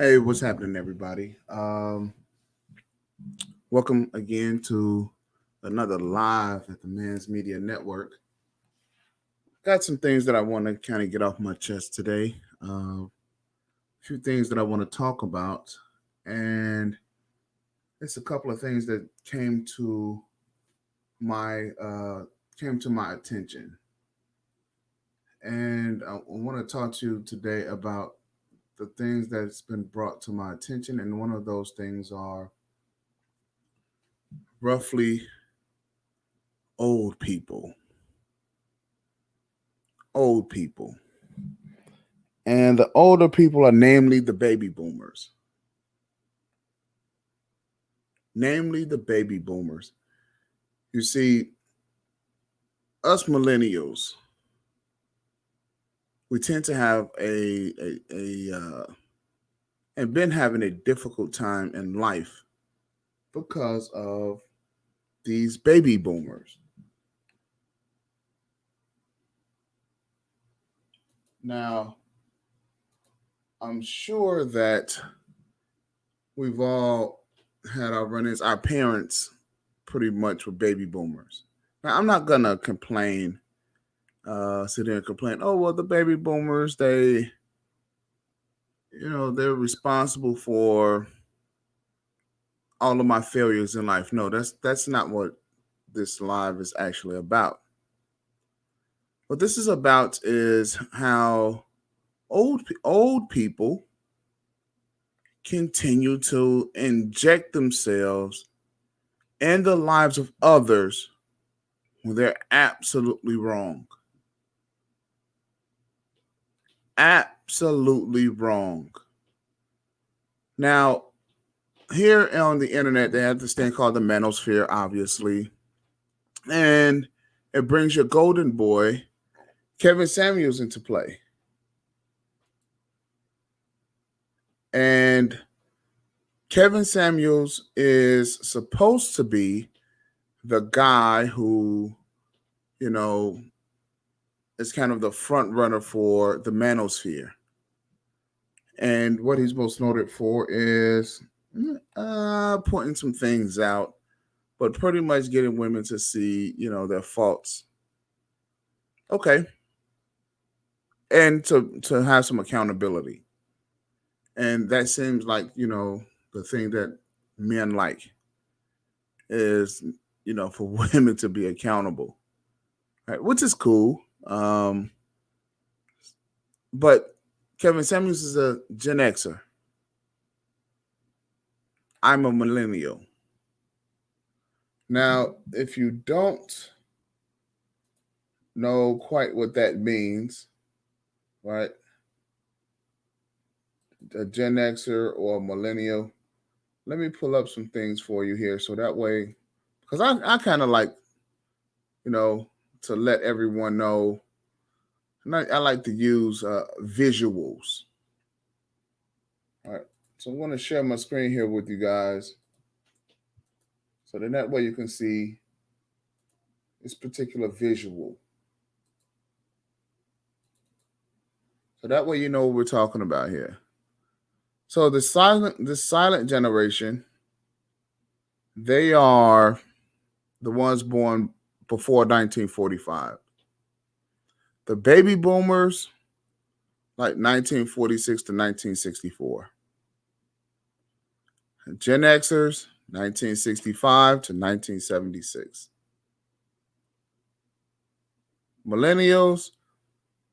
Hey, what's happening, everybody? Welcome again to another live at the Men's Media Network. Got some things that I want to kind of get off my chest today. A few things that I want to talk about, and it's a couple of things that my came to my attention, and I want to talk to you today about the things that's been brought to my attention, and one of those things are roughly old people. Old people. And the older people are namely the baby boomers. Namely the baby boomers. You see, us millennials, we tend to have and been having a difficult time in life because of these baby boomers. Now, I'm sure that we've all had our run-ins. Our parents pretty much were baby boomers. Now, I'm not gonna complain, sit there and complain. Oh well, the baby boomers, they're responsible for all of my failures in life. No, that's not what this live is actually about. What this is about is how old people continue to inject themselves in the lives of others when they're absolutely wrong. Absolutely wrong. Now, here on the internet, they have this thing called the manosphere, obviously. And it brings your golden boy, Kevin Samuels, into play. And Kevin Samuels is supposed to be the guy who, you know, is kind of the front runner for the manosphere. And what he's most noted for is pointing some things out, but pretty much getting women to see, their faults. Okay. And to have some accountability. And that seems like, the thing that men like is, for women to be accountable. Right? Which is cool. But Kevin Samuels is a Gen Xer. I'm a millennial. Now, if you don't know quite what that means, right? A Gen Xer or a millennial, let me pull up some things for you here so that way, because I kind of like, to let everyone know. And I like to use visuals. All right. So I'm going to share my screen here with you guys. So then that way you can see this particular visual. So that way you know what we're talking about here. So the silent generation, they are the ones born before 1945. The baby boomers, like 1946 to 1964. Gen Xers, 1965 to 1976. Millennials,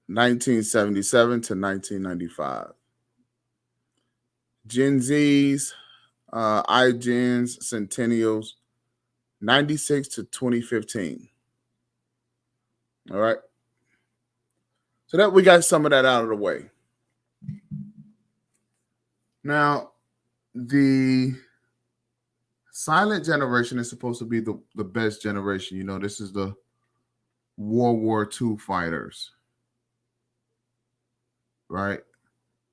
1977 to 1995. Gen Zs, iGens, Centennials, 96 to 2015. All right. So that we got some of that out of the way. Now, the silent generation is supposed to be the best generation. This is the World War II fighters. Right?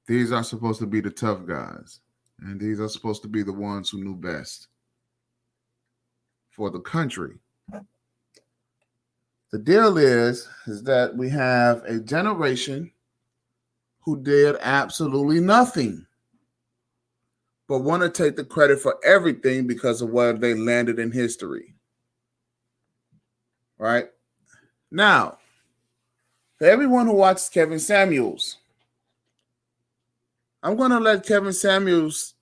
These are supposed to be the tough guys. And these are supposed to be the ones who knew best for the country. The deal is that we have a generation who did absolutely nothing. but want to take the credit for everything because of where they landed in history. Right? Now, for everyone who watches Kevin Samuels, I'm going to let Kevin Samuels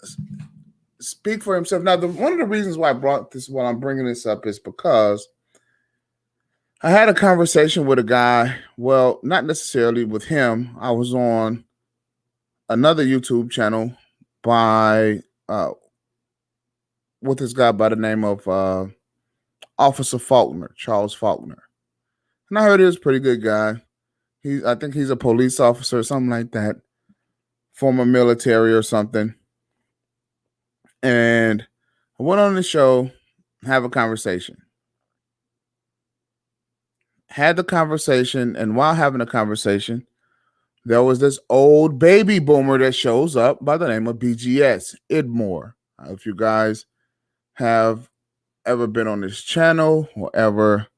speak for himself. Now, one of the reasons why I brought this, why I'm bringing this up, is because I had a conversation with a guy. Well, not necessarily with him. I was on another YouTube channel by with this guy by the name of Officer Faulkner, Charles Faulkner, and I heard he was a pretty good guy. I think he's a police officer or something like that, former military or something. And I went on the show, have a conversation. Had the conversation, and while having a conversation, there was this old baby boomer that shows up by the name of BGS Idmore. If you guys have ever been on this channel or ever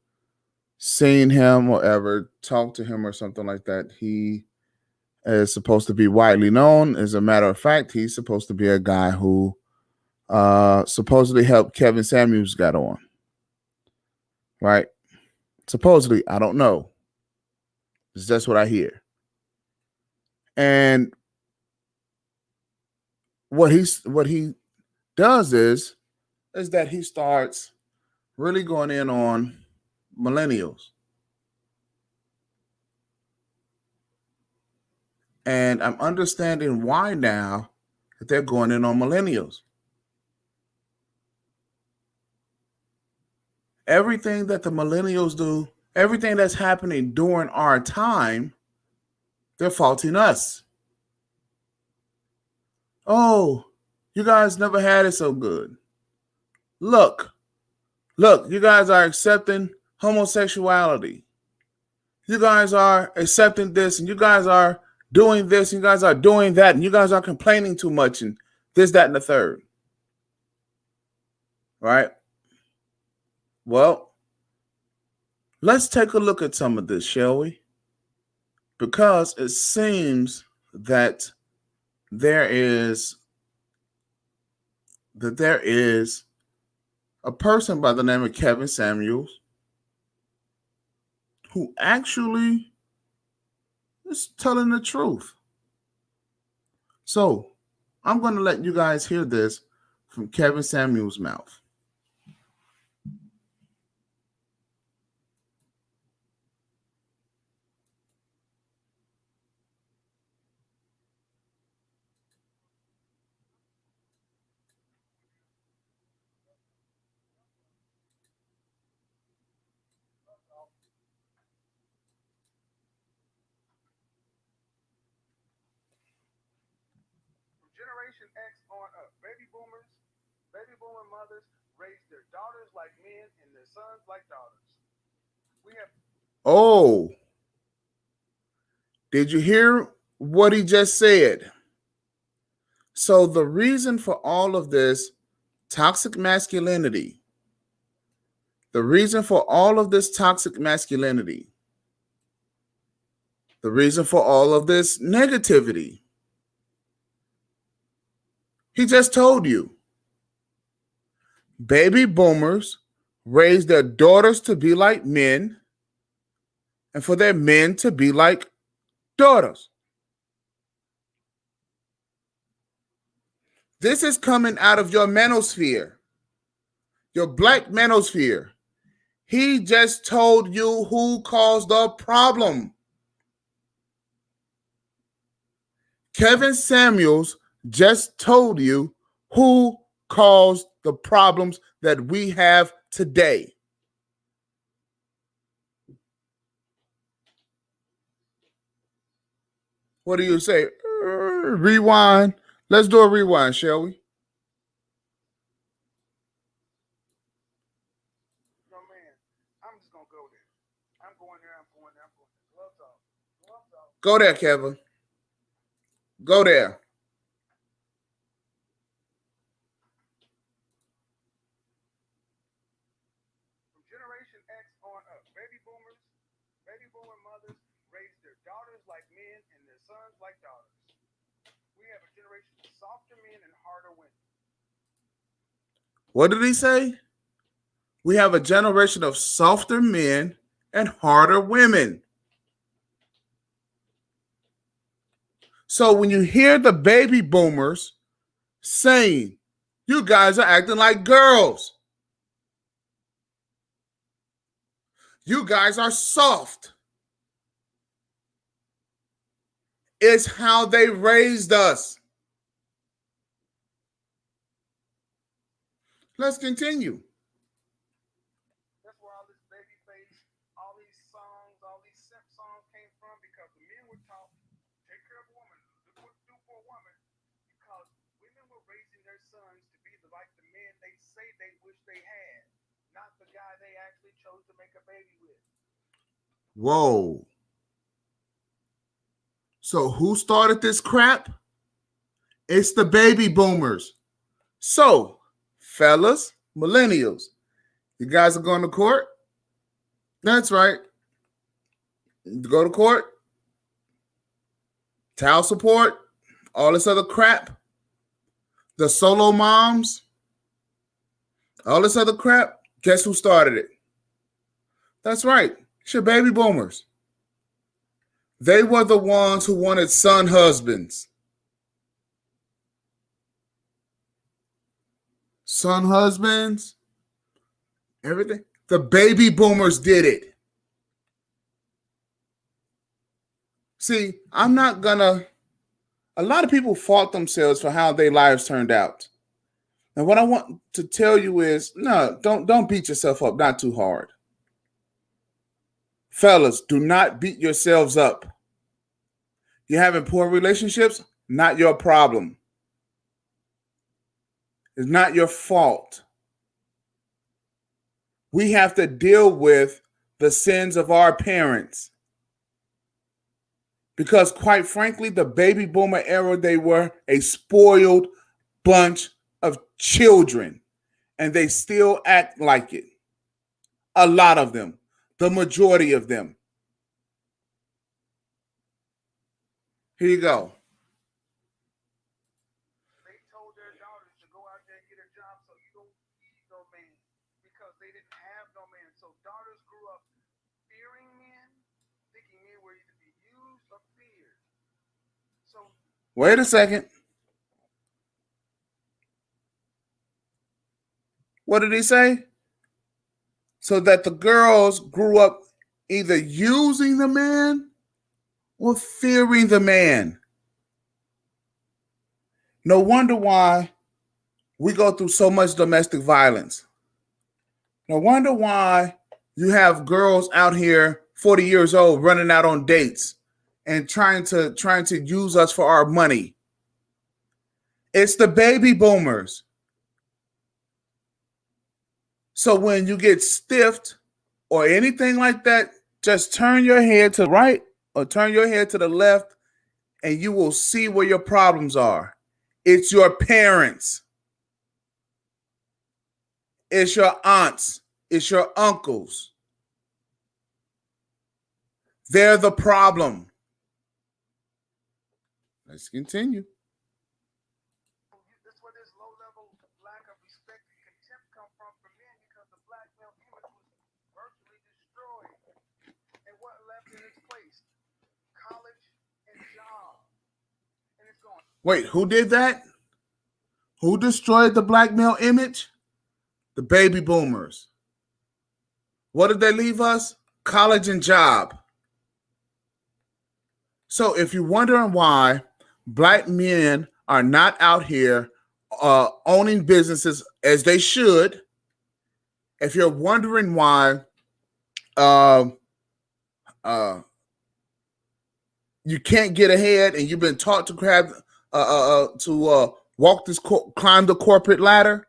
seen him or ever talked to him or something like that, he is supposed to be widely known. As a matter of fact, he's supposed to be a guy who supposedly helped Kevin Samuels get on. Right? Supposedly, I don't know. It's just what I hear. And what he does is that he starts really going in on millennials. And I'm understanding why now that they're going in on millennials. Everything that the millennials do, everything that's happening during our time, they're faulting us. Oh, you guys never had it so good. Look, you guys are accepting homosexuality. You guys are accepting this, and you guys are doing this, and you guys are doing that, and you guys are complaining too much, and this, that, and the third. Right? Well, let's take a look at some of this, shall we? Because it seems that there is a person by the name of Kevin Samuels who actually is telling the truth. So I'm going to let you guys hear this from Kevin Samuels' mouth. Generation X on up. Baby boomer mothers raise their daughters like men and their sons like daughters. Oh, did you hear what he just said? So the reason for all of this toxic masculinity, the reason for all of this toxic masculinity, the reason for all of this negativity, he just told you. Baby boomers raise their daughters to be like men and for their men to be like daughters. This is coming out of your manosphere, your black manosphere. He just told you who caused the problem. Kevin Samuels just told you who caused the problems that we have today. What do you say? Rewind. Let's do a rewind, shall we? No, man, I'm just going to go there. I'm going there. Gloves off. Go there, Kevin. Go there. From Generation X on up. Baby boomer mothers raise their daughters like men and their sons like daughters. We have a generation softer softer men and harder women. What did he say? We have a generation of softer men and harder women. So when you hear the baby boomers saying, you guys are acting like girls, you guys are soft, it's how they raised us. Let's continue. That's where all this baby face, all these songs, all these simp songs came from, because the men were taught, take care of a woman, look what to do for a woman, because women were raising their sons to be like the men they say they wish they had, not the guy they actually chose to make a baby with. Whoa. So who started this crap? It's the baby boomers. So, fellas, millennials, you guys are going to court? That's right. Go to court, child support, all this other crap, the solo moms, all this other crap. Guess who started it? That's right. It's your baby boomers. They were the ones who wanted son husbands. Son husbands, everything. The baby boomers did it. See, a lot of people fault themselves for how their lives turned out. And what I want to tell you is, no, don't beat yourself up, not too hard. Fellas, do not beat yourselves up. You're having poor relationships, not your problem. It's not your fault. We have to deal with the sins of our parents. Because quite frankly, the baby boomer era, they were a spoiled bunch of children. And they still act like it. A lot of them. The majority of them. Here you go. They told their daughters to go out there and get a job so you don't need no man, because they didn't have no man. So daughters grew up fearing men, thinking men were either be used or feared. So wait a second. What did he say? So that the girls grew up either using the man or fearing the man. No wonder why we go through so much domestic violence. No wonder why you have girls out here 40 years old running out on dates and trying to use us for our money. It's the baby boomers. So when you get stiffed or anything like that, just turn your head to the right or turn your head to the left, and you will see where your problems are. It's your parents. It's your aunts. It's your uncles. They're the problem. Let's continue. that's where this low-level lack of respect and contempt come from men, because the black male image was virtually destroyed. And what left in its place? College and job. And it's going. Wait, who did that? Who destroyed the black male image? The baby boomers. What did they leave us? College and job. So if you're wondering why black men are not out here owning businesses as they should, if you're wondering why you can't get ahead and you've been taught to climb the corporate ladder,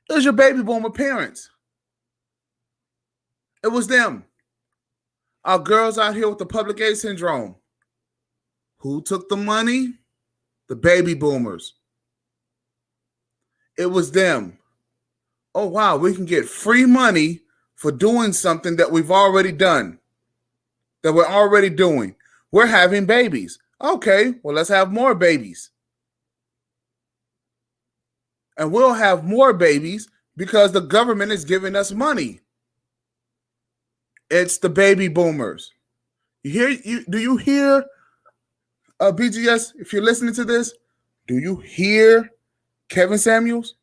it was your baby boomer parents. It was them. Our girls out here with the public age syndrome. Who took the money? The baby boomers. It was them. Oh, wow, we can get free money for doing something that we've already done, that we're already doing. We're having babies. Okay, well, let's have more babies. And we'll have more babies because the government is giving us money. It's the baby boomers. Do you hear BGS, if you're listening to this, do you hear Kevin Samuels?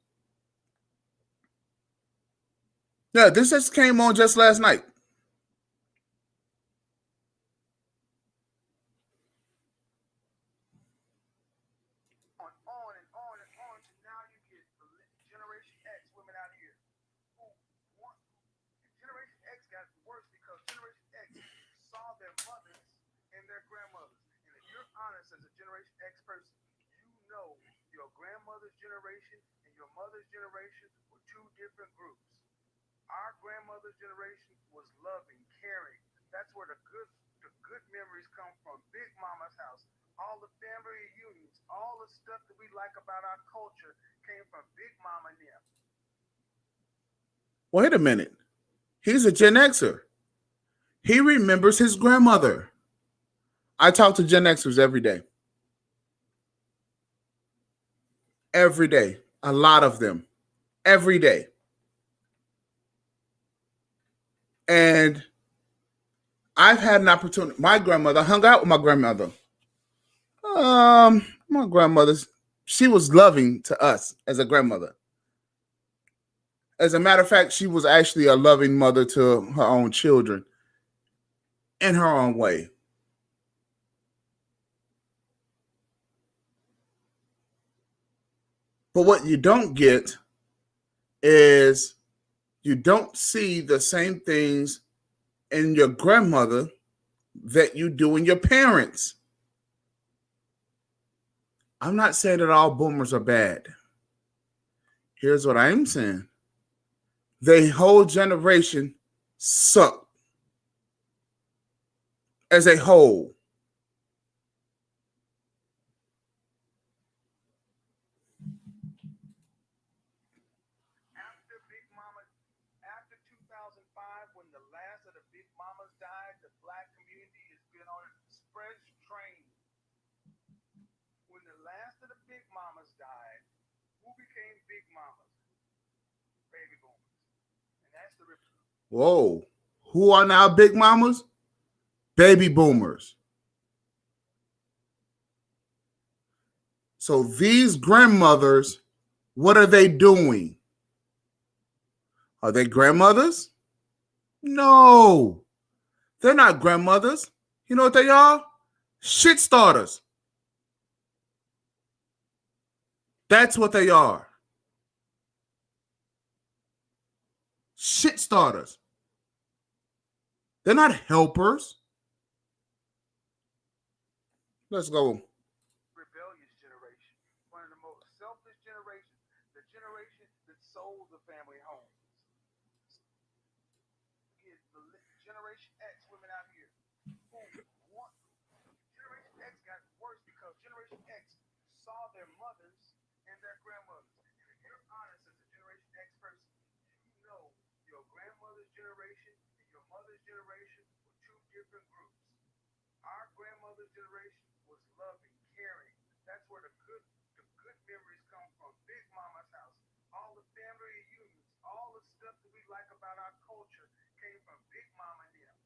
Yeah, this just came on just last night. On and on. Now you get Generation X women out here who want. Generation X got worse because Generation X saw their mothers and their grandmothers. And if you're honest as a Generation X person, you know your grandmother's generation and your mother's generation were two different groups. Our grandmother's generation was loving, caring. That's where the good memories come from. Big Mama's house. All the family reunions, all the stuff that we like about our culture came from Big Mama and them. Wait a minute. He's a Gen Xer. He remembers his grandmother. I talk to Gen Xers every day. Every day. A lot of them. Every day. And I've had an opportunity. My grandmother, I hung out with my grandmother. My grandmother, she was loving to us as a grandmother. As a matter of fact, she was actually a loving mother to her own children in her own way. But what you don't get is you don't see the same things in your grandmother that you do in your parents. I'm not saying that all boomers are bad. Here's what I am saying. The whole generation sucked as a whole. After 2005, when the last of the Big Mamas died, the black community has been on an express train. When the last of the Big Mamas died, who became Big Mamas? Baby boomers. And that's the Whoa. Who are now Big Mamas? Baby boomers. So these grandmothers, what are they doing? Are they grandmothers? No. They're not grandmothers. You know what they are? Shit starters. That's what they are. Shit starters. They're not helpers. Let's go. Rebellious generation. One of the most selfish generations. The generation that sold the family homes. Generation X women out here who want. Generation X got worse because Generation X saw their mothers and their grandmothers. And if you're honest as a Generation X person, you know your grandmother's generation and your mother's generation were two different groups. Our grandmother's generation was loving, caring. That's where the good memories come from. Big Mama's house. All the family reunions, all the stuff that we like about our culture came from Big Mama and them.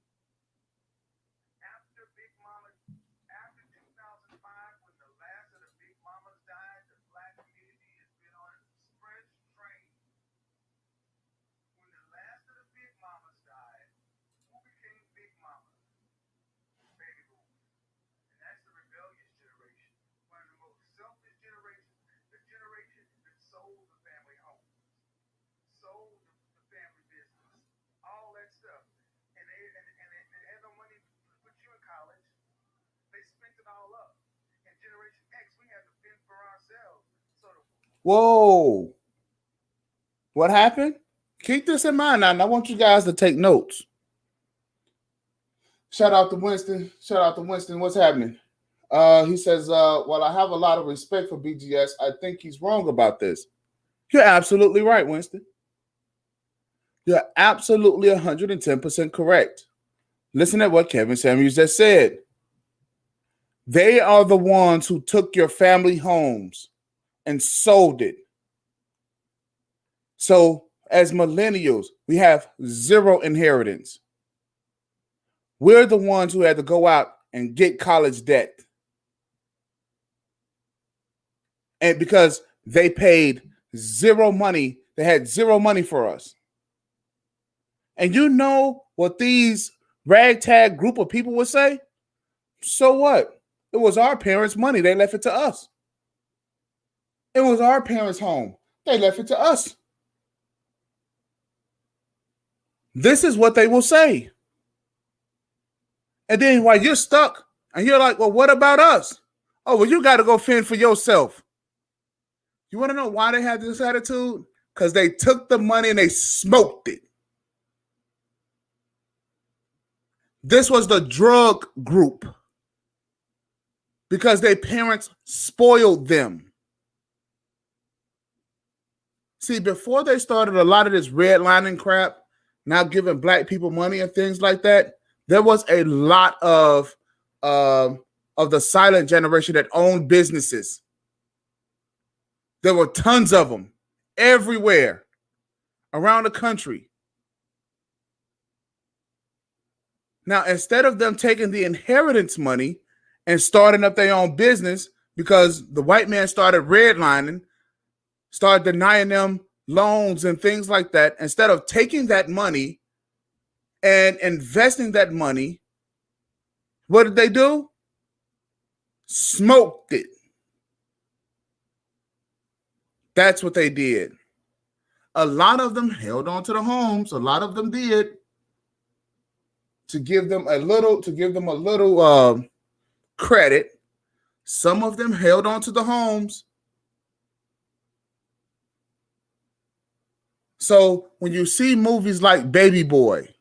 After 2005, when the last of the Big Mamas died, the black community has been on an express train. When the last of the Big Mamas died, who became Big Mamas? Baby boomers. And that's the rebellious generation. One of the most selfish generations, the generation that sold the family homes, sold the family business, all that stuff. And they had no money to put you in college. They spent it all up. And Generation X, we had to fend for ourselves. Whoa. What happened? Keep this in mind now. And I want you guys to take notes. Shout out to Winston. What's happening? He says, while I have a lot of respect for BGS, I think he's wrong about this. You're absolutely right, Winston. You're absolutely 110% correct. Listen at what Kevin Samuels just said. They are the ones who took your family homes and sold it. So as millennials, we have zero inheritance. We're the ones who had to go out and get college debt. And because they paid zero money, they had zero money for us. And you know what these ragtag group of people would say? So what? It was our parents' money. They left it to us. It was our parents' home. They left it to us. This is what they will say. And then while you're stuck and you're like, well, what about us? Oh, well, you got to go fend for yourself. You want to know why they had this attitude? Because they took the money and they smoked it. This was the drug group because their parents spoiled them. See, before they started a lot of this redlining crap, now giving black people money and things like that, there was a lot of the silent generation that owned businesses. There were tons of them everywhere around the country. Now, instead of them taking the inheritance money and starting up their own business, because the white man started redlining, started denying them loans and things like that, instead of taking that money and investing that money, what did they do? Smoked it. That's what they did. A lot of them held on to the homes. A lot of them did to give them a little credit. Some of them held on to the homes. So when you see movies like Baby Boy,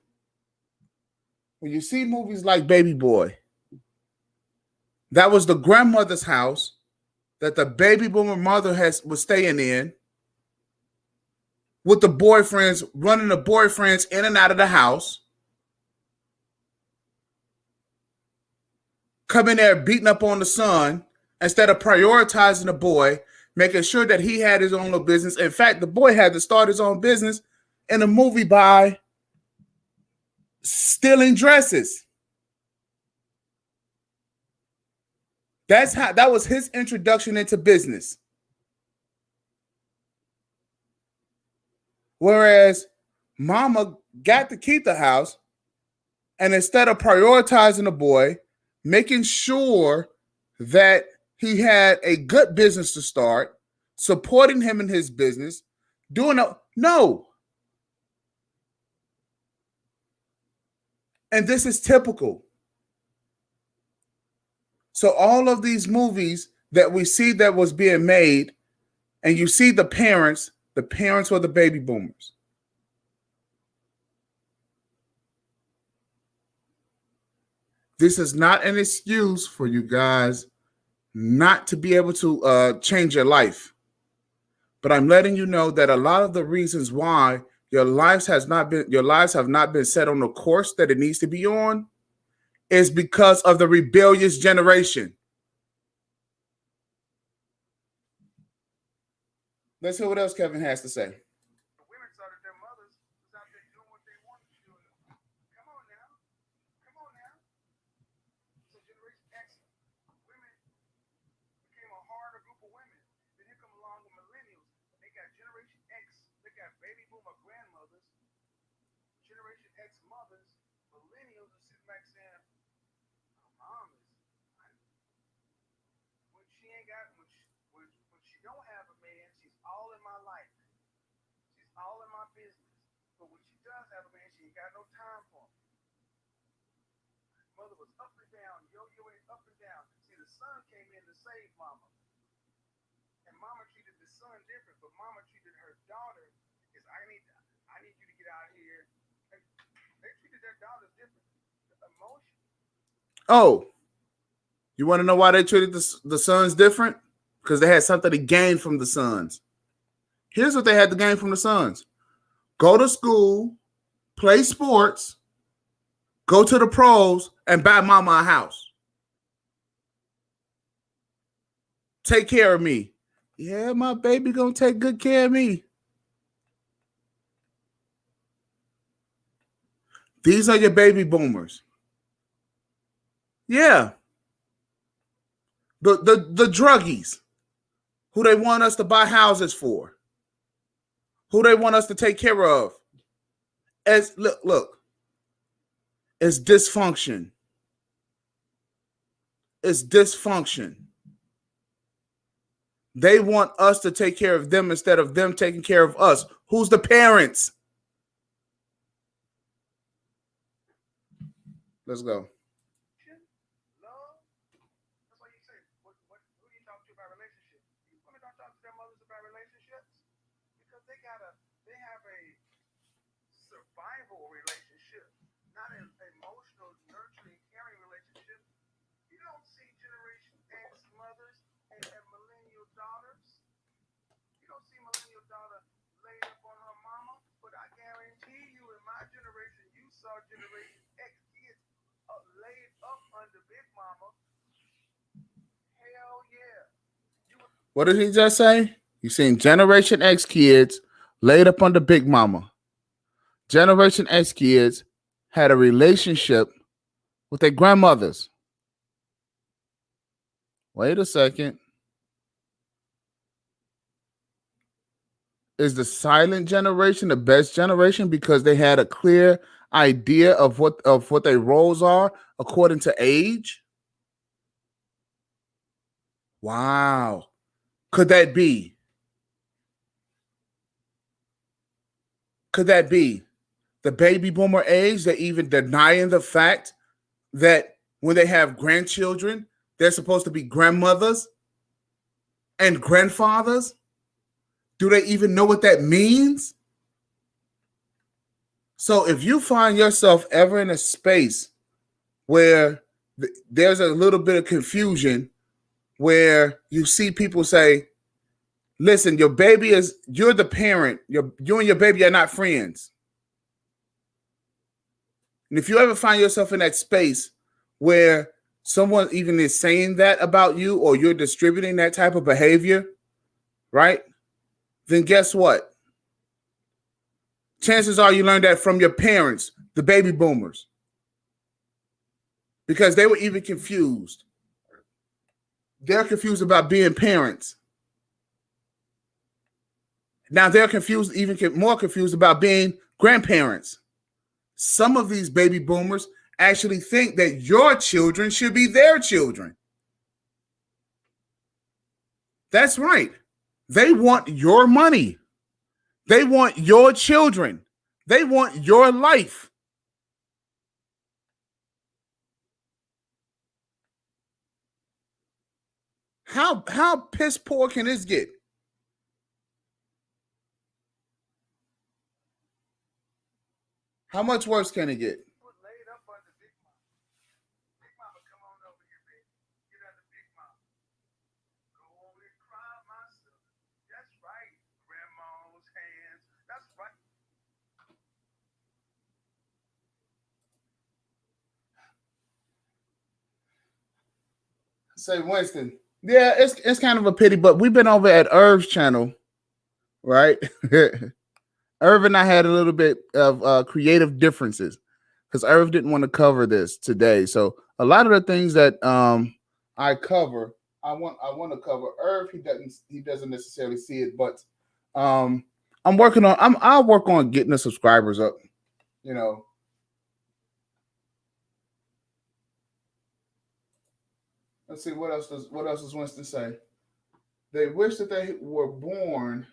that was the grandmother's house that the baby boomer mother was staying in, with the boyfriends, running the boyfriends in and out of the house, coming there beating up on the son instead of prioritizing the boy, making sure that he had his own little business. In fact, the boy had to start his own business in a movie by stealing dresses. That was his introduction into business. Whereas mama got to keep the house, and instead of prioritizing the boy, making sure that he had a good business to start, supporting him in his business, no. And this is typical. So all of these movies that we see that was being made, and you see the parents were the baby boomers. This is not an excuse for you guys not to be able to change your life. But I'm letting you know that a lot of the reasons why your lives have not been set on the course that it needs to be on is because of the rebellious generation. Let's hear what else Kevin has to say. The women saw that their mothers was out there doing what they wanted to do. Come on now. So Generation X, women became a harder group of women. Then here come along with millennials. They got Generation X. They got baby boomer grandmothers, Generation X mothers. Millennials are sitting back saying, "Mom is when she ain't got when she don't have a man, she's all in my life. She's all in my business. But when she does have a man, she ain't got no time for him." Mother was up and down, yo-yoing up and down. See, the son came in to save mama. And mama treated the son different, but mama treated her daughter as I need you to get out here. And they treated their daughters different. The emotion. Oh, you want to know why they treated the sons different? Because they had something to gain from the sons. Here's what they had to gain from the sons. Go to school, play sports, go to the pros, and buy mama a house. Take care of me. Yeah, my baby gonna take good care of me. These are your baby boomers. Yeah. The druggies who they want us to buy houses for, who they want us to take care of. As look, it's dysfunction. It's dysfunction. They want us to take care of them instead of them taking care of us. Who's the parents? Let's go. Love. That's why you say, who do you talk to about relationships? Women don't talk to their mothers about relationships because they have a survival relationship, not an emotional, nurturing, caring relationship. You don't see Generation X mothers and millennial daughters. You don't see millennial daughter laid up on her mama, but I guarantee you, in my generation, you saw Generation X kids laid up under Big Mama. Hell yeah. What did he just say? You seen Generation X kids laid up under Big Mama. Generation X kids had a relationship with their grandmothers. Wait a second. Is the silent generation the best generation because they had a clear idea of what their roles are according to age? Wow. Could that be? Could that be the baby boomer age? They're even denying the fact that when they have grandchildren, they're supposed to be grandmothers and grandfathers? Do they even know what that means? So if you find yourself ever in a space where there's a little bit of confusion, where you see people say, listen, you're the parent. You and your baby are not friends. And if you ever find yourself in that space where someone even is saying that about you or you're distributing that type of behavior, right? Then guess what? Chances are you learned that from your parents, the baby boomers, because they were even confused. They're confused about being parents. Now they're confused, even more confused about being grandparents. Some of these baby boomers actually think that your children should be their children. That's right. They want your money. They want your children. They want your life. How piss poor can this get? How much worse can it get? Laid up under Big Mama. Big Mama, come on over here, baby. Get under Big Mama. Go over and cry myself. That's right. Grandma's hands. That's right. Say, Winston. Yeah, it's kind of a pity, but we've been over at Irv's channel, right? Irv and I had a little bit of creative differences because Irv didn't want to cover this today. So a lot of the things that I cover, I want to cover. Irv, he doesn't necessarily see it, but I'm working on. I'll work on getting the subscribers up. You know. Let's see what else does Winston say? They wish that they were born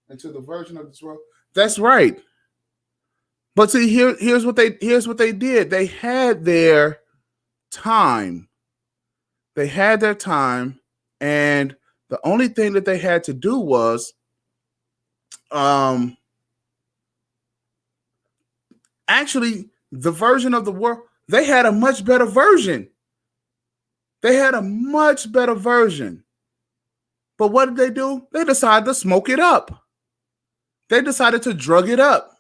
into the version of this world. That's right. But see, here's what they did. They had their time. They had their time, and the only thing that they had to do was actually the version of the world. They had a much better version. They had a much better version. But what did they do? They decided to smoke it up. They decided to drug it up.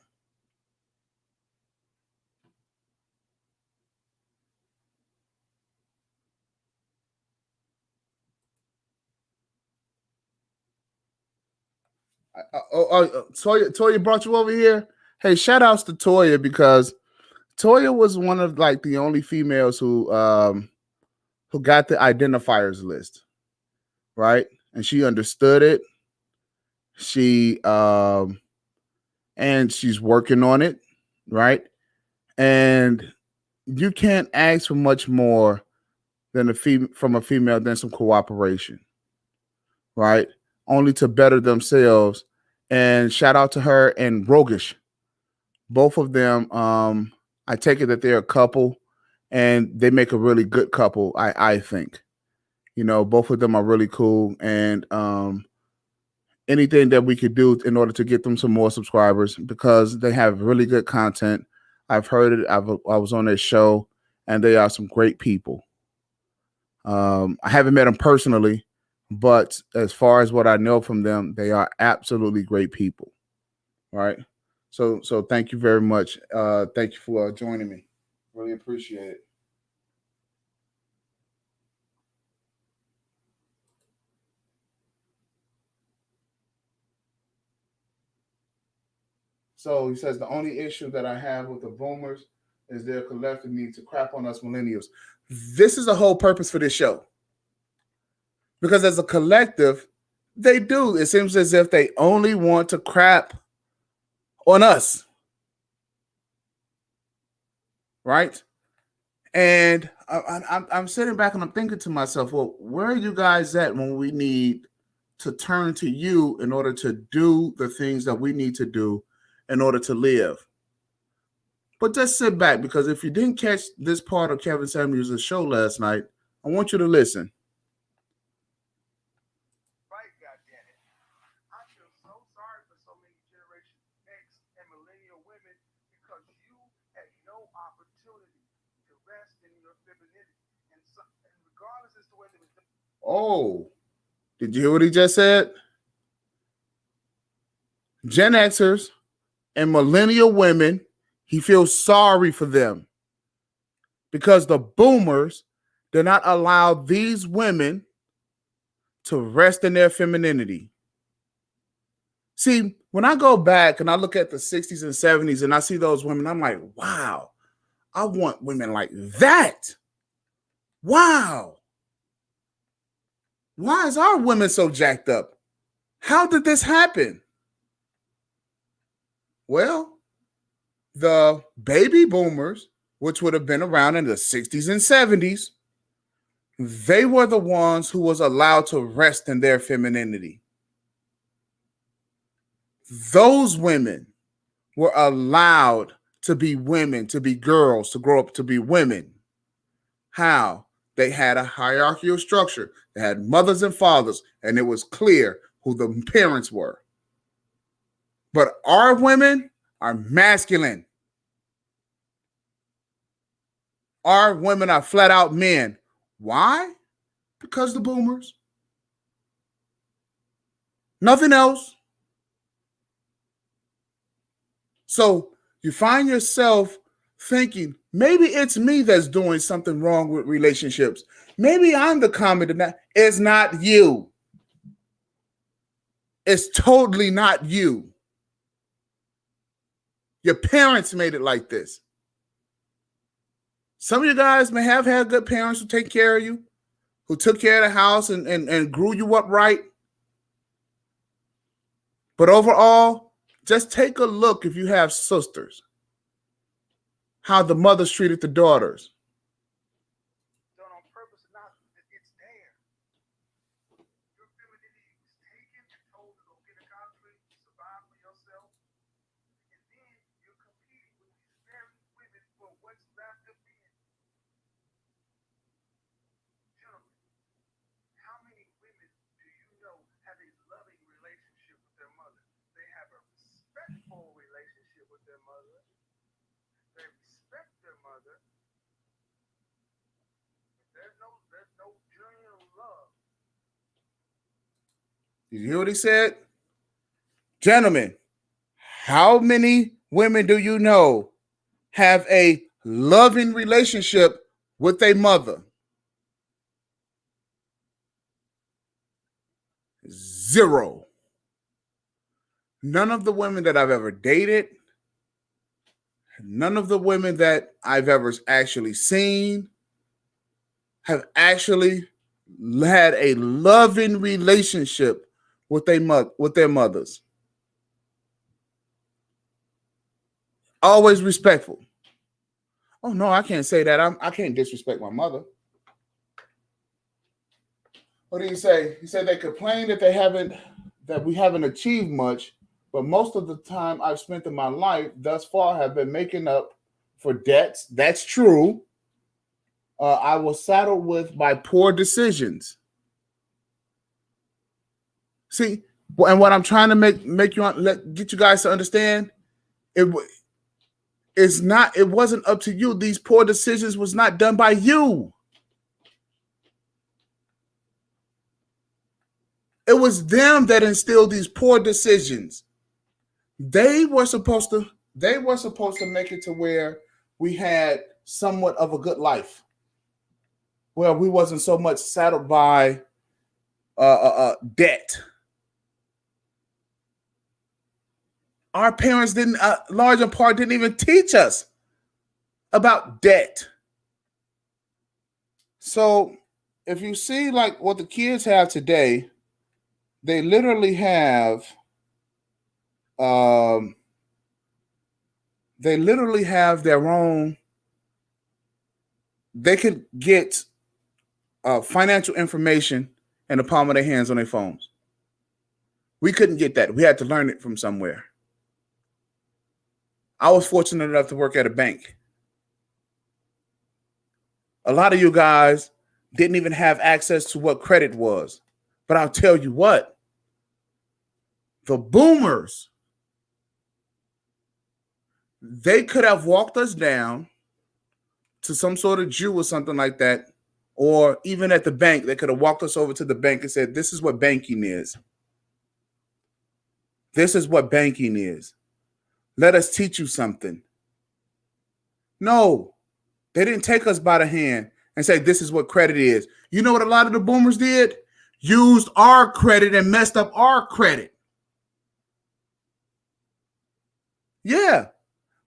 Toya brought you over here. Hey, shout outs to Toya because Toya was one of like the only females who got the identifiers list, right? And she understood it. She and she's working on it, right? And you can't ask for much more than from a female than some cooperation, right? Only to better themselves. And shout out to her and Rogish. Both of them, I take it that they're a couple and they make a really good couple, I think. You know, both of them are really cool. And anything that we could do in order to get them some more subscribers because they have really good content. I've heard it. I was on their show and they are some great people. I haven't met them personally, but as far as what I know from them, they are absolutely great people. All right. So thank you very much. Thank you for joining me. Really appreciate it. So he says the only issue that I have with the boomers is their collective need to crap on us millennials. This is the whole purpose for this show. Because as a collective, they do. It seems as if they only want to crap on us. Right? And I'm sitting back and I'm thinking to myself, well, where are you guys at when we need to turn to you in order to do the things that we need to do in order to live? But just sit back, because if you didn't catch this part of Kevin Samuels' show last night, I want you to listen. Right, goddammit. I feel so sorry for so many Generation X and millennial women because you had no opportunity to rest in your femininity. And regardless as to whether it was. Oh, did you hear what he just said? Gen Xers and millennial women, he feels sorry for them because the boomers did not allow these women to rest in their femininity. See, when I go back and I look at the 60s and 70s and I see those women, I'm like, wow, I want women like that. Wow. Why is our women so jacked up? How did this happen? Well, the baby boomers, which would have been around in the 60s and 70s, they were the ones who was allowed to rest in their femininity. Those women were allowed to be women, to be girls, to grow up to be women. How? They had a hierarchical structure. They had mothers and fathers, and it was clear who the parents were. But our women are masculine. Our women are flat out men. Why? Because the boomers. Nothing else. So you find yourself thinking, maybe it's me that's doing something wrong with relationships. Maybe I'm the common denominator. It's not you. It's totally not you. Your parents made it like this. Some of you guys may have had good parents who take care of you, who took care of the house and grew you up right. But overall, just take a look if you have sisters, how the mothers treated the daughters. Done on purpose or not, it's there. Your femininity was taken and told to go get a conflict, survive for yourself, and then you're competing with these very women for what's left of men. Gentlemen, how many women do you know have a loving relationship with their mother? They have a respectful relationship with their mother. They respect their mother. There's no genuine love. Did you hear what he said? Gentlemen, how many women do you know have a loving relationship with a mother? Zero. None of the women that I've ever dated None of the women that I've ever actually seen have actually had a loving relationship with their mothers. Always respectful. Oh no, I can't say that. I can't disrespect my mother. What do you say? He said they complain that we haven't achieved much, but most of the time I've spent in my life thus far have been making up for debts. That's true. I was saddled with by poor decisions. See, and what I'm trying to get you guys to understand, it wasn't up to you. These poor decisions was not done by you. It was them that instilled these poor decisions. They were supposed to make it to where we had somewhat of a good life, where we wasn't so much saddled by debt. Our parents didn't, large in part, didn't even teach us about debt. So if you see like what the kids have today, they literally have their own. They could get financial information in the palm of their hands on their phones. We couldn't get that. We had to learn it from somewhere. I was fortunate enough to work at a bank. A lot of you guys didn't even have access to what credit was. But I'll tell you what, the boomers, they could have walked us down to some sort of Jew or something like that, or even at the bank, they could have walked us over to the bank and said, this is what banking is. This is what banking is. Let us teach you something. No, they didn't take us by the hand and say, this is what credit is. You know what a lot of the boomers did? Used our credit and messed up our credit. Yeah.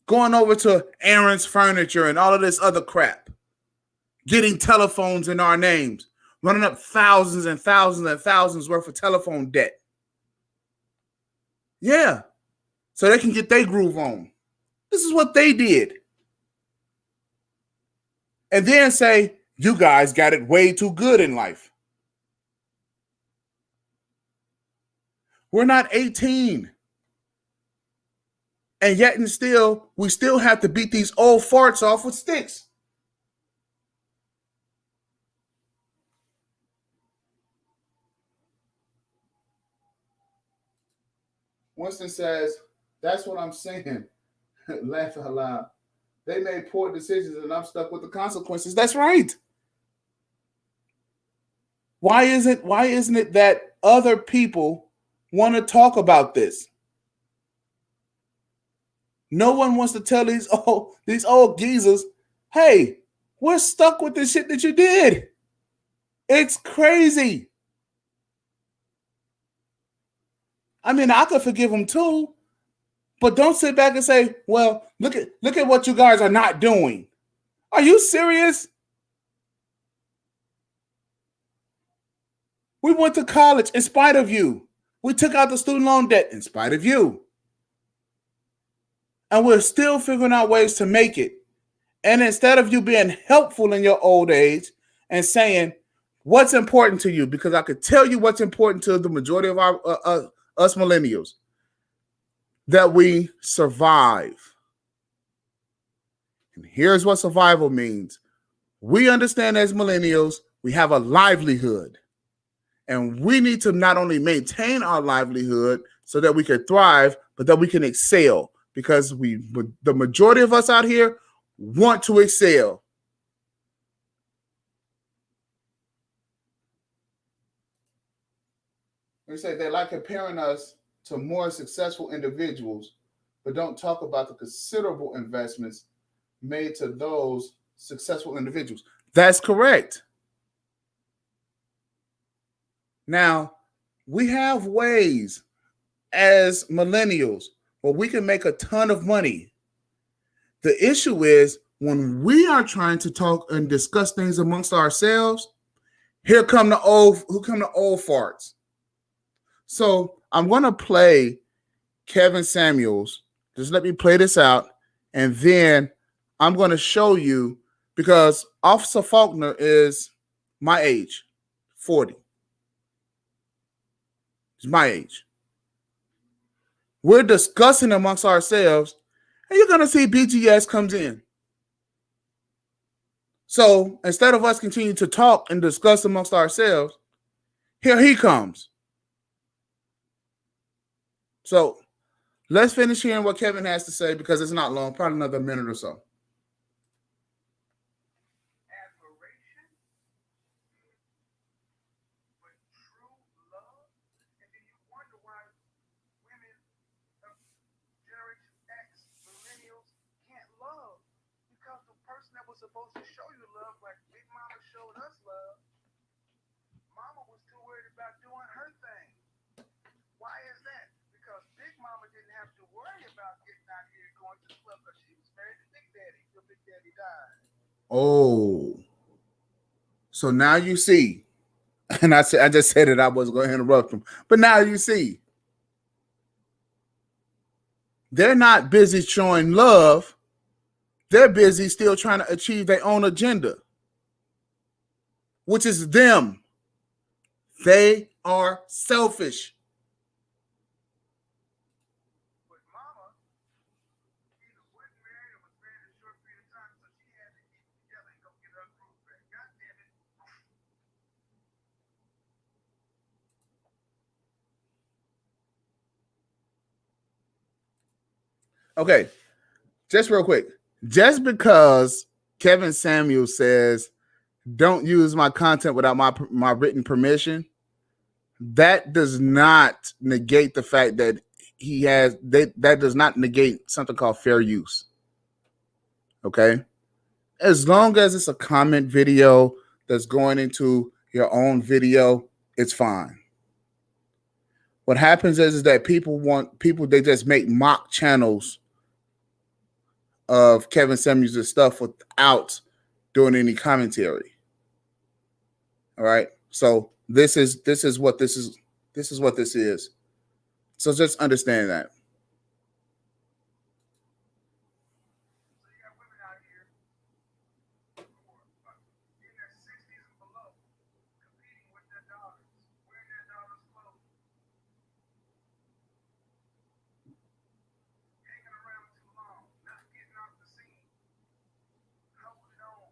Going over to Aaron's Furniture and all of this other crap. Getting telephones in our names. Running up thousands and thousands and thousands worth of telephone debt. Yeah. So they can get their groove on. This is what they did. And then say, you guys got it way too good in life. We're not 18. And yet and still, we still have to beat these old farts off with sticks. Winston says, that's what I'm saying. Laugh out loud. They made poor decisions and I'm stuck with the consequences. That's right. Why isn't it that other people want to talk about this? No one wants to tell these old geezers, hey, we're stuck with the shit that you did. It's crazy. I mean, I could forgive them too, but don't sit back and say, well, look at what you guys are not doing. Are you serious? We went to college in spite of you. We took out the student loan debt in spite of you. And we're still figuring out ways to make it. And instead of you being helpful in your old age and saying what's important to you, because I could tell you what's important to the majority of our us millennials, that we survive. And here's what survival means. We understand as millennials, we have a livelihood. And we need to not only maintain our livelihood so that we can thrive, but that we can excel. Because the majority of us out here want to excel. They say they like comparing us to more successful individuals, but don't talk about the considerable investments made to those successful individuals. That's correct. Now, we have ways as millennials where we can make a ton of money. The issue is when we are trying to talk and discuss things amongst ourselves, here come the old farts. So I'm going to play Kevin Samuels. Just let me play this out, and then I'm going to show you, because Officer Faulkner is my age, 40. He's my age. We're discussing amongst ourselves, and you're going to see BGS comes in. So instead of us continuing to talk and discuss amongst ourselves, here he comes. So let's finish hearing what Kevin has to say, because it's not long, probably another minute or so. Admiration, but true love, and then you wonder why women of Generation X, millennials, can't love, because the person that was supposed to show you love, like Big Mama showed us love, Mama was too worried about doing her thing. Why is that? Because Big Mama didn't have to worry about getting out here and going to the club, because she was married to Big Daddy. Till Big Daddy died. Oh, so now you see, and I just said it, I wasn't going to interrupt him, but now you see, they're not busy showing love. They're busy still trying to achieve their own agenda, which is them. They are selfish. But Mama either wasn't married or was married a short period of time, so she had to keep it together and go get her groove back. God damn it. Okay, just real quick. Just because Kevin Samuel says, don't use my content without my written permission, that does not negate the fact that that does not negate something called fair use. Okay? As long as it's a comment video that's going into your own video, it's fine. What happens is that they just make mock channels of Kevin Samuels' stuff without doing any commentary. All right. So this is what this is. This is what this is. So just understand that. So you got women out here who are in their 60s and below, competing with their daughters, wearing their daughters' clothes, hanging around too long, not getting off the scene, holding on.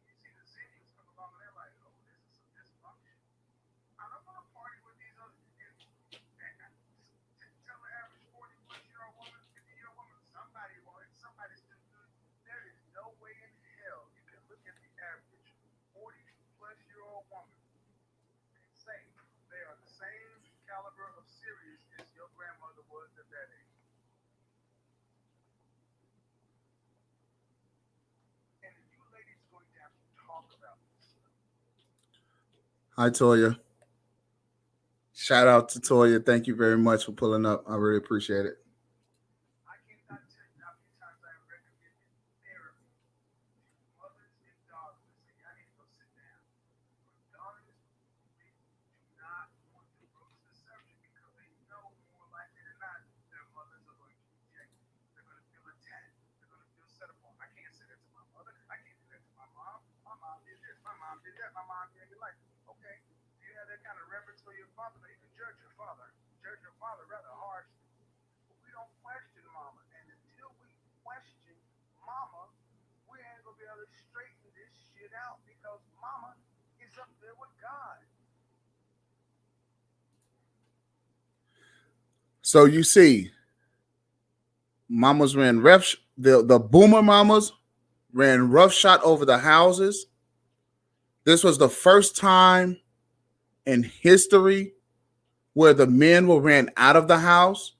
You see the seniors come along and they're like, oh, this is some dysfunction. I don't want to party with these other. Tell the average 40-plus-year-old woman, 50-year-old woman, somebody's too good. There is no way in hell you can look at the average 40-plus-year-old woman and say they are the same caliber of serious as your grandmother was at that age. And you ladies are going to have to talk about this stuff. Hi, Toya. Shout out to Toya. Thank you very much for pulling up. I really appreciate it. I cannot tell you how many times I have recommended therapy to mothers and daughters and say, I need to go sit down. But daughters, they do not want to broach the subject because they know more likely than not their mothers are going to reject. They're going to feel attacked. They're going to feel set upon. I can't say that to my mother. I can't do that to my mom. My mom did this. My mom did that. My mom did it. Like, okay, do you have that kind of reverence for your father? No, you can judge your father. Judge your father rather harshly. But we don't question mama. And until we question mama, we ain't going to be able to straighten this shit out because mama is up there with God. So you see, mamas ran the boomer mamas ran roughshod over the houses. This was the first time in history where the men were ran out of the house.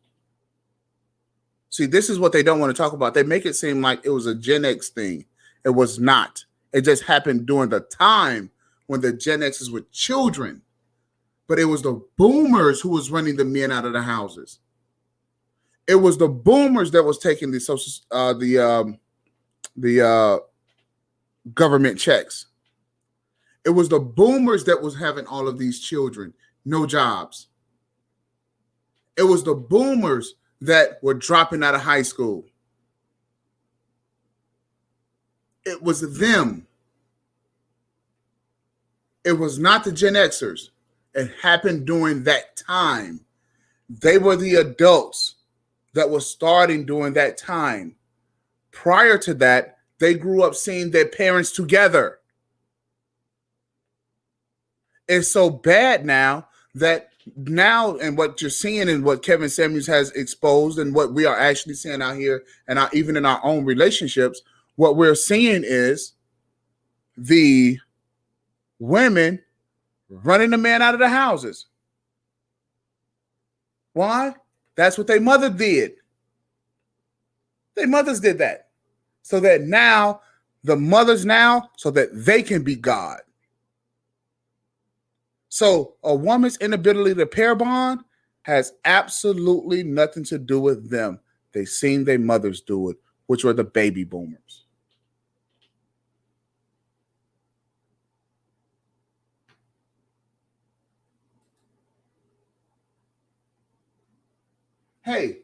See, this is what they don't want to talk about. They make it seem like it was a Gen X thing. It was not. It just happened during the time when the Gen X's were children. But it was the boomers who was running the men out of the houses. It was the boomers that was taking the government checks. It was the boomers that was having all of these children, no jobs. It was the boomers that were dropping out of high school. It was them. It was not the Gen Xers. It happened during that time. They were the adults that were starting during that time. Prior to that, they grew up seeing their parents together. It's so bad now that and what you're seeing and what Kevin Samuels has exposed and what we are actually seeing out here and even in our own relationships, what we're seeing is the women running the man out of the houses. Why? That's what their mother did. Their mothers did that. So that now, the mothers now, so that they can be God. So a woman's inability to pair bond has absolutely nothing to do with them. They seen their mothers do it, which were the baby boomers. Hey,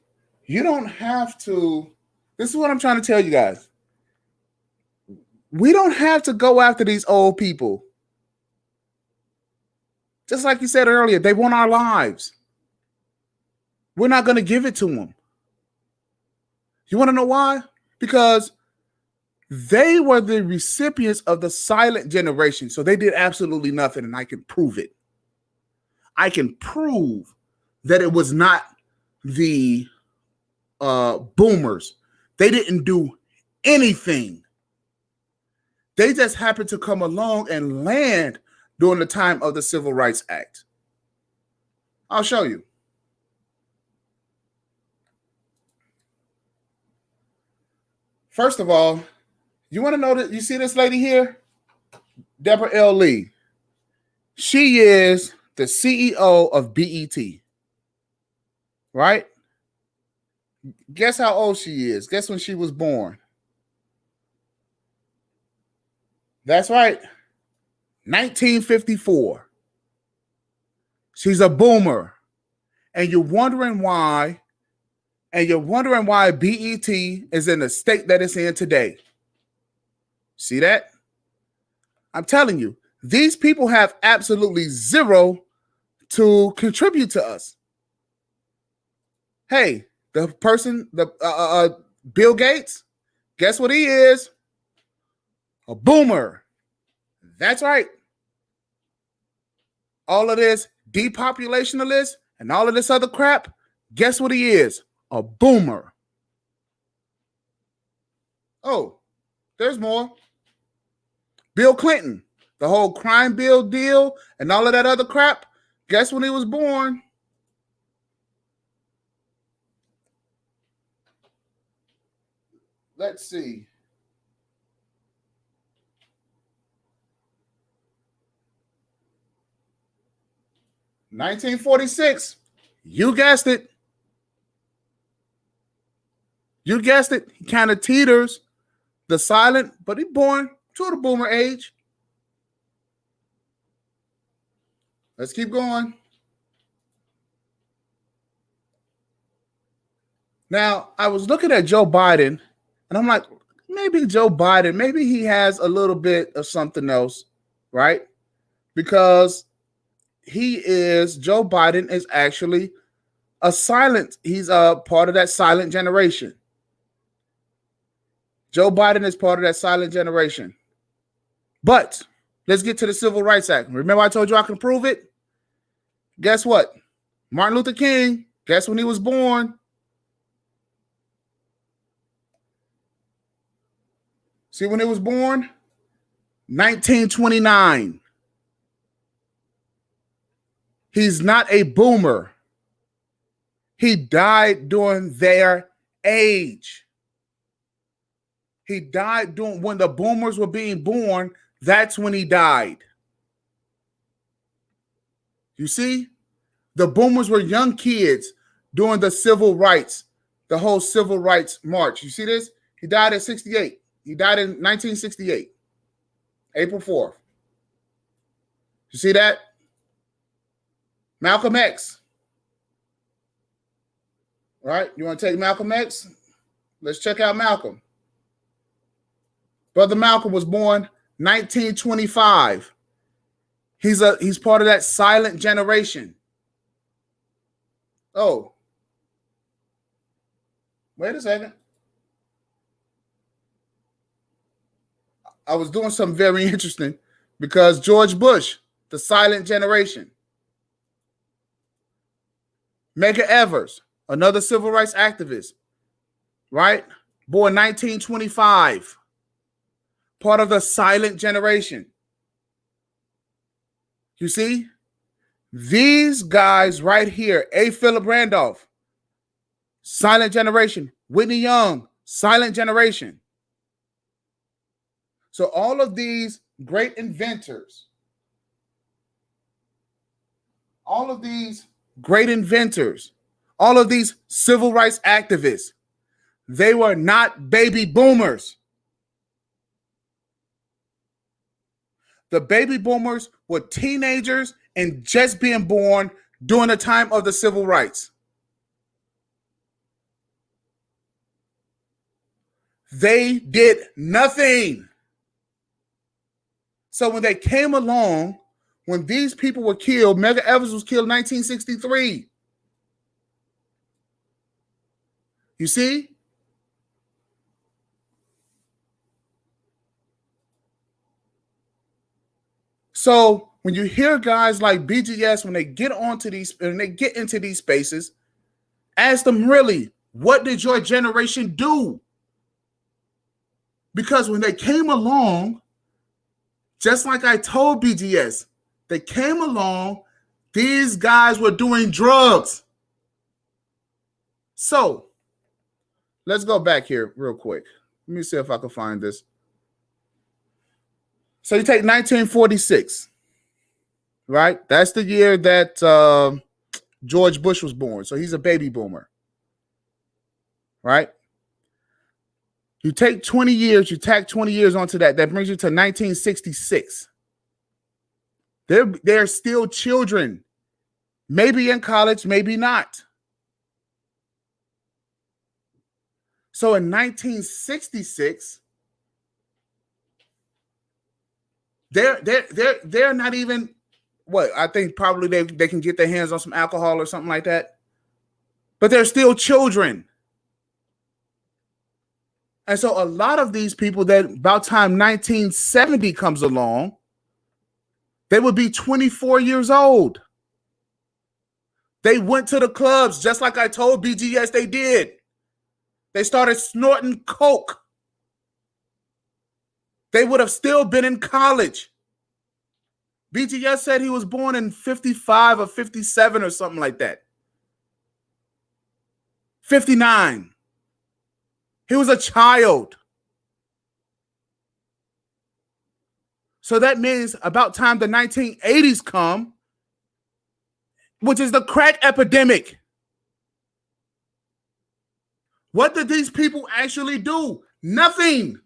you don't have to. This is what I'm trying to tell you guys. We don't have to go after these old people. Just like you said earlier, they want our lives. We're not going to give it to them. You want to know why? Because they were the recipients of the silent generation. So they did absolutely nothing, and I can prove it. I can prove that it was not the boomers. They didn't do anything. They just happened to come along and land during the time of the Civil Rights Act. I'll show you. First of all, you want to know that you see this lady here? Deborah L. Lee. She is the CEO of BET. Right? Guess how old she is. Guess when she was born. That's right. 1954. She's a boomer. And you're wondering why. And you're wondering why BET is in the state that it's in today. See that? I'm telling you, these people have absolutely zero to contribute to us. Hey, the person, Bill Gates, guess what he is? A boomer. That's right. All of this depopulationalist and all of this other crap, guess what he is? A boomer. Oh, there's more. Bill Clinton, the whole crime bill deal and all of that other crap, guess when he was born? Let's see. $1946. You guessed it. You guessed it. He kind of teeters the silent, but he born to the boomer age. Let's keep going. Now, I was looking at Joe Biden, and I'm like, maybe Joe Biden, maybe he has a little bit of something else, right? Because Joe Biden is actually he's a part of that silent generation. Joe Biden is part of that silent generation. But let's get to the Civil Rights Act. Remember I told you I can prove it? Guess what? Martin Luther King, guess when he was born? See when he was born? 1929. He's not a boomer. He died during their age. He died when the boomers were being born. That's when he died. You see? The boomers were young kids during the civil rights the whole civil rights march. You see this? He died at 68. He died in 1968, April 4th. You see that? Malcolm X. Right? You want to take Malcolm X? Let's check out Malcolm. Brother Malcolm was born 1925. He's part of that silent generation. Oh. Wait a second. I was doing something very interesting because George Bush, the silent generation. Medgar Evers, another civil rights activist, right? Born 1925. Part of the silent generation. You see? These guys right here, A. Philip Randolph, silent generation. Whitney Young, silent generation. So all of these great inventors, all of these civil rights activists, they were not baby boomers. The baby boomers were teenagers and just being born during the time of the civil rights. They did nothing. So when they came along, when these people were killed, Medgar Evers was killed in 1963. You see? So when you hear guys like BGS, when they get into these spaces, ask them really, what did your generation do? Because when they came along, just like I told BGS, they came along, these guys were doing drugs. So let's go back here real quick. Let me see if I can find this. So you take 1946, right? That's the year that George Bush was born. So he's a baby boomer, right? You take 20 years, you tack 20 years onto that. That brings you to 1966. They're still children, maybe in college, maybe not. So in 1966, they're not even what I think probably they can get their hands on some alcohol or something like that, but they're still children. And so a lot of these people that about time 1970 comes along, they would be 24 years old. They went to the clubs just like I told BGS they did. They started snorting coke. They would have still been in college. BGS said he was born in 55 or 57 or something like that. 59. He was a child. So that means about time the 1980s come, which is the crack epidemic. What did these people actually do? Nothing.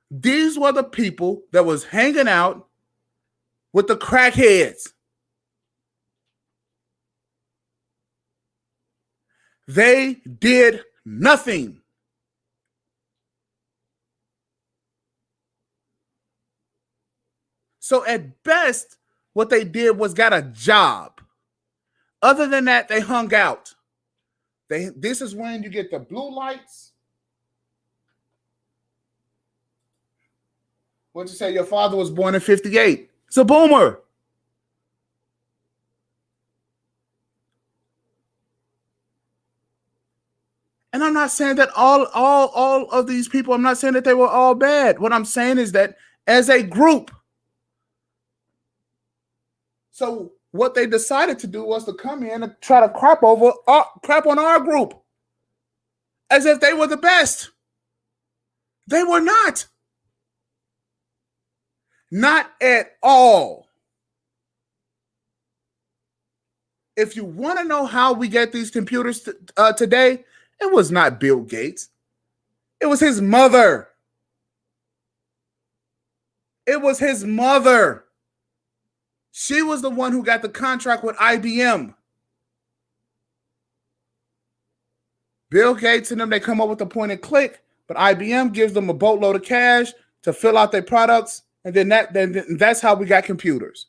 These were the people that was hanging out with the crackheads. They did nothing. So at best, what they did was got a job. Other than that, they hung out. This is when you get the blue lights. What'd you say? Your father was born in 58. It's a boomer. And I'm not saying that all of these people, I'm not saying that they were all bad. What I'm saying is that as a group, so what they decided to do was to come in and try to crap on our group as if they were the best. They were not. Not at all. If you want to know how we get these computers today, it was not Bill Gates. It was his mother. It was his mother. She was the one who got the contract with IBM. Bill Gates and them, they come up with a point and click, but IBM gives them a boatload of cash to fill out their products, and then that's how we got computers.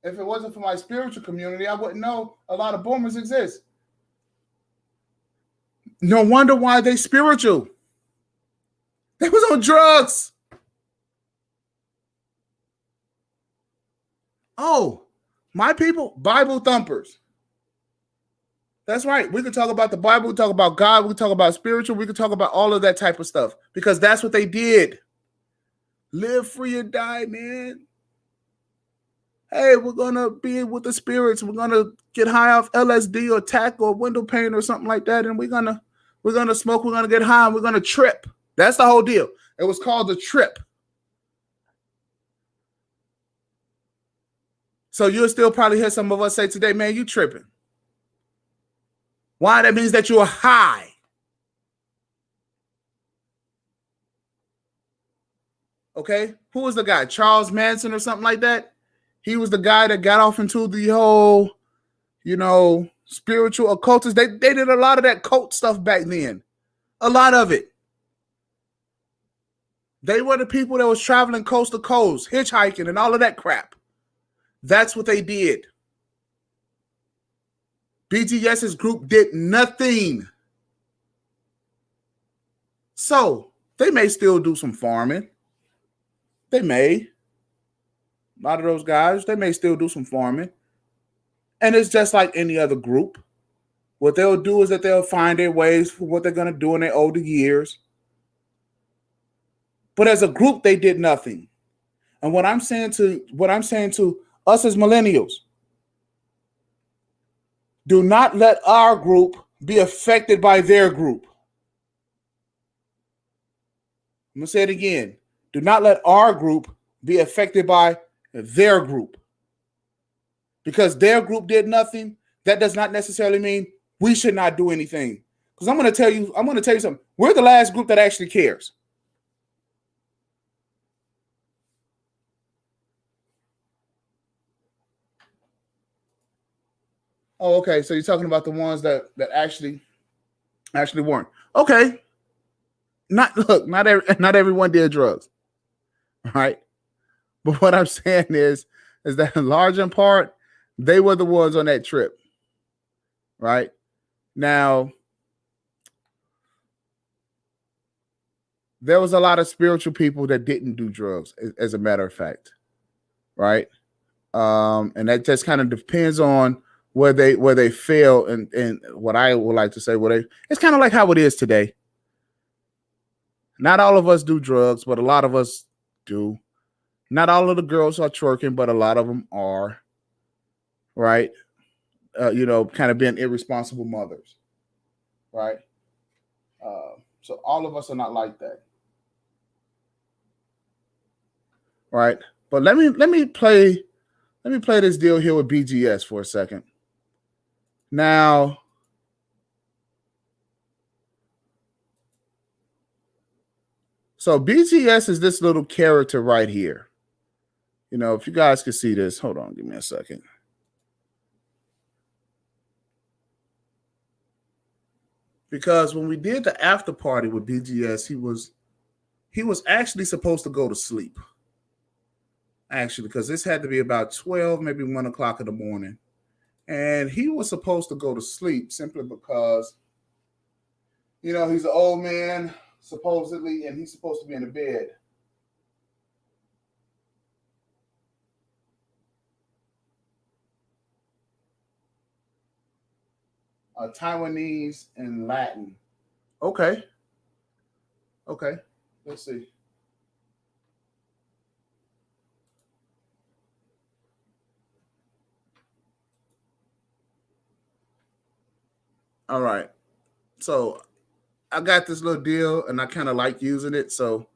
If it wasn't for my spiritual community, I wouldn't know a lot of boomers exist. No wonder why they spiritual. They was on drugs. Oh, my people, Bible thumpers. That's right. We can talk about the Bible, we can talk about God, we can talk about spiritual, we can talk about all of that type of stuff because that's what they did. Live free or die, man. Hey, we're gonna be with the spirits. We're gonna get high off LSD or tack or window paint or something like that, and we're gonna smoke. We're gonna get high. And we're gonna trip. That's the whole deal. It was called the trip. So you'll still probably hear some of us say today, "Man, you tripping." Why? That means that you're high. Okay, who was the guy? Charles Manson or something like that? He was the guy that got off into the whole, spiritual occultists. They did a lot of that cult stuff back then. A lot of it. They were the people that was traveling coast to coast, hitchhiking and all of that crap. That's what they did. BGS's group did nothing. So they may still do some farming. They may. A lot of those guys, they may still do some farming. And it's just like any other group. What they'll do is that they'll find their ways for what they're going to do in their older years. But as a group, they did nothing. And what I'm saying to us as millennials, do not let our group be affected by their group. I'm going to say it again. Do not let our group be affected by their group. Because their group did nothing, that does not necessarily mean we should not do anything. Because I'm going to tell you something. We're the last group that actually cares. Oh, okay. So you're talking about the ones that actually weren't. Okay. Not everyone did drugs. Right? But what I'm saying is that in large in part, they were the ones on that trip. Right? Now, there was a lot of spiritual people that didn't do drugs, as a matter of fact. Right? And that just kind of depends on where they fail and what I would like to say, it's kind of like how it is today. Not all of us do drugs, but a lot of us do. Not all of the girls are twerking, but a lot of them are. Right? Kind of being irresponsible mothers. Right? So all of us are not like that. Right? But let me play this deal here with BGS for a second. Now, so BGS is this little character right here. If you guys can see this, hold on, give me a second. Because when we did the after party with BGS, he was actually supposed to go to sleep. Actually, because this had to be about 12, maybe 1 o'clock in the morning. And he was supposed to go to sleep simply because, he's an old man, supposedly, and he's supposed to be in the bed. Taiwanese and Latin. Okay. Let's see. All right. So I got this little deal and I kind of like using it. So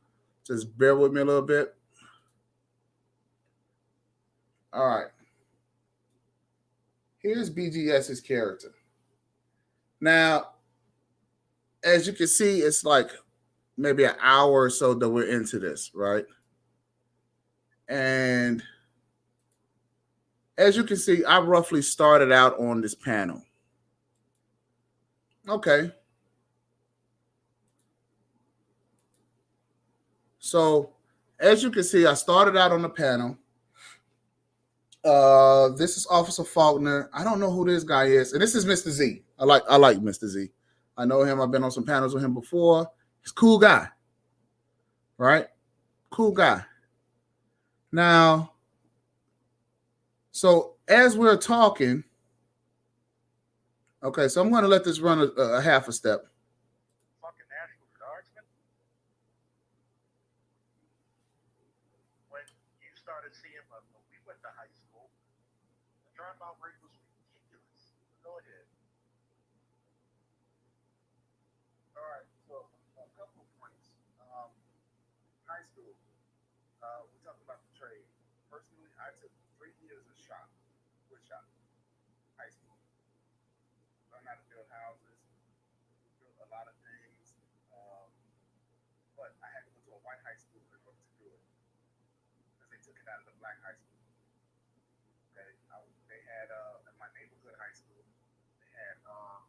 just bear with me a little bit. All right. Here's BGS's character. Now, as you can see, it's like maybe an hour or so that we're into this, right? And as you can see, I roughly started out on this panel. Okay. So as you can see, I started out on the panel. This is Officer Faulkner. I don't know who this guy is. And this is Mr. Z. I like Mr. Z. I know him. I've been on some panels with him before. He's a cool guy. Right? Cool guy. Now, so as we're talking, okay, so I'm going to let this run a half a step. Fucking National Guardsman. When you started seeing them, when we went to high school, the dropout rate was ridiculous. Go ahead. All right, so a couple of points. High school, we talked about the trade. Personally, I took 3 years of shop, wood shop, high school. Learned how to build houses, built a lot of things, but I had to go to a white high school in order to do it because they took it out of the black high school. Okay, they had in my neighborhood high school, they had auto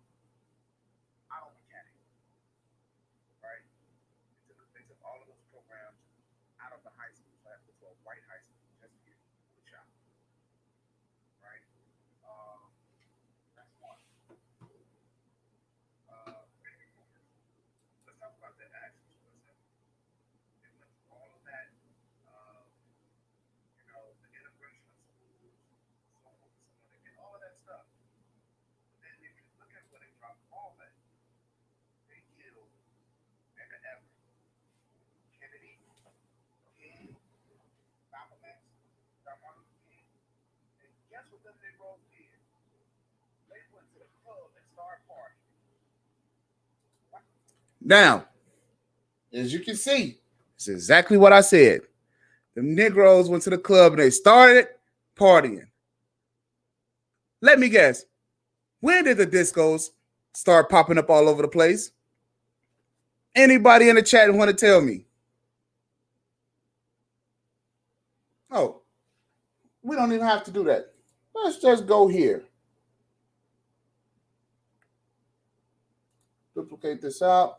mechanic, right? They took all of those programs out of the high school, so I had to go to a white high school just to get wood shop, right? That's one. Baby boomers. Let's talk about that access for a second. They went through all of that, the integration of schools, so forth and so on. They did all of that stuff. But then if you look at where they dropped all that, they killed Medgar Evers, Kennedy, King, Malcolm X, John Martin Luther King. And guess what them Negroes did? They went to the club and started partying. Now, as you can see, it's exactly what I said. The Negroes went to the club and they started partying. Let me guess. When did the discos start popping up all over the place? Anybody in the chat want to tell me? Oh, we don't even have to do that. Let's just go here. Duplicate this out.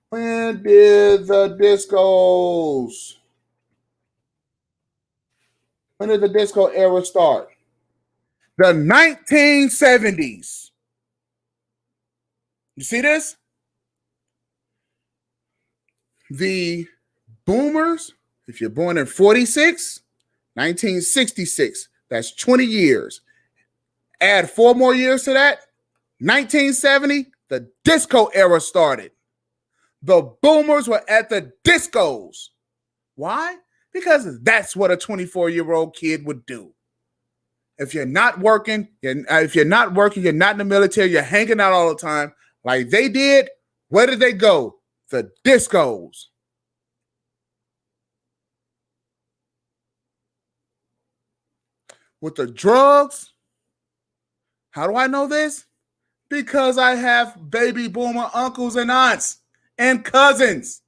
When did the discos? When did the disco era start? The 1970s. You see this? The boomers, if you're born in 46, 1966, that's 20 years. Add 4 more years to that, 1970, the disco era started. The boomers were at the discos. Why? Because that's what a 24-year-old kid would do. If you're not working, you're not in the military, you're hanging out all the time like they did, where did they go? The discos. With the drugs, how do I know this? Because I have baby boomer uncles and aunts and cousins.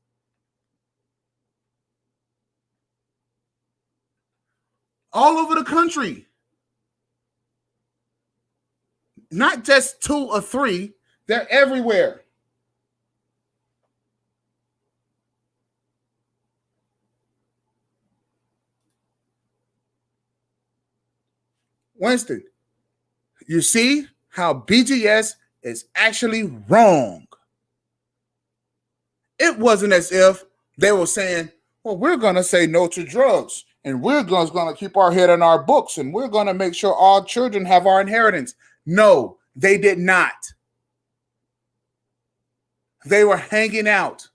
All over the country. Not just 2 or 3, they're everywhere. Winston, you see how BGS is actually wrong. It wasn't as if they were saying, well, we're going to say no to drugs, and we're going to keep our head in our books, and we're going to make sure all children have our inheritance. No, they did not. They were hanging out.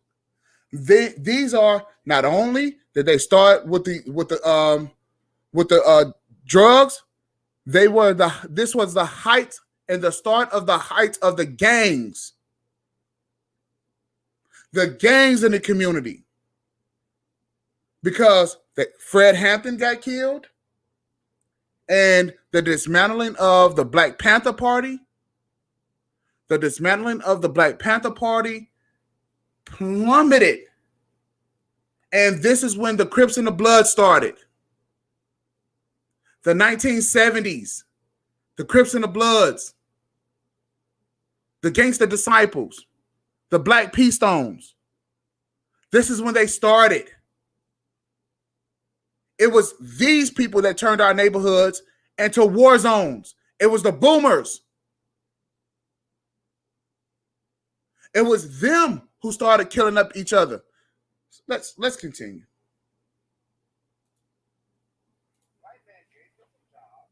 These are, not only did they start with the drugs, This was the height and the start of the height of the gangs. The gangs in the community. Because Fred Hampton got killed, and the dismantling of the Black Panther Party, plummeted. And this is when the Crips and the Blood started. The 1970s, the Crips and the Bloods, the Gangster Disciples, the Black P Stones. This is when they started. It was these people that turned our neighborhoods into war zones. It was the boomers. It was them who started killing up each other. Let's continue. White man gave them a job,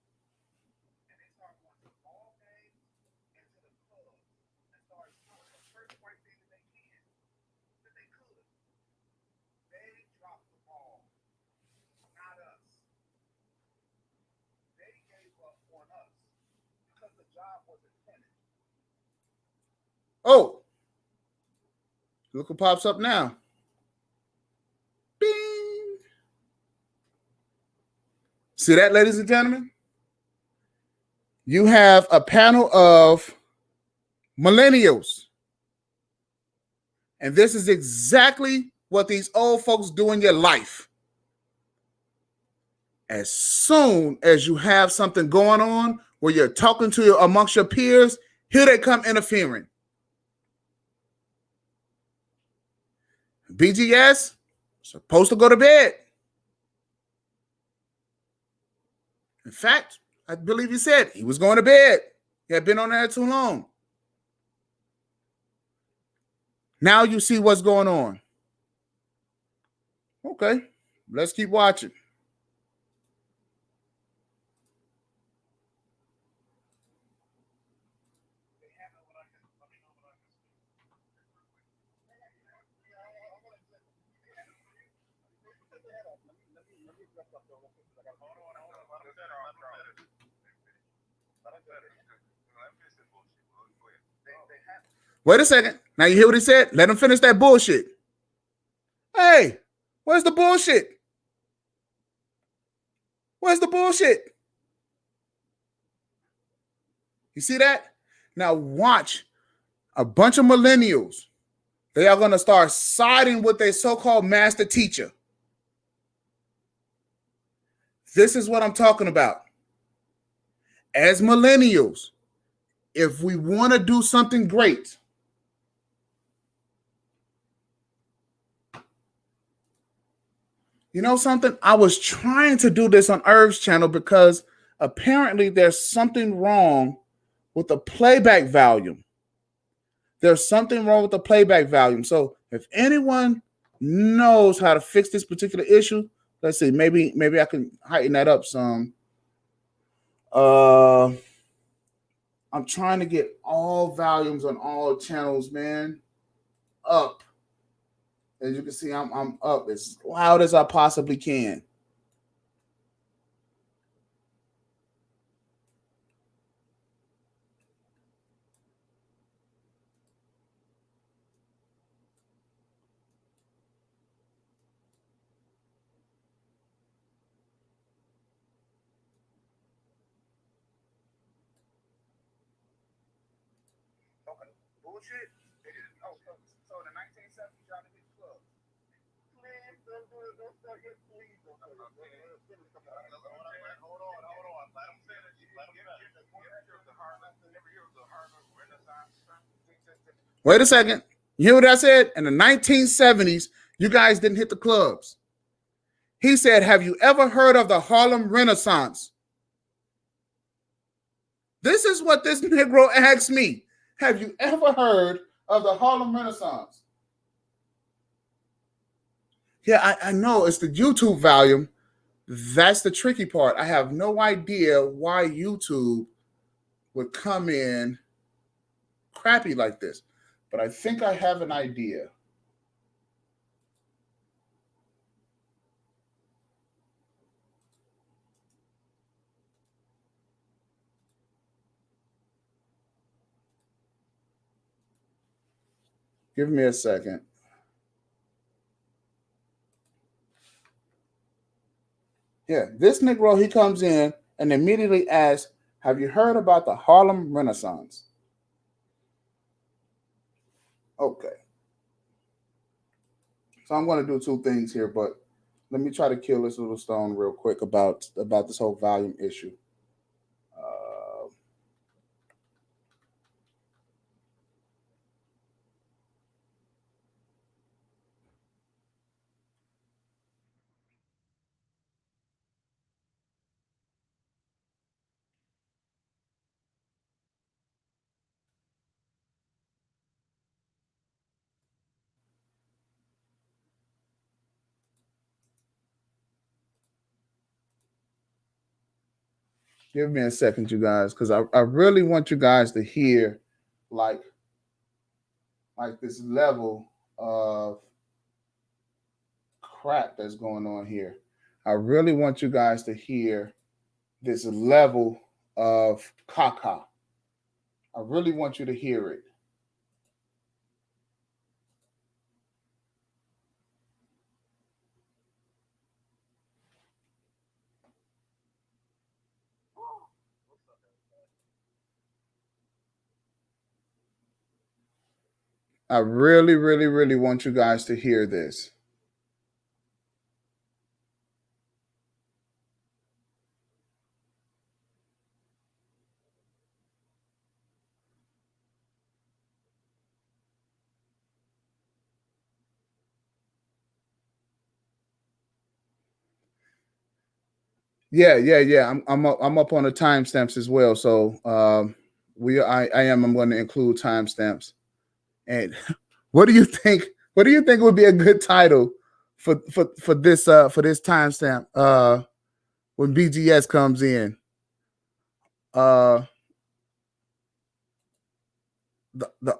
and they started going to the ball games and to the clubs and started doing the first white thing that they could. They dropped the ball, not us. They gave up on us because the job wasn't finished. Oh, look what pops up now. Bing. See that, ladies and gentlemen? You have a panel of millennials. And this is exactly what these old folks do in your life. As soon as you have something going on where you're talking to amongst your peers, here they come interfering. BGS, supposed to go to bed. In fact, I believe he said he was going to bed. He had been on there too long. Now you see what's going on. Okay, let's keep watching. Wait a second. Now you hear what he said? Let him finish that bullshit. Hey, where's the bullshit? Where's the bullshit? You see that? Now watch a bunch of millennials. They are going to start siding with their so-called master teacher. This is what I'm talking about. As millennials, if we want to do something great, you know something? I was trying to do this on Irv's channel because apparently there's something wrong with the playback volume. There's something wrong with the playback volume. So if anyone knows how to fix this particular issue, let's see, maybe I can heighten that up some. I'm trying to get all volumes on all channels, man, up. As you can see, I'm up as loud as I possibly can. Okay, bullshit. So the 1970s, y'all didn't hit clubs. Please don't do it. Don't start getting please. Hold on. Let him finish. Wait a second. You hear what I said? In the 1970s, you guys didn't hit the clubs. He said, have you ever heard of the Harlem Renaissance? This is what this Negro asked me. Have you ever heard of the Harlem Renaissance? Yeah, I know it's the YouTube volume. That's the tricky part. I have no idea why YouTube would come in crappy like this, but I think I have an idea. Give me a second. Yeah, this Negro, he comes in and immediately asks, have you heard about the Harlem Renaissance? Okay. So I'm going to do two things here, but let me try to kill this little stone real quick about this whole volume issue. Uh, Give me a second, you guys, because I really want you guys to hear like this level of crap that's going on here. I really want you guys to hear this level of caca. I really want you to hear it. I really, really, really want you guys to hear this. Yeah. I'm up on the timestamps as well. So I'm going to include timestamps. And what do you think? What do you think would be a good title for this timestamp when BGS comes in? The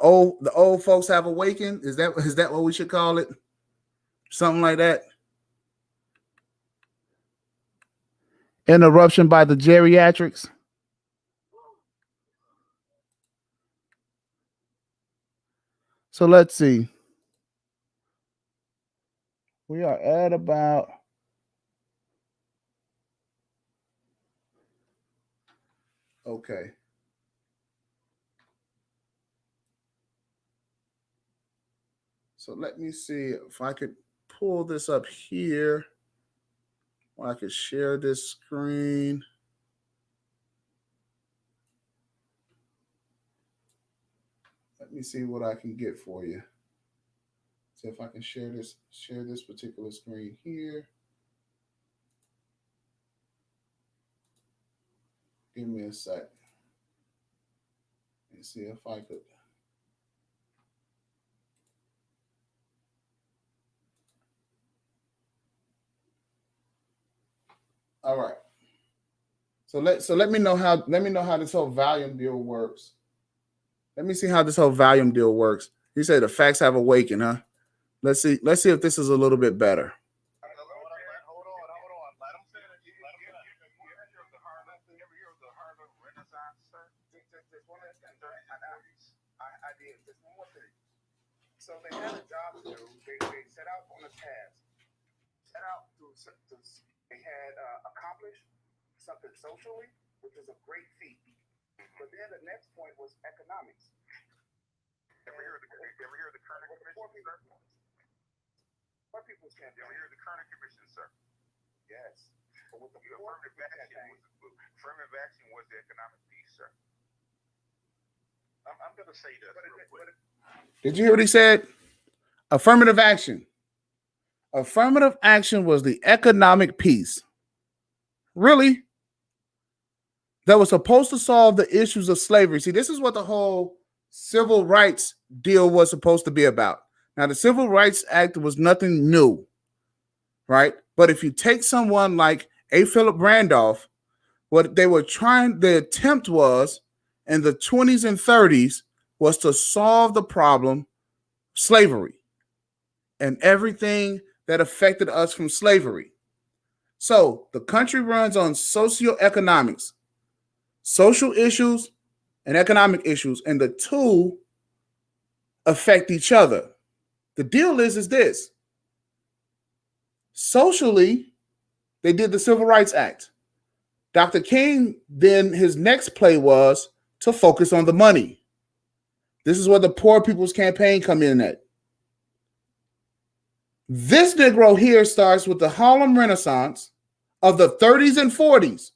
old folks have awakened. Is that what we should call it? Something like that. Interruption by the geriatrics. So let's see. We are at about okay. So let me see if I could pull this up here. Or I could share this screen. Let me see what I can get for you. See if I can share this particular screen here. Give me a sec. And see if I could. All right. So let me know how this whole volume deal works. Let me see how this whole volume deal works. You say the facts have awakened, huh? Let's see if this is a little bit better. Hold on. Let him finish. You ever hear of the Harlem Renaissance, sir? Just one of the things. I did. Just one more thing. So they had a job to do. They set out on a task. They had accomplished something socially, which was a great feat. But then the next point was economics. Ever hear of the Kerner Commission, sir? Poor people's campaign. Ever hear of the Kerner Commission, sir? Yes. But with the affirmative action was the economic piece, sir. I'm going to say this real quick. Did you hear what he said? Affirmative action. Affirmative action was the economic piece. Really? That was supposed to solve the issues of slavery. See, this is what the whole civil rights deal was supposed to be about. Now, the Civil Rights Act was nothing new, right? But if you take someone like A. Philip Randolph, what they were trying, the attempt was in the 20s and 30s was to solve the problem slavery and everything that affected us from slavery. So the country runs on socioeconomics, social issues and economic issues, and the two affect each other. The deal is this. Socially, they did the Civil Rights Act. Dr. King, then his next play was to focus on the money. This is where the Poor People's Campaign come in at. This Negro here starts with the Harlem Renaissance of the 30s and 40s,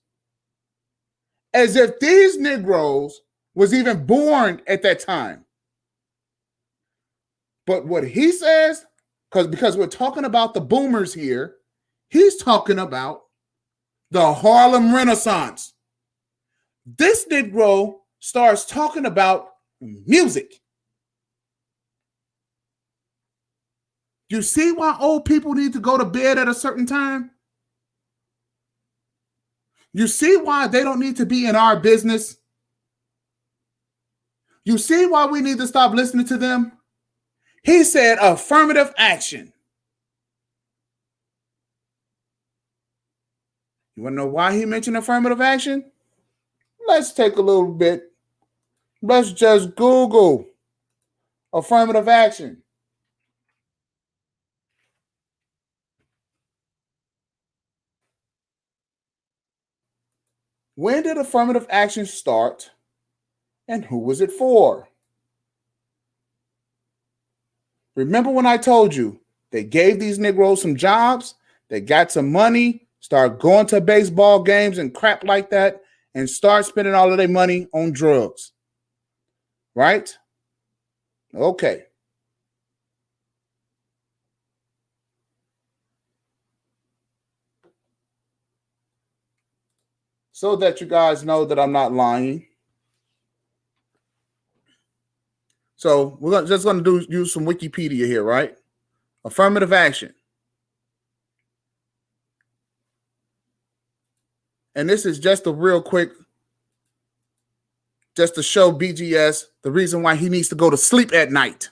as if these Negroes was even born at that time. But what he says, because we're talking about the boomers here, he's talking about the Harlem Renaissance. This Negro starts talking about music. You see why old people need to go to bed at a certain time? You see why they don't need to be in our business? You see why we need to stop listening to them? He said affirmative action. You want to know why he mentioned affirmative action? Let's take a little bit. Let's just Google affirmative action. When did affirmative action start and who was it for? Remember when I told you they gave these Negroes some jobs, they got some money, start going to baseball games and crap like that, and start spending all of their money on drugs. Right? Okay. So that you guys know that I'm not lying. So we're just going to use some Wikipedia here, right? Affirmative action. And this is just a real quick, just to show BGS the reason why he needs to go to sleep at night.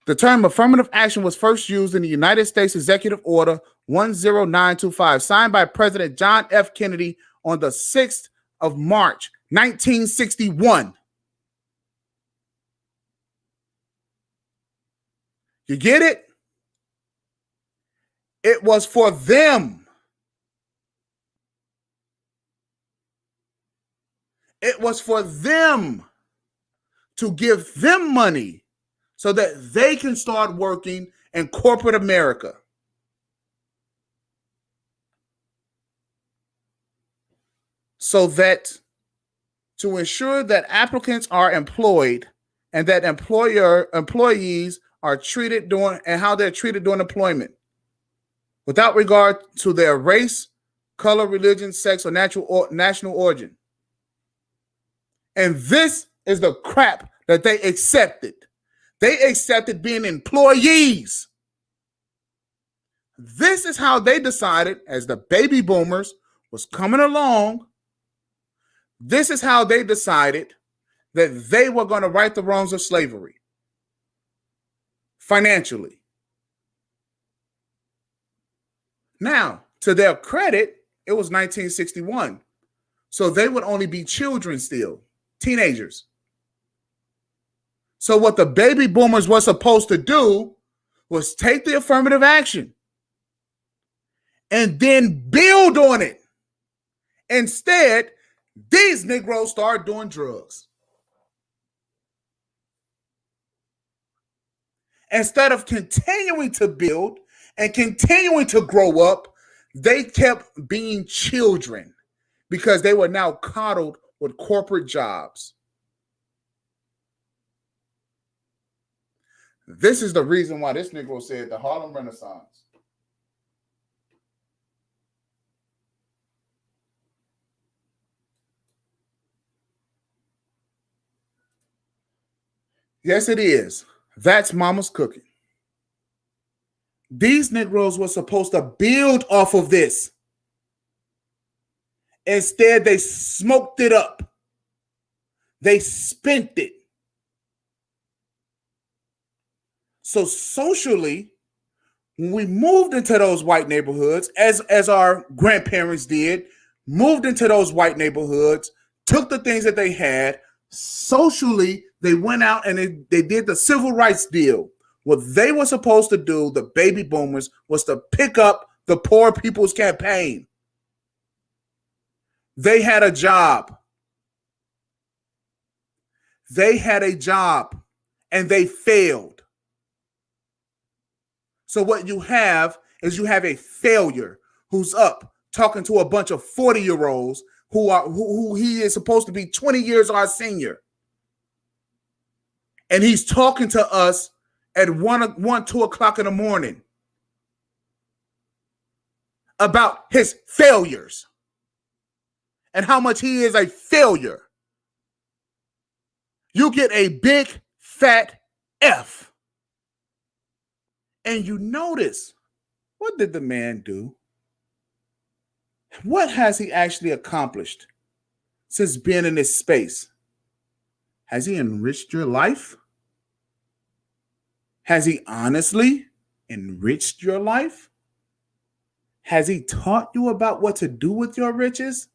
The term affirmative action was first used in the United States Executive Order 10925, signed by President John F. Kennedy on the 6th of March, 1961. You get it? It was for them. It was for them to give them money so that they can start working in corporate America. So that to ensure that applicants are employed and that employees are treated during and how they're treated during employment without regard to their race, color, religion, sex, or national origin. And this is the crap that they accepted. They accepted being employees. This is how they decided, as the baby boomers was coming along, this is how they decided that they were going to right the wrongs of slavery financially. Now, to their credit, it was 1961. So they would only be children still, teenagers. So what the baby boomers were supposed to do was take the affirmative action and then build on it. Instead, these Negroes started doing drugs. Instead of continuing to build and continuing to grow up, they kept being children because they were now coddled with corporate jobs. This is the reason why this Negro said the Harlem Renaissance. Yes, it is. That's mama's cooking. These Negroes were supposed to build off of this. Instead, they smoked it up. They spent it. So socially, when we moved into those white neighborhoods, as our grandparents did, moved into those white neighborhoods, took the things that they had, Socially, they went out and they did the civil rights deal. What they were supposed to do, the baby boomers, was to pick up the Poor People's Campaign. They had a job. They had a job and they failed. So what you have is you have a failure who's up talking to a bunch of 40-year-olds who he is supposed to be 20 years our senior. And he's talking to us at 2 o'clock in the morning about his failures and how much he is a failure. You get a big fat F. And you notice, what did the man do? What has he actually accomplished since being in this space? Has he enriched your life? Has he honestly enriched your life? Has he taught you about what to do with your riches?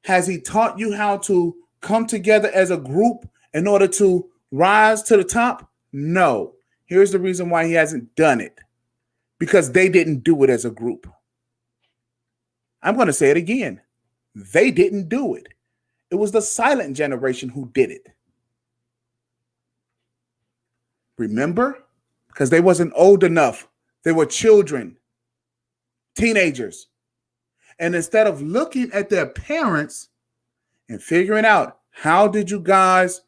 Has he taught you how to come together as a group in order to rise to the top? No. Here's the reason why he hasn't done it. Because they didn't do it as a group. I'm going to say it again. They didn't do it. It was the silent generation who did it. Remember? Because they wasn't old enough. They were children, teenagers. And instead of looking at their parents and figuring out, how did you guys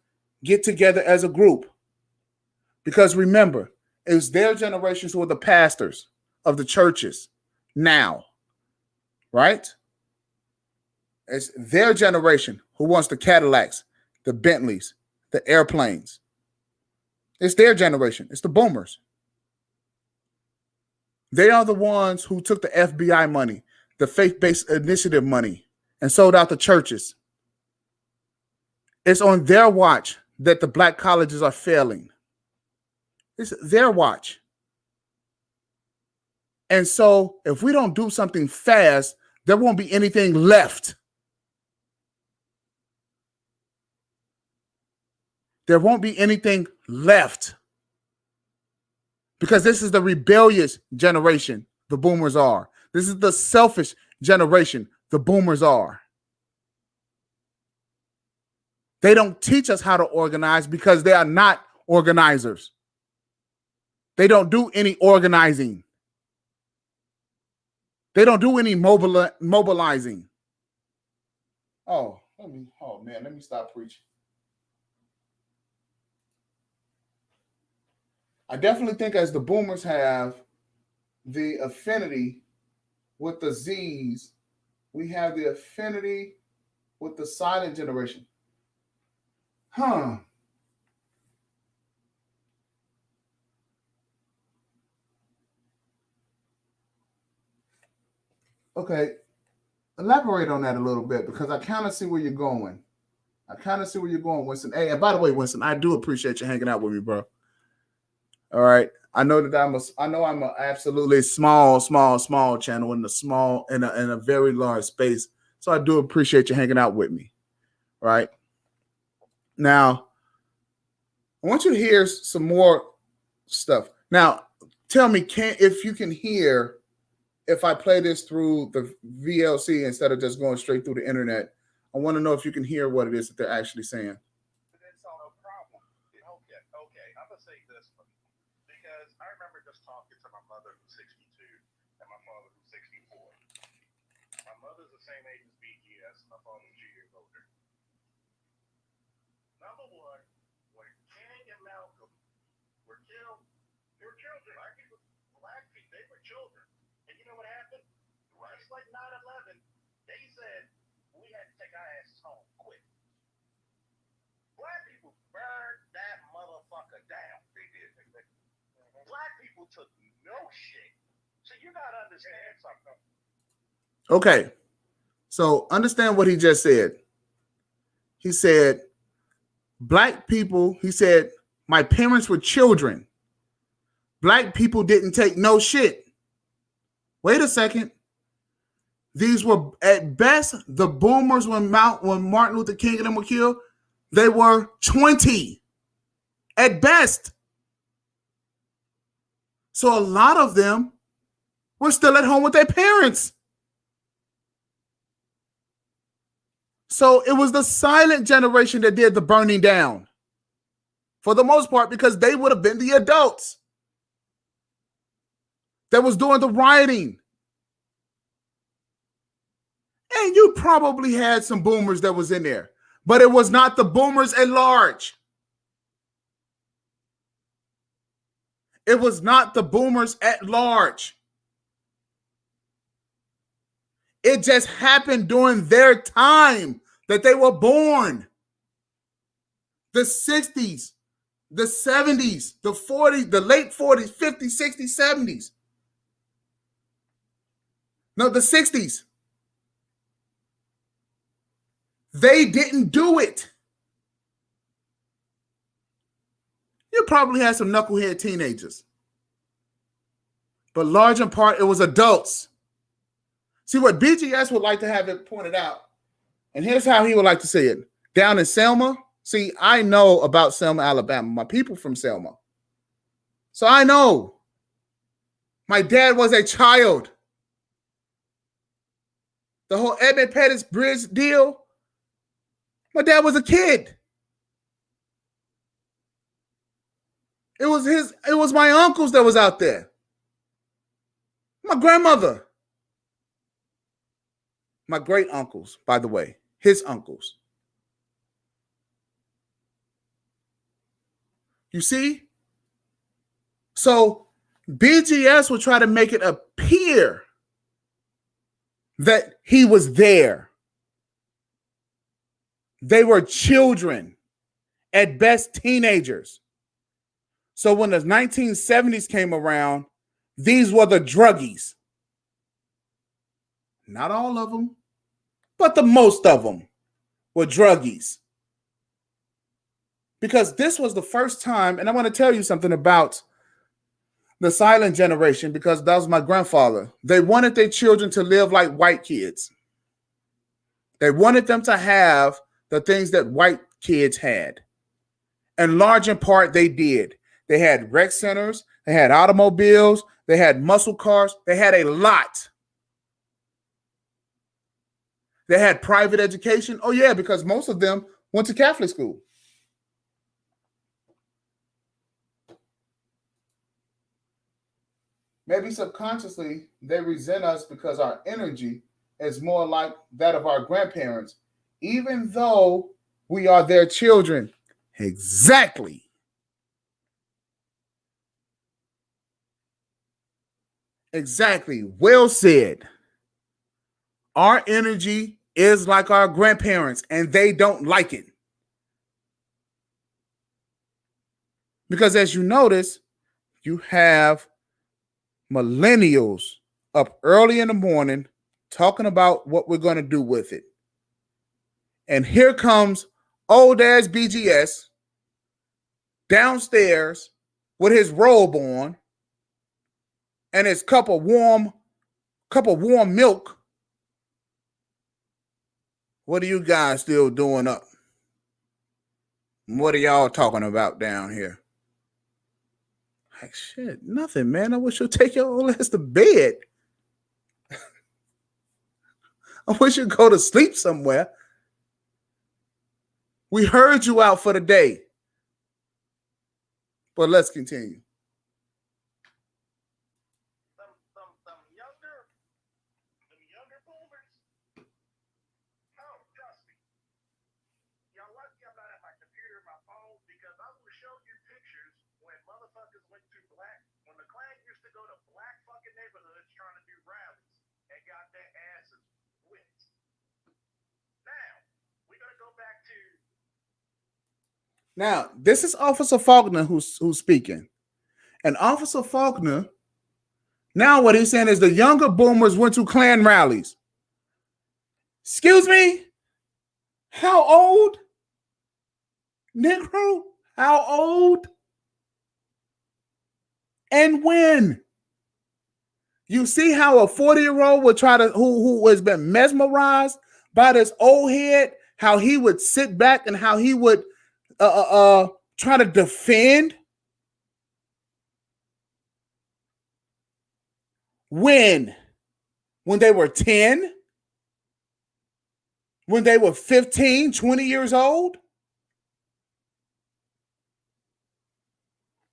get together as a group? Because remember, it was their generations who were the pastors of the churches now, right? It's their generation who wants the Cadillacs, the Bentleys, the airplanes. It's their generation. It's the boomers. They are the ones who took the FBI money, the faith-based initiative money, and sold out the churches. It's on their watch that the black colleges are failing. It's their watch. And so if we don't do something fast, there won't be anything left. There won't be anything left. Because this is the rebellious generation, the boomers are. This is the selfish generation, the boomers are. They don't teach us how to organize because they are not organizers. They don't do any organizing. They don't do any mobilizing. Oh man, let me stop preaching. I definitely think as the boomers have the affinity with the Z's, we have the affinity with the silent generation. Okay, elaborate on that a little bit because I kind of see where you're going. Winston. Hey, and by the way, Winston, I do appreciate you hanging out with me, bro. All right. I know that I'm a absolutely small channel in a very large space. So I do appreciate you hanging out with me. All right. Now, I want you to hear some more stuff. Now, tell me, if you can hear if I play this through the VLC instead of just going straight through the internet. I want to know if you can hear what it is that they're actually saying. It's not a problem. Okay. I'm going to say this one. Because I remember just talking to my mother who's 62 and my father who's 64. My mother's the same age as BGS. My father's 2 years older. Number one, when King and Malcolm were killed, they were children. Black people, they were children. And you know what happened? Just like 9/11, they said we had to take our asses home quick. Black people burned that motherfucker down. They did. Black people took no shit. So you gotta understand something. Okay. So understand what he just said. He said, black people, he said, my parents were children. Black people didn't take no shit. Wait a second. These were, at best, the boomers when Martin Luther King and them were killed. they were 20 at best. So a lot of them were still at home with their parents. So it was the silent generation that did the burning down, for the most part, because they would have been the adults that was doing the rioting. And you probably had some boomers that was in there, but it was not the boomers at large. It was not the boomers at large. It just happened during their time that they were born. The 60s, the 70s, the 40s, the late 40s, 50s, 60s, 70s. No, the 60s. They didn't do it. You probably had some knucklehead teenagers, but large in part, it was adults. See, what BGS would like to have it pointed out, and here's how he would like to see it. Down in Selma, see, I know about Selma, Alabama. My people from Selma. So I know. My dad was a child. The whole Edmund Pettus Bridge deal, my dad was a kid. It was my uncles that was out there. My grandmother. My great uncles, by the way, his uncles. You see? So BGS would try to make it appear that he was there. They were children, at best teenagers. So when the 1970s came around, these were the druggies. Not all of them, but the most of them were druggies. Because this was the first time, and I want to tell you something about the silent generation, because that was my grandfather. They wanted their children to live like white kids. They wanted them to have the things that white kids had. And large in part, they did. They had rec centers, they had automobiles, they had muscle cars, they had a lot. They had private education. Oh, yeah, because most of them went to Catholic school. Maybe subconsciously, they resent us because our energy is more like that of our grandparents, even though we are their children. Exactly. Exactly. Well said. Our energy is like our grandparents, and they don't like it. Because as you notice, you have millennials up early in the morning talking about what we're going to do with it. And here comes old ass BGS downstairs with his robe on and his cup of warm milk. What are you guys still doing up? What are y'all talking about down here? Like, shit, nothing, man. I wish you'd take your old ass to bed. I wish you'd go to sleep somewhere. We heard you out for the day. But let's continue. Some younger boomers. Oh, trust me. Y'all lucky I'm not at my computer or my phone, because I will show you pictures when motherfuckers went to black, when the Klan used to go to black fucking neighborhoods trying to do rallies and got their asses whipped. Now, we're going to go back to. Now, this is Officer Faulkner who's speaking. And Officer Faulkner, now what he's saying is the younger boomers went to Klan rallies. Excuse me? How old? Negro? How old? And when? You see how a 40-year-old would try to, who has been mesmerized by this old head, how he would sit back and how he would try to defend when they were 10, when they were 15, 20 years old?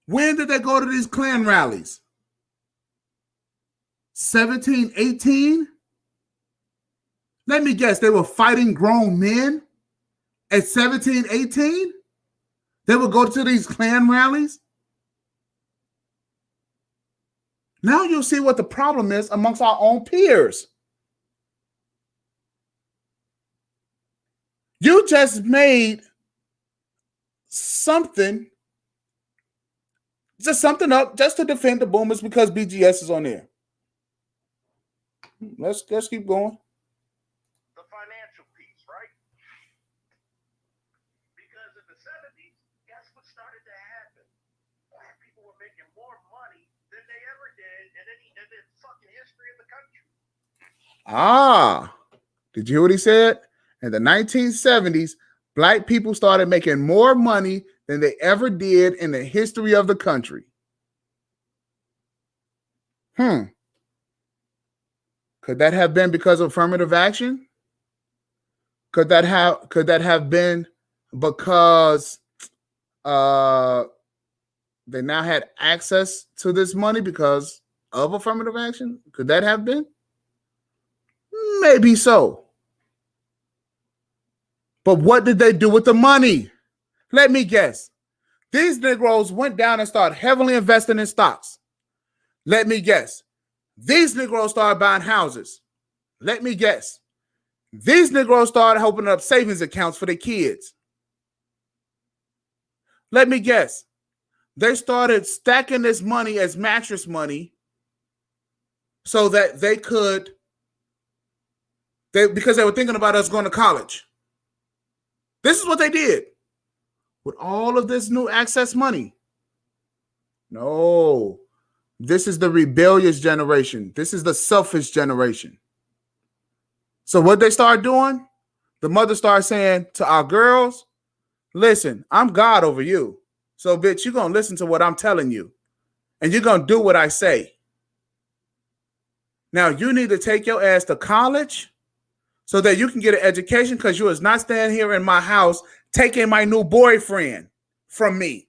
When did they go to these Klan rallies? 17, 18? Let me guess, they were fighting grown men at 17, 18? They would go to these Klan rallies? Now you'll see what the problem is amongst our own peers. You just made something up just to defend the boomers because BGS is on there. Let's keep going. The financial piece, right? Because in the 70s, guess what started to happen? Black people were making more money than they ever did in the fucking history of the country. Did you hear what he said? In the 1970s, black people started making more money than they ever did in the history of the country. Could that have been because of affirmative action? Could that have been because they now had access to this money because of affirmative action? Could that have been? Maybe so. But what did they do with the money? Let me guess. These Negroes went down and started heavily investing in stocks. Let me guess. These Negroes started buying houses. Let me guess. These Negroes started opening up savings accounts for their kids. Let me guess. They started stacking this money as mattress money so that because they were thinking about us going to college. This is what they did with all of this new access money. No, this is the rebellious generation. This is the selfish generation. So what they start doing, the mother started saying to our girls, listen, I'm God over you. So bitch, you're going to listen to what I'm telling you and you're going to do what I say. Now you need to take your ass to college so that you can get an education because you is not staying here in my house taking my new boyfriend from me.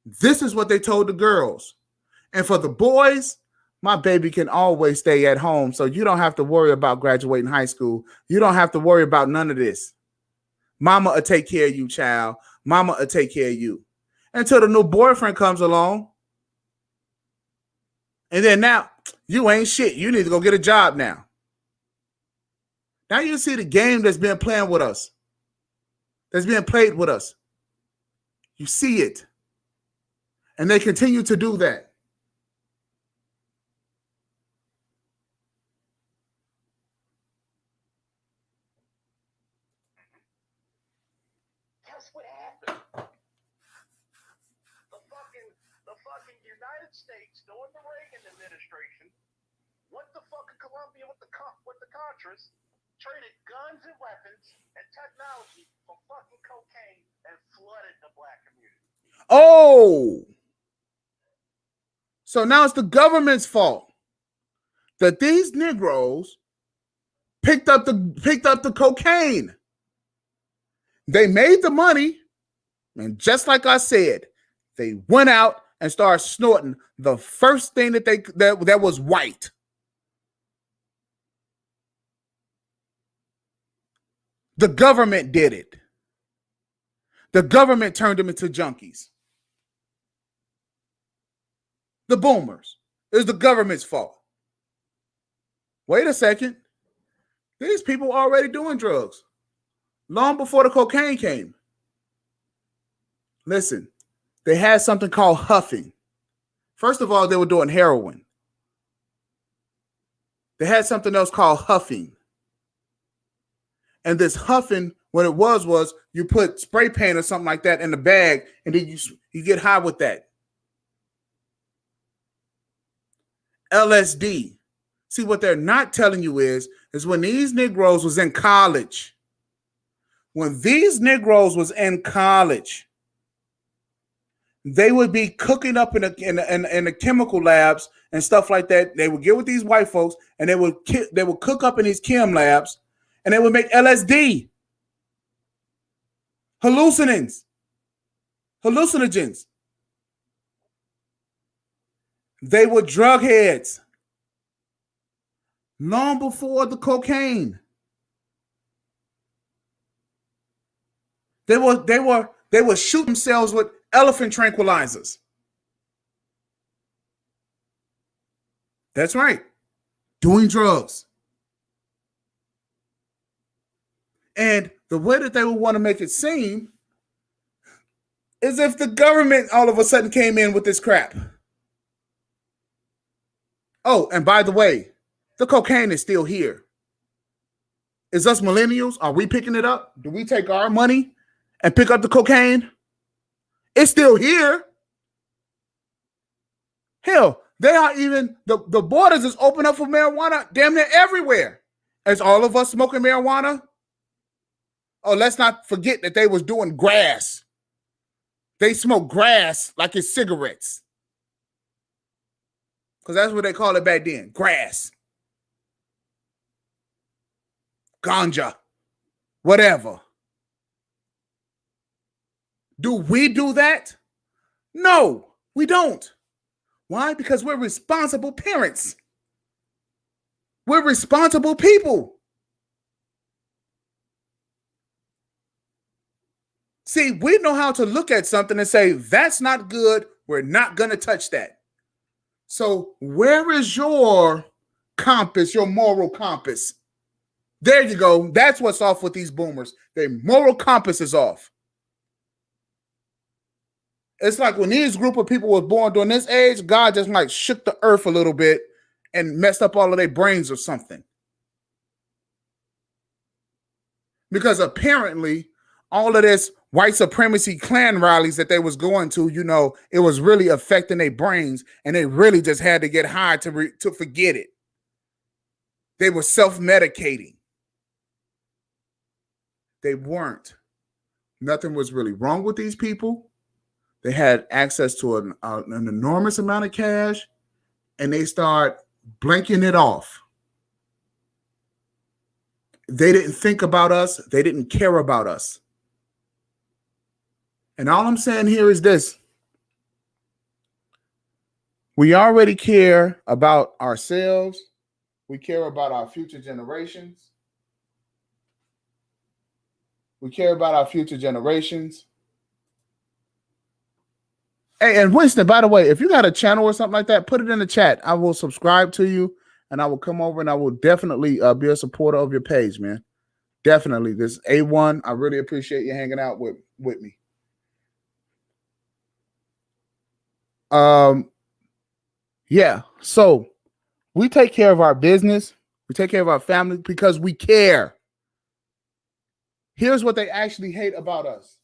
This is what they told the girls. And for the boys, my baby can always stay at home, so you don't have to worry about graduating high school. You don't have to worry about none of this. Mama will take care of you, child. Mama will take care of you. Until the new boyfriend comes along. And then now, you ain't shit. You need to go get a job now. Now you see the game that's been playing with us. That's being played with us. You see it. And they continue to do that. Guess what happened? The fucking United States, during the Reagan administration, went to fucking Colombia with the Contras, traded guns and weapons and technology for fucking cocaine and flooded the black community. Oh! So now it's the government's fault that these Negroes picked up the cocaine. They made the money, and just like I said, they went out and started snorting the first thing that was white. The government did it. The government turned them into junkies. The boomers. It was the government's fault. Wait a second. These people were already doing drugs long before the cocaine came. Listen, they had something called huffing. First of all, they were doing heroin. They had something else called huffing. And this huffing, what it was you put spray paint or something like that in the bag, and then you get high with that. LSD. See, what they're not telling you is when these Negroes was in college, when these Negroes was in college, they would be cooking up in the chemical labs and stuff like that. They would get with these white folks, and they would cook up in these chem labs, and they would make LSD, hallucinogens. They were drug heads long before the cocaine. They would shoot themselves with elephant tranquilizers. That's right. Doing drugs. And the way that they would want to make it seem is if the government all of a sudden came in with this crap. Oh, and by the way, the cocaine is still here. Is us millennials, are we picking it up? Do we take our money and pick up the cocaine? It's still here. Hell, they are even, the borders is open up for marijuana damn near everywhere. Is all of us smoking marijuana? Oh, let's not forget that they was doing grass. They smoke grass like it's cigarettes. Because that's what they call it back then, grass. Ganja. Whatever. Do we do that? No, we don't. Why? Because we're responsible parents. We're responsible people. See, we know how to look at something and say, that's not good. We're not going to touch that. So where is your compass, your moral compass? There you go. That's what's off with these boomers. Their moral compass is off. It's like when these group of people were born during this age, God just like shook the earth a little bit and messed up all of their brains or something. Because apparently all of this white supremacy Klan rallies that they was going to, you know, it was really affecting their brains, and they really just had to get high to forget it. They were self-medicating. They weren't. Nothing was really wrong with these people. They had access to an enormous amount of cash, and they start blinking it off. They didn't think about us. They didn't care about us. And all I'm saying here is this. We already care about ourselves. We care about our future generations. We care about our future generations. Hey, and Winston, by the way, if you got a channel or something like that, put it in the chat. I will subscribe to you, and I will come over, and I will definitely be a supporter of your page, man. Definitely. This A1. I really appreciate you hanging out with me. Yeah. So we take care of our business. We take care of our family because we care. Here's what they actually hate about us.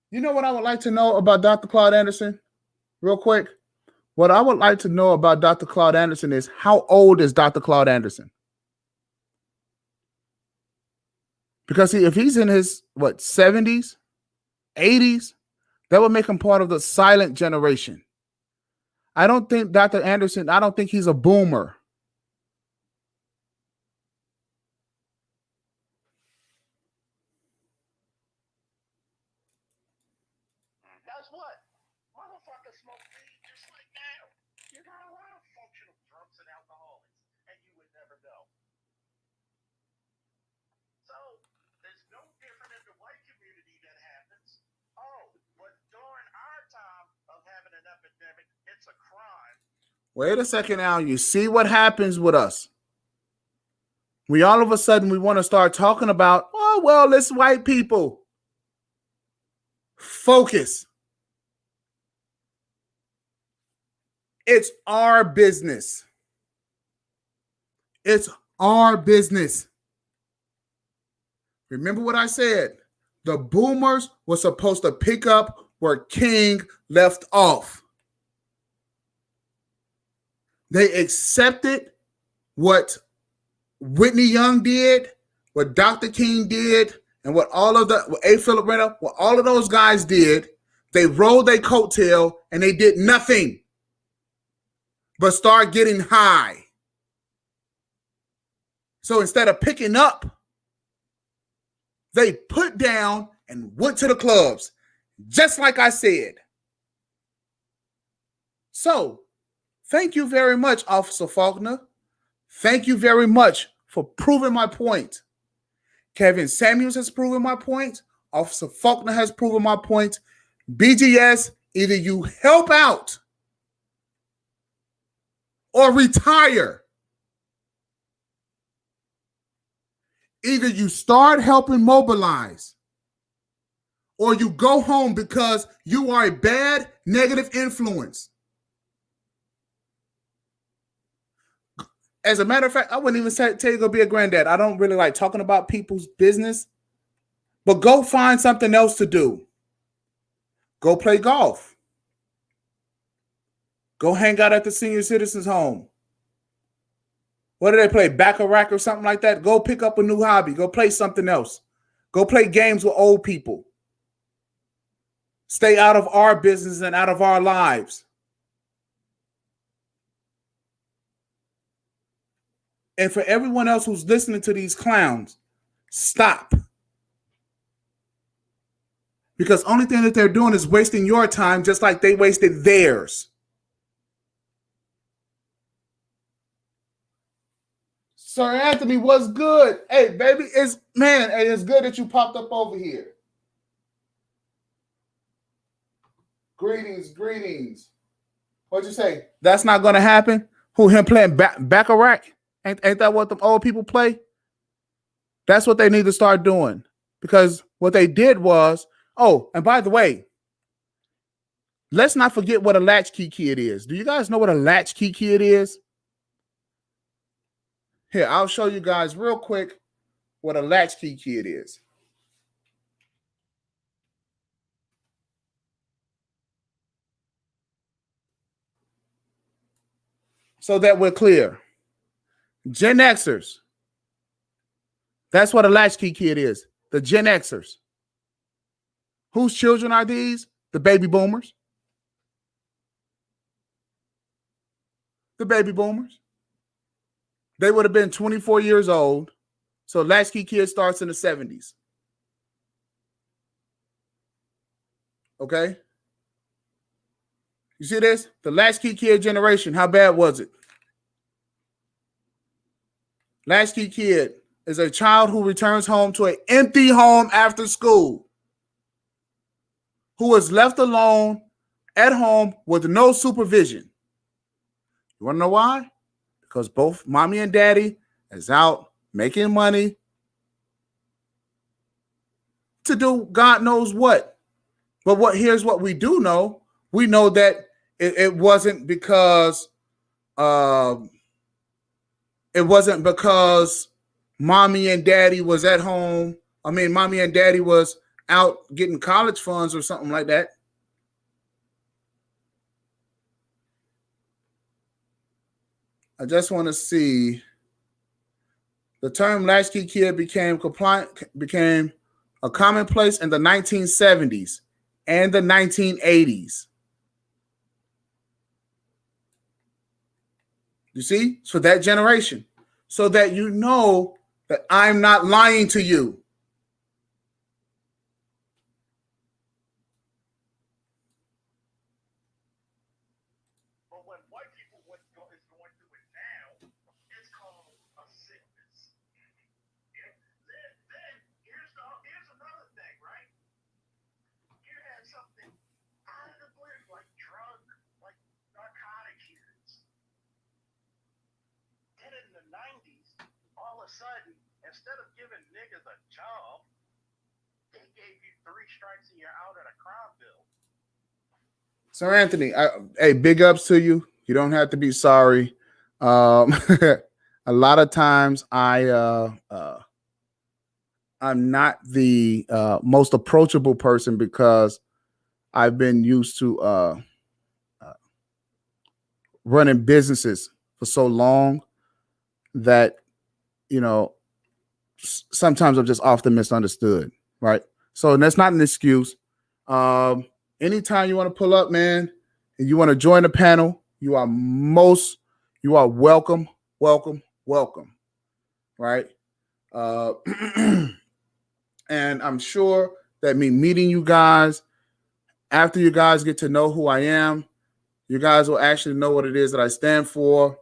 You know what I would like to know about Dr. Claude Anderson? Real quick. What I would like to know about Dr. Claude Anderson is, how old is Dr. Claude Anderson? Because if he's in his, 70s, 80s, that would make him part of the silent generation. I don't think Dr. Anderson, I don't think he's a boomer. Guess what? Motherfuckers smoke weed just like now. You got a lot of functional drunks and alcoholics, and you would never know. So, there's no different in the white community that happens. Oh, but during our time of having an epidemic, it's a crime. Wait a second now. You see what happens with us. We all of a sudden, we want to start talking about, oh, well, it's white people. Focus. It's our business. It's our business. Remember what I said. The boomers were supposed to pick up where King left off. They accepted what Whitney Young did, what Dr. King did, and what A. Philip Randolph, what all of those guys did. They rolled their coattail and they did nothing but start getting high. So instead of picking up, they put down and went to the clubs, just like I said. So thank you very much, Officer Faulkner. Thank you very much for proving my point. Kevin Samuels has proven my point. Officer Faulkner has proven my point. BGS, either you help out or retire. Either you start helping mobilize or you go home because you are a bad, negative influence. As a matter of fact, I wouldn't even tell you go be a granddad. I don't really like talking about people's business, but go find something else to do. Go play golf. Go hang out at the senior citizens home. What do they play? Baccarat or something like that? Go pick up a new hobby. Go play something else. Go play games with old people. Stay out of our business and out of our lives. And for everyone else who's listening to these clowns, stop. Because only thing that they're doing is wasting your time just like they wasted theirs. Sir Anthony, what's good? Hey, baby, it's good that you popped up over here. Greetings. What'd you say? That's not going to happen? Who, him playing Baccarat? Ain't that what the old people play? That's what they need to start doing. Because what they did was, oh, and by the way, let's not forget what a latchkey kid is. Do you guys know what a latchkey kid is? Here, I'll show you guys real quick what a latchkey kid is. So that we're clear. Gen Xers. That's what a latchkey kid is. The Gen Xers. Whose children are these? The baby boomers. The baby boomers. They would have been 24 years old. So latchkey kid starts in the 70s. Okay? You see this? The latchkey kid generation. How bad was it? Latchkey kid is a child who returns home to an empty home after school, who is left alone at home with no supervision. You want to know why? Because both mommy and daddy is out making money to do God knows what. But here's what we do know. We know that it wasn't because mommy and daddy was at home. I mean, mommy and daddy was out getting college funds or something like that. I just want to see. The term latchkey kid became a commonplace in the 1970s and the 1980s. You see? For that generation. So that you know that I'm not lying to you. But when white people is going through it now, it's called a sickness. Then here's another thing, right? You had something out of the blue, like narcotic use. Then in the 90s, all of a sudden, instead of giving niggas a job, they gave you 3 strikes and you're out at a crime bill. Sir Anthony, hey, big ups to you. You don't have to be sorry. A lot of times I'm not the most approachable person because I've been used to running businesses for so long that, sometimes I'm just often misunderstood, right? So that's not an excuse. Anytime you want to pull up, man, and you want to join the panel, you are welcome, welcome, right? And I'm sure that me meeting you guys, after you guys get to know who I am, you guys will actually know what it is that I stand for,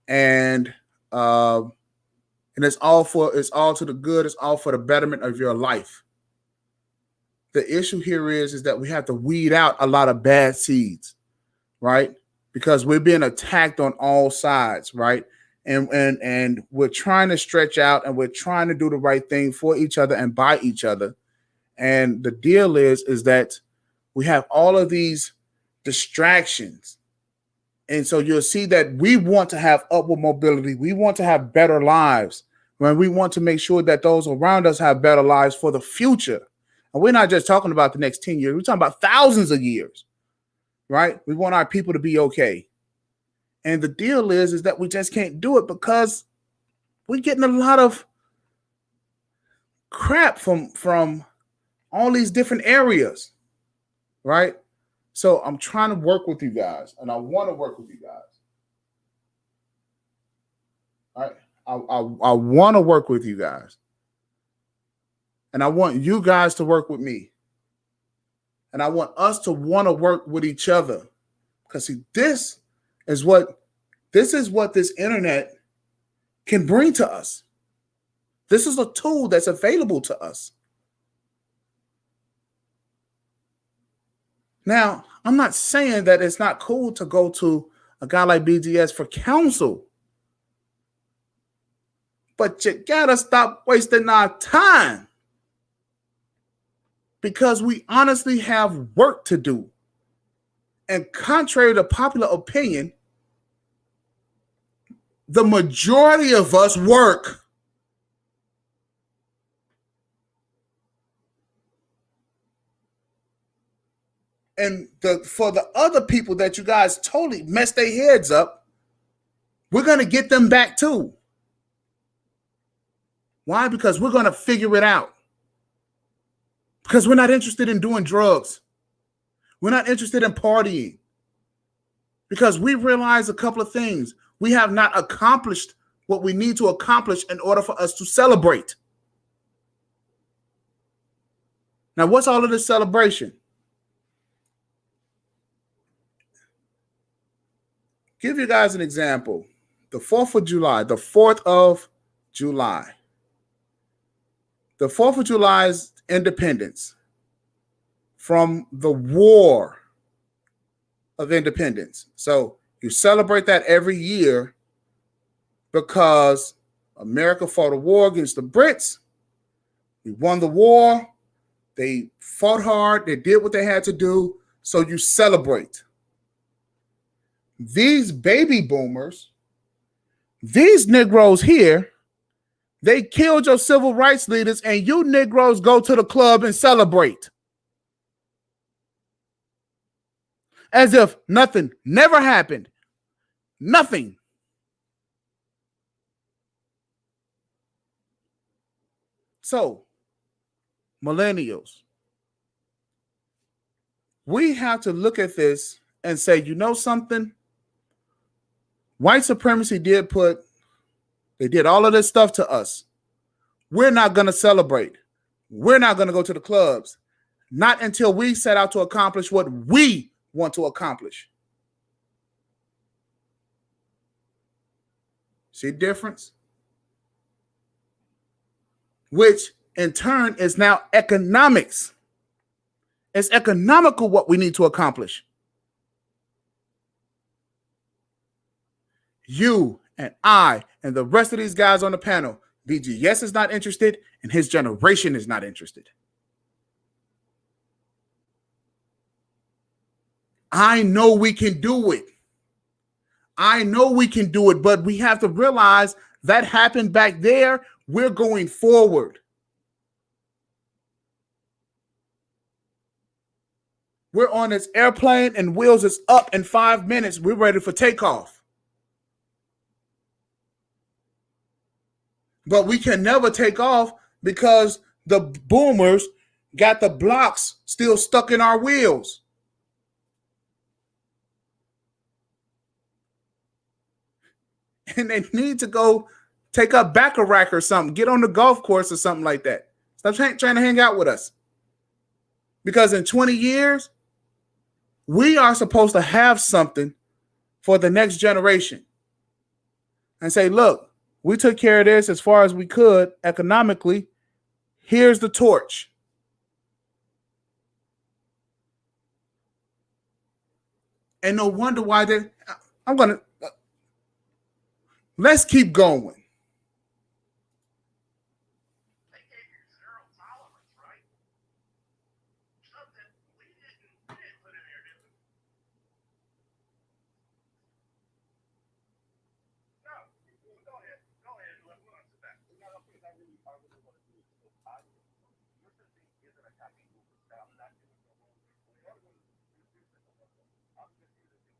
and it's all to the good. It's all for the betterment of your life. The issue here is that we have to weed out a lot of bad seeds, right? Because we're being attacked on all sides, right? And we're trying to stretch out, and we're trying to do the right thing for each other and by each other. And the deal is that we have all of these distractions. And so you'll see that we want to have upward mobility. We want to have better lives. When we want to make sure that those around us have better lives for the future. And we're not just talking about the next 10 years. We're talking about thousands of years, right? We want our people to be okay. And the deal is that we just can't do it because we're getting a lot of crap from all these different areas, right? So I'm trying to work with you guys, and I want to work with you guys. All right. I want to work with you guys. And I want you guys to work with me. And I want us to want to work with each other. Because see, this is what this internet can bring to us. This is a tool that's available to us. Now, I'm not saying that it's not cool to go to a guy like BGS for counsel. But you gotta stop wasting our time, because we honestly have work to do. And contrary to popular opinion, the majority of us work. And for the other people that you guys totally messed their heads up, we're going to get them back too. Why? Because we're going to figure it out. Because we're not interested in doing drugs. We're not interested in partying. Because we realize a couple of things. We have not accomplished what we need to accomplish in order for us to celebrate. Now, what's all of this celebration? Give you guys an example. The 4th of July. The 4th of July. The 4th of July's independence from the War of Independence. So you celebrate that every year because America fought a war against the Brits. We won the war. They fought hard. They did what they had to do. So you celebrate. These baby boomers, these Negroes here, they killed your civil rights leaders, and you Negroes go to the club and celebrate. As if nothing never happened. Nothing. So, millennials, we have to look at this and say, you know something? White supremacy did all of this stuff to us. We're not going to celebrate. We're not going to go to the clubs. Not until we set out to accomplish what we want to accomplish. See the difference? Which in turn is now economics. It's economical what we need to accomplish. You and I and the rest of these guys on the panel, BGS is not interested and his generation is not interested. I know we can do it. I know we can do it, but we have to realize that happened back there. We're going forward. We're on this airplane and wheels is up in 5 minutes. We're ready for takeoff. But we can never take off because the boomers got the blocks still stuck in our wheels. And they need to go take up Baccarat or something, get on the golf course or something like that. Stop trying to hang out with us. Because in 20 years, we are supposed to have something for the next generation. And say, look, we took care of this as far as we could economically. Here's the torch. And no wonder why let's keep going. They gave you zero tolerance, right? Something we didn't put in there, did we? No. Go ahead. Go ahead. We'll answer that. No, I really want to do it. So your system isn't a copy of the style that I do. The other one is I'm just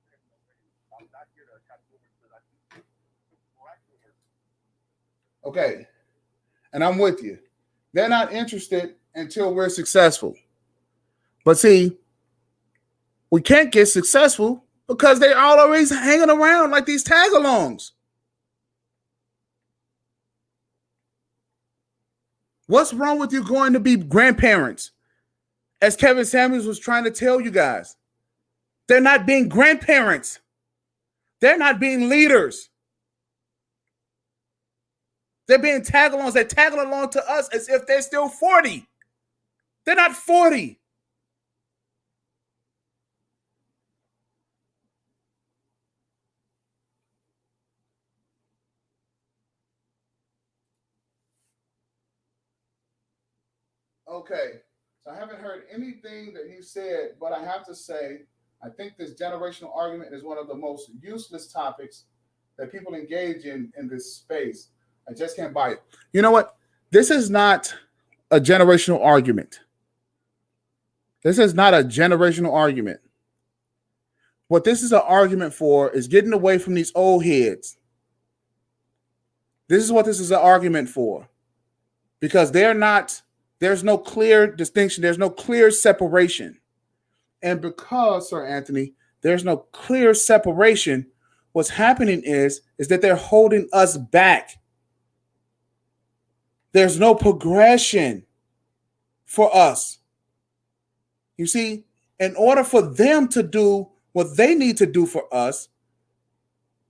here to do things. I'm not here to copy over because I do okay. And I'm with you. They're not interested until we're successful. But see, we can't get successful because they're all always hanging around like these tag-alongs. What's wrong with you going to be grandparents? As Kevin Samuels was trying to tell you guys, they're not being grandparents. They're not being leaders. They're being tag-alongs. They're tagging along to us as if they're still 40. They're not 40. Okay, so I haven't heard anything that he said, but I have to say, I think this generational argument is one of the most useless topics that people engage in this space. I just can't buy it. You know what? This is not a generational argument. This is not a generational argument. What this is an argument for is getting away from these old heads. This is what this is an argument for. Because there's no clear distinction. There's no clear separation. And because, Sir Anthony, there's no clear separation, what's happening is that they're holding us back. There's no progression for us. You see, in order for them to do what they need to do for us,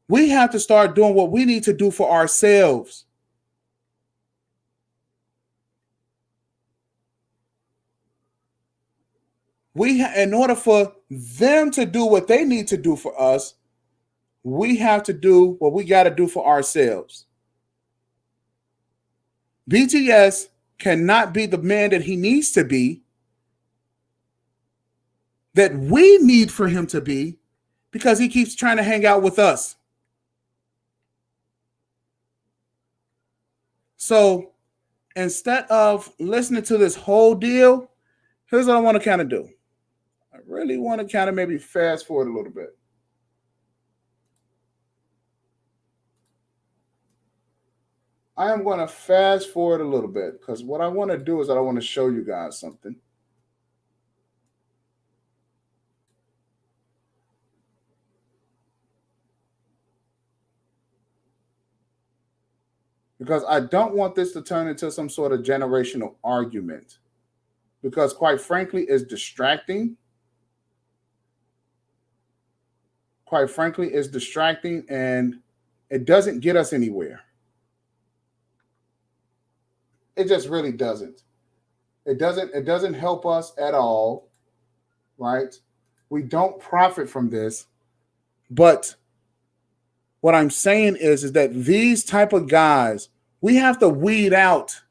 we have to start doing what we need to do for ourselves. In order for them to do what they need to do for us, we have to do what we got to do for ourselves. BTS cannot be the man that he needs to be, that we need for him to be, because he keeps trying to hang out with us. So instead of listening to this whole deal, here's what I want to kind of do. I really want to kind of maybe fast forward a little bit. I am going to fast forward a little bit because what I want to do is I want to show you guys something. Because I don't want this to turn into some sort of generational argument. Because quite frankly, it's distracting. Quite frankly, it's distracting and it doesn't get us anywhere. It just really doesn't. It doesn't help us at all, right? We don't profit from this. But what I'm saying is that these type of guys, we have to weed out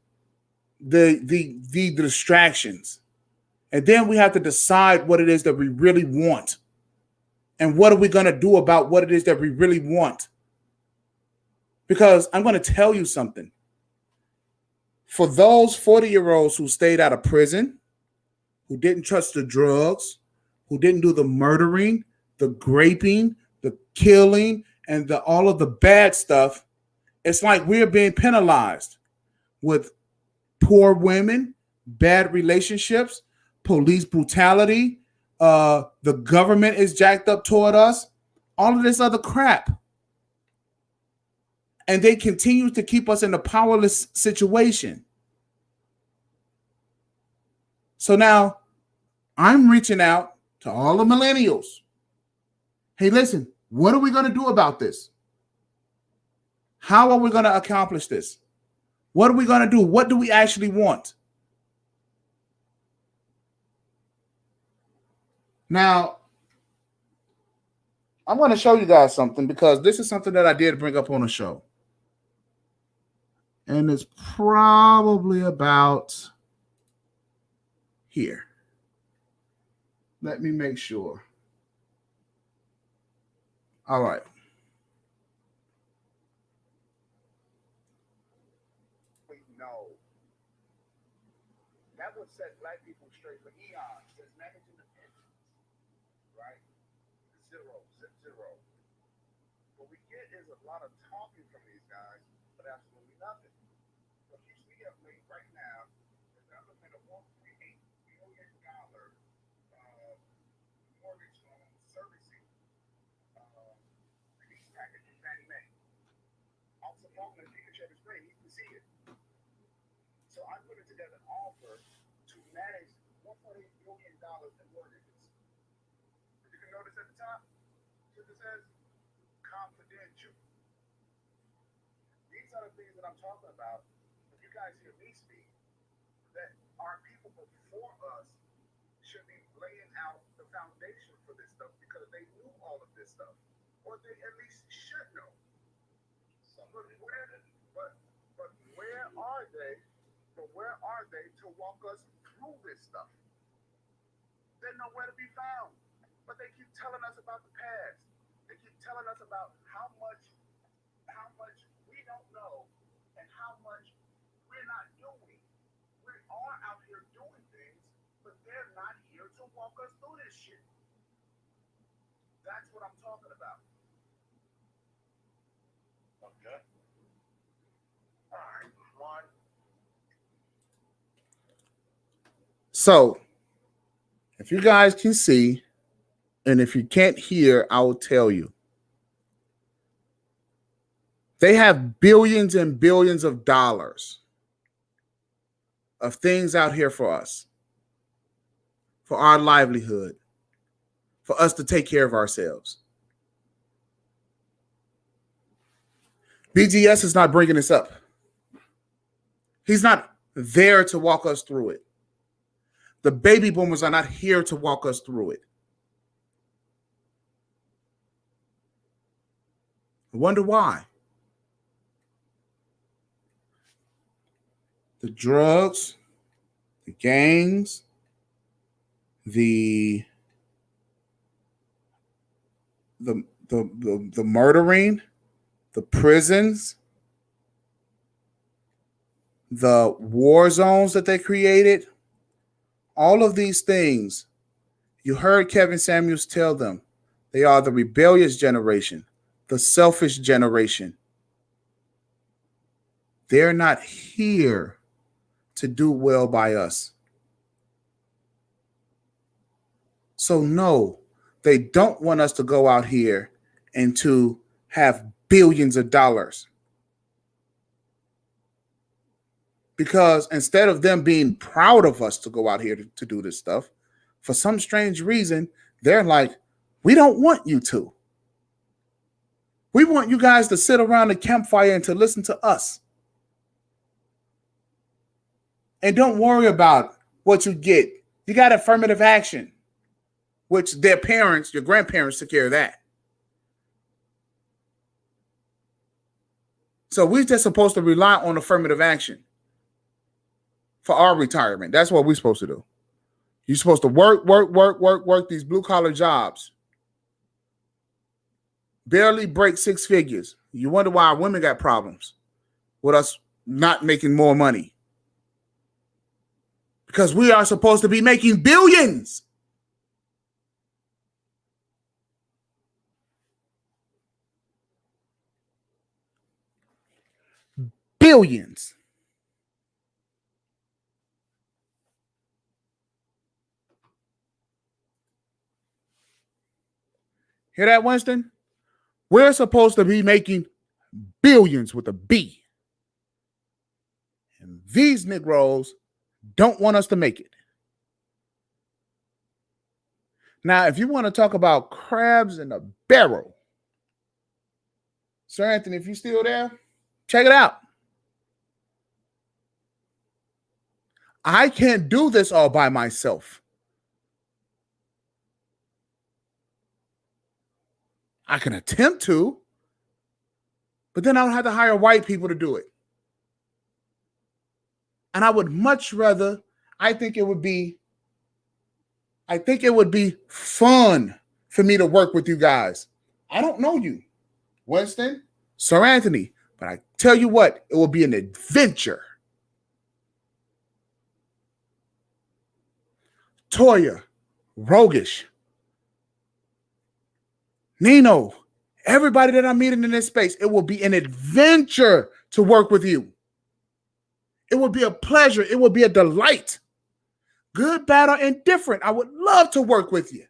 the distractions. And then we have to decide what it is that we really want. And what are we going to do about what it is that we really want? Because I'm going to tell you something. For those 40-year-olds who stayed out of prison, who didn't touch the drugs, who didn't do the murdering, the raping, the killing, and all of the bad stuff, it's like we're being penalized. with poor women, bad relationships, police brutality, the government is jacked up toward us, all of this other crap. And they continue to keep us in a powerless situation. So now I'm reaching out to all the millennials. Hey, listen, what are we going to do about this? How are we going to accomplish this? What are we going to do? What do we actually want? Now, I'm going to show you guys something because this is something that I did bring up on the show. And it's probably about here. Let me make sure. All right. No. That would set black people straight for eons. There's managing independence, right? Zero. What we get is a lot of talking from these guys, but absolutely nothing. What keeps me up late right now is that I'm looking at a $1.8 million mortgage loan servicing release package from Fannie Mae. Also, talking to Peter Travis Gray, he can see it. So I put it together an offer to manage $1.8 million in mortgages. You can notice at the top, it says confidential. These are the things that I'm talking about. If you guys hear me speak, that our people before us should be laying out the foundation for this stuff because they knew all of this stuff, or they at least should know. But where are they? But where are they to walk us through this stuff? They're nowhere to be found. But they keep telling us about the past. They keep telling us about how much we don't know and how much we're not doing. We are out here doing things, but they're not here to walk us through this shit. That's what I'm talking about. Okay. All right, one. So, if you guys can see, and if you can't hear, I will tell you. They have billions and billions of dollars of things out here for us, for our livelihood, for us to take care of ourselves. BGS is not bringing this up. He's not there to walk us through it. The baby boomers are not here to walk us through it. I wonder why. The drugs, the gangs, the murdering, the prisons, the war zones that they created, all of these things, you heard Kevin Samuels tell them, they are the rebellious generation, the selfish generation. They're not here to do well by us. So no, they don't want us to go out here and to have billions of dollars. Because instead of them being proud of us to go out here to do this stuff, for some strange reason, they're like, we don't want you to. We want you guys to sit around the campfire and to listen to us. And don't worry about what you get. You got affirmative action, which their parents, your grandparents took care of that. So we're just supposed to rely on affirmative action for our retirement. That's what we're supposed to do. You're supposed to work these blue-collar jobs. Barely break 6 figures. You wonder why our women got problems with us not making more money. Because we are supposed to be making billions. Billions. Hear that, Winston? We're supposed to be making billions with a B. And these Negroes don't want us to make it. Now, if you want to talk about crabs in a barrel, Sir Anthony, if you're still there, check it out. I can't do this all by myself. I can attempt to, but then I don't have to hire white people to do it. And I would much rather, I think it would be fun for me to work with you guys. I don't know you, Winston, Sir Anthony, but I tell you what, it will be an adventure. Toya, Rogish, Nino, everybody that I'm meeting in this space, it will be an adventure to work with you. It will be a pleasure. It will be a delight. Good, bad, or indifferent. I would love to work with you.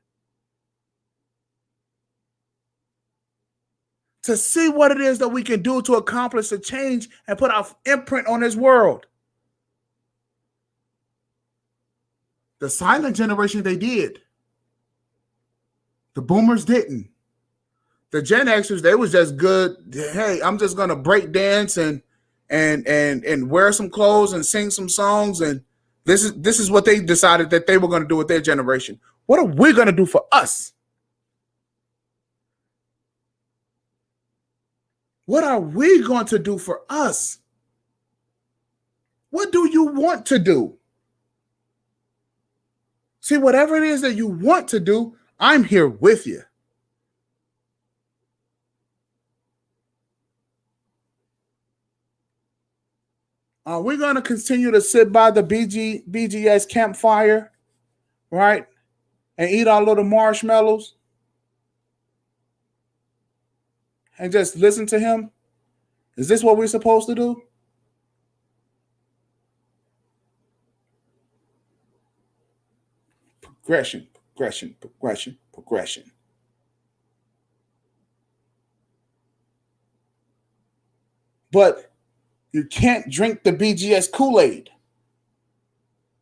To see what it is that we can do to accomplish a change and put our imprint on this world. The silent generation, they did. The boomers didn't. The Gen Xers, they was just good. Hey, I'm just gonna break dance and wear some clothes and sing some songs, and this is what they decided that they were going to do with their generation. What are we going to do for us? What are we going to do for us? What do you want to do? See, whatever it is that you want to do, I'm here with you. Are we going to continue to sit by the BGS campfire, right, and eat our little marshmallows and just listen to him? Is this what we're supposed to do? Progression, progression, progression, progression. But you can't drink the BGS Kool-Aid.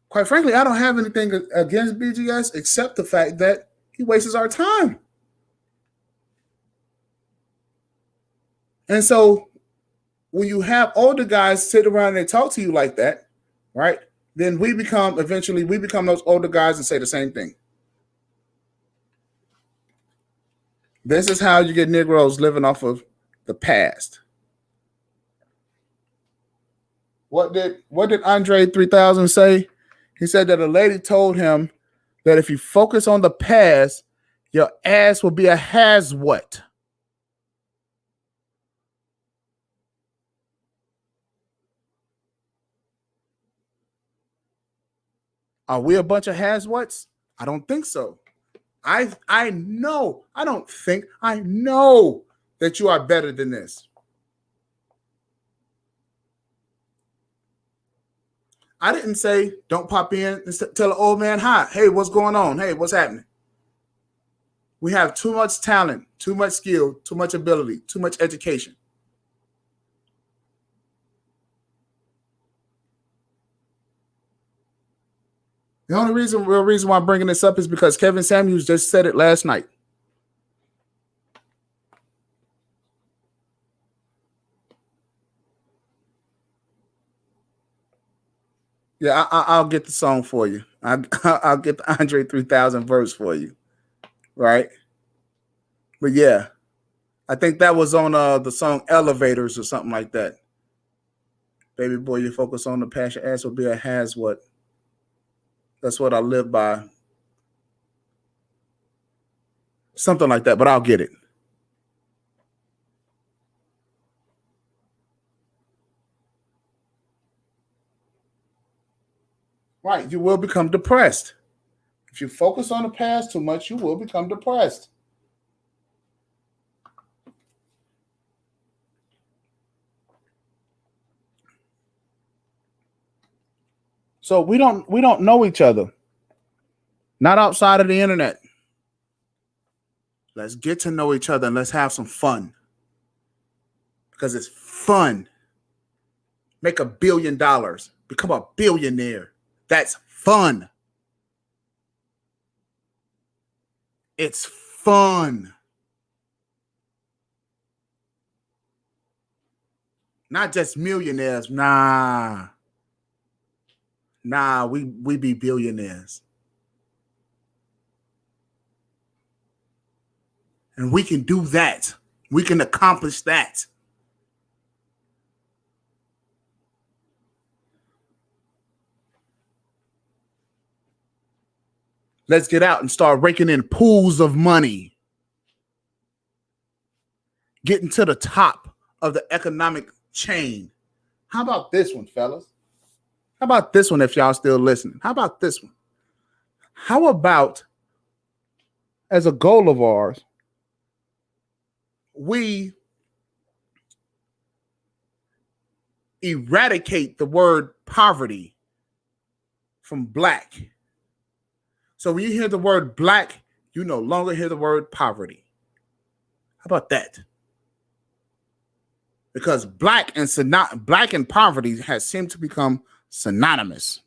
Quite frankly, I don't have anything against BGS except the fact that he wastes our time. And so when you have older guys sit around and talk to you like that, right, then we become those older guys and say the same thing. This is how you get Negroes living off of the past. What did Andre 3000 say? He said that a lady told him that if you focus on the past, your ass will be a has what? Are we a bunch of has whats? I don't think so. I know that you are better than this. I didn't say don't pop in and tell an old man hi. Hey, what's going on? Hey, what's happening? We have too much talent, too much skill, too much ability, too much education. The only real reason why I'm bringing this up is because Kevin Samuels just said it last night. Yeah, I'll get the song for you. I'll get the Andre 3000 verse for you, right? But yeah, I think that was on the song Elevators or something like that. Baby boy, you focus on the passion. Ass will be a has what. That's what I live by. Something like that, but I'll get it. Right, you will become depressed. If you focus on the past too much, you will become depressed. So we don't know each other. Not outside of the internet. Let's get to know each other and let's have some fun. Because it's fun. Make $1 billion. Become a billionaire. That's fun. It's fun. Not just millionaires. Nah, we be billionaires. And we can do that. We can accomplish that. Let's get out and start raking in pools of money. Getting to the top of the economic chain. How about this one, fellas? How about this one if y'all still listening? How about this one? How about, as a goal of ours, we eradicate the word poverty from black. So when you hear the word black, you no longer hear the word poverty. How about that? Because black and poverty has seemed to become synonymous.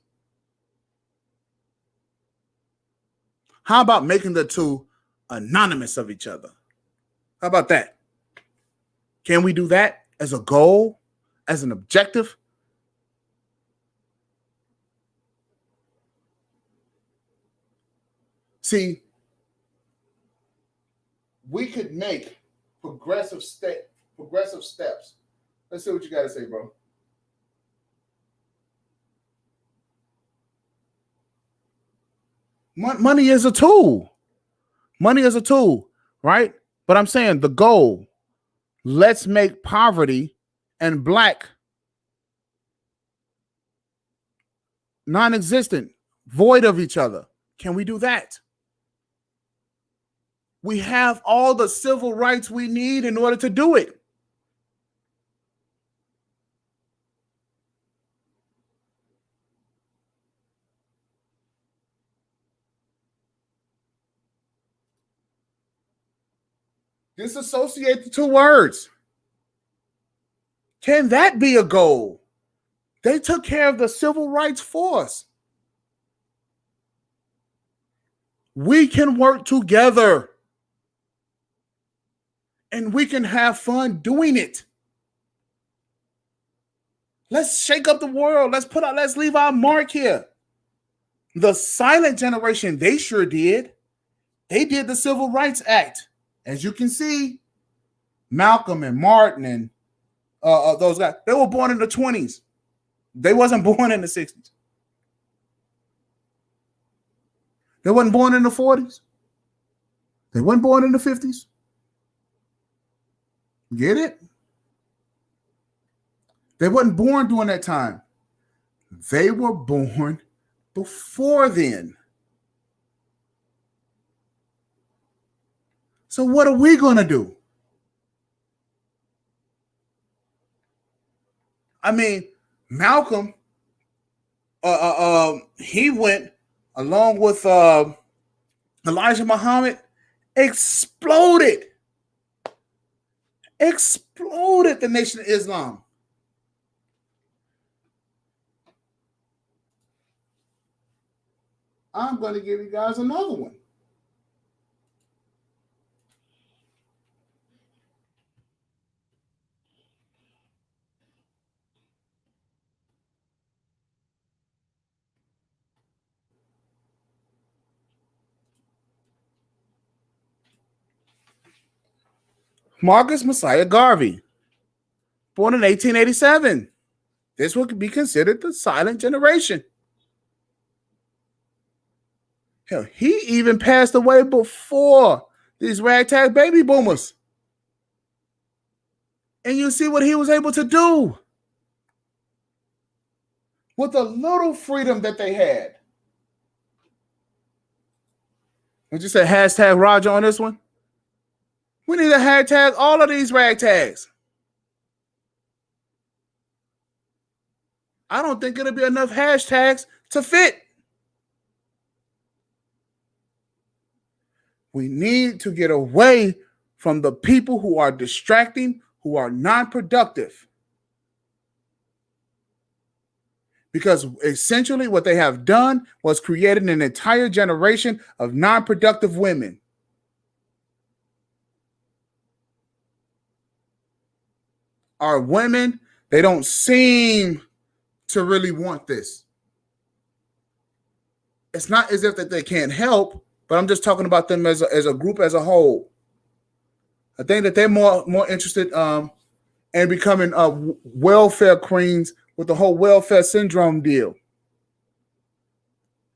How about making the two anonymous of each other? How about that? Can we do that as a goal, as an objective? See, we could make progressive steps. Let's see what you got to say, bro. Money is a tool. Money is a tool, right? But I'm saying the goal, let's make poverty and black non-existent, void of each other. Can we do that? We have all the civil rights we need in order to do it. Disassociate the two words. Can that be a goal? They took care of the civil rights for us. We can work together and we can have fun doing it. Let's shake up the world. Let's leave our mark here. The silent generation, they sure did. They did the Civil Rights Act. As you can see, Malcolm and Martin and those guys, they were born in the 20s. They wasn't born in the 60s. They wasn't born in the 40s. They weren't born in the 50s. Get it? They weren't born during that time. They were born before then. So what are we going to do? I mean, Malcolm, he went along with Elijah Muhammad, exploded the Nation of Islam. I'm going to give you guys another one. Marcus Messiah Garvey, born in 1887. This would be considered the silent generation. Hell, he even passed away before these ragtag baby boomers. And you see what he was able to do with the little freedom that they had. Would you say hashtag Roger on this one? We need to hashtag all of these ragtags. I don't think it'll be enough hashtags to fit. We need to get away from the people who are distracting, who are non-productive. Because essentially what they have done was created an entire generation of non-productive women. Our women, they don't seem to really want this. It's not as if that they can't help, but I'm just talking about them as a group as a whole. I think that they're more interested in becoming welfare queens with the whole welfare syndrome deal.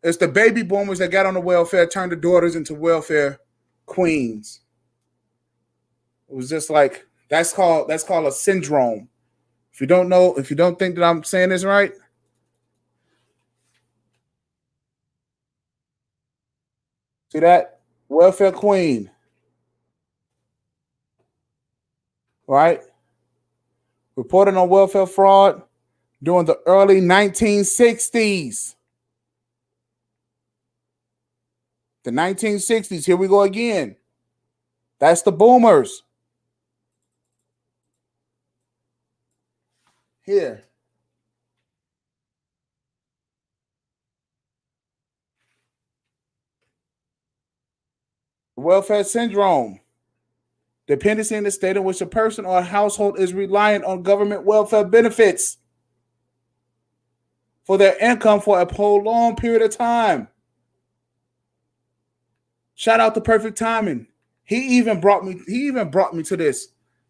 It's the baby boomers that got on the welfare, turned the daughters into welfare queens. It was just like that's called a syndrome. If you don't think that I'm saying this right, see that? Welfare queen. Right? Reported on welfare fraud during the early 1960s. The 1960s, here we go again. That's the boomers. Here. Welfare syndrome. Dependency in the state in which a person or a household is reliant on government welfare benefits for their income for a prolonged period of time. Shout out to Perfect Timing. He even brought me to this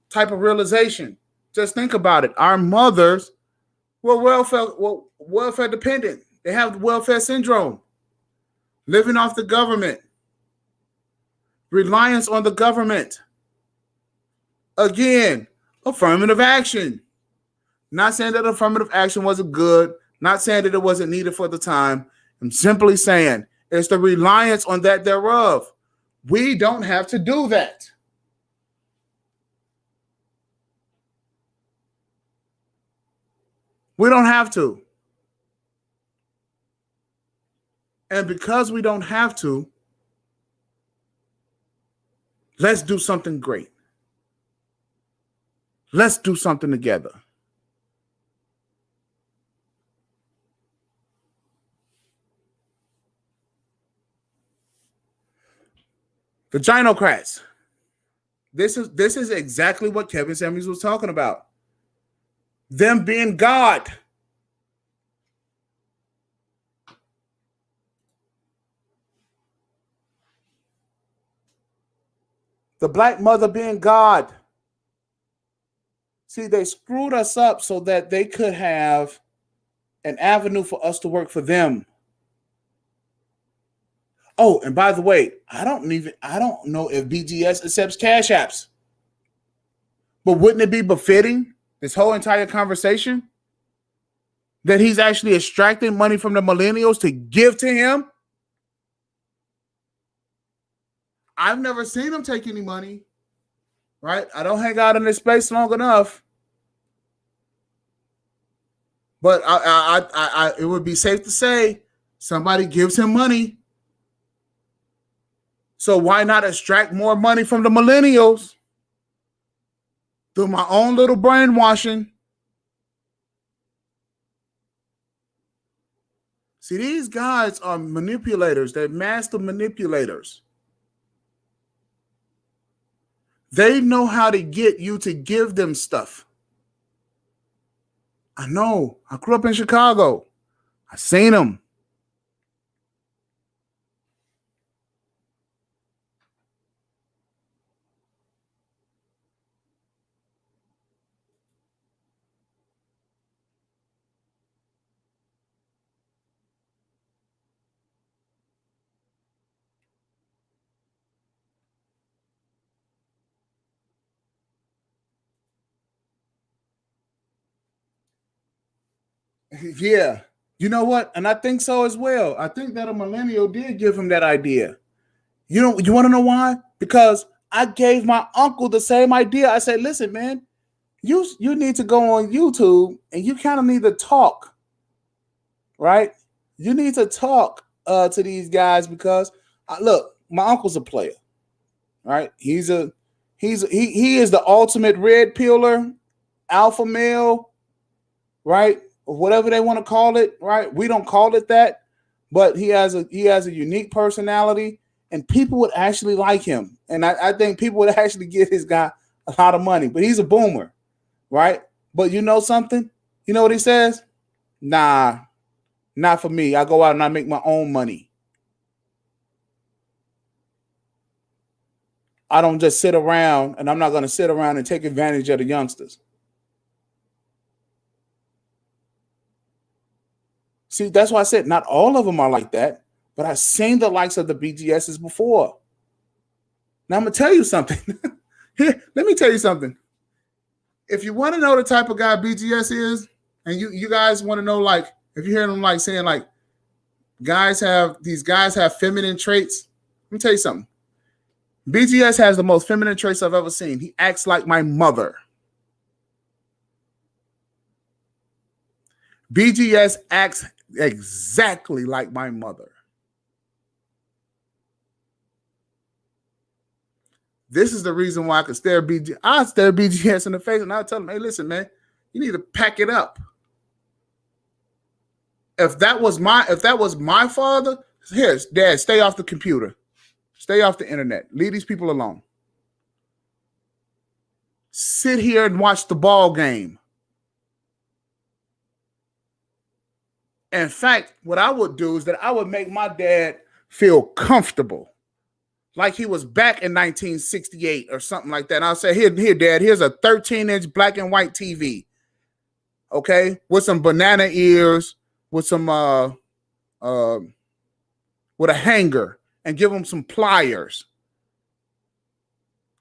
type of realization. Just think about it. Our mothers were welfare dependent. They have the welfare syndrome. Living off the government. Reliance on the government. Again, affirmative action. Not saying that affirmative action wasn't good. Not saying that it wasn't needed for the time. I'm simply saying it's the reliance on that thereof. We don't have to do that. We don't have to. And because we don't have to, let's do something great. Let's do something together. The Vaginocrats. This is exactly what Kevin Samuels was talking about. Them being God. The black mother being God. See, they screwed us up so that they could have an avenue for us to work for them. Oh, and by the way, I don't know if BGS accepts Cash Apps. But wouldn't it be befitting, this whole entire conversation, that he's actually extracting money from the millennials to give to him? I've never seen him take any money, right? I don't hang out in this space long enough. But it would be safe to say somebody gives him money. So why not extract more money from the millennials through my own little brainwashing? See, these guys are manipulators. They're master manipulators. They know how to get you to give them stuff. I know. I grew up in Chicago. I seen them. Yeah. You know what? And I think so as well. I think that a millennial did give him that idea. You want to know why? Because I gave my uncle the same idea. I said, listen, man, you need to go on YouTube and you kind of need to talk, right? You need to talk to these guys because, look, my uncle's a player. right? He is the ultimate red pillar, alpha male, right? Whatever they want to call it, right? We don't call it that, but he has a unique personality, and people would actually like him. And I think people would actually give this guy a lot of money. But he's a boomer, right? But you know something? You know what he says? Nah, not for me. I go out and I make my own money. I don't just sit around, and I'm not going to sit around and take advantage of the youngsters. See, that's why I said not all of them are like that, but I've seen the likes of the BGSs before. Now I'm going to tell you something. Here, let me tell you something. If you want to know the type of guy BGS is, and you guys want to know, like, if you hear them like saying like these guys have feminine traits, let me tell you something. BGS has the most feminine traits I've ever seen. He acts like my mother. BGS acts exactly like my mother. This is the reason why I could stare BGS in the face, and I'll tell him, hey, listen, man, you need to pack it up. If that was my father, here, Dad, stay off the computer. Stay off the internet. Leave these people alone. Sit here and watch the ball game. In fact, what I would do is that I would make my dad feel comfortable, like he was back in 1968 or something like that. And I'll say, here, Dad, here's a 13-inch black and white TV, okay, with some banana ears, with some with a hanger, and give him some pliers.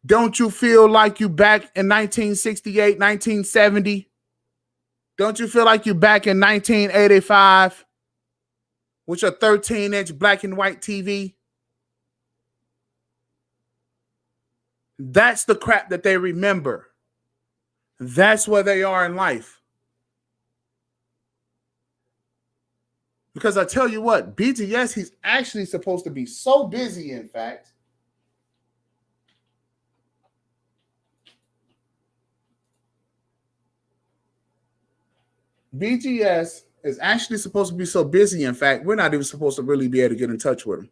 Don't you feel like you back in 1968, 1970? Don't you feel like you back in 1985 with your 13-inch black and white TV? That's the crap that they remember. That's where they are in life. Because I tell you what, BGS, he's actually supposed to be so busy, in fact. BGS is actually supposed to be so busy, in fact, we're not even supposed to really be able to get in touch with him.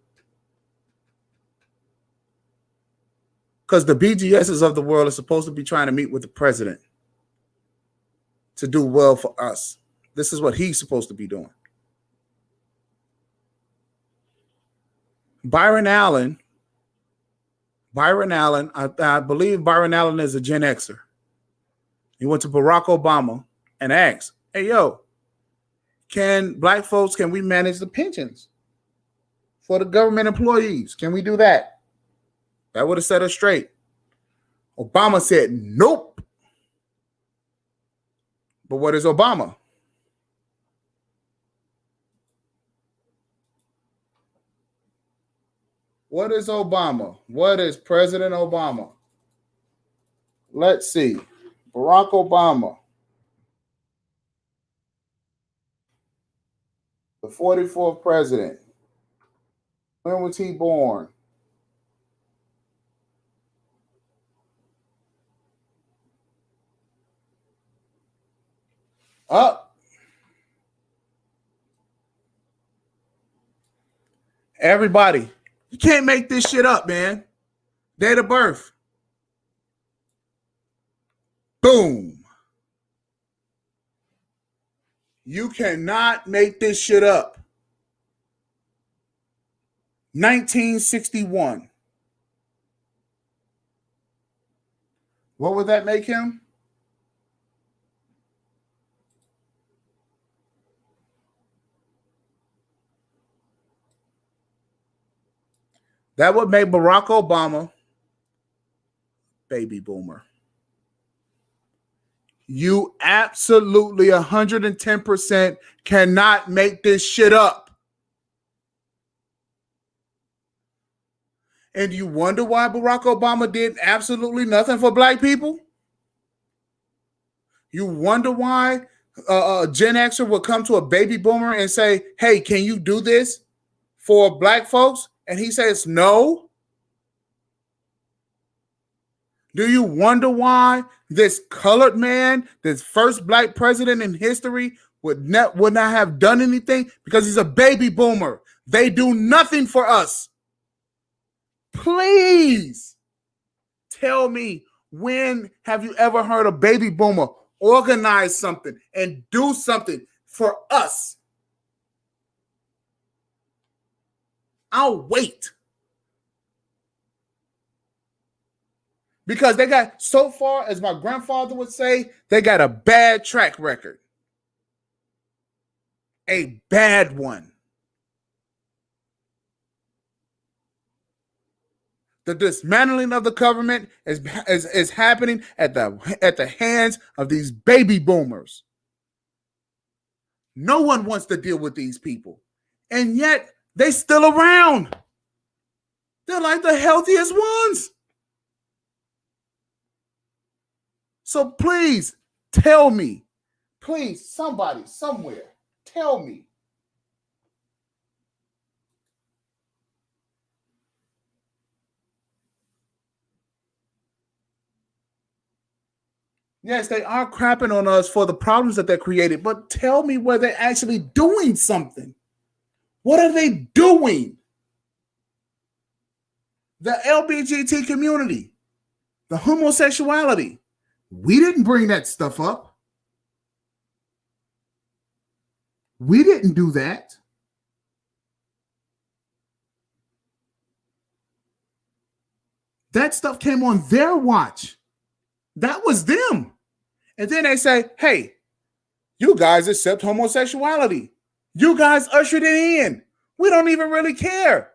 Because the BGSs of the world are supposed to be trying to meet with the president to do well for us. This is what he's supposed to be doing. Byron Allen, I believe Byron Allen is a Gen Xer. He went to Barack Obama and asked, hey, yo, can we manage the pensions for the government employees? Can we do that? That would have set us straight. Obama said, nope. But what is Obama? What is Obama? What is President Obama? Let's see. Barack Obama. The 44th president. When was he born? Up. Everybody, you can't make this shit up, man. Date of birth. Boom. You cannot make this shit up. 1961. What would that make him? That would make Barack Obama baby boomer. You absolutely 110% cannot make this shit up. And you wonder why Barack Obama did absolutely nothing for black people? You wonder why a Gen Xer would come to a baby boomer and say, hey, can you do this for black folks? And he says no. Do you wonder why this colored man, this first black president in history, would not have done anything? Because he's a baby boomer. They do nothing for us. Please tell me, when have you ever heard a baby boomer organize something and do something for us? I'll wait. Because they got, so far, as my grandfather would say, they got a bad track record. A bad one. The dismantling of the government is happening at the hands of these baby boomers. No one wants to deal with these people. And yet, they still around. They're like the healthiest ones. So please tell me, please, somebody, somewhere, tell me. Yes, they are crapping on us for the problems that they created, but tell me where they're actually doing something. What are they doing? The LGBT community, the homosexuality. We didn't bring that stuff up. We didn't do that. That stuff came on their watch. That was them. And then they say, hey, you guys accept homosexuality. You guys ushered it in. We don't even really care.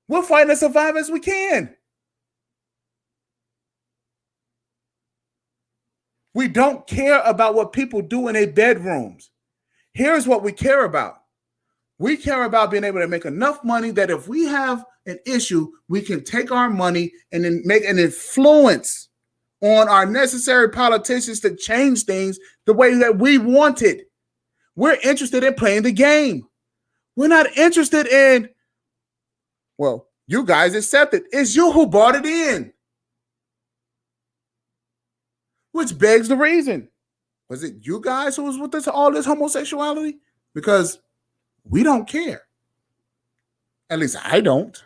We'll fight to survive as we can. We don't care about what people do in their bedrooms. Here's what we care about. We care about being able to make enough money that if we have an issue, we can take our money and then make an influence on our necessary politicians to change things the way that we want it. We're interested in playing the game. We're not interested in, well, you guys accept it. It's you who brought it in. Which begs the reason. Was it you guys who was with this, all this homosexuality? Because we don't care. At least I don't.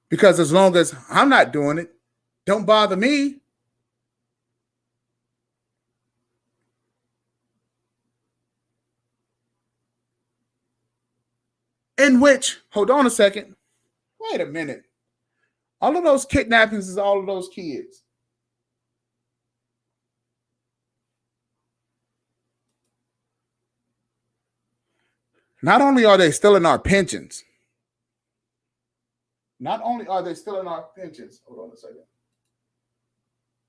Because as long as I'm not doing it, don't bother me. In which, hold on a second. Wait a minute. All of those kidnappings is all of those kids. Not only are they stealing our pensions, hold on a second.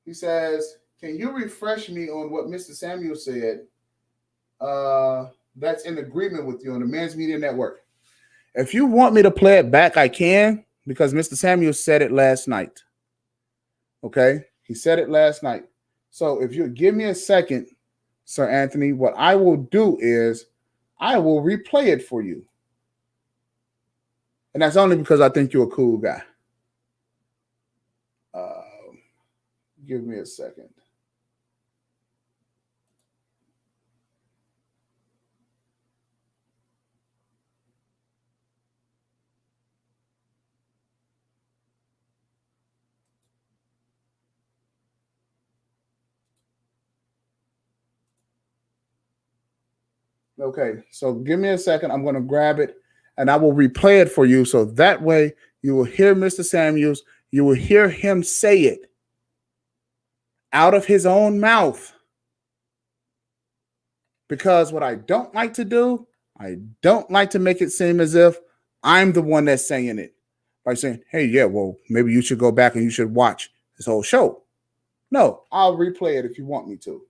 He says, can you refresh me on what Mr. Samuel said? That's in agreement with you on the Men's Media Network. If you want me to play it back, I can, because Mr. Samuel said it last night. Okay? He said it last night. So if you give me a second, Sir Anthony, what I will do is I will replay it for you. And that's only because I think you're a cool guy. Give me a second. Okay, so give me a second. I'm going to grab it and I will replay it for you. So that way you will hear Mr. Samuels. You will hear him say it out of his own mouth. Because what I don't like to do, I don't like to make it seem as if I'm the one that's saying it. By saying, hey, yeah, well, maybe you should go back and you should watch this whole show. No, I'll replay it if you want me to.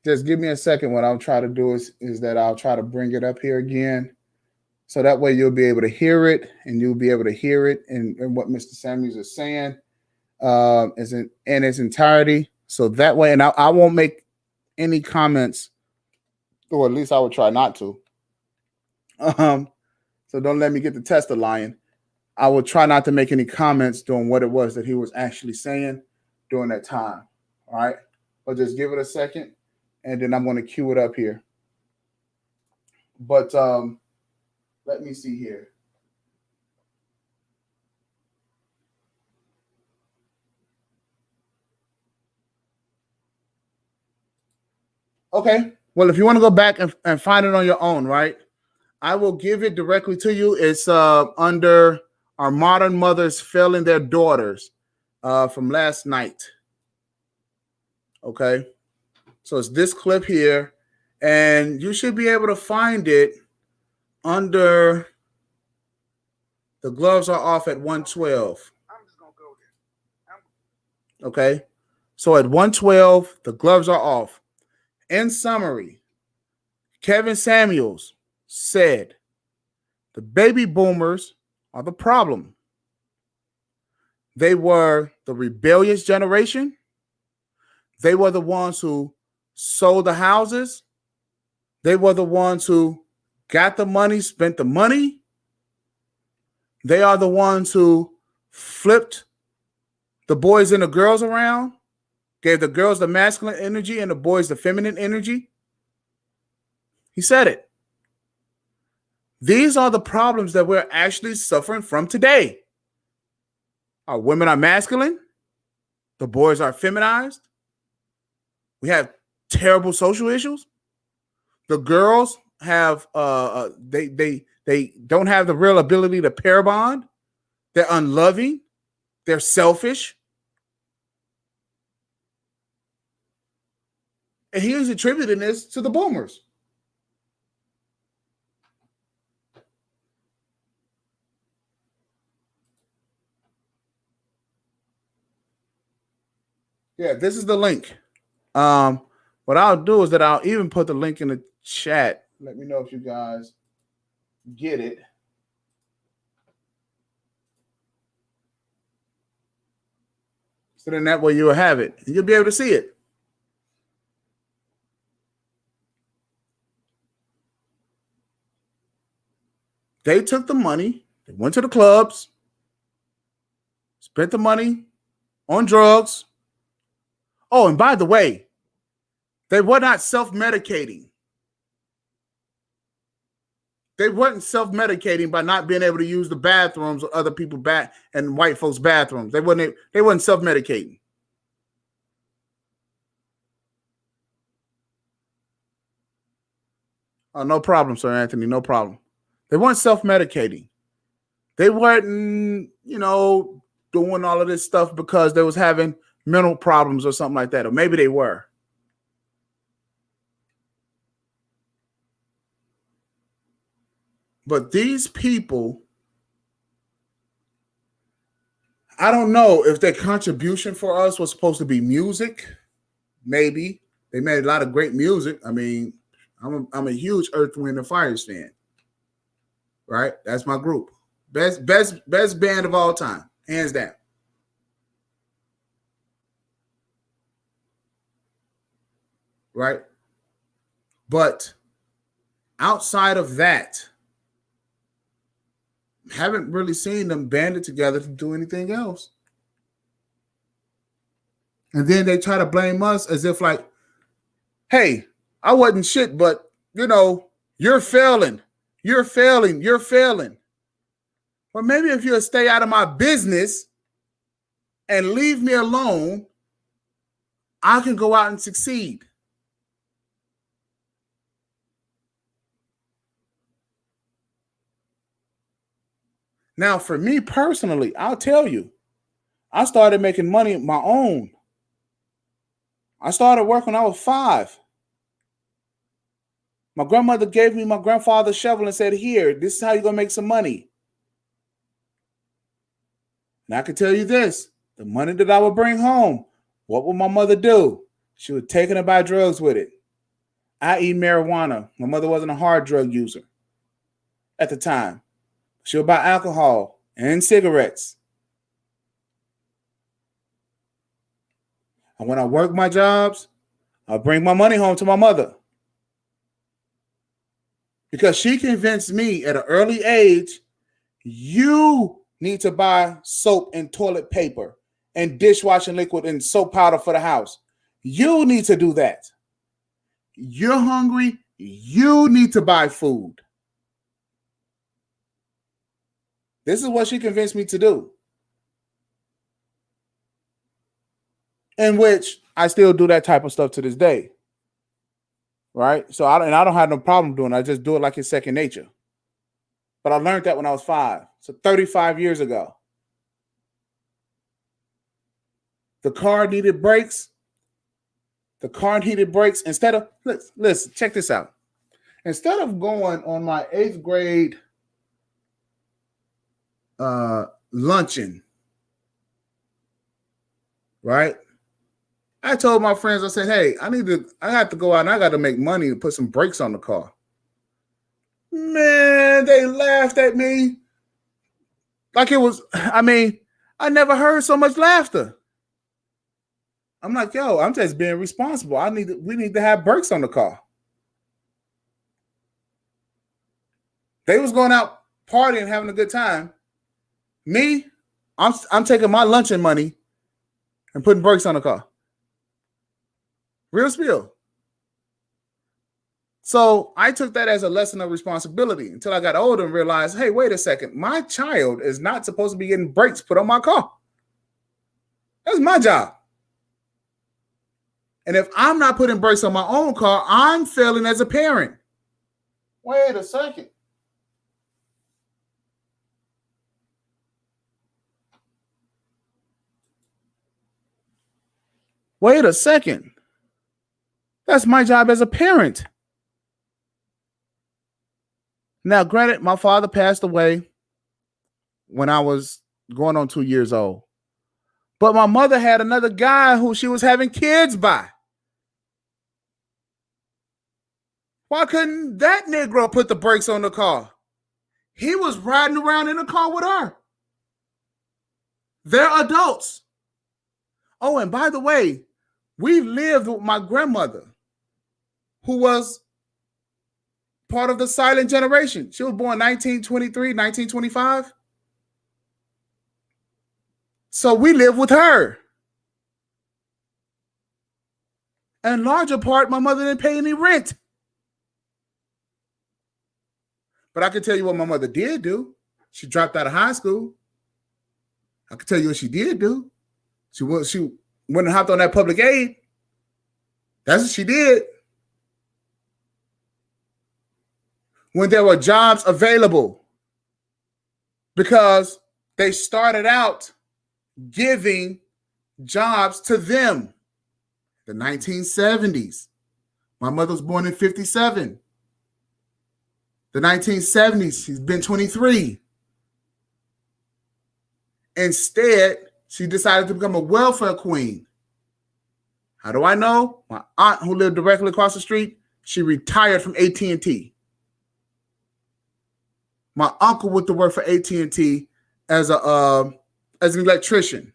Just give me a second. What I'll try to do is that I'll try to bring it up here again So that way you'll be able to hear it, and you'll be able to hear it in what Mr. Samuels is saying in its entirety. So that way, and I won't make any comments, or at least I would try not to. So don't let me get the test of lying. I will try not to make any comments during what it was that he was actually saying during that time. All right. But just give it a second, and then I'm going to cue it up here. But let me see here. Okay. Well, if you want to go back and find it on your own, right? I will give it directly to you. It's under Our Modern Mothers Failing Their Daughters from last night. Okay. So it's this clip here, and you should be able to find it under The Gloves Are Off at 112. I'm just gonna go there. Okay. So at 112, The Gloves Are Off. In summary, Kevin Samuels said the baby boomers are the problem. They were the rebellious generation. They were the ones who sold the houses. They were the ones who got the money, spent the money. They are the ones who flipped the boys and the girls around, gave the girls the masculine energy and the boys the feminine energy. He said it. These are the problems that we're actually suffering from today. Our women are masculine. The boys are feminized. We have terrible social issues. The girls have they don't have the real ability to pair bond. They're unloving. They're selfish. And he is attributing this to the boomers. Yeah, this is the link. What I'll do is that I'll even put the link in the chat. Let me know if you guys get it. So then that way you'll have it. And you'll be able to see it. They took the money, they went to the clubs, spent the money on drugs. Oh, and by the way, they were not self-medicating. They weren't self-medicating by not being able to use the bathrooms or other people back and white folks' bathrooms. They weren't self-medicating. Oh, no problem, Sir Anthony. No problem. They weren't self-medicating. They weren't, doing all of this stuff because they was having mental problems or something like that. Or maybe they were. But these people, I don't know if their contribution for us was supposed to be music. Maybe. They made a lot of great music. I mean, I'm a huge Earth, Wind, and Fire fan. Right? That's my group. Best band of all time. Hands down. Right? But outside of that, haven't really seen them banded together to do anything else. And then they try to blame us as if like, hey, I wasn't shit, but you're failing. You're failing. You're failing. Well, maybe if you'll stay out of my business and leave me alone, I can go out and succeed. Now, for me personally, I'll tell you, I started making money on my own. I started working when I was 5. My grandmother gave me my grandfather's shovel and said, here, this is how you're going to make some money. And I can tell you this, the money that I would bring home, what would my mother do? She would take it and buy drugs with it, i.e. marijuana. My mother wasn't a hard drug user. at the time. She would buy alcohol and cigarettes. And when I work my jobs, I bring my money home to my mother. Because she convinced me at an early age, you need to buy soap and toilet paper and dishwashing liquid and soap powder for the house. You need to do that. You're hungry. You need to buy food. This is what she convinced me to do. In which I still do that type of stuff to this day. Right? So I don't have no problem doing it. I just do it like it's second nature. But I learned that when I was 5. So 35 years ago. The car needed brakes. Instead of, listen, check this out. Instead of going on my 8th grade luncheon, right? I told my friends, I said, hey, I have to go out and I got to make money to put some brakes on the car. Man, they laughed at me. Like it was, I never heard so much laughter. I'm like, yo, I'm just being responsible. We need to have brakes on the car. They was going out partying, having a good time. Me, I'm taking my luncheon money and putting brakes on the car. Real spiel. So I took that as a lesson of responsibility until I got older and realized, hey, wait a second. My child is not supposed to be getting brakes put on my car. That's my job. And if I'm not putting brakes on my own car, I'm failing as a parent. Wait a second. Wait a second. That's my job as a parent. Now, granted, my father passed away when I was going on 2 years old. But my mother had another guy who she was having kids by. Why couldn't that Negro put the brakes on the car? He was riding around in the car with her. They're adults. Oh, and by the way, we lived with my grandmother, who was part of the silent generation. She was born 1923, 1925. So we lived with her. And larger part, my mother didn't pay any rent. But I can tell you what my mother did do. She dropped out of high school. I can tell you what she did do. She went and hopped on that public aid. That's what she did. When there were jobs available, because they started out giving jobs to them. The 1970s. My mother was born in 57. The 1970s, she's been 23. Instead, she decided to become a welfare queen. How do I know? My aunt, who lived directly across the street, she retired from AT&T. My uncle went to work for AT&T as an electrician.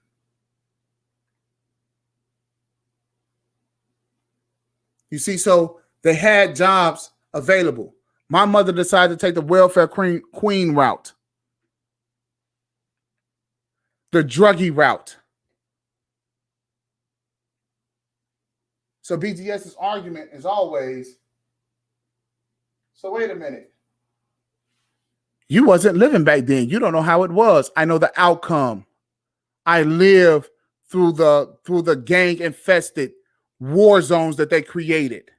You see, so they had jobs available. My mother decided to take the welfare queen route, the druggie route. So BGS's argument is always, so wait a minute. You wasn't living back then. You don't know how it was. I know the outcome. I live through the gang infested war zones that they created.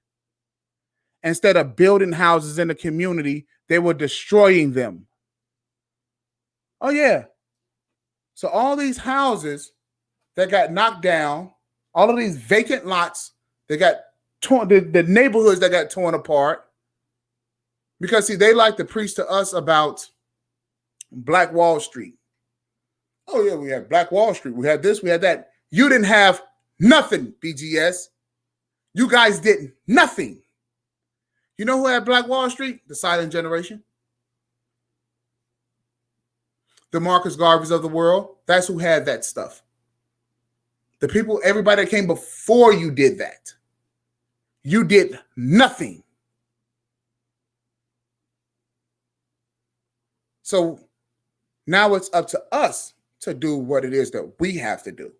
Instead of building houses in the community, they were destroying them. Oh, yeah. So all these houses that got knocked down, all of these vacant lots that got torn, the neighborhoods that got torn apart, because, see, they like to preach to us about Black Wall Street. Oh, yeah, we had Black Wall Street. We had this, we had that. You didn't have nothing, BGS. You guys did nothing. You know who had Black Wall Street? The silent generation. The Marcus Garveys of the world, that's who had that stuff. The people, everybody that came before you did that. You did nothing. So now it's up to us to do what it is that we have to do.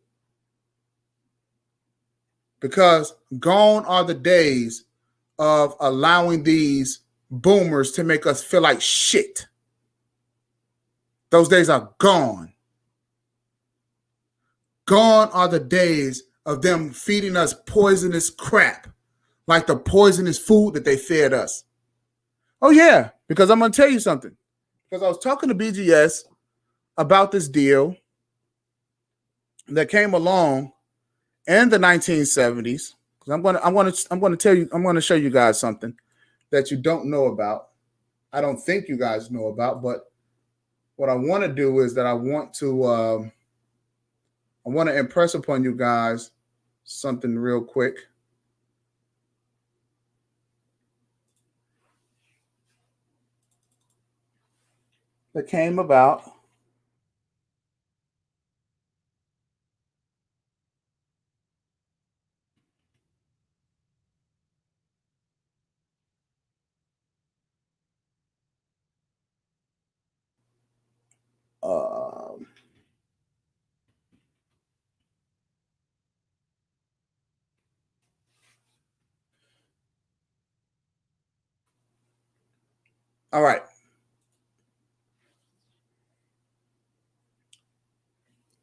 Because gone are the days of allowing these boomers to make us feel like shit. Those days are gone. Gone are the days of them feeding us poisonous crap, like the poisonous food that they fed us. Oh, yeah, because I'm going to tell you something. Because I was talking to BGS about this deal that came along in the 1970s. Because I'm going to show you guys something that you don't know about. I don't think you guys know about, but what I want to do is that I want to impress upon you guys something real quick. That came about. All right.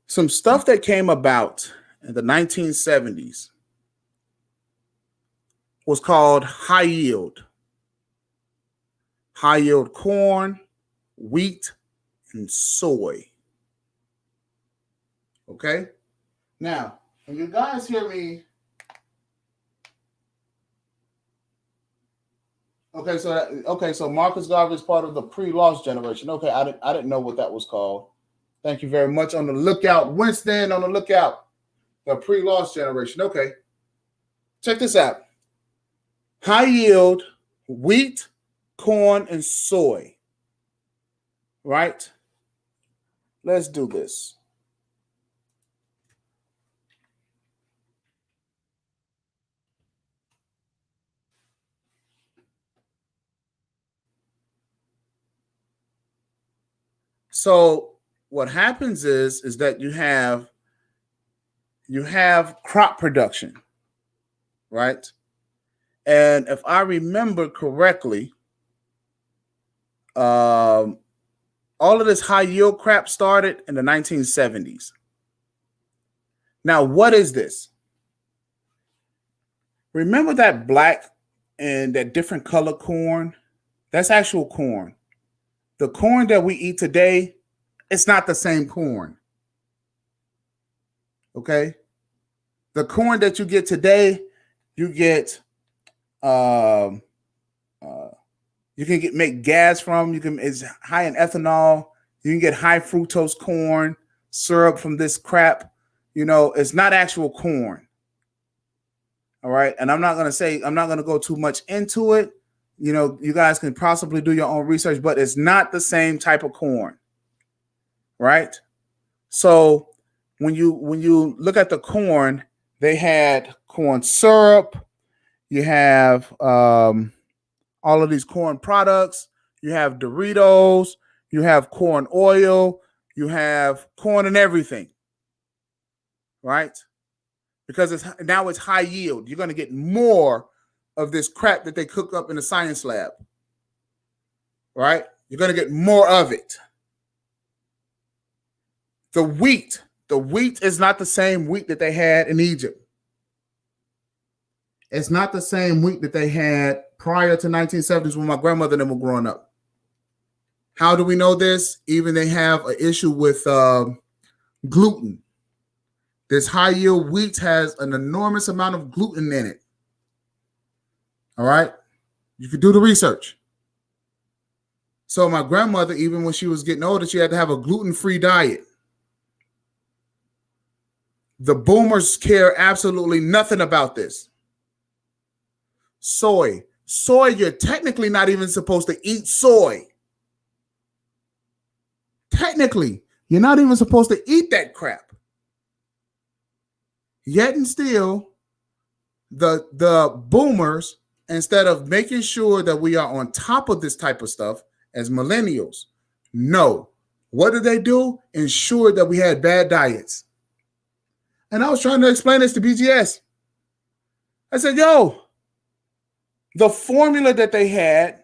Some stuff that came about in the 1970s was called high yield. High yield corn, wheat, and soy. Okay? Now, when you guys hear me, so Marcus Garvey is part of the pre-lost generation. Okay, I didn't know what that was called. Thank you very much. On the lookout, Winston, on the lookout. The pre-lost generation. Okay. Check this out. High yield, wheat, corn, and soy. Right? Let's do this. So what happens is that you have crop production, right? And if I remember correctly, all of this high yield crap started in the 1970s. Now, what is this? Remember that black and that different color corn? That's actual corn. The corn that we eat today, it's not the same corn. Okay? The corn that you get today, you get you can make gas from. It's high in ethanol. You can get high fructose corn syrup from this crap. You know, it's not actual corn. All right. And I'm not going to go too much into it. You know, you guys can possibly do your own research, but it's not the same type of corn. Right. So when you look at the corn, they had corn syrup. You have all of these corn products. You have Doritos. You have corn oil. You have corn and everything. Right? Because now it's high yield. You're going to get more of this crap that they cook up in the science lab. Right? You're going to get more of it. The wheat is not the same wheat that they had in Egypt. It's not the same wheat that they had prior to 1970s when my grandmother and them were growing up. How do we know this? Even they have an issue with gluten. This high yield wheat has an enormous amount of gluten in it. All right? You can do the research. So my grandmother, even when she was getting older, she had to have a gluten-free diet. The boomers care absolutely nothing about this. Soy, you're technically not even supposed to eat soy. technically, you're not even supposed to eat that crap. Yet and still, the boomers, instead of making sure that we are on top of this type of stuff as millennials, no. What did they do? Ensure that we had bad diets. And I was trying to explain this to BGS. I said, yo, the formula that they had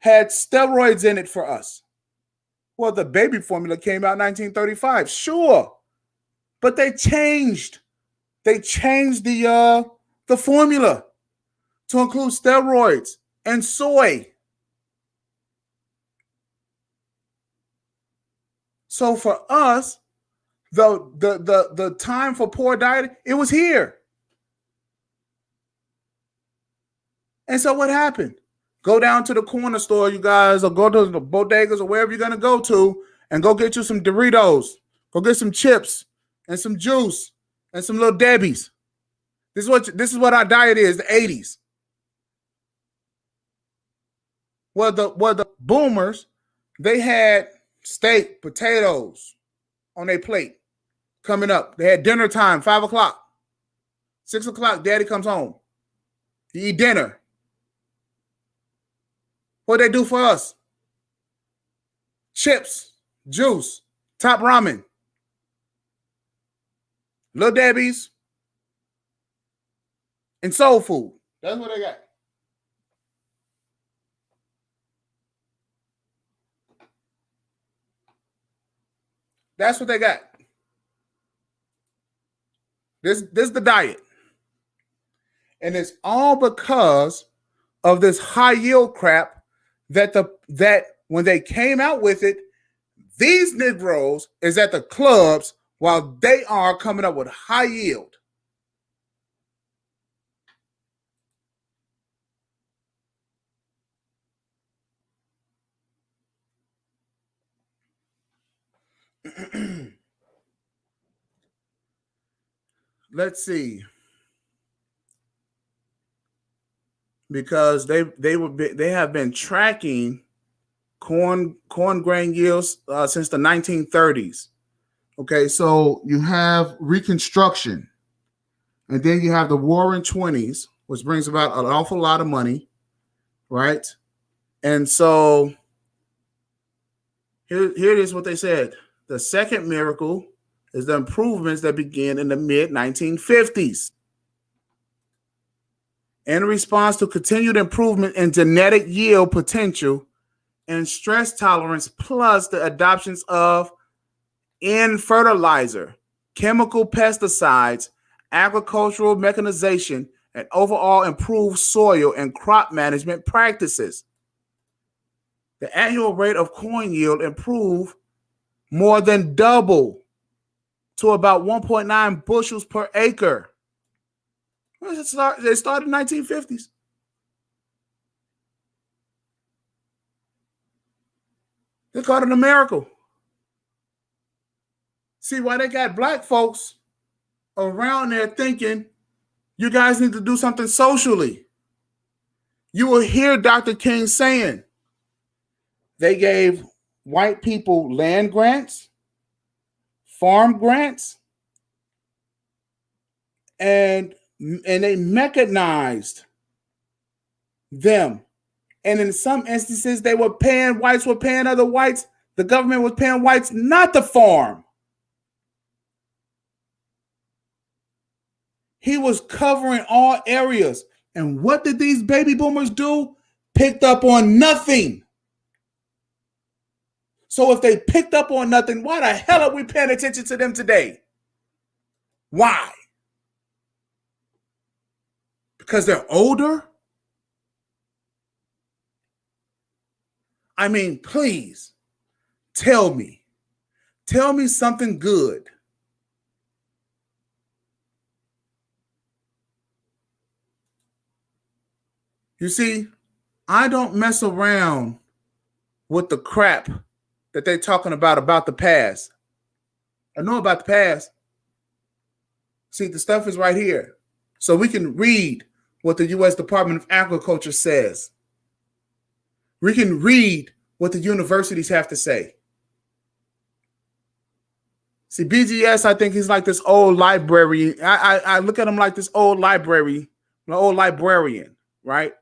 steroids in it for us. Well, the baby formula came out in 1935, sure. But they changed. They changed the formula to include steroids and soy. So for us, the time for poor diet, it was here. And so what happened? Go down to the corner store, you guys, or go to the bodegas or wherever you're going to go to and go get you some Doritos. Go get some chips and some juice and some Little Debbies. This is what our diet is, the 80s. Well, the boomers, they had steak, potatoes on their plate coming up. They had dinner time, 5 o'clock. 6 o'clock, daddy comes home. You eat dinner. What they do for us? Chips, juice, Top Ramen, Little Debbie's, and soul food. That's what they got. That's what they got. This is the diet. And it's all because of this high yield crap that when they came out with it, these Negroes is at the clubs while they are coming up with high yield. Let's see. Because they have been tracking corn grain yields since the 1930s. Okay, so you have Reconstruction, and then you have the Roaring 20s, which brings about an awful lot of money, right? And so here it is what they said. The second miracle is the improvements that began in the mid-1950s. In response to continued improvement in genetic yield potential and stress tolerance, plus the adoptions of fertilizer, chemical pesticides, agricultural mechanization, and overall improved soil and crop management practices. The annual rate of corn yield improved more than double to about 1.9 bushels per acre. They started in the 1950s. They called it a miracle. See why they got black folks around there thinking you guys need to do something socially. You will hear Dr. King saying they gave white people land grants, farm grants, and they mechanized them. And in some instances, whites were paying other whites. The government was paying whites not to farm. He was covering all areas. And what did these baby boomers do? Picked up on nothing. So if they picked up on nothing, why the hell are we paying attention to them today? Why? Because they're older? I mean, please tell me something good. You see, I don't mess around with the crap that they're talking about the past. I know about the past. See, the stuff is right here. So we can read what the U.S. Department of Agriculture says. We can read what the universities have to say. See, BGS, I think he's like this old library. I look at him like this old library, an old librarian, right?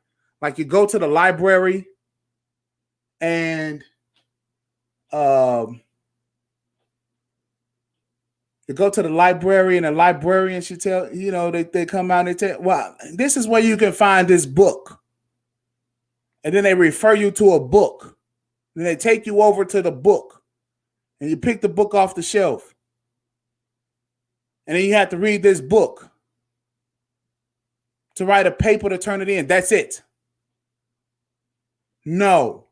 Like you go to the library and you go to the library and the librarian should tell, they come out and they tell, well, this is where you can find this book. And then they refer you to a book. Then they take you over to the book and you pick the book off the shelf. And then you have to read this book to write a paper to turn it in. That's it. No,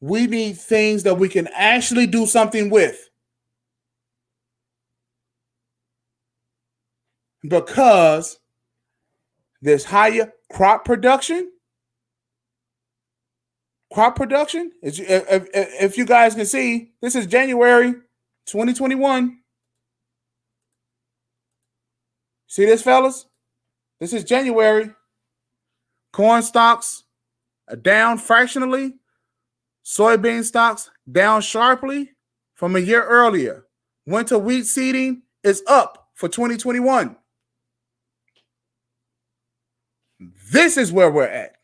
we need things that we can actually do something with. Because there's higher crop production. If you guys can see, this is January 2021. See this, fellas? This is January. Corn stocks are down fractionally. Soybean stocks down sharply from a year earlier. Winter wheat seeding is up for 2021. This is where we're at.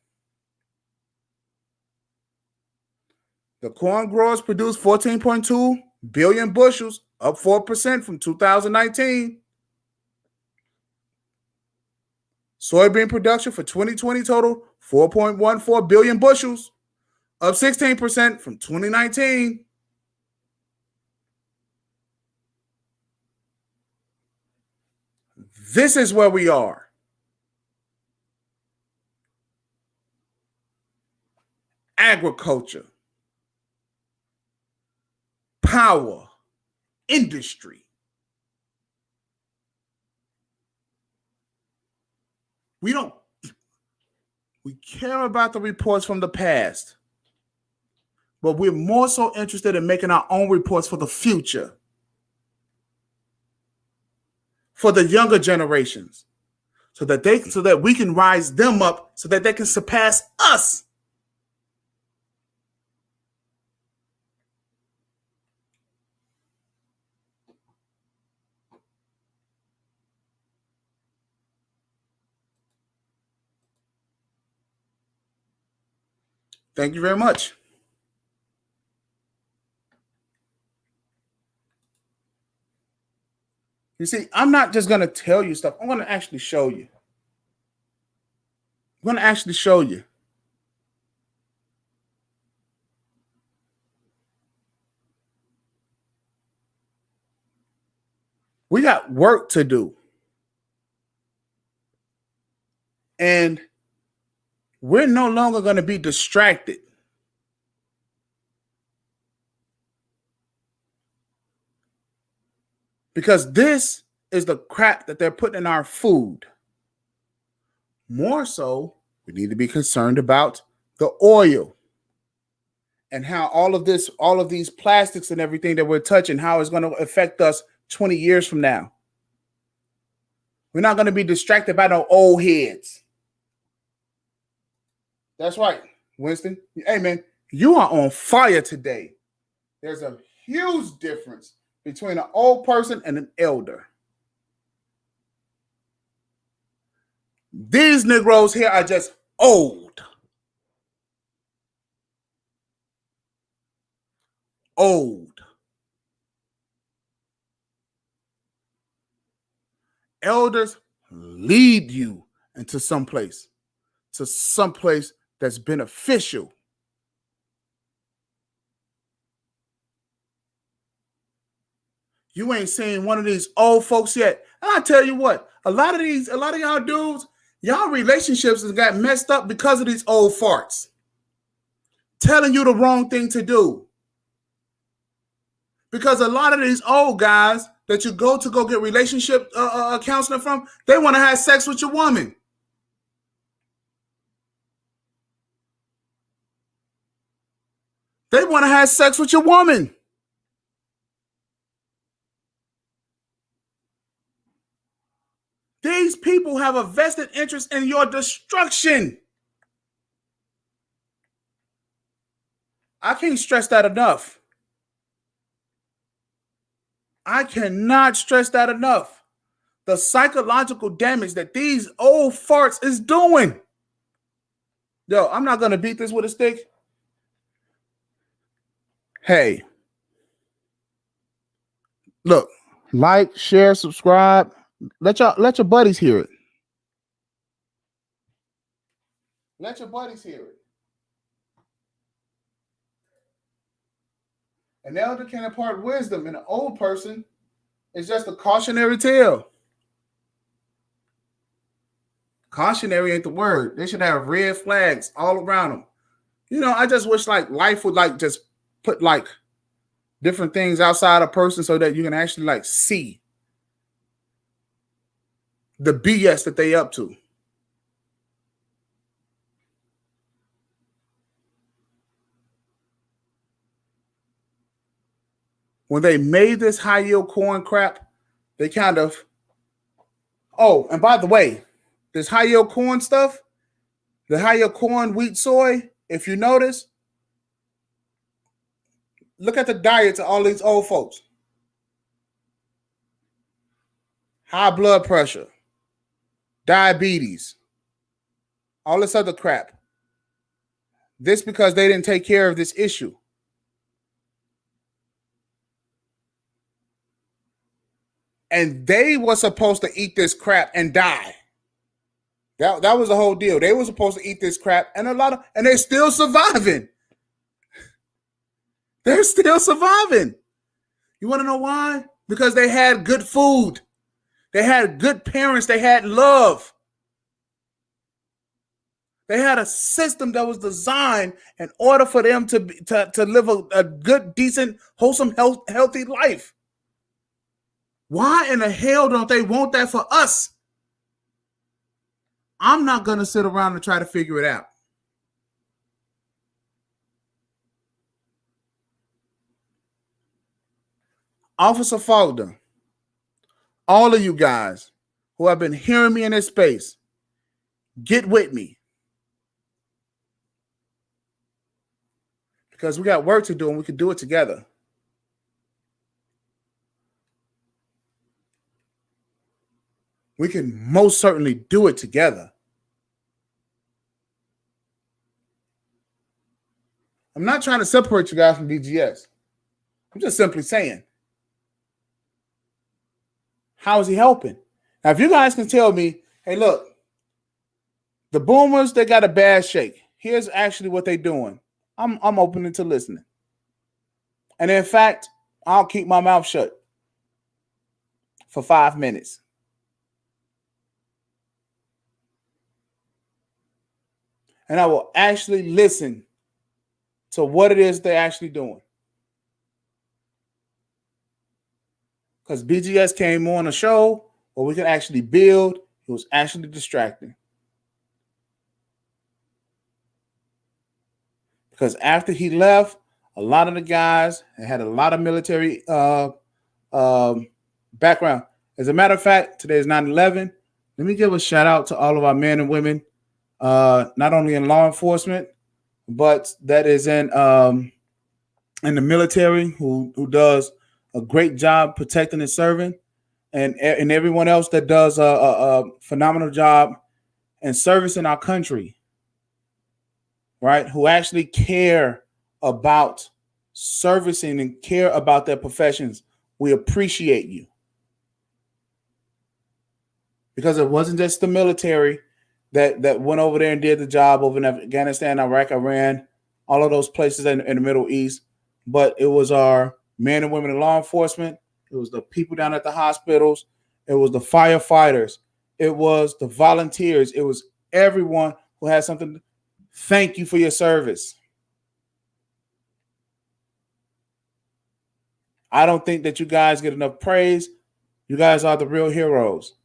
The corn growers produced 14.2 billion bushels, up 4% from 2019. Soybean production for 2020 total 4.14 billion bushels, up 16% from 2019. This is where we are. Agriculture, power, industry. We care about the reports from the past, but we're more so interested in making our own reports for the future, for the younger generations, so that we can rise them up, so that they can surpass us. Thank you very much. You see, I'm not just going to tell you stuff. I'm going to actually show you. I'm going to actually show you. We got work to do. And we're no longer going to be distracted. Because this is the crap that they're putting in our food. More so, we need to be concerned about the oil and how all of these plastics and everything that we're touching, how it's going to affect us 20 years from now. We're not going to be distracted by no old heads. That's right, Winston. Hey, man, you are on fire today. There's a huge difference between an old person and an elder. These Negroes here are just old. Old. Elders lead you into someplace that's beneficial. You ain't seen one of these old folks yet. And I tell you what, a lot of y'all dudes, y'all relationships has got messed up because of these old farts telling you the wrong thing to do. Because a lot of these old guys that you go get relationship counseling from, they want to have sex with your woman. They want to have sex with your woman. These people have a vested interest in your destruction. I can't stress that enough. I cannot stress that enough. The psychological damage that these old farts is doing. Yo, I'm not going to beat this with a stick. Hey, look, like, share, subscribe. Let your buddies hear it. Let your buddies hear it. An elder can impart wisdom, and an old person is just a cautionary tale. Cautionary ain't the word. They should have red flags all around them. You know, I just wish like life would like just put like different things outside a person so that you can actually like see the BS that they up to. When they made this high yield corn crap, they kind of, oh, and by the way, this high yield corn stuff, the high yield corn, wheat, soy, if you notice, look at the diets of all these old folks. High blood pressure, diabetes, all this other crap. This because they didn't take care of this issue. And they were supposed to eat this crap and die. That was the whole deal. They were supposed to eat this crap, and they're still surviving. They're still surviving. You want to know why? Because they had good food. They had good parents. They had love. They had a system that was designed in order for them to live a good, decent, wholesome, healthy life. Why in the hell don't they want that for us? I'm not going to sit around and try to figure it out. Officer Faulkner, all of you guys who have been hearing me in this space, get with me. Because we got work to do and we can do it together. We can most certainly do it together. I'm not trying to separate you guys from BGS. I'm just simply saying, how is he helping? Now, if you guys can tell me, hey, look, the boomers, they got a bad shake. Here's actually what they're doing. I'm open to listening. And in fact, I'll keep my mouth shut for 5 minutes. And I will actually listen to what it is they're actually doing. Because BGS came on a show where we could actually build. It was actually distracting. Because after he left, a lot of the guys had a lot of military background. As a matter of fact, today is 9/11. Let me give a shout out to all of our men and women, not only in law enforcement, but that is in the military who does a great job protecting and serving, and everyone else that does a phenomenal job in servicing our country, right? Who actually care about servicing and care about their professions. We appreciate you. Because it wasn't just the military that went over there and did the job over in Afghanistan, Iraq, Iran, all of those places in the Middle East, but it was our men and women in law enforcement. It was the people down at the hospitals. It was the firefighters. It was the volunteers. It was everyone who had something. Thank you for your service. I don't think that you guys get enough praise. You guys are the real heroes.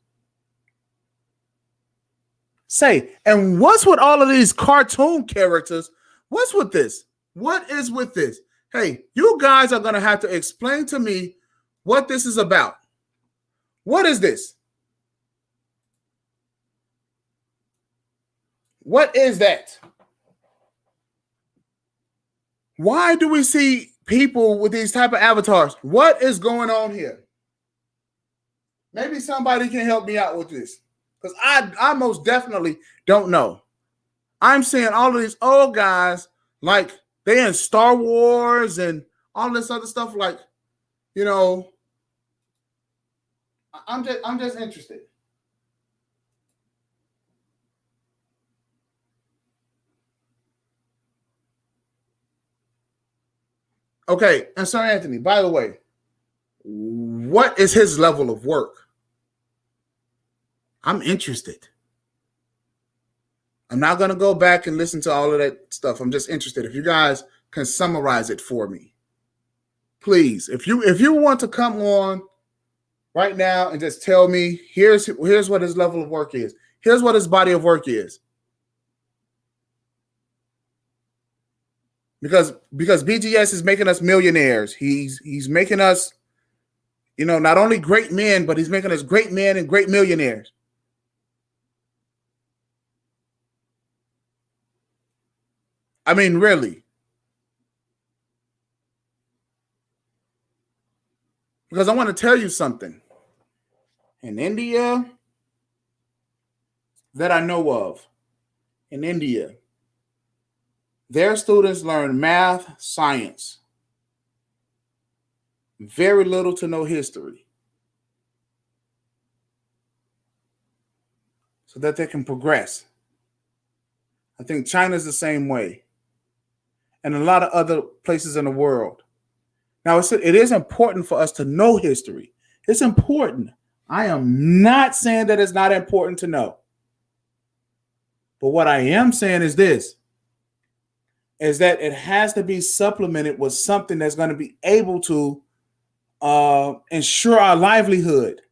Say, and what's with all of these cartoon characters? What's with this? What is with this? Hey, you guys are going to have to explain to me what this is about. What is this? What is that? Why do we see people with these type of avatars? What is going on here? Maybe somebody can help me out with this, because I most definitely don't know. I'm seeing all of these old guys like they in Star Wars and all this other stuff. Like, you know, I'm just interested. Okay, and Sir Anthony, by the way, what is his level of work? I'm interested. I'm not going to go back and listen to all of that stuff. I'm just interested. If you guys can summarize it for me, please. If you want to come on right now and just tell me, here's what his level of work is. Here's what his body of work is. Because BGS is making us millionaires. He's making us, not only great men, but he's making us great men and great millionaires. I mean, really. Because I want to tell you something. In India, that I know of, in India, their students learn math, science, very little to no history, so that they can progress. I think China's the same way, and a lot of other places in the world. Now, it is important for us to know history. It's important. I am not saying that it's not important to know. But what I am saying is this, is that it has to be supplemented with something that's going to be able to ensure our livelihood.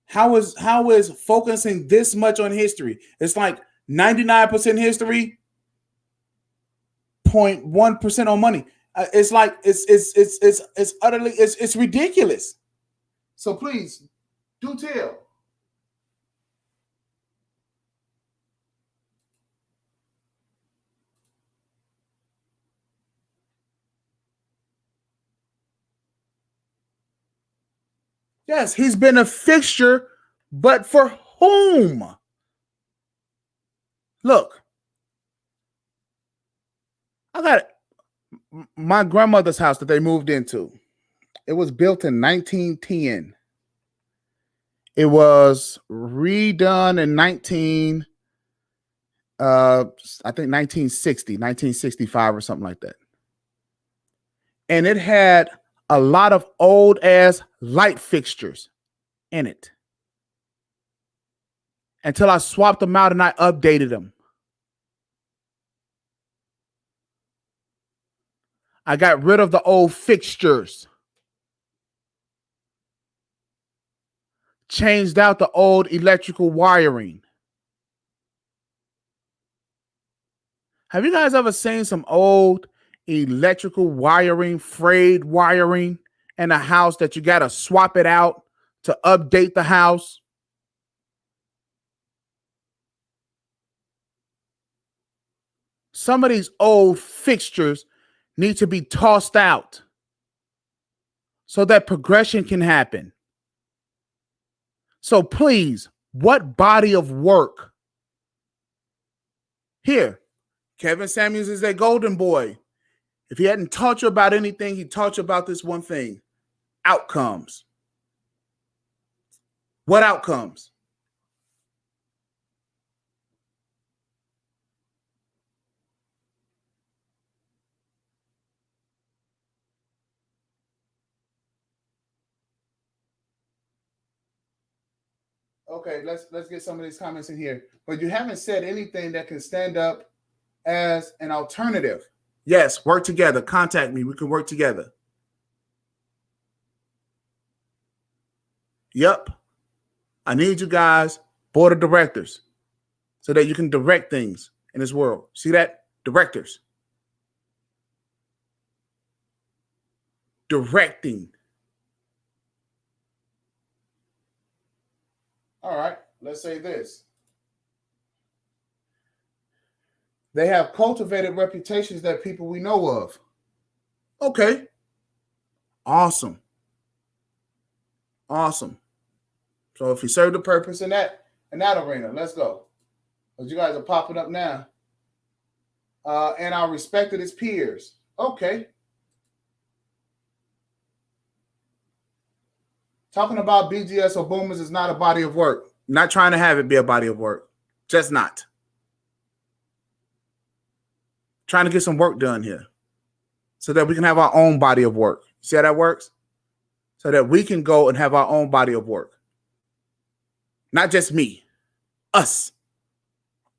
How is focusing this much on history? It's like 99% history, 0.1% on money. It's like it's utterly it's ridiculous. So please do tell. Yes, he's been a fixture, but for whom? Look, I got my grandmother's house that they moved into. It was built in 1910. It was redone in I think 1965 or something like that. And it had a lot of old ass light fixtures in it until I swapped them out and I updated them. I got rid of the old fixtures, changed out the old electrical wiring. Have you guys ever seen some old electrical wiring, frayed wiring in a house that you got to swap it out to update the house? Some of these old fixtures need to be tossed out so that progression can happen. So please, what body of work? Here, Kevin Samuels is a golden boy. If he hadn't taught you about anything, he taught you about this one thing: outcomes. What outcomes? Okay, let's get some of these comments in here. But you haven't said anything that can stand up as an alternative. Yes, work together. Contact me. We can work together. Yep. I need you guys, board of directors, so that you can direct things in this world. See that? Directors. Directing. All right, let's say this. They have cultivated reputations that people we know of. Okay. Awesome. Awesome. So if he served a purpose in that arena, let's go. Because you guys are popping up now. And I respected his peers. Okay. Talking about BGS or boomers is not a body of work. Not trying to have it be a body of work. Just not. Trying to get some work done here so that we can have our own body of work. See how that works? So that we can go and have our own body of work. Not just me. Us.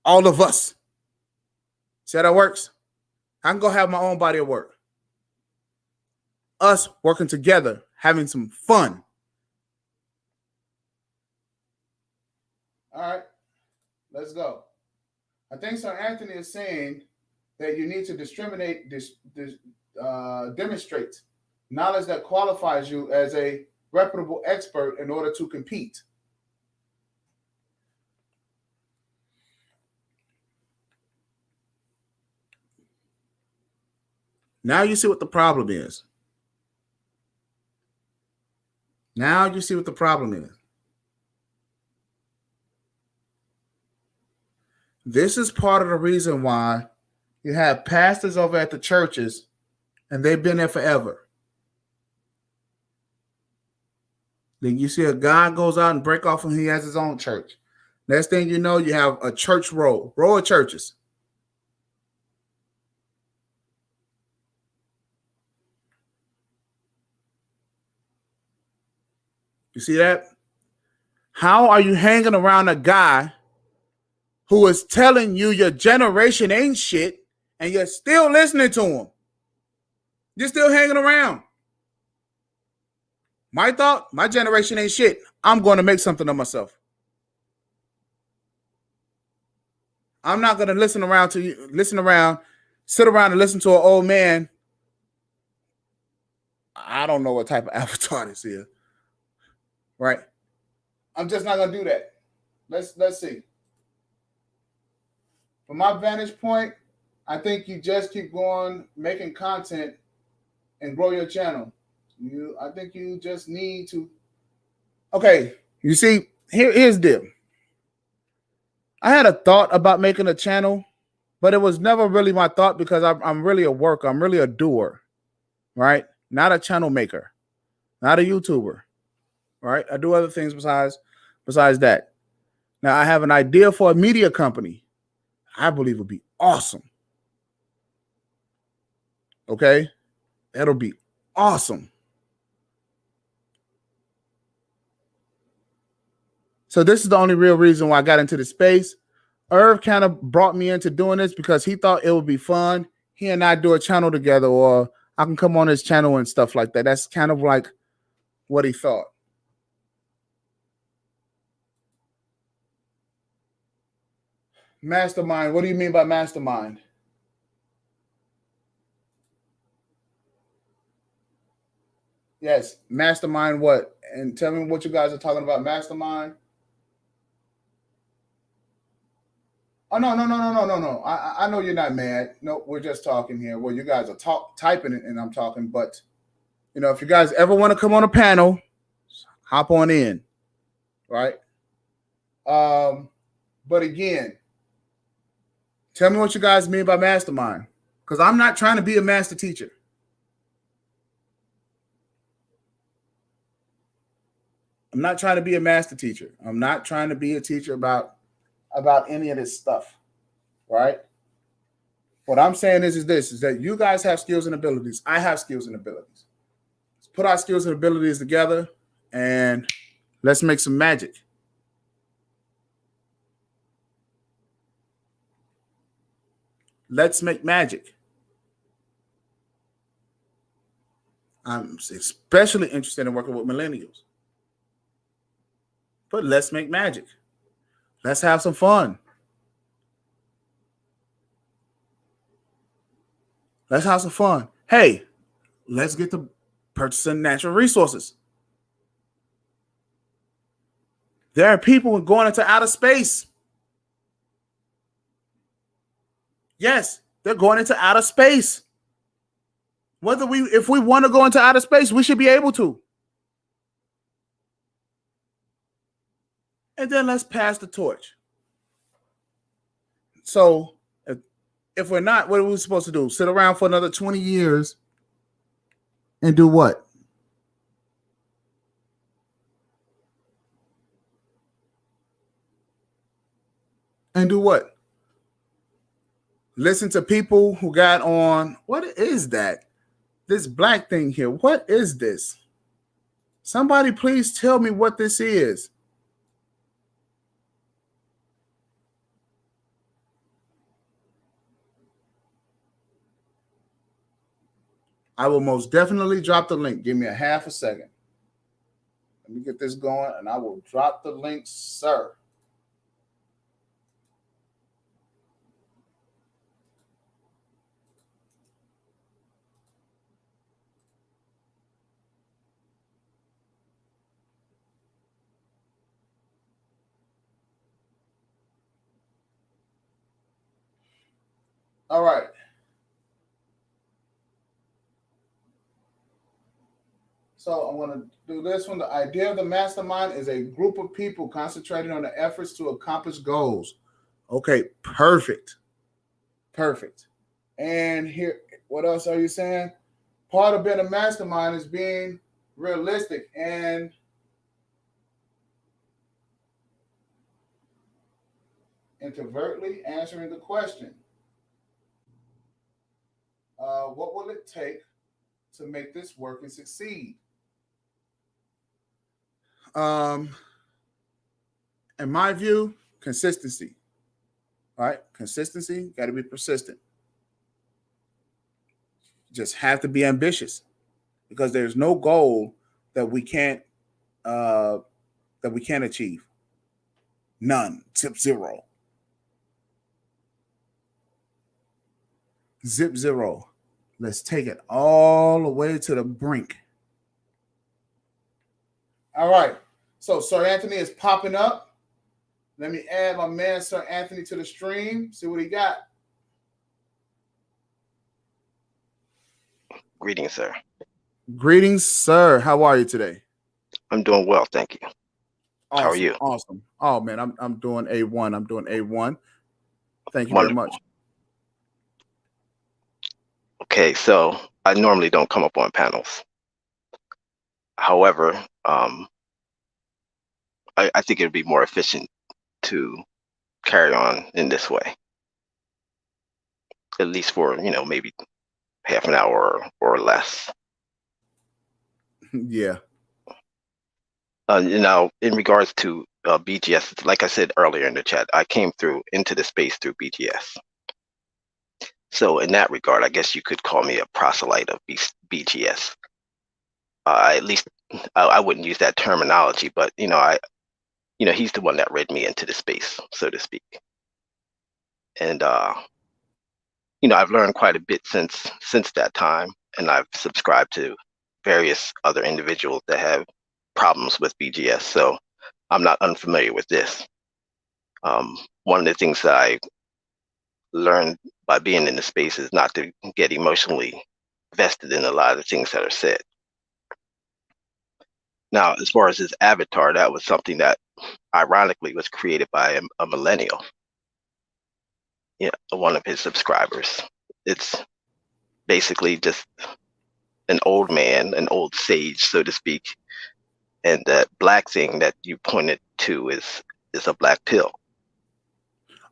All of us. See how that works? I can go have my own body of work. Us working together, having some fun. All right, let's go. I think Sir Anthony is saying that you need to demonstrate knowledge that qualifies you as a reputable expert in order to compete. Now you see what the problem is. Now you see what the problem is. This is part of the reason why you have pastors over at the churches and they've been there forever. Then you see a guy goes out and break off and he has his own church. Next thing you know, you have a church row of churches. You see that? How are you hanging around a guy who is telling you your generation ain't shit and you're still listening to him? You're still hanging around. My thought, my generation ain't shit. I'm going to make something of myself. I'm not going to sit around and listen to an old man. I don't know what type of avatar this is. Right? I'm just not going to do that. Let's see. From my vantage point, I think you just keep going, making content and grow your channel. I think you just need to. Okay, you see, here's the deal. I had a thought about making a channel, but it was never really my thought because I'm really a worker. I'm really a doer, right? Not a channel maker, not a YouTuber, right? I do other things besides that. Now, I have an idea for a media company. I believe would be awesome. Okay? That'll be awesome. So this is the only real reason why I got into the space. Irv kind of brought me into doing this because he thought it would be fun. He and I do a channel together, or I can come on his channel and stuff like that. That's kind of like what he thought. Mastermind. What do you mean by mastermind? Yes, mastermind what? And tell me what you guys are talking about. Mastermind. Oh, no. I know you're not mad. No, we're just talking here. Well, you guys are typing it and I'm talking. But, if you guys ever want to come on a panel, hop on in. Right? But again, tell me what you guys mean by mastermind. Because I'm not trying to be a master teacher. I'm not trying to be a master teacher. I'm not trying to be a teacher about any of this stuff, right? What I'm saying is that you guys have skills and abilities. I have skills and abilities. Let's put our skills and abilities together and let's make some magic. Let's make magic. I'm especially interested in working with millennials. But let's make magic. Let's have some fun. Let's have some fun. Hey, let's get to purchasing natural resources. There are people going into outer space. Yes, they're going into outer space. If we want to go into outer space, we should be able to. and then let's pass the torch. So if we're not, what are we supposed to do? Sit around for another 20 years and do what? And do what? Listen to people who got on. What is that? This black thing here. What is this? Somebody please tell me what this is. I will most definitely drop the link. Give me a half a second. Let me get this going and I will drop the link, sir. All right. So I'm going to do this one. The idea of the mastermind is a group of people concentrating on the efforts to accomplish goals. Okay, perfect. Perfect. And here, what else are you saying? Part of being a mastermind is being realistic and introvertly answering the question, what will it take to make this work and succeed? In my view, consistency. All right, consistency, got to be persistent. Just have to be ambitious because there's no goal that we can't achieve. None. Zip zero. Zip zero. Let's take it all the way to the brink. All right. So Sir Anthony is popping up. Let me add my man Sir Anthony to the stream. See what he got. Greetings, sir. Greetings, sir. How are you today? I'm doing well, thank you. Awesome, How are you? Awesome. Oh man, I'm doing A1. I'm doing A1. Thank you Wonderful. very much. Okay, so I normally don't come up on panels. However, I think it'd be more efficient to carry on in this way, at least for maybe half an hour or less. Yeah. In regards to BGS, like I said earlier in the chat, I came into the space through BGS. So in that regard, I guess you could call me a proselyte of BGS. At least I wouldn't use that terminology, but he's the one that read me into the space, so to speak. And I've learned quite a bit since that time, and I've subscribed to various other individuals that have problems with BGS, so I'm not unfamiliar with this. One of the things that I learned by being in the space is not to get emotionally vested in a lot of the things that are said. Now, as far as his avatar, that was something that ironically was created by a millennial, one of his subscribers. It's basically just an old man, an old sage, so to speak. And that black thing that you pointed to is a black pill.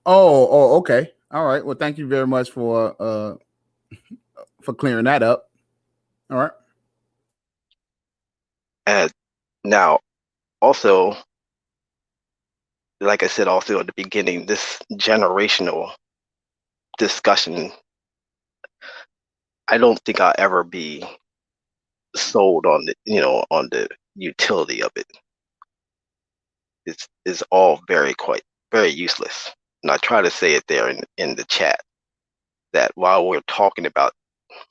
Oh, okay. All right. Well, thank you very much for clearing that up. All right. And now, also, like I said, also at the beginning, this generational discussion, I don't think I'll ever be sold on the utility of it. It's all very useless. And I try to say it there in the chat that while we're talking about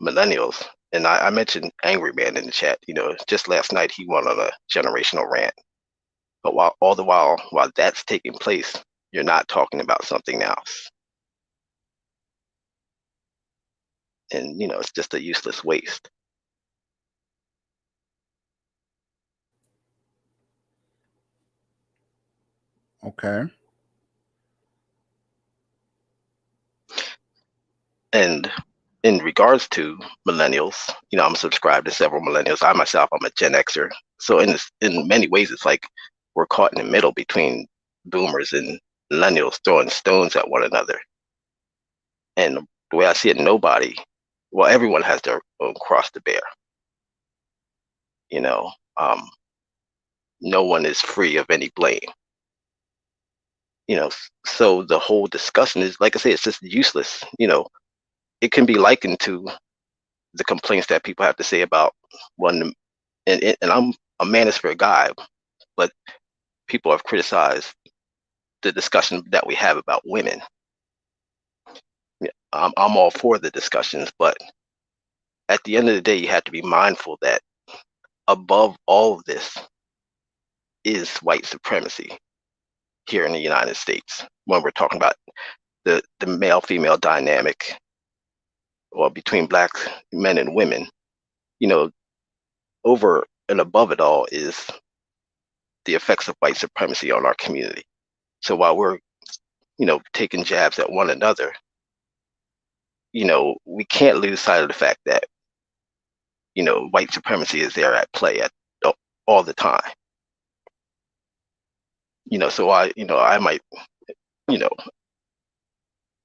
millennials, and I mentioned Angry Man in the chat, just last night he went on a generational rant. But while that's taking place, you're not talking about something else. And it's just a useless waste. Okay. And in regards to millennials, I'm subscribed to several millennials. I myself, I'm a Gen Xer. So in many ways, it's like we're caught in the middle between boomers and millennials throwing stones at one another. And the way I see it, everyone has their own cross to bear. No one is free of any blame. So the whole discussion is, like I say, it's just useless. It can be likened to the complaints that people have to say about one, and I'm a manosphere guy, but people have criticized the discussion that we have about women. I'm all for the discussions, but at the end of the day, you have to be mindful that above all of this is white supremacy here in the United States. When we're talking about the male-female dynamic, or between Black men and women, over and above it all is the effects of white supremacy on our community. So while we're, taking jabs at one another, we can't lose sight of the fact that, white supremacy is there at play all the time. So I might,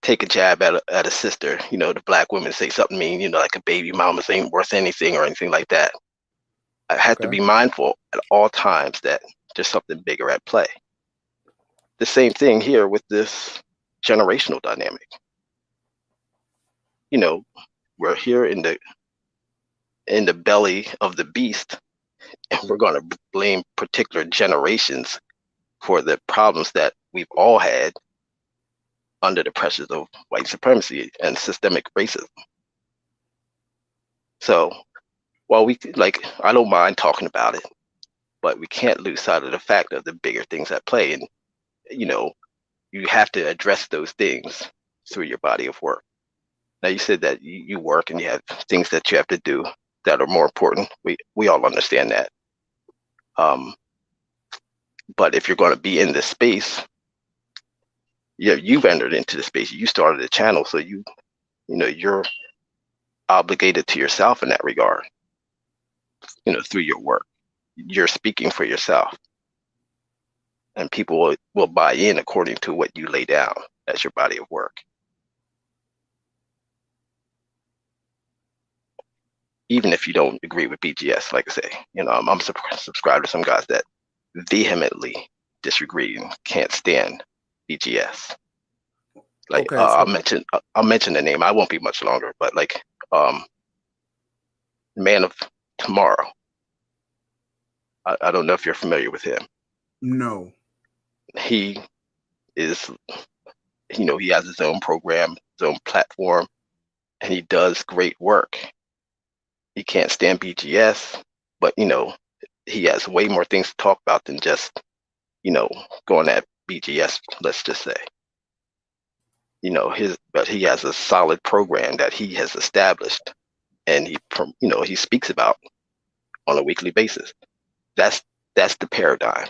take a jab at a sister, the Black women say something mean, like a baby mama's ain't worth anything or anything like that. I have to be mindful at all times that there's something bigger at play. The same thing here with this generational dynamic. We're here in the belly of the beast, and we're going to blame particular generations for the problems that we've all had under the pressures of white supremacy and systemic racism. So while I don't mind talking about it, but we can't lose sight of the fact of the bigger things at play. And, you have to address those things through your body of work. Now, you said that you work and you have things that you have to do that are more important. We all understand that. But if you're going to be in this space, you've entered into the space. You started a channel, so you're obligated to yourself in that regard. Through your work, you're speaking for yourself, and people will buy in according to what you lay down as your body of work. Even if you don't agree with BGS, like I say, I'm subscribed to some guys that vehemently disagree and can't stand BGS. Like, I'll mention the name. I won't be much longer, but Man of Tomorrow. I don't know if you're familiar with him. No. He is, he has his own program, his own platform, and he does great work. He can't stand BGS, but he has way more things to talk about than just going at BGS, let's just say. But he has a solid program that he has established, and he speaks about on a weekly basis. That's the paradigm.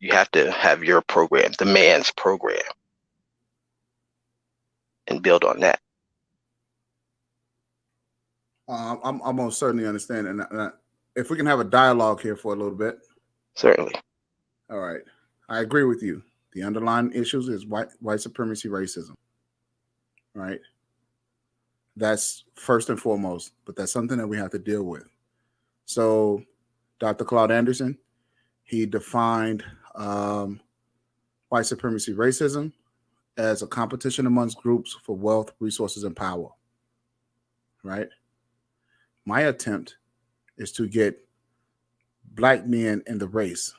You have to have your program, the man's program, and build on that. I'm most certainly understand, and if we can have a dialogue here for a little bit. Certainly. All right, I agree with you. The underlying issues is white supremacy, racism. Right. That's first and foremost, but that's something that we have to deal with. So, Dr. Claude Anderson, he defined white supremacy, racism as a competition amongst groups for wealth, resources, and power. Right. My attempt is to get Black men in the race.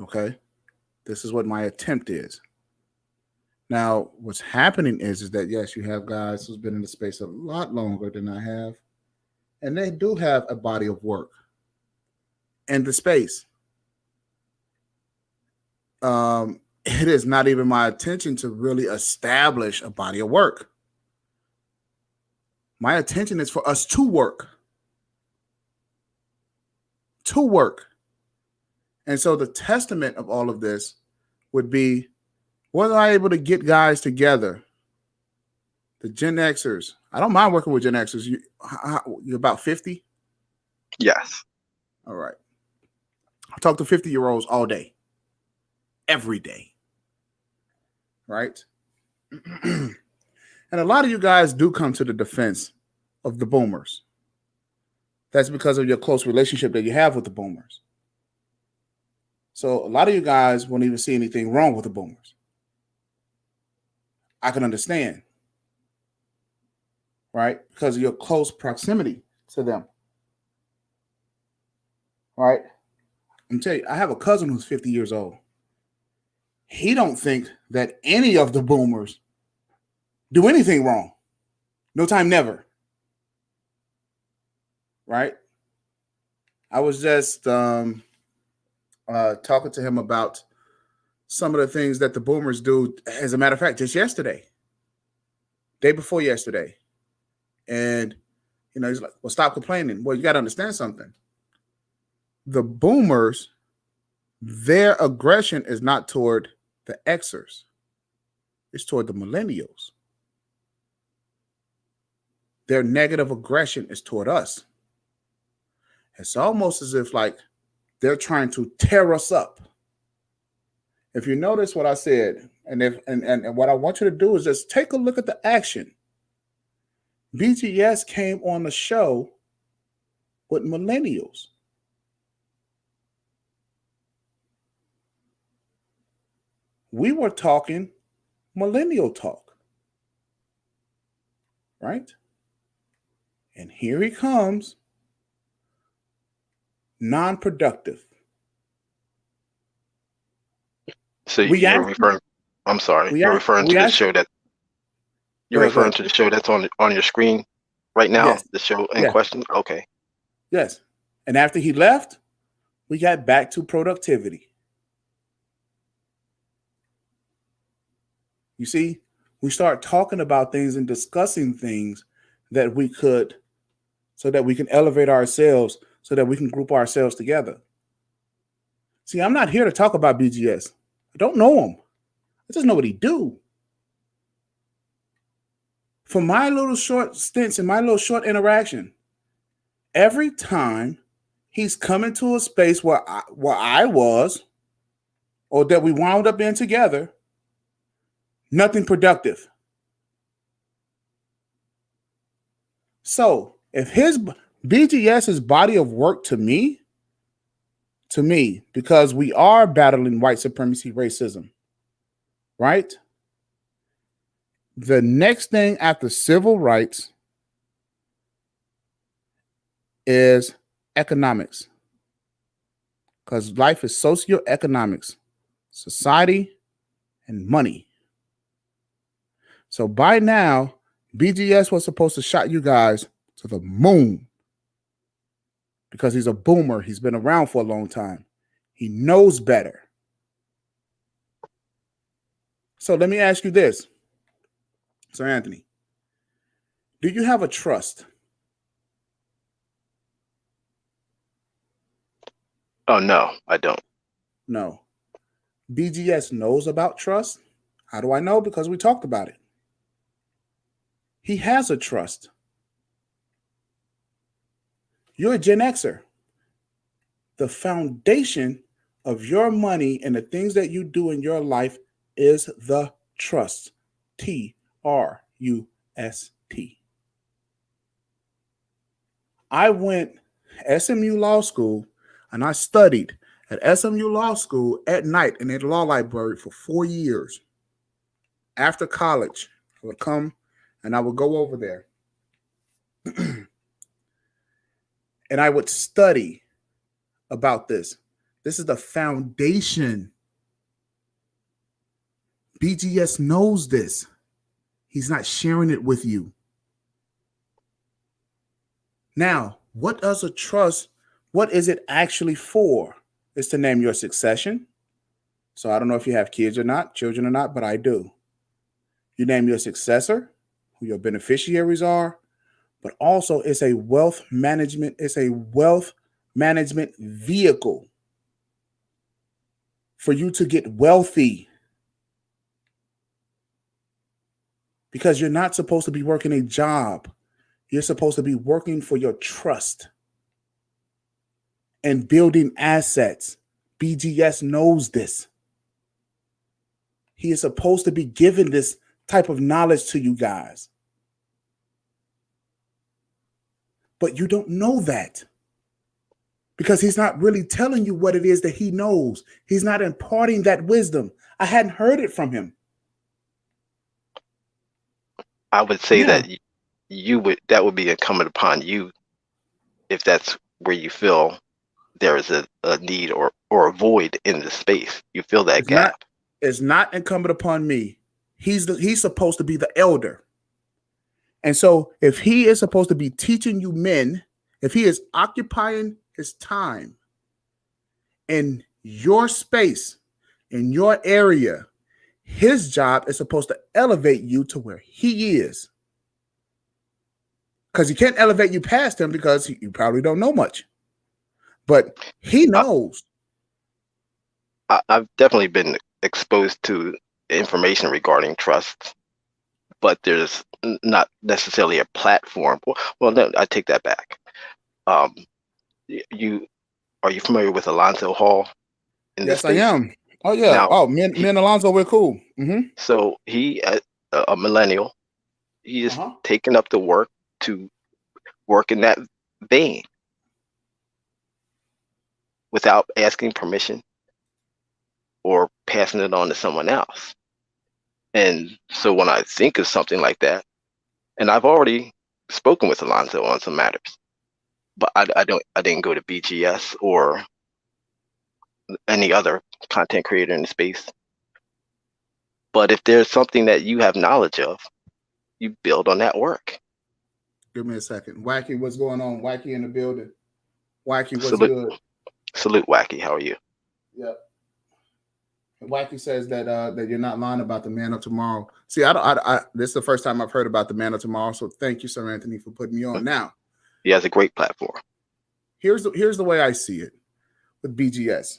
Okay. This is what my attempt is. Now, what's happening is that, yes, you have guys who's been in the space a lot longer than I have, and they do have a body of work in the space. It is not even my intention to really establish a body of work. My intention is for us to work. To work. And so the testament of all of this would be, was I able to get guys together, the Gen Xers? I don't mind working with Gen Xers. You're about 50? Yes. All right. I talk to 50-year-olds all day, every day. Right? And a lot of you guys do come to the defense of the boomers. That's because of your close relationship that you have with the boomers. So a lot of you guys won't even see anything wrong with the boomers. I can understand, right? Because of your close proximity to them, right? I'm telling you, I have a cousin who's 50 years old. He don't think that any of the boomers do anything wrong. No time, never. Right? I was just talking to him about some of the things that the boomers do. As a matter of fact, just yesterday, day before yesterday. And, he's like, well, stop complaining. Well, you got to understand something. The boomers, their aggression is not toward the Xers. It's toward the millennials. Their negative aggression is toward us. It's almost as if like they're trying to tear us up. If you notice what I said, and what I want you to do is just take a look at the action. BGS came on the show with millennials. We were talking millennial talk, right? And here he comes, non-productive. So you're referring. I'm sorry. You're referring to the show that. You're referring to the show that's on your screen right now. Yes. The show in question. Okay. Yes. And after he left, we got back to productivity. You see, we start talking about things and discussing things that we could, so that we can elevate ourselves, so that we can group ourselves together. See, I'm not here to talk about BGS. I don't know him. I just know what he do. For my little short stints and my little short interaction, every time he's coming to a space where I was, or that we wound up in together, nothing productive. So if his BGS's body of work to me, because we are battling white supremacy, racism, right? The next thing after civil rights is economics, because life is socioeconomics, society, and money. So by now, BGS was supposed to shot you guys to the moon, because he's a boomer. He's been around for a long time. He knows better. So let me ask you this, Sir Anthony. Do you have a trust? Oh, no, I don't. No. BGS knows about trust. How do I know? Because we talked about it. He has a trust. You're a Gen Xer. The foundation of your money and the things that you do in your life is the trust. TRUST. I went SMU Law School and I studied at SMU Law School at night in the law library for 4 years. After college, I would come and I would go over there and I would study about this. This is the foundation. BGS knows this. He's not sharing it with you. Now, what does a trust, what is it actually for? It's to name your succession. So I don't know if you have kids or not, children or not, but I do. You name your successor, who your beneficiaries are, but also it's a wealth management vehicle. for you to get wealthy. Because you're not supposed to be working a job. You're supposed to be working for your trust and building assets. BGS knows this. He is supposed to be giving this type of knowledge to you guys. But you don't know that because he's not really telling you what it is that he knows. He's not imparting that wisdom. I hadn't heard it from him. I would say Yeah. that that would be incumbent upon you if that's where you feel there is a need or a void in the space. You feel that gap. It's not incumbent upon me. He's supposed to be the elder. And so if he is supposed to be teaching you men, if he is occupying his time in your space, in your area, his job is supposed to elevate you to where he is. Because he can't elevate you past him because you probably don't know much. But he knows. I've definitely been exposed to information regarding trusts, but there's not necessarily a platform. Well, no, I take that back. Are you familiar with Alonzo Hall? Yes, I am. Oh yeah. Now, me and Alonzo, we're cool. Mm-hmm. So he, a millennial, he is taking up the work to work in that vein without asking permission or passing it on to someone else. And so when I think of something like that, and I've already spoken with Alonzo on some matters, but I didn't go to BGS or any other content creator in the space. But if there's something that you have knowledge of, you build on that work. Give me a second. Wacky, what's going on? Wacky in the building. Wacky, what's Salute. good? Salute, Wacky. How are you? Yep. Wacky says that that you're not lying about the man of tomorrow. See, I this is the first time I've heard about the man of tomorrow. So thank you, Sir Anthony, for putting me on. Now, he has a great platform. Here's the way I see it with BGS.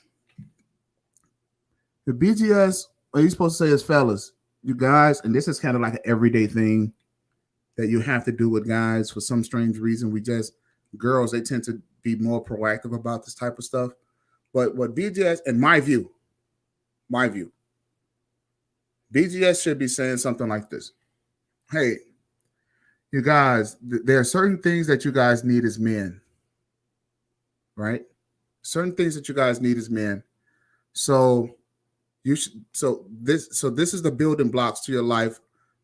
The BGS, what you're supposed to say is, fellas, you guys, and this is kind of like an everyday thing that you have to do with guys for some strange reason. Girls, they tend to be more proactive about this type of stuff. But what BGS, in my view, BGS should be saying something like this. Hey, you guys, there are certain things that you guys need as men, right? Certain things that you guys need as men. So this is the building blocks to your life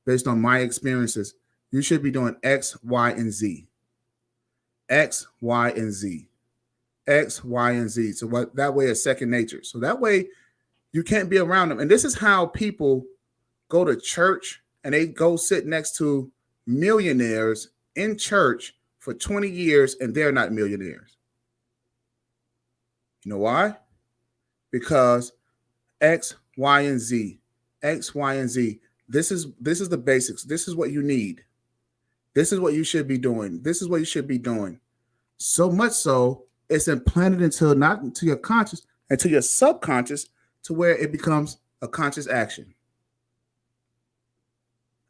based on my experiences. You should be doing X, Y, and Z. X, Y, and Z. X, Y, and Z. So what that way is second nature. So that way you can't be around them. And this is how people go to church and they go sit next to millionaires in church for 20 years and they're not millionaires. You know why? Because X, Y, and Z. X, Y, and Z. This is the basics. This is what you need. This is what you should be doing. This is what you should be doing. So much so, it's implanted not into your conscious, into your subconscious, to where it becomes a conscious action.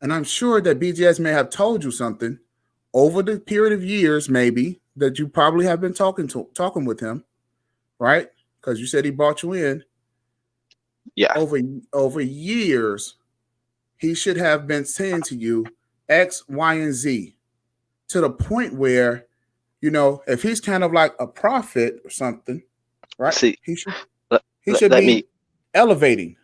And I'm sure that BGS may have told you something over the period of years, maybe, that you probably have been talking with him, right? Because you said he brought you in. Yeah. Over years, he should have been saying to you X, Y, and Z, to the point where, you know, if he's kind of like a prophet or something, right? See, he should be elevating.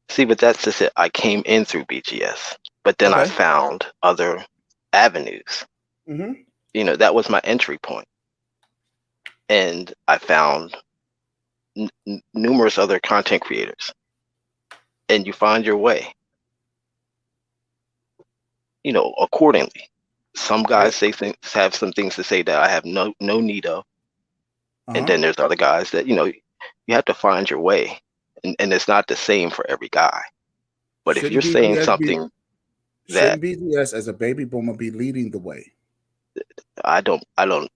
See, but that's just it. I came in through BGS, but then I found other avenues. Mm-hmm. You know, that was my entry point. And I found numerous other content creators. And you find your way, you know, accordingly. Some guys have some things to say that I have no need of. And then there's other guys that, you know, you have to find your way. And it's not the same for every guy. But if you're saying something that BGS as a baby boomer be leading the way. I don't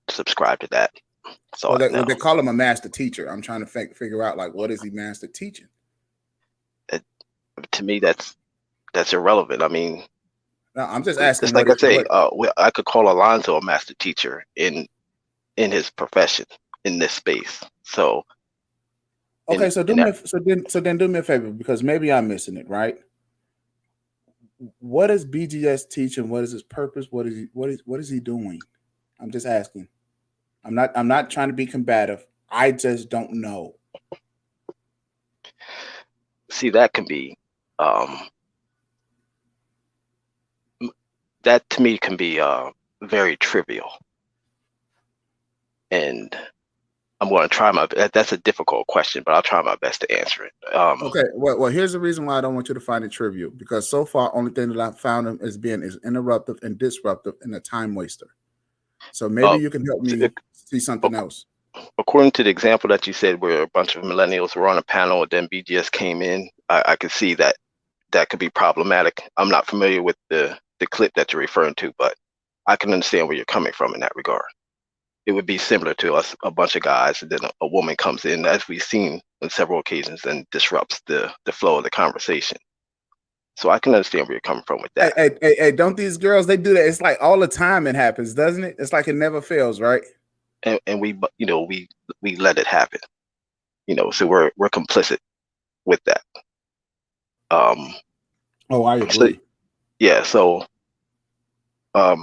subscribe to that. So Well, I well, know. they call him a master teacher. I'm trying to figure out, like, what is he master teaching? To me, that's irrelevant. I mean, No, I'm just asking it's like I say, what. I could call Alonzo a master teacher in his profession in this space. So Okay, so in that, then do me a favor, because maybe I'm missing it, right? What is BGS teaching? What is his purpose? What is he doing? I'm just asking. I'm not trying to be combative. I just don't know. see, that can be that to me can be very trivial, and I'm going to try my. That's a difficult question, but I'll try my best to answer it. Okay, well, here's the reason why I don't want you to find it trivial, because so far, only thing that I've found him as being is interruptive and disruptive and a time waster. So maybe Uh, you can help me see something else. According to the example that you said, where a bunch of millennials were on a panel, and then BGS came in, I could see that could be problematic. I'm not familiar with the clip that you're referring to, but I can understand where you're coming from in that regard. It would be similar to us, a bunch of guys, and then a woman comes in, as we've seen on several occasions, and disrupts the flow of the conversation. So I can understand where you're coming from with that. Hey, don't these girls, they do that? It's like all the time it happens, doesn't it? It's like it never fails, right? And we, we let it happen. So we're complicit with that. Oh, I So agree. yeah, so I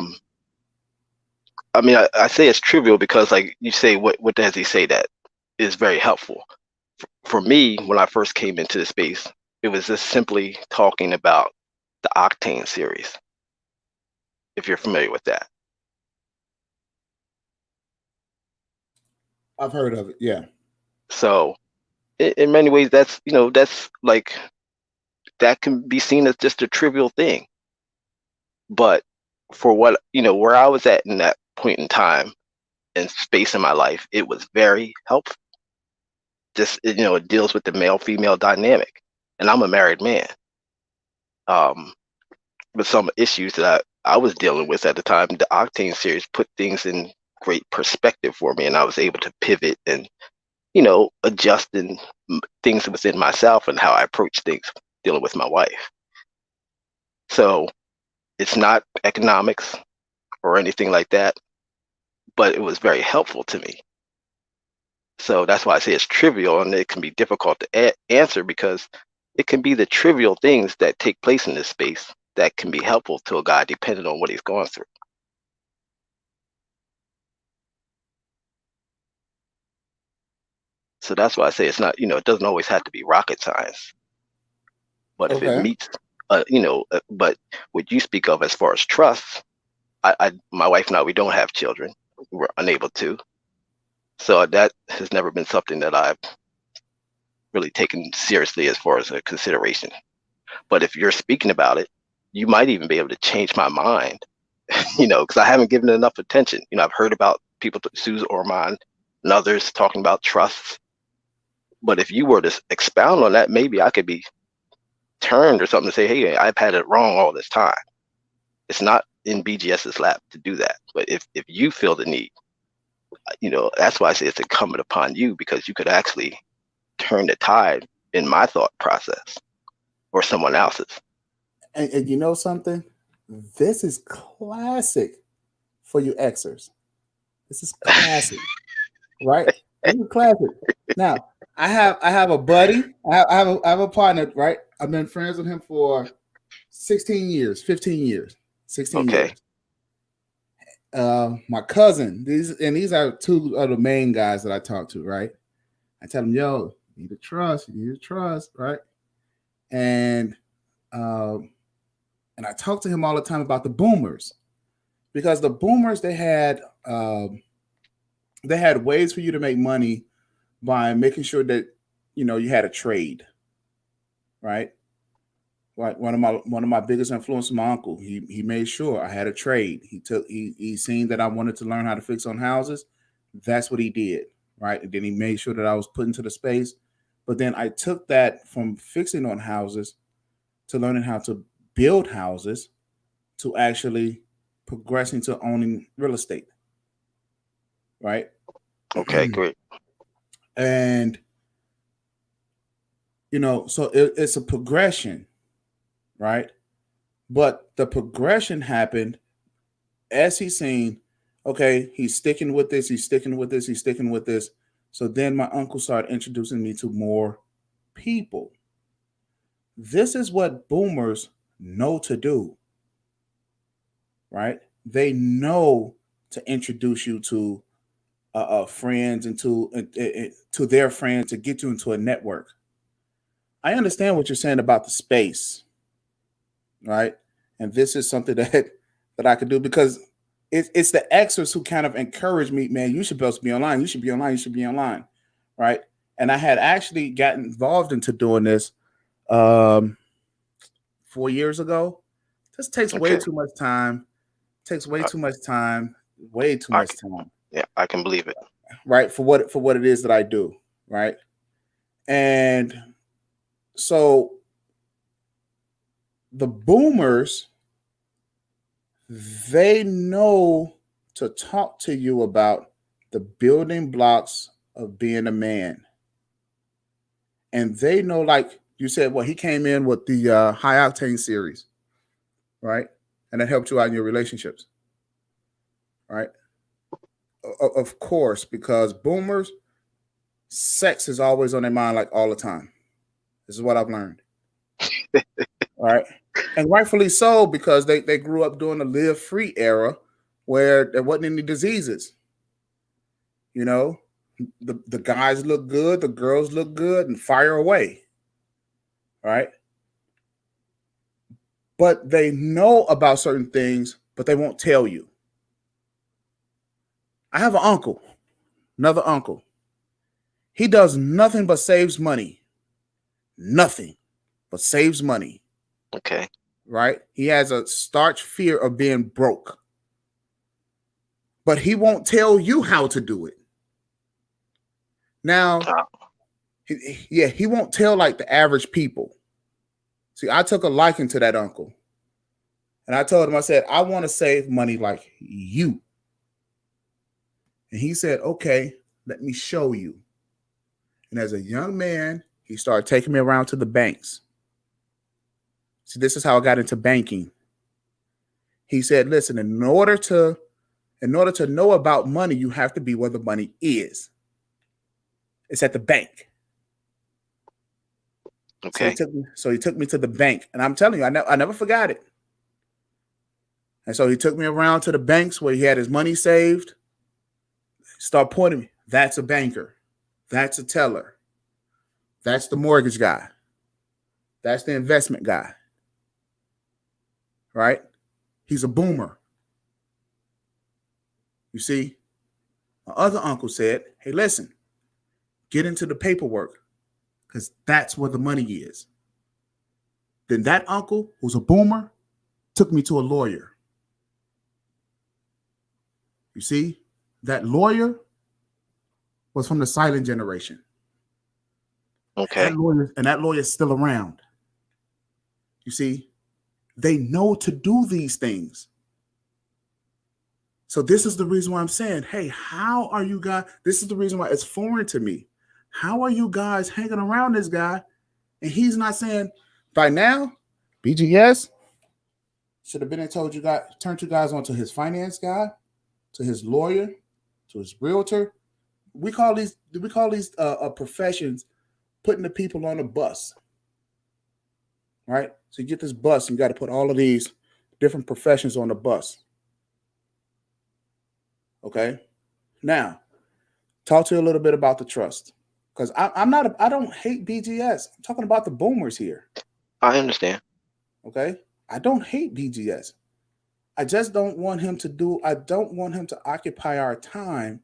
mean, I say it's trivial because, like you say, what does he say that is very helpful? For me, when I first came into the space, it was just simply talking about the Octane series, if you're familiar with that. I've heard of it, yeah. So in many ways, that's like, that can be seen as just a trivial thing. But for what, where I was at in that point in time and space in my life, it was very helpful. Just, it deals with the male-female dynamic, and I'm a married man. With some issues that I was dealing with at the time, the Octane series put things in great perspective for me, and I was able to pivot and, adjust things within myself and how I approach things dealing with my wife. So it's not economics or anything like that, but it was very helpful to me. So that's why I say it's trivial, and it can be difficult to answer, because it can be the trivial things that take place in this space that can be helpful to a guy depending on what he's going through. So that's why I say it's not, it doesn't always have to be rocket science. But if it Okay. meets, but what you speak of as far as trust, my wife and I, we don't have children. We're unable to. So that has never been something that I've really taken seriously as far as a consideration. But if you're speaking about it, you might even be able to change my mind, because I haven't given it enough attention. I've heard about people, Suze Orman and others, talking about trusts. But if you were to expound on that, maybe I could be turned or something to say, hey, I've had it wrong all this time. It's not in BGS's lap to do that. But if you feel the need, that's why I say it's incumbent upon you, because you could actually turn the tide in my thought process or someone else's. And you know something? This is classic for you Xers. This is classic, right? This is classic. Now, I have a buddy. I have a partner, right? I've been friends with him for 16 years, 15 years, 16 Okay. years. My cousin, these are two of the main guys that I talk to, right? I tell them, yo, you need to trust, right? And I talk to him all the time about the boomers, because the boomers, they had ways for you to make money by making sure that you had a trade, right? Like one of my biggest influences, my uncle, he made sure I had a trade. He seen that I wanted to learn how to fix on houses. That's what he did, right? And then he made sure that I was put into the space. But then I took that from fixing on houses to learning how to build houses, to actually progressing to owning real estate, right? Okay, great. And so it's a progression, right? But the progression happened as he's seen, okay, he's sticking with this, he's sticking with this, he's sticking with this. So then my uncle started introducing me to more people. This is what boomers know to do, right? They know to introduce you to friends and to their friends to get you into a network. I understand what you're saying about the space, right? And this is something that I could do because it's the extras who kind of encourage me, man, you should be able to be online. You should be online. You should be online. Right. And I had actually gotten involved into doing this 4 years ago. This takes way Okay. too much time. Takes way too much time. Way too much time. Yeah, I can believe it. Right. For what it is that I do. Right. And so the boomers, they know to talk to you about the building blocks of being a man. And they know, like you said, well, he came in with the high octane series, right? And that helped you out in your relationships, right? Of course, because boomers, sex is always on their mind, like all the time. This is what I've learned. Right. And rightfully so, because they grew up during the live free era where there wasn't any diseases. The guys look good, the girls look good, and fire away. Right. But they know about certain things, but they won't tell you. I have an uncle, another uncle. He does nothing but saves money. Nothing but saves money. Okay. Right? He has a starch fear of being broke. But he won't tell you how to do it. Now, he won't tell like the average people. See, I took a liking to that uncle. And I told him, I said, I want to save money like you. And he said, okay, let me show you. And as a young man, he started taking me around to the banks. See, this is how I got into banking. He said, listen, in order to know about money, you have to be where the money is. It's at the bank. Okay. So he took me to the bank. And I'm telling you, I never forgot it. And so he took me around to the banks where he had his money saved. Start pointing me. That's a banker. That's a teller. That's the mortgage guy. That's the investment guy. Right? He's a boomer. You see? My other uncle said, hey, listen, get into the paperwork because that's where the money is. Then that uncle, who's a boomer, took me to a lawyer. You see? That lawyer was from the silent generation. Okay. And that lawyer's still around. You see? They know to do these things. So this is the reason why I'm saying, hey, how are you guys? This is the reason why it's foreign to me. How are you guys hanging around this guy? And he's not saying, by now, BGS should have been and told you guys, turned you guys on to his finance guy, to his lawyer, to his realtor. We call these professions putting the people on a bus. Right? So you get this bus and you got to put all of these different professions on the bus. Okay. Now, talk to you a little bit about the trust. Because I don't hate BGS. I'm talking about the boomers here. I understand. Okay. I don't hate BGS. I just don't want him to occupy our time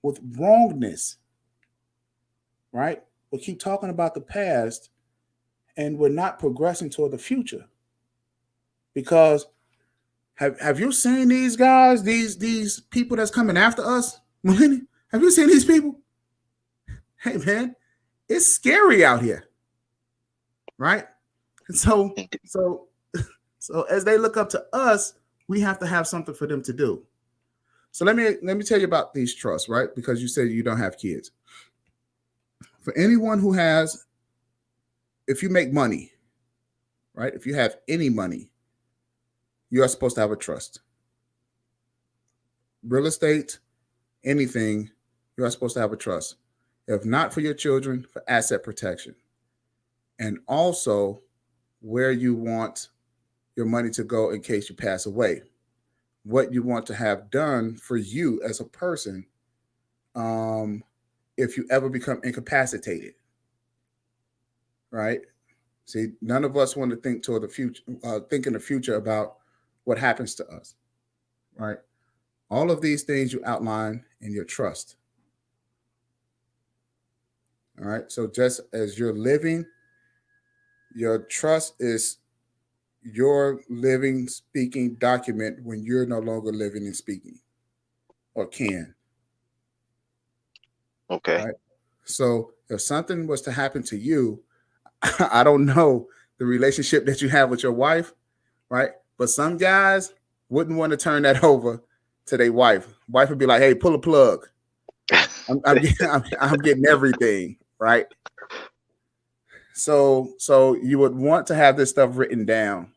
with wrongness. Right? We'll keep talking about the past and we're not progressing toward the future. Because have you seen these guys, these people that's coming after us? Have you seen these people? Hey man, it's scary out here. Right? And so as they look up to us, we have to have something for them to do. So let me tell you about these trusts, right? Because you said you don't have kids. For anyone who has, if you make money, right? If you have any money, you are supposed to have a trust. Real estate, anything, you are supposed to have a trust. If not for your children, for asset protection. And also where you want your money to go in case you pass away. What you want to have done for you as a person if you ever become incapacitated, right? See, none of us want to think toward the future, think in the future about what happens to us, right? All of these things you outline in your trust. All right. So just as you're living, your trust is your living, speaking document when you're no longer living and speaking or can. Okay. Right. So if something was to happen to you, I don't know the relationship that you have with your wife, right? But some guys wouldn't want to turn that over to their wife. Wife would be like, "Hey, pull a plug. I'm getting everything, right?" So you would want to have this stuff written down.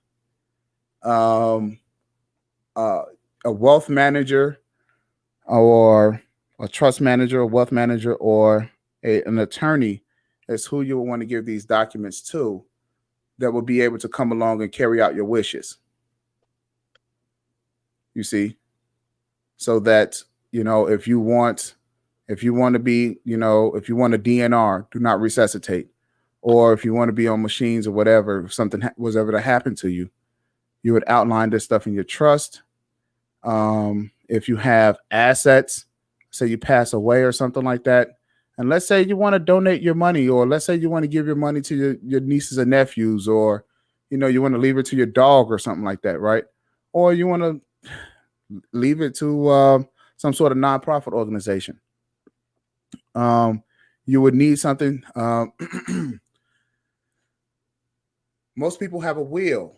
A wealth manager or a trust manager, a wealth manager, or an attorney is who you will want to give these documents to that will be able to come along and carry out your wishes. You see? So that, if you want to be, if you want a DNR, do not resuscitate. Or if you want to be on machines or whatever, if something was ever to happen to you, you would outline this stuff in your trust. If you have assets, say you pass away or something like that, and let's say you want to donate your money, or let's say you want to give your money to your nieces and nephews, or you want to leave it to your dog or something like that, right? Or you want to leave it to some sort of nonprofit organization. You would need something. Most people have a will,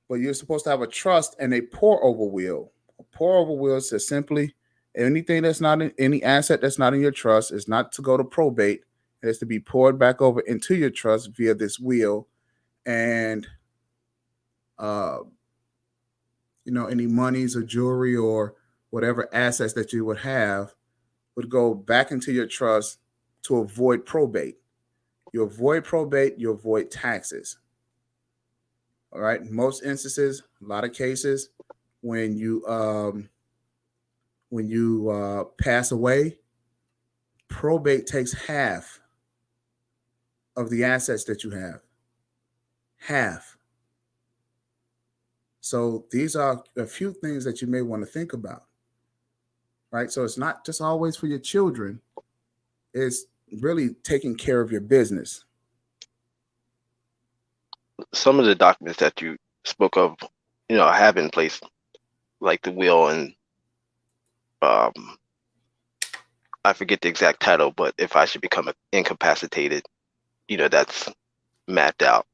but you're supposed to have a trust and a pour over will. A pour over will says simply anything that's not in any asset that's not in your trust is not to go to probate. It is to be poured back over into your trust via this will, and any monies or jewelry or whatever assets that you would have would go back into your trust to avoid probate. You avoid probate, you avoid taxes. All right. In most instances, a lot of cases, when you pass away, probate takes half of the assets that you have. Half. So these are a few things that you may want to think about. Right. So it's not just always for your children. It's really taking care of your business. Some of the documents that you spoke of, I have in place, like the will and I forget the exact title, but if I should become incapacitated, that's mapped out.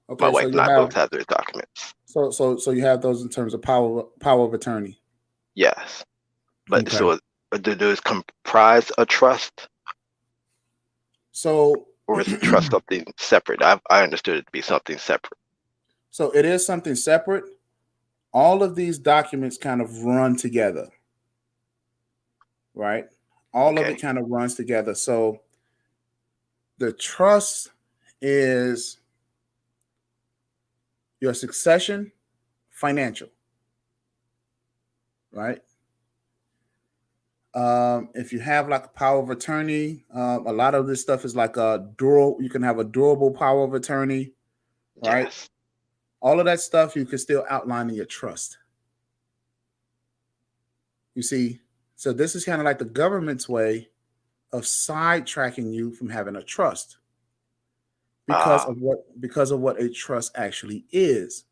Okay, My so wife you and I have both have those documents. so you have those in terms of power of attorney. Yes, but Okay. so do those comprise a trust, So or is a trust something separate? I understood it to be something separate. so it is something separate. All of these documents kind of run together, right? All of it Okay. kind of runs together. So the trust is your succession financial, right? If you have like a power of attorney, a lot of this stuff is like a you can have a durable power of attorney, right? Yes. All of that stuff you can still outline in your trust. You see, so this is kind of like the government's way of sidetracking you from having a trust because of what a trust actually is.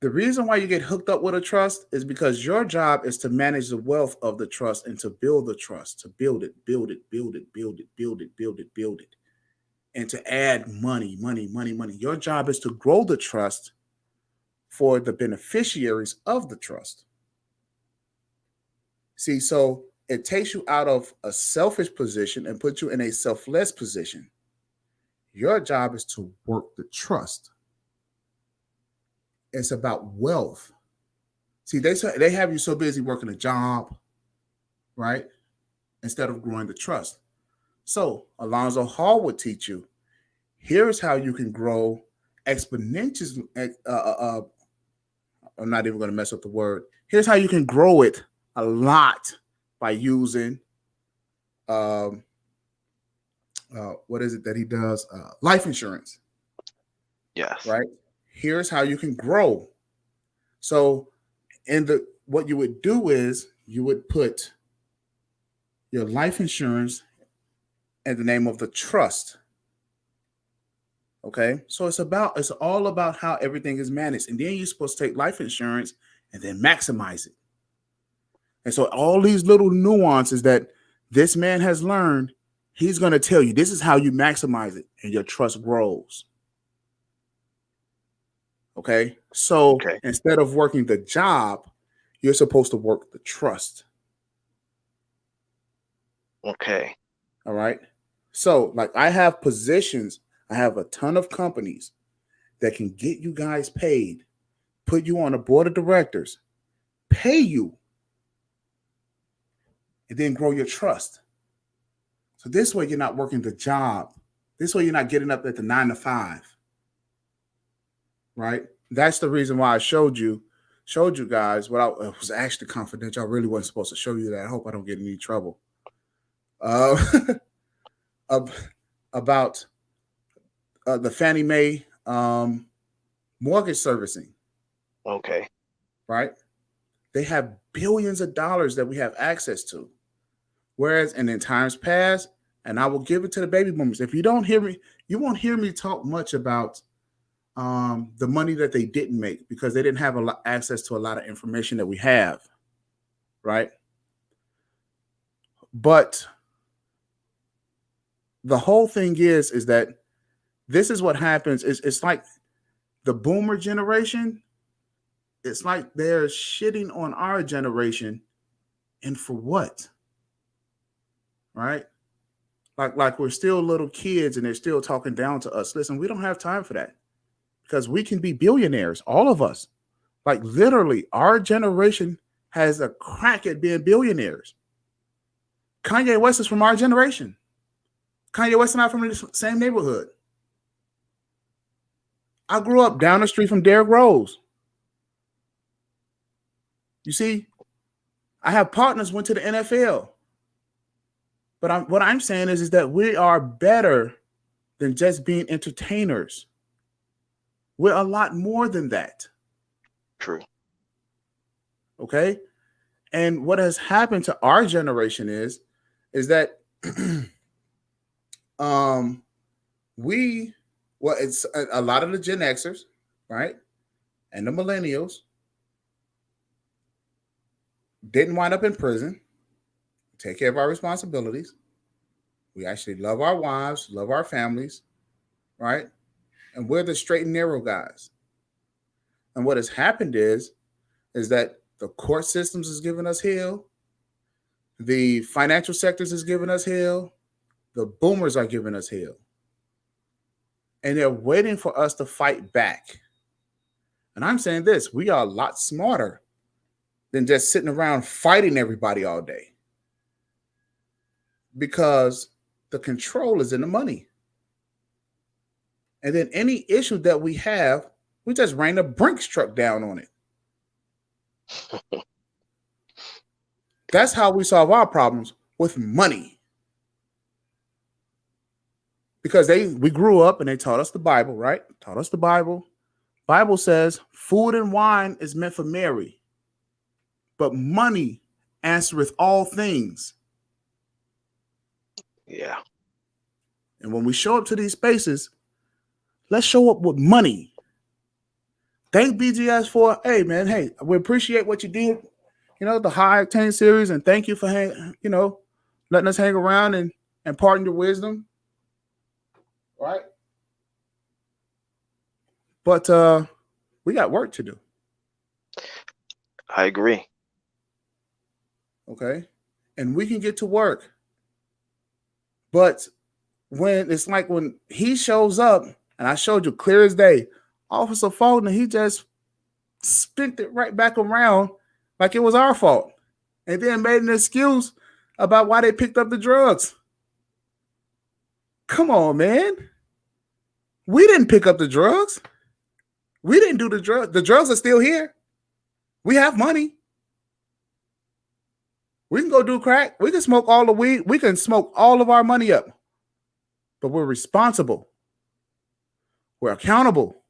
The reason why you get hooked up with a trust is because your job is to manage the wealth of the trust and to build the trust, to build it, build it, build it, build it, build it, build it, build it, and to add money. Your job is to grow the trust for the beneficiaries of the trust. See, so it takes you out of a selfish position and puts you in a selfless position. Your job is to work the trust. It's about wealth. See, they have you so busy working a job, right? Instead of growing the trust. So Alonzo Hall would teach you, here's how you can grow exponentially. I'm not even going to mess up the word. Here's how you can grow it a lot by using what is it that he does? Life insurance. Yes. Right. Here's how you can grow. So what you would do is you would put your life insurance in the name of the trust. Okay. So it's all about how everything is managed. And then you're supposed to take life insurance and then maximize it. And so all these little nuances that this man has learned, he's going to tell you this is how you maximize it and your trust grows. Okay. So instead of working the job, you're supposed to work the trust. Okay. All right. So like I have positions, I have a ton of companies that can get you guys paid, put you on a board of directors, pay you, and then grow your trust. So this way you're not working the job. This way you're not getting up at the 9 to 5. Right? That's the reason why I showed you guys what it was actually confidential. I really wasn't supposed to show you that. I hope I don't get in any trouble. About the Fannie Mae mortgage servicing. Okay. Right? They have billions of dollars that we have access to. Whereas, and in times past, and I will give it to the baby boomers. If you don't hear me, you won't hear me talk much about the money that they didn't make because they didn't have access to a lot of information that we have. Right? But the whole thing is that this is what happens. It's like the boomer generation. It's like they're shitting on our generation. And for what? Right? Like we're still little kids and they're still talking down to us. Listen, we don't have time for that because we can be billionaires, all of us. Like literally, our generation has a crack at being billionaires. Kanye West is from our generation. Kanye West and I from the same neighborhood. I grew up down the street from Derrick Rose. You see, I have partners went to the NFL. But what I'm saying is that we are better than just being entertainers. We're a lot more than that. True. Okay. And what has happened to our generation is that it's a lot of the Gen Xers, right? And the millennials didn't wind up in prison. Take care of our responsibilities. We actually love our wives, love our families, right? And we're the straight and narrow guys. And what has happened is that the court systems is giving us hell. The financial sectors is giving us hell. The boomers are giving us hell. And they're waiting for us to fight back. And I'm saying this, we are a lot smarter than just sitting around fighting everybody all day. Because the control is in the money. And then any issue that we have, we just rain a Brinks truck down on it. That's how we solve our problems, with money. Because we grew up and they taught us the Bible, right? Taught us the Bible. Bible says food and wine is meant for Mary, but money answereth all things. Yeah. And when we show up to these spaces, let's show up with money. Thank BGS for, hey man, hey, we appreciate what you did, the High Octane series, and thank you for letting us hang around and imparting your wisdom. Right? But we got work to do. I agree. Okay. And we can get to work. But when it's like when he shows up, and I showed you clear as day, Officer Fulton, he just spent it right back around like it was our fault. And then made an excuse about why they picked up the drugs. Come on, man. We didn't pick up the drugs. We didn't do the drugs. The drugs are still here. We have money. We can go do crack. We can smoke all the weed. We can smoke all of our money up. But we're responsible. We're accountable.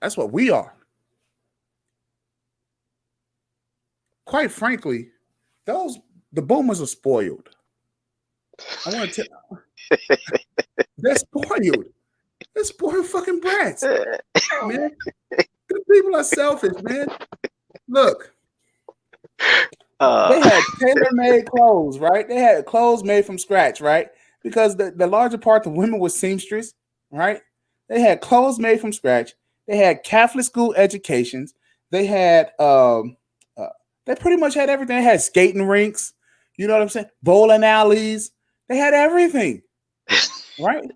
That's what we are. Quite frankly, the boomers are spoiled. I want to tell they're spoiled. They're spoiled fucking brats. Man. The people are selfish, man. Look. They had tailor-made clothes, right? They had clothes made from scratch, right? Because the larger part of women were seamstress, right? They had clothes made from scratch. They had Catholic school educations. They had they pretty much had everything. They had skating rinks, you know what I'm saying? Bowling alleys. They had everything, right?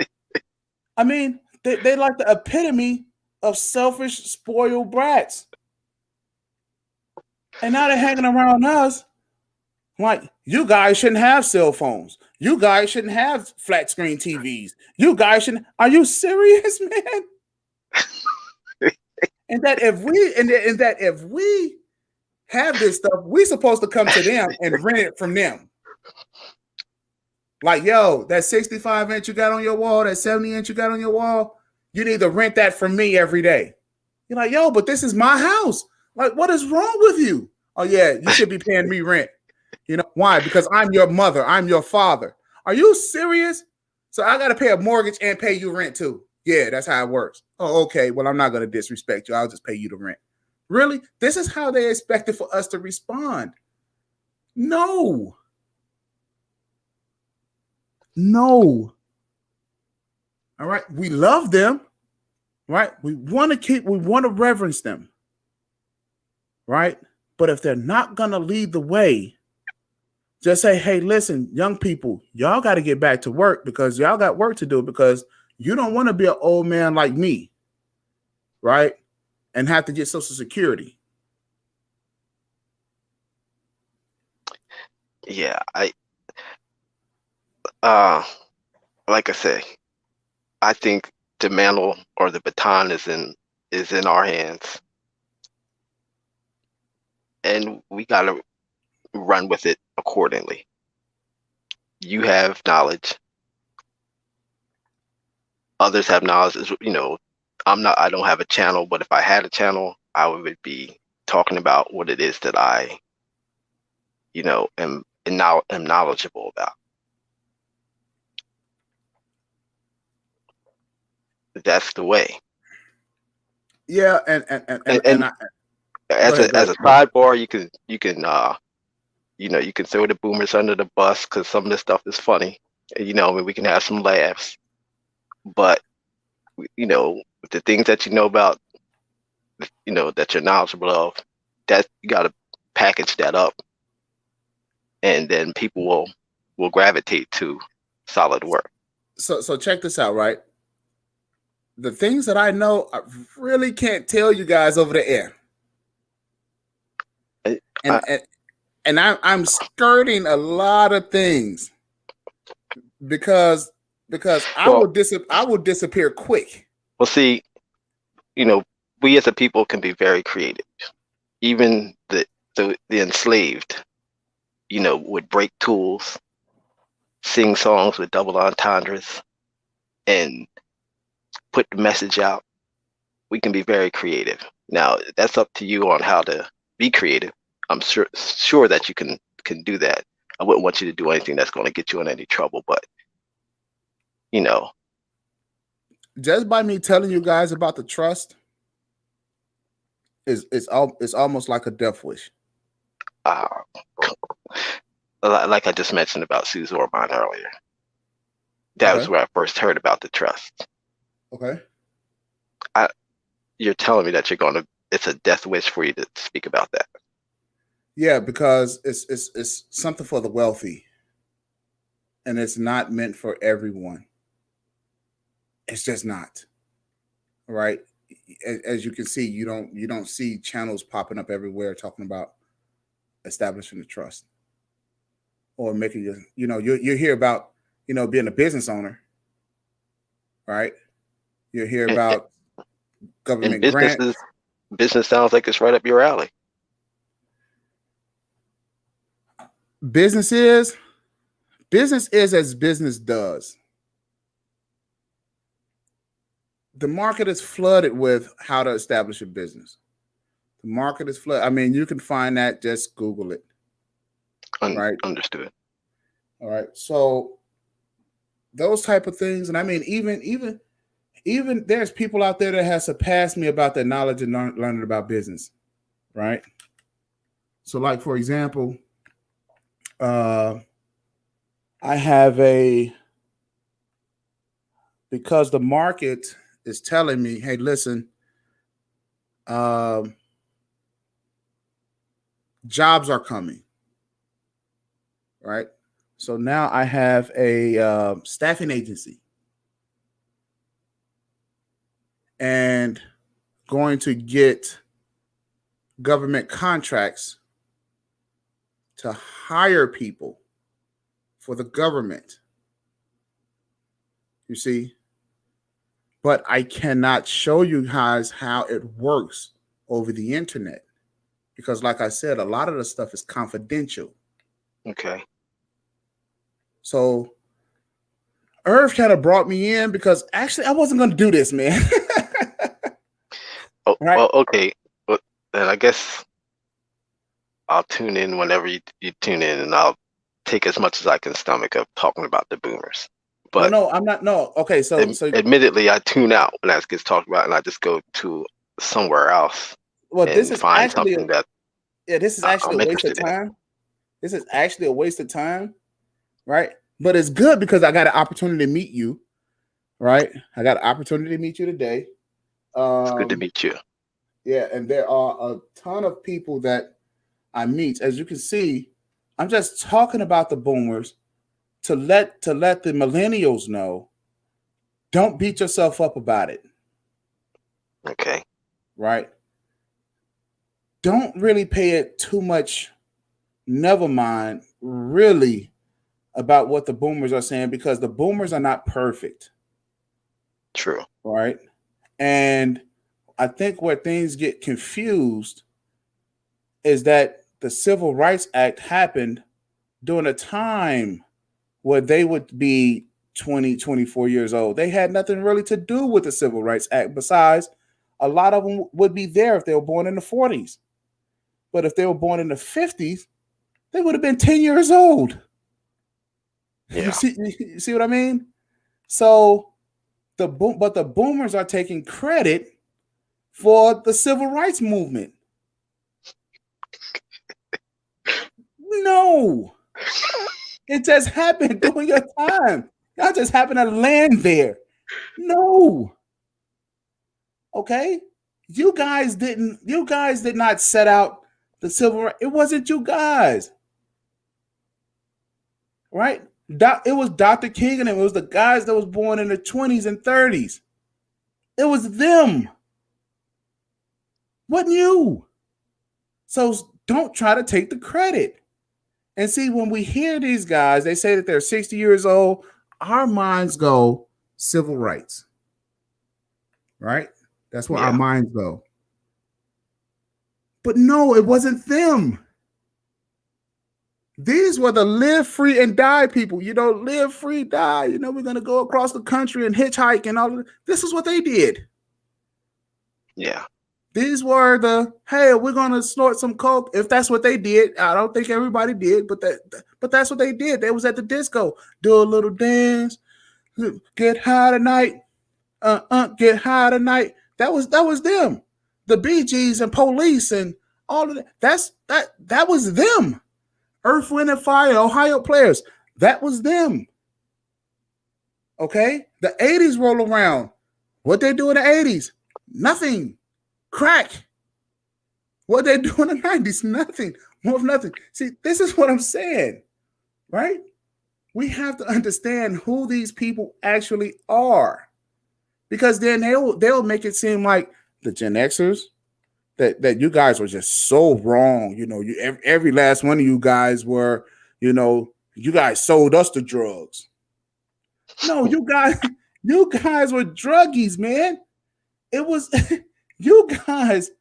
I mean, they like the epitome of selfish, spoiled brats. And now they're hanging around us like, you guys shouldn't have cell phones. You guys shouldn't have flat screen TVs. You guys shouldn't. Are you serious, man? And that if we have this stuff, we're supposed to come to them and rent it from them. Like, yo, that 65-inch you got on your wall, that 70-inch you got on your wall, you need to rent that from me every day. You're like, yo, but this is my house. Like, what is wrong with you? Oh, yeah, you should be paying me rent. You know why? Because I'm your mother. I'm your father. Are you serious? So I got to pay a mortgage and pay you rent too. Yeah, that's how it works. Oh, okay. Well, I'm not going to disrespect you. I'll just pay you the rent. Really? This is how they expected for us to respond. No. No. All right. We love them. Right? We want to reverence them. Right? But if they're not going to lead the way, just say, hey, listen, young people, y'all got to get back to work because y'all got work to do because you don't want to be an old man like me, right? And have to get Social Security. Yeah, like I say, I think the mantle or the baton is in our hands, and we got to run with it accordingly. You have knowledge. Others have knowledge. You know, I don't have a channel, but if I had a channel, I would be talking about what it is that I, am knowledgeable about. That's the way. Yeah, and as a sidebar, you can you can throw the boomers under the bus because some of this stuff is funny. We can have some laughs, but the things that you know about, that you're knowledgeable of, that you got to package that up, and then people will gravitate to solid work. So check this out, right? The things that I know, I really can't tell you guys over the air. And I'm skirting a lot of things because I will disappear quick. Well, see, we as a people can be very creative. Even the enslaved, would break tools, sing songs with double entendres, and put the message out. We can be very creative. Now, that's up to you on how to be creative. I'm sure that you can do that. I wouldn't want you to do anything that's going to get you in any trouble, but just by me telling you guys about the trust is almost like a death wish. Like I just mentioned about Suze Orman earlier. That was where I first heard about the trust. Okay. You're telling me that you're going to it's a death wish for you to speak about that. Yeah, because it's something for the wealthy, and it's not meant for everyone. It's just not. Right? As you can see, you don't see channels popping up everywhere talking about establishing a trust or making you hear about being a business owner, right? You hear And, about and government grants. business sounds like it's right up your alley. Business is as business does. The market is flooded with how to establish a business. The market is flooded. I mean, you can find that, just Google it. Right. Understood. All right. So those type of things, and I mean, even there's people out there that has surpassed me about their knowledge and learning about business. Right. So, like for example, I have because the market is telling me, hey, listen, jobs are coming, right? So now I have a staffing agency and going to get government contracts to hire people for the government. You see? But I cannot show you guys how it works over the internet because, like I said, a lot of the stuff is confidential. Okay. So Irv kind of brought me in because actually I wasn't going to do this, man. Oh, right? well, okay. Well, then I guess I'll tune in whenever you tune in, and I'll take as much as I can stomach of talking about the boomers. But no, I'm not. No, okay. So admittedly, I tune out when that gets talked about, and I just go to somewhere else. Well, and this is find actually something that this is actually I'm a waste of interested in. time. This is actually a waste of time, right? But it's good because I got an opportunity to meet you, right? I got an opportunity to meet you today. It's good to meet you. Yeah, and there are a ton of people that I meet. As you can see, I'm just talking about the boomers to let the millennials know, don't beat yourself up about it. Okay. Right? Don't really pay it too much, never mind, really, about what the boomers are saying because the boomers are not perfect. True. Right? And I think where things get confused is that the Civil Rights Act happened during a time where they would be 20, 24 years old. They had nothing really to do with the Civil Rights Act. Besides, a lot of them would be there if they were born in the 40s. But if they were born in the 50s, they would have been 10 years old. Yeah. You see what I mean? So the boomers are taking credit for the civil rights movement. No. It just happened during your time. Y'all just happened to land there. No. Okay? You guys did not set out the civil rights. It wasn't you guys. Right? It was Dr. King and it was the guys that was born in the 20s and 30s. It was them. Wasn't you? So don't try to take the credit. And see, when we hear these guys, they say that they're 60 years old. Our minds go civil rights. Right? That's where our minds go. But no, it wasn't them. These were the live free and die people. Live free, die. We're going to go across the country and hitchhike and all of this. This is what they did. Yeah. These were hey, we're going to snort some coke. If that's what they did, I don't think everybody did, but that's what they did. They was at the disco, do a little dance, get high tonight, get high tonight. That was them. The Bee Gees and Police and all of that. That was them. Earth, Wind, and Fire, Ohio Players. That was them. Okay? The 80s roll around. What they do in the 80s? Nothing. Crack. What they do in the 90s? Nothing. More of nothing. See, this is what I'm saying, right? We have to understand who these people actually are, because then they'll make it seem like the Gen Xers, that you guys were just so wrong. You know, every last one of you guys were, you know, you guys sold us the drugs. No, you guys were druggies, man. It was you guys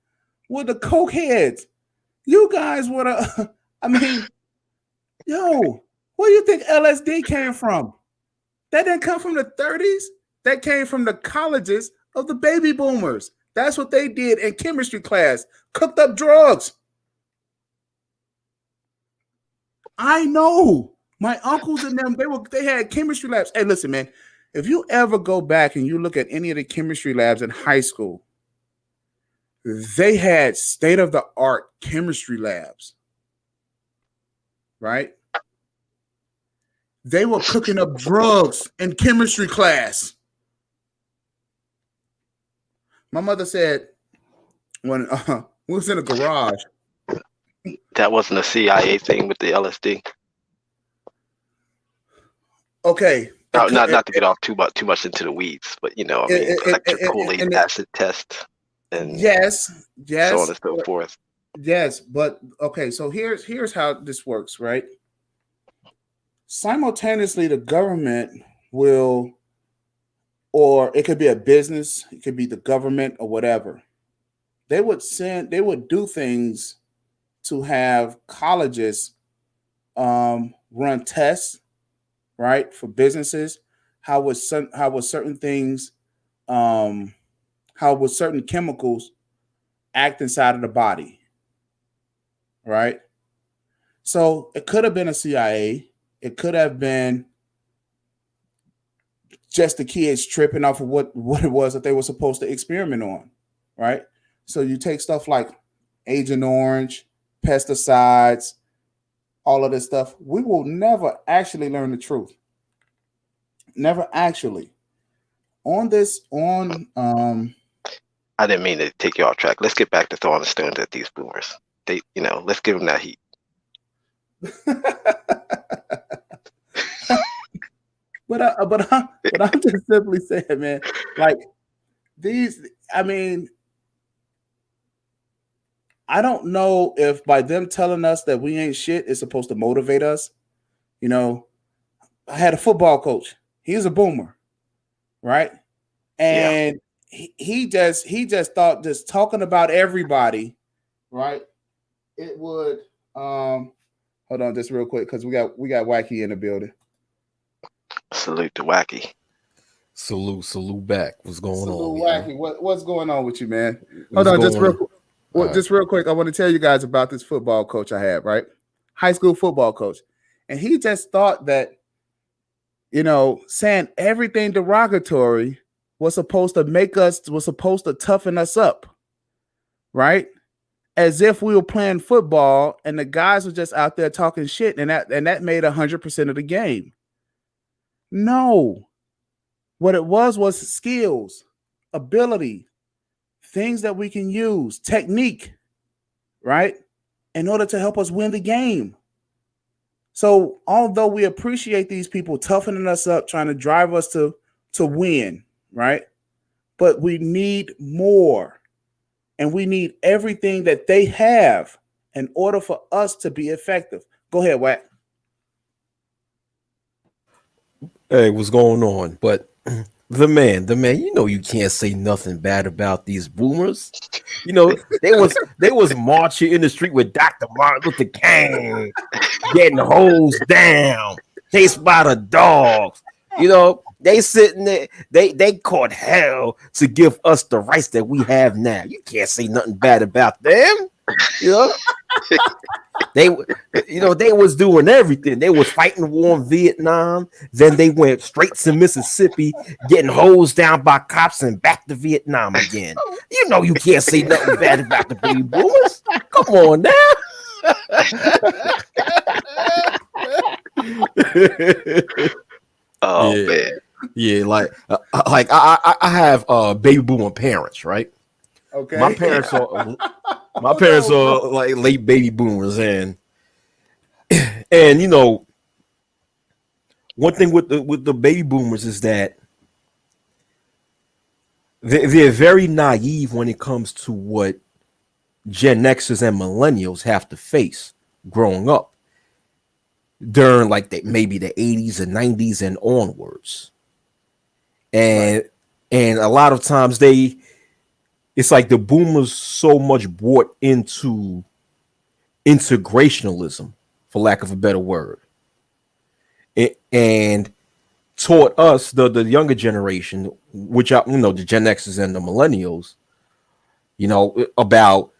were the coke heads. You guys were the I mean, yo, where do you think LSD came from? That didn't come from the 30s. That came from the colleges of the baby boomers. That's what they did in chemistry class. Cooked up drugs. I know. My uncles and them, they had chemistry labs. Hey, listen, man. If you ever go back and you look at any of the chemistry labs in high school, they had state-of-the-art chemistry labs. Right? They were cooking up drugs in chemistry class. My mother said when we was in a garage. That wasn't a CIA thing with the LSD. Okay. Not to get off too much into the weeds, but you know, I mean, electrolytic acid test and yes, so on and so forth. Yes, but okay, so here's how this works, right? Simultaneously, the government will, or it could be a business, it could be the government or whatever. They would do things to have colleges run tests, right, for businesses. How would certain things, how would certain chemicals act inside of the body, right? So it could have been a CIA. It could have been just the kids tripping off of what it was that they were supposed to experiment on, right? So you take stuff like Agent Orange, pesticides, all of this stuff. We will never actually learn the truth. Never actually. I didn't mean to take you off track. Let's get back to throwing the stones at these boomers. They, you know, let's give them that heat. But I'm just simply saying, man, like these, I mean, I don't know if by them telling us that we ain't shit is supposed to motivate us. You know, I had a football coach. He was a boomer, right? And he just thought just talking about everybody, right? It would hold on just real quick because we got Wacky in the building. Salute to Wacky. Salute back. What's going on? Wacky, what's going on with you, man? Hold on, just real quick. I want to tell you guys about this football coach I had, right? High school football coach. And he just thought that, you know, saying everything derogatory was supposed to toughen us up, right? As if we were playing football and the guys were just out there talking shit, and that made 100% of the game. No. What it was skills, ability, things that we can use, technique, right? In order to help us win the game. So although we appreciate these people toughening us up, trying to drive us to win, right? But we need more. And we need everything that they have in order for us to be effective. Go ahead, Wack. Hey, what's going on? But the man, you know, you can't say nothing bad about these boomers. You know, they was marching in the street with Dr. Martin Luther King, getting hosed down, chased by the dogs. You know, they sitting there, they caught hell to give us the rights that we have now. You can't say nothing bad about them. You know, they was doing everything. They was fighting the war in Vietnam. Then they went straight to Mississippi, getting hosed down by cops, and back to Vietnam again. You know, you can't say nothing bad about the baby boomers. Come on now. Oh yeah. man. Yeah, like I have baby boomer parents, right? Okay. My parents are My parents are like late baby boomers, and you know, one thing with the baby boomers is that they're very naive when it comes to what Gen Xers and millennials have to face growing up during like maybe the 80s and 90s and onwards. And a lot of times it's like the boomers so much bought into integrationalism, for lack of a better word, and taught us the younger generation, which are, the Gen Xers and the millennials, about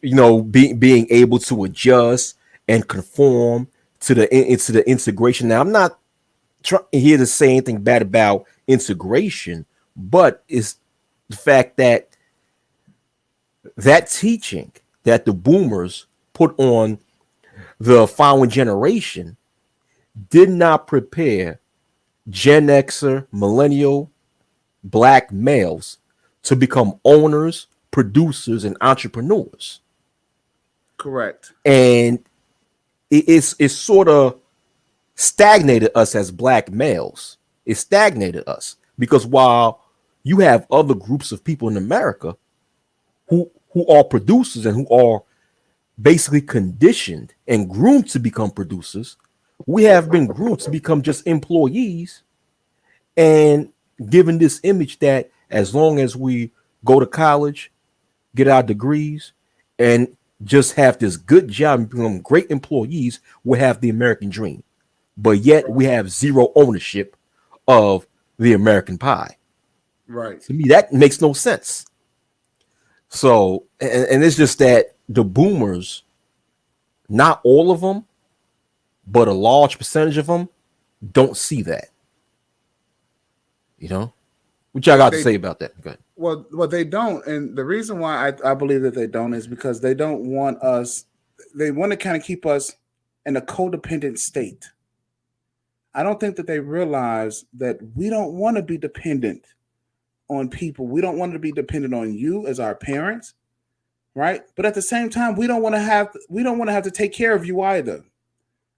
being able to adjust and conform to the integration. Now, I'm not trying here to say anything bad about integration, but it's the fact that teaching that the boomers put on the following generation did not prepare Gen Xer, millennial, black males to become owners, producers, and entrepreneurs. Correct. And it's sort of stagnated us as black males. It stagnated us because while you have other groups of people in America who are producers and who are basically conditioned and groomed to become producers, we have been groomed to become just employees and given this image that as long as we go to college, get our degrees, and just have this good job and become great employees, we'll have the American dream. But yet we have zero ownership of the American pie. Right. To me, that makes no sense. So, and it's just that the boomers, not all of them, but a large percentage of them don't see that. What y'all got to say about that? Go ahead. Well, they don't, and the reason why I believe that they don't is because they don't want us. They want to kind of keep us in a codependent state. I don't think that they realize that we don't want to be dependent on people. We don't want to be dependent on you as our parents, right? But at the same time, we don't want to have to take care of you either.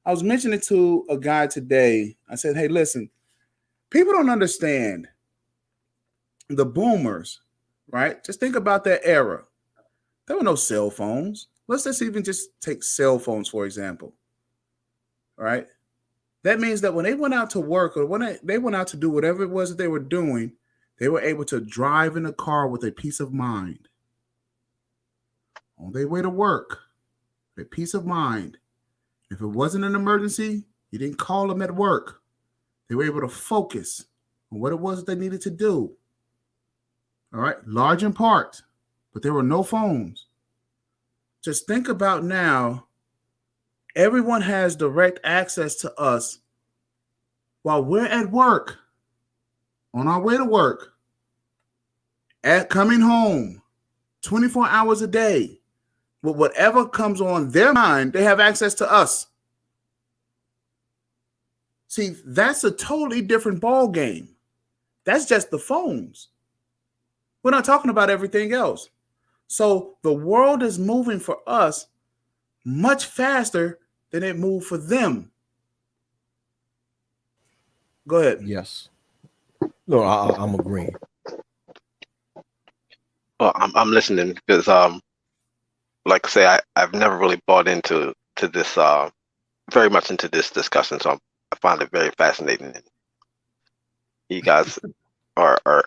I was mentioning to a guy today. I said, "Hey, listen, people don't understand the boomers, right? Just think about that era. There were no cell phones. Let's just take cell phones, for example, right? That means that when they went out to work or when they went out to do whatever it was that they were doing, they were able to drive in a car with a peace of mind. On their way to work, a peace of mind. If it wasn't an emergency, you didn't call them at work. They were able to focus on what it was that they needed to do. All right, large in part, but there were no phones. Just think about now, everyone has direct access to us while we're at work, on our way to work, at coming home, 24 hours a day. With whatever comes on their mind, they have access to us. See, that's a totally different ball game. That's just the phones. We're not talking about everything else. So the world is moving for us much faster than it moved for them. Go ahead. Yes. No, I'm agreeing. Well, I'm listening because like I say, I've never really bought into this very much into this discussion, so I find it very fascinating. You guys are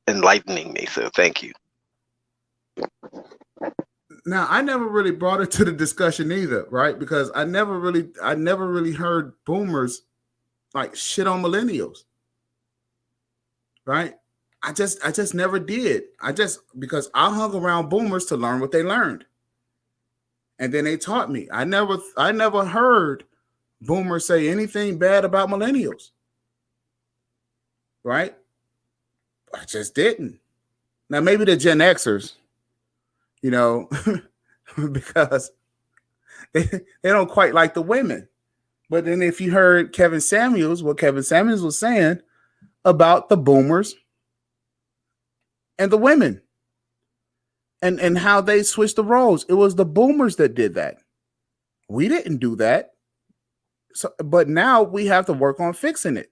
enlightening me, so thank you. Now, I never really brought it to the discussion either, right? Because I never really heard boomers like shit on millennials, right? I just never did. Because I hung around boomers to learn what they learned. And then they taught me. I never heard boomers say anything bad about millennials. Right? I just didn't. Now maybe the Gen Xers, because they don't quite like the women. But then if you heard Kevin Samuels, what Kevin Samuels was saying about the boomers and the women, and how they switched the roles. It was the boomers that did that. We didn't do that. So, but now we have to work on fixing it.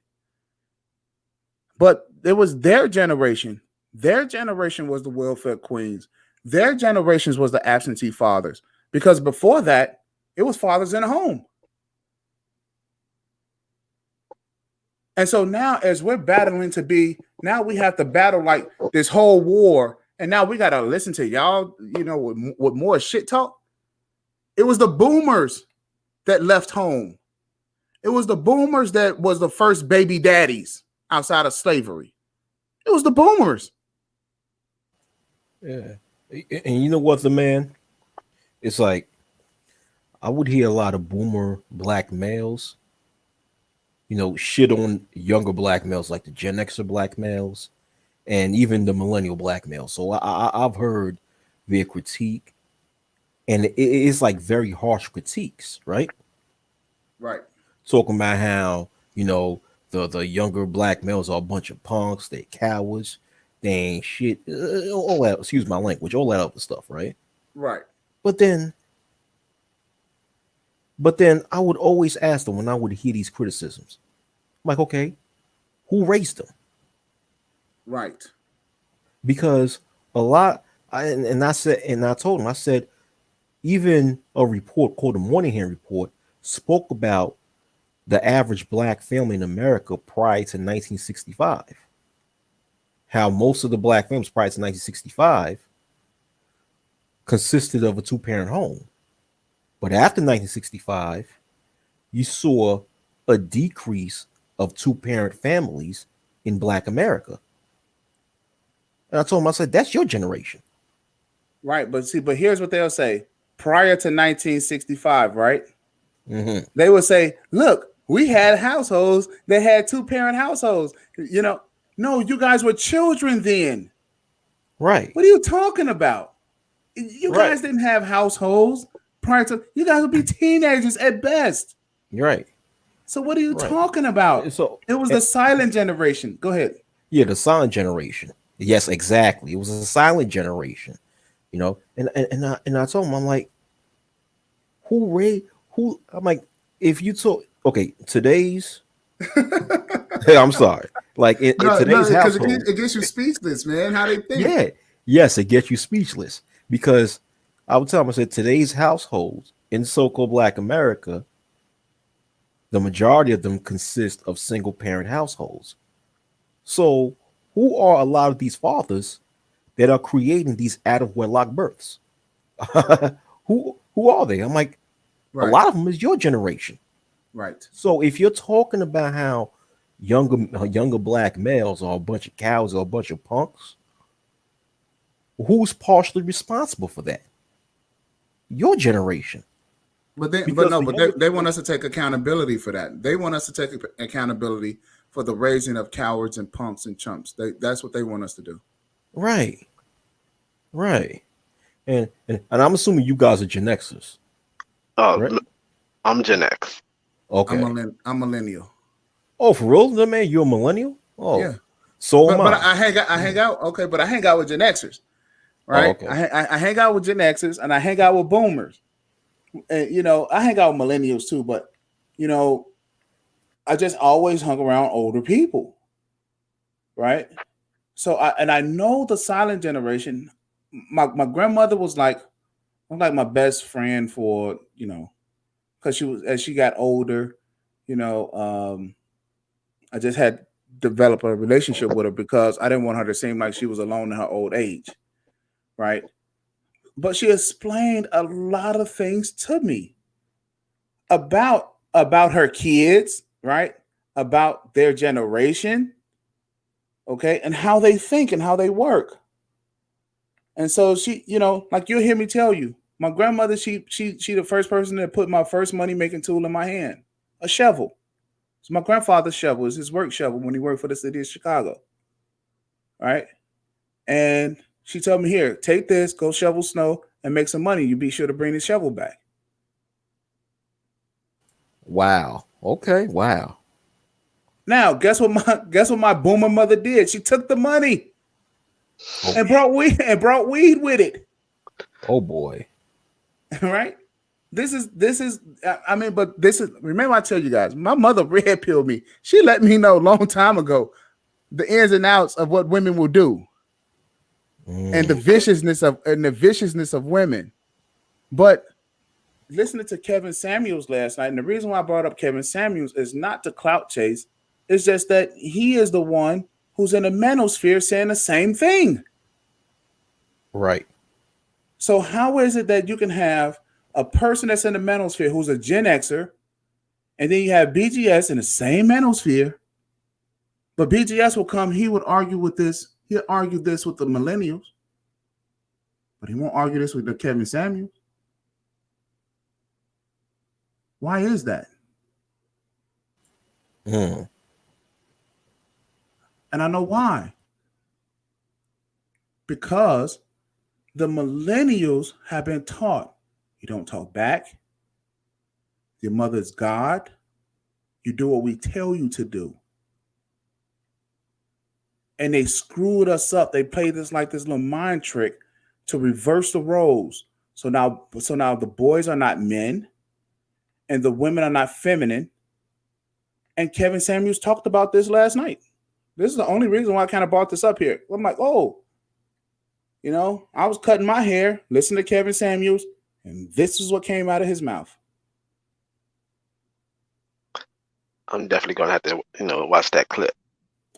But it was their generation. Their generation was the welfare queens. Their generations was the absentee fathers. Because before that, it was fathers in the home. And so now, as we're battling to be, now we have to battle like this whole war. And now we got to listen to y'all, with more shit talk. It was the boomers that left home. It was the boomers that was the first baby daddies outside of slavery. It was the boomers. Yeah. And you know what, the man? It's like I would hear a lot of boomer black males, shit on younger black males, like the Gen Xer black males, and even the millennial black males. So I've heard their critique, and it's like very harsh critiques, right? Right. Talking about how, the younger black males are a bunch of punks, they cowards, they ain't shit, all that, excuse my language, all that other stuff, right? Right. But then I would always ask them when I would hear these criticisms, I'm like, okay, who raised them? Right. Because a lot, I told him, I said, even a report called the Moynihan Report spoke about the average black family in America prior to 1965. How most of the black families prior to 1965 consisted of a two-parent home. But after 1965, you saw a decrease of two-parent families in Black America. And I told him, I said, that's your generation. Right. But here's what they'll say. Prior to 1965, right? Mm-hmm. They would say, look, we had households that had two-parent households. No, you guys were children then. Right. What are you talking about? You Right. guys didn't have households prior to, you guys would be teenagers at best. You're right. So what are you Right. talking about? So It was the silent generation. Go ahead. yeah, the silent generation. Yes, exactly. It was a silent generation, and I told him, I'm like, I'm like, if you told, okay, today's, I'm sorry, like in today's household, it gets you speechless, man. How they think? yeah, yes, it gets you speechless because I would tell him, I said, today's households in so-called Black America, the majority of them consist of single parent households. So who are a lot of these fathers that are creating these out of wedlock births? Who are they? I'm like, Right. a lot of them is your generation. Right. So if you're talking about how younger black males are a bunch of cows or a bunch of punks, who's partially responsible for that? Your generation. But they want us to take accountability for that. They want us to take accountability for the raising of cowards and punks and chumps. That's what they want us to do. Right. And I'm assuming you guys are Gen Xers. Right? I'm Gen X. Okay. I'm millennial. Oh, for real, man? You're a millennial? Oh, Yeah. So But I hang out. Okay, but I hang out with Gen Xers, right? Oh, okay. I hang out with Gen Xers and I hang out with boomers. And I hang out with millennials too, but I just always hung around older people, right? So I know the silent generation. My grandmother was like my best friend for because as she got older, I just had developed a relationship with her because I didn't want her to seem like she was alone in her old age, right? But she explained a lot of things to me about her kids, right? About their generation, okay, and how they think and how they work. And so she, like you'll hear me tell you, my grandmother, she the first person that put my first money making tool in my hand, a shovel. It's my grandfather's shovel. It's his work shovel when he worked for the city of Chicago, right? And she told me, here, take this, go shovel snow and make some money. You be sure to bring the shovel back. Wow. Okay. Wow. Now, guess what my boomer mother did? She took the money and brought weed with it. Oh boy. Right? This is I mean, but this is, remember I tell you guys, my mother red pilled me. She let me know a long time ago the ins and outs of what women will do and the viciousness of women. But listening to Kevin Samuels last night, and the reason why I brought up Kevin Samuels is not to clout chase, it's just that he is the one who's in the manosphere saying the same thing. Right. So how is it that you can have a person that's in the manosphere who's a Gen Xer, and then you have BGS in the same manosphere, but BGS will come, he would argue with this, he'll argue this with the millennials, but he won't argue this with the Kevin Samuels. Why is that? Mm. And I know why. Because the millennials have been taught you don't talk back. Your mother's God. You do what we tell you to do. And they screwed us up. They played this like this little mind trick to reverse the roles. So now the boys are not men and the women are not feminine. And Kevin Samuels talked about this last night. This is the only reason why I kind of brought this up here. I'm like, oh, you know, I was cutting my hair, listening to Kevin Samuels, and this is what came out of his mouth. I'm definitely gonna have to, watch that clip.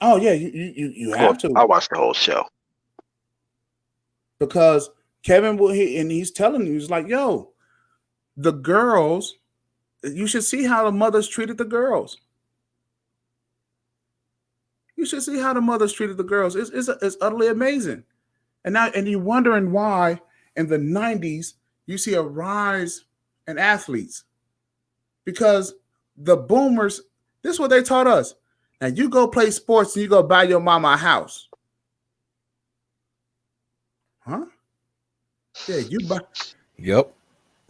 Oh yeah, you have to. I'll watch the whole show. Because Kevin he's telling you, he's like, yo, the girls, you should see how the mothers treated the girls. You should see how the mothers treated the girls. It's utterly amazing. And you're wondering why in the 90s you see a rise in athletes. Because the boomers, this is what they taught us. Now you go play sports and you go buy your mama a house. Huh? Yeah, you buy. Yep.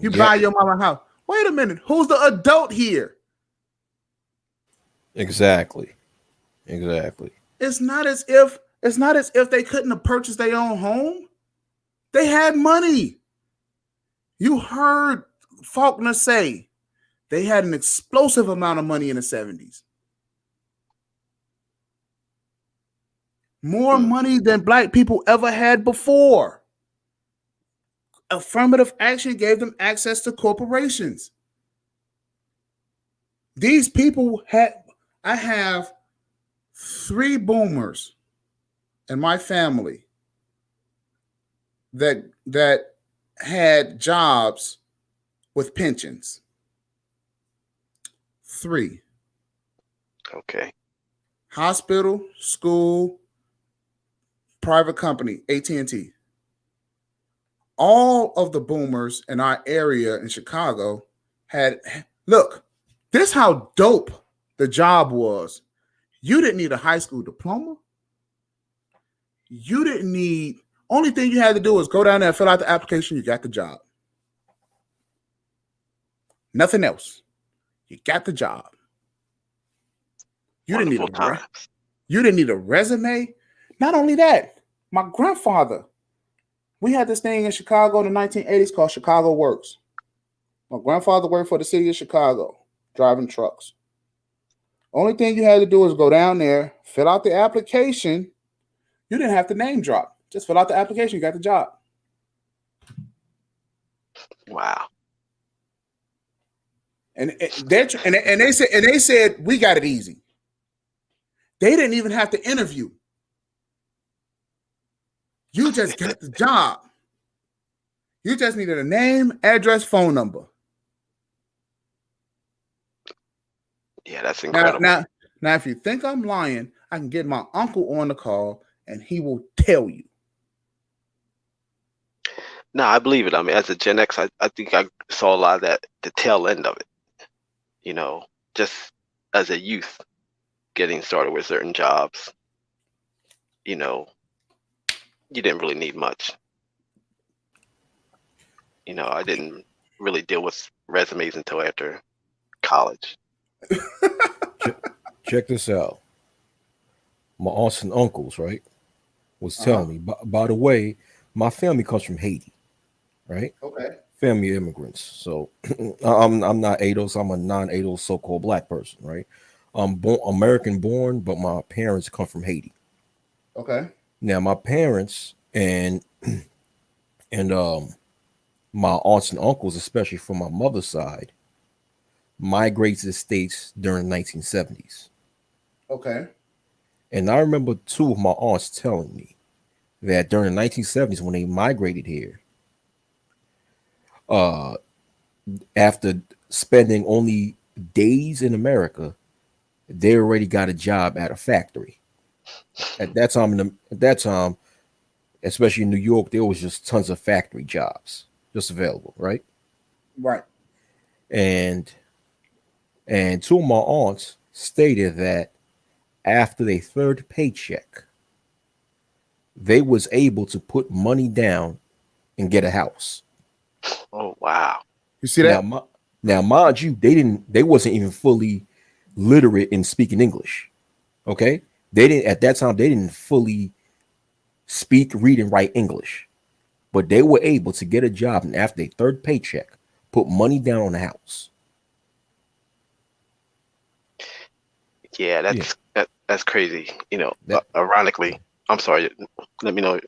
You buy your mama a house. Wait a minute. Who's the adult here? Exactly. It's not as if they couldn't have purchased their own home. They had money. You heard Faulkner say they had an explosive amount of money in the 70s. More money than black people ever had before. Affirmative action gave them access to corporations. These people I have 3 boomers in my family that had jobs with pensions. 3. Okay. Hospital, school, private company, AT&T. All of the boomers in our area in Chicago look, this how dope the job was. You didn't need a high school diploma. You didn't need, only thing you had to do was go down there and fill out the application. You got the job. Nothing else. You got the job. You didn't need a resume. Not only that, my grandfather, we had this thing in Chicago in the 1980s called Chicago Works. My grandfather worked for the city of Chicago, driving trucks. Only thing you had to do is go down there, fill out the application. You didn't have to name drop. Just fill out the application. You got the job. Wow. And they said we got it easy. They didn't even have to interview. You just got the job. You just needed a name, address, phone number. Yeah, that's incredible. Now, if you think I'm lying, I can get my uncle on the call and he will tell you. No, I believe it. I mean, as a Gen X, I think I saw a lot of that, the tail end of it. Just as a youth, getting started with certain jobs, you didn't really need much. I didn't really deal with resumes until after college. Check this out. My aunts and uncles, right, was telling me, by the way, my family comes from Haiti, right? Okay. Family of immigrants. So I'm not ADOS. I'm a non-ADOS so-called black person, right? I'm American born, but my parents come from Haiti. Okay. Now my parents and my aunts and uncles, especially from my mother's side, migrated to the States during the 1970s. Okay. And I remember two of my aunts telling me that during the 1970s, when they migrated here, uh, after spending only days in America, they already got a job at a factory. At that time, especially in New York, there was just tons of factory jobs just available, right? Right. And two of my aunts stated that after their third paycheck, they was able to put money down and get a house. Oh wow. You see Now, that? now, mind you, they wasn't even fully literate in speaking English. Okay, they didn't at that time. They didn't fully speak, read, and write English, but they were able to get a job and after their third paycheck, put money down on the house. Yeah, Yeah, that's crazy. that. Ironically, I'm sorry. Let me know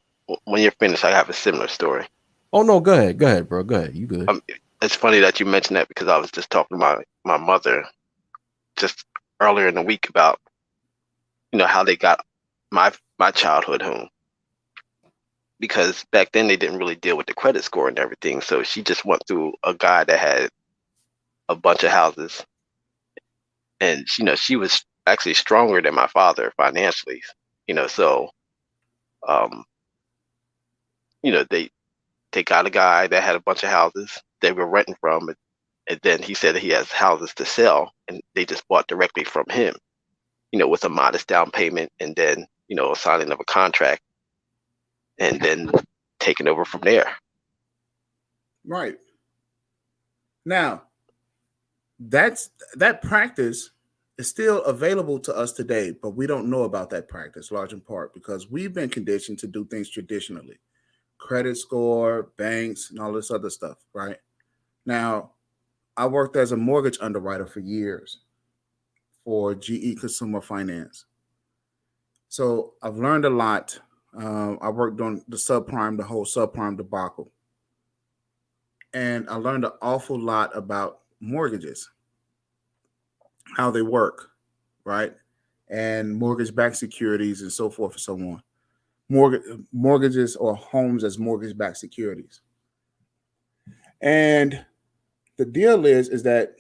when you're finished. I have a similar story. Oh no, go ahead, bro. Go ahead. You good? It's funny that you mentioned that because I was just talking to my mother just earlier in the week about how they got my childhood home, because back then they didn't really deal with the credit score and everything. So she just went through a guy that had a bunch of houses, and she was actually stronger than my father financially. So um, they got a guy that had a bunch of houses they were renting from, and then he said that he has houses to sell, and they just bought directly from him, with a modest down payment, and then a signing of a contract, and then taking over from there. Right. Now, that practice is still available to us today, but we don't know about that practice large in part because we've been conditioned to do things traditionally. Credit score, banks, and all this other stuff, right? Now, I worked as a mortgage underwriter for years for GE Consumer Finance. So I've learned a lot. I worked on the whole subprime debacle. And I learned an awful lot about mortgages, how they work, right? And mortgage-backed securities and so forth and so on. Mortgages or homes as mortgage-backed securities. And the deal is that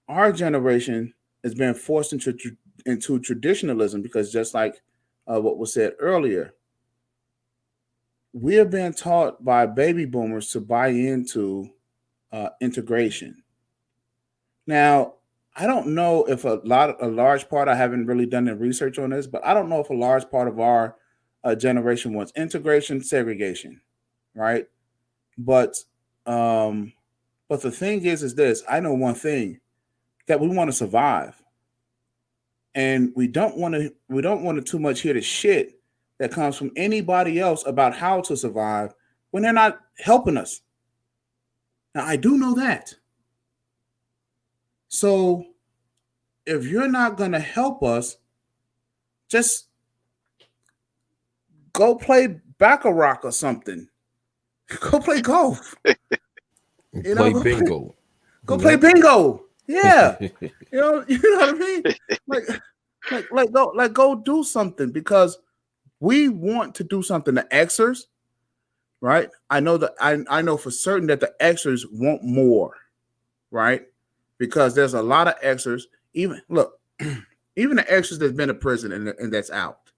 our generation has been forced into traditionalism because just like what was said earlier, we are being taught by baby boomers to buy into integration. Now, I don't know if a large part, I haven't really done the research on this, but I don't know if a large part of our generation wants integration, segregation, right? But um, but the thing is this: I know one thing that we want to survive, and we don't want to too much hear the shit that comes from anybody else about how to survive when they're not helping us. Now, I do know that. So if you're not going to help us, just go play baccarat or something. Go play golf. Play Go bingo. go play bingo. Yeah. You know what I mean? Go do something because we want to do something. The Xers, right? I know that I know for certain that the Xers want more, right? Because there's a lot of Xers. Even even the Xers that's been to prison and that's out,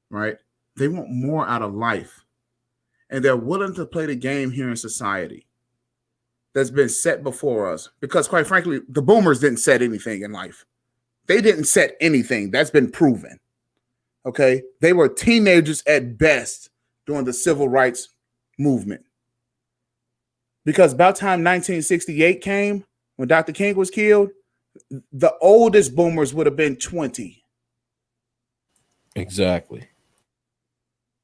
right? They want more out of life, and they're willing to play the game here in society that's been set before us. Because quite frankly, the boomers didn't set anything in life. They didn't set anything. That's been proven. Okay, they were teenagers at best during the civil rights movement. Because about time 1968 came, when Dr. King was killed, the oldest boomers would have been 20. Exactly.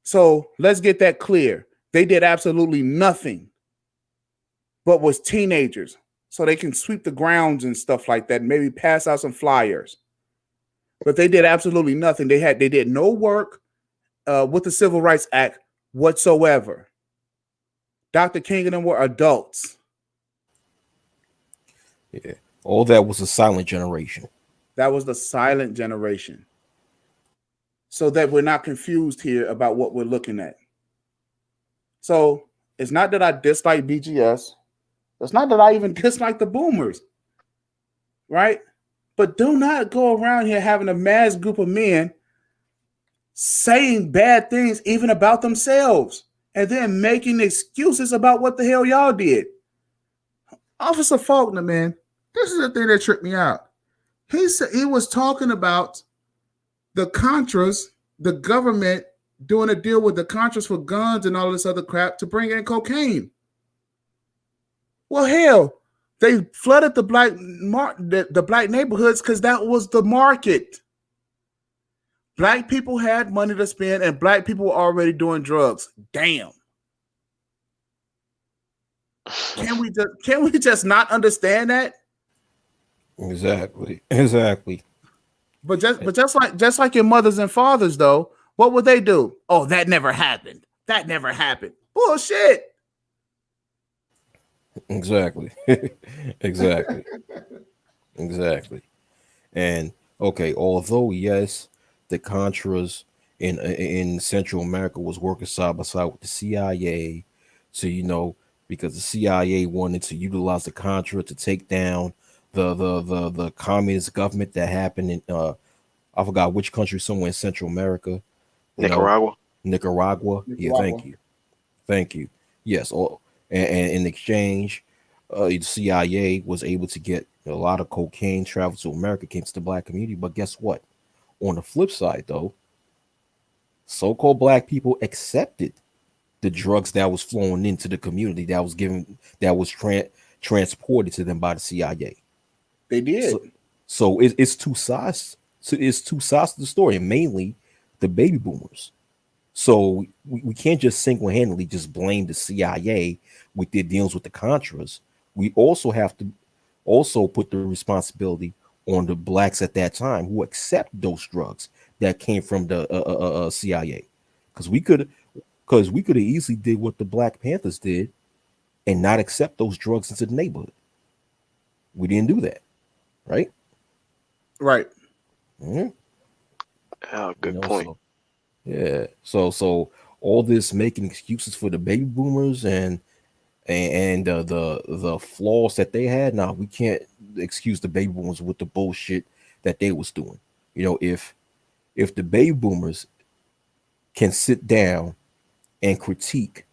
So let's get that clear. They did absolutely nothing but was teenagers, so they can sweep the grounds and stuff like that, and maybe pass out some flyers. But they did absolutely nothing. They did no work with the Civil Rights Act whatsoever. Dr. King and them were adults. Yeah. All that was a silent generation. That was the silent generation. So that we're not confused here about what we're looking at. So it's not that I dislike BGS. It's not that I even dislike the boomers. Right? But do not go around here having a mass group of men saying bad things even about themselves and then making excuses about what the hell y'all did. Officer Faulkner, man, this is the thing that tripped me out. He said he was talking about the Contras, the government doing a deal with the Contras for guns and all this other crap to bring in cocaine. Well, hell, they flooded the black neighborhoods because that was the market. Black people had money to spend, and black people were already doing drugs. Damn. Can we just not understand that? Exactly. But just like your mothers and fathers, though, what would they do? Oh, that never happened. That never happened. Bullshit. Exactly. Exactly. And okay, although yes, the Contras in Central America was working side by side with the CIA, so because the CIA wanted to utilize the Contra to take down the communist government that happened in I forgot which country, somewhere in Central America. Nicaragua. Nicaragua. Yeah, thank you. Yes, and in exchange, the CIA was able to get a lot of cocaine travel to America, came to the black community. But guess what? On the flip side, though, so-called black people accepted the drugs that was flowing into the community that was transported to them by the CIA. They did. So it's two sides. So it's two sides to the story, and mainly the baby boomers. So we can't just single-handedly just blame the CIA with their dealings with the Contras. We also have to also put the responsibility on the blacks at that time who accept those drugs that came from the CIA, because we could have easily did what the Black Panthers did and not accept those drugs into the neighborhood. We didn't do that, right? Right. Mm-hmm. Oh, good point. So all this making excuses for the baby boomers and the flaws that they had. Now we can't excuse the baby boomers with the bullshit that they was doing. If the baby boomers can sit down and critique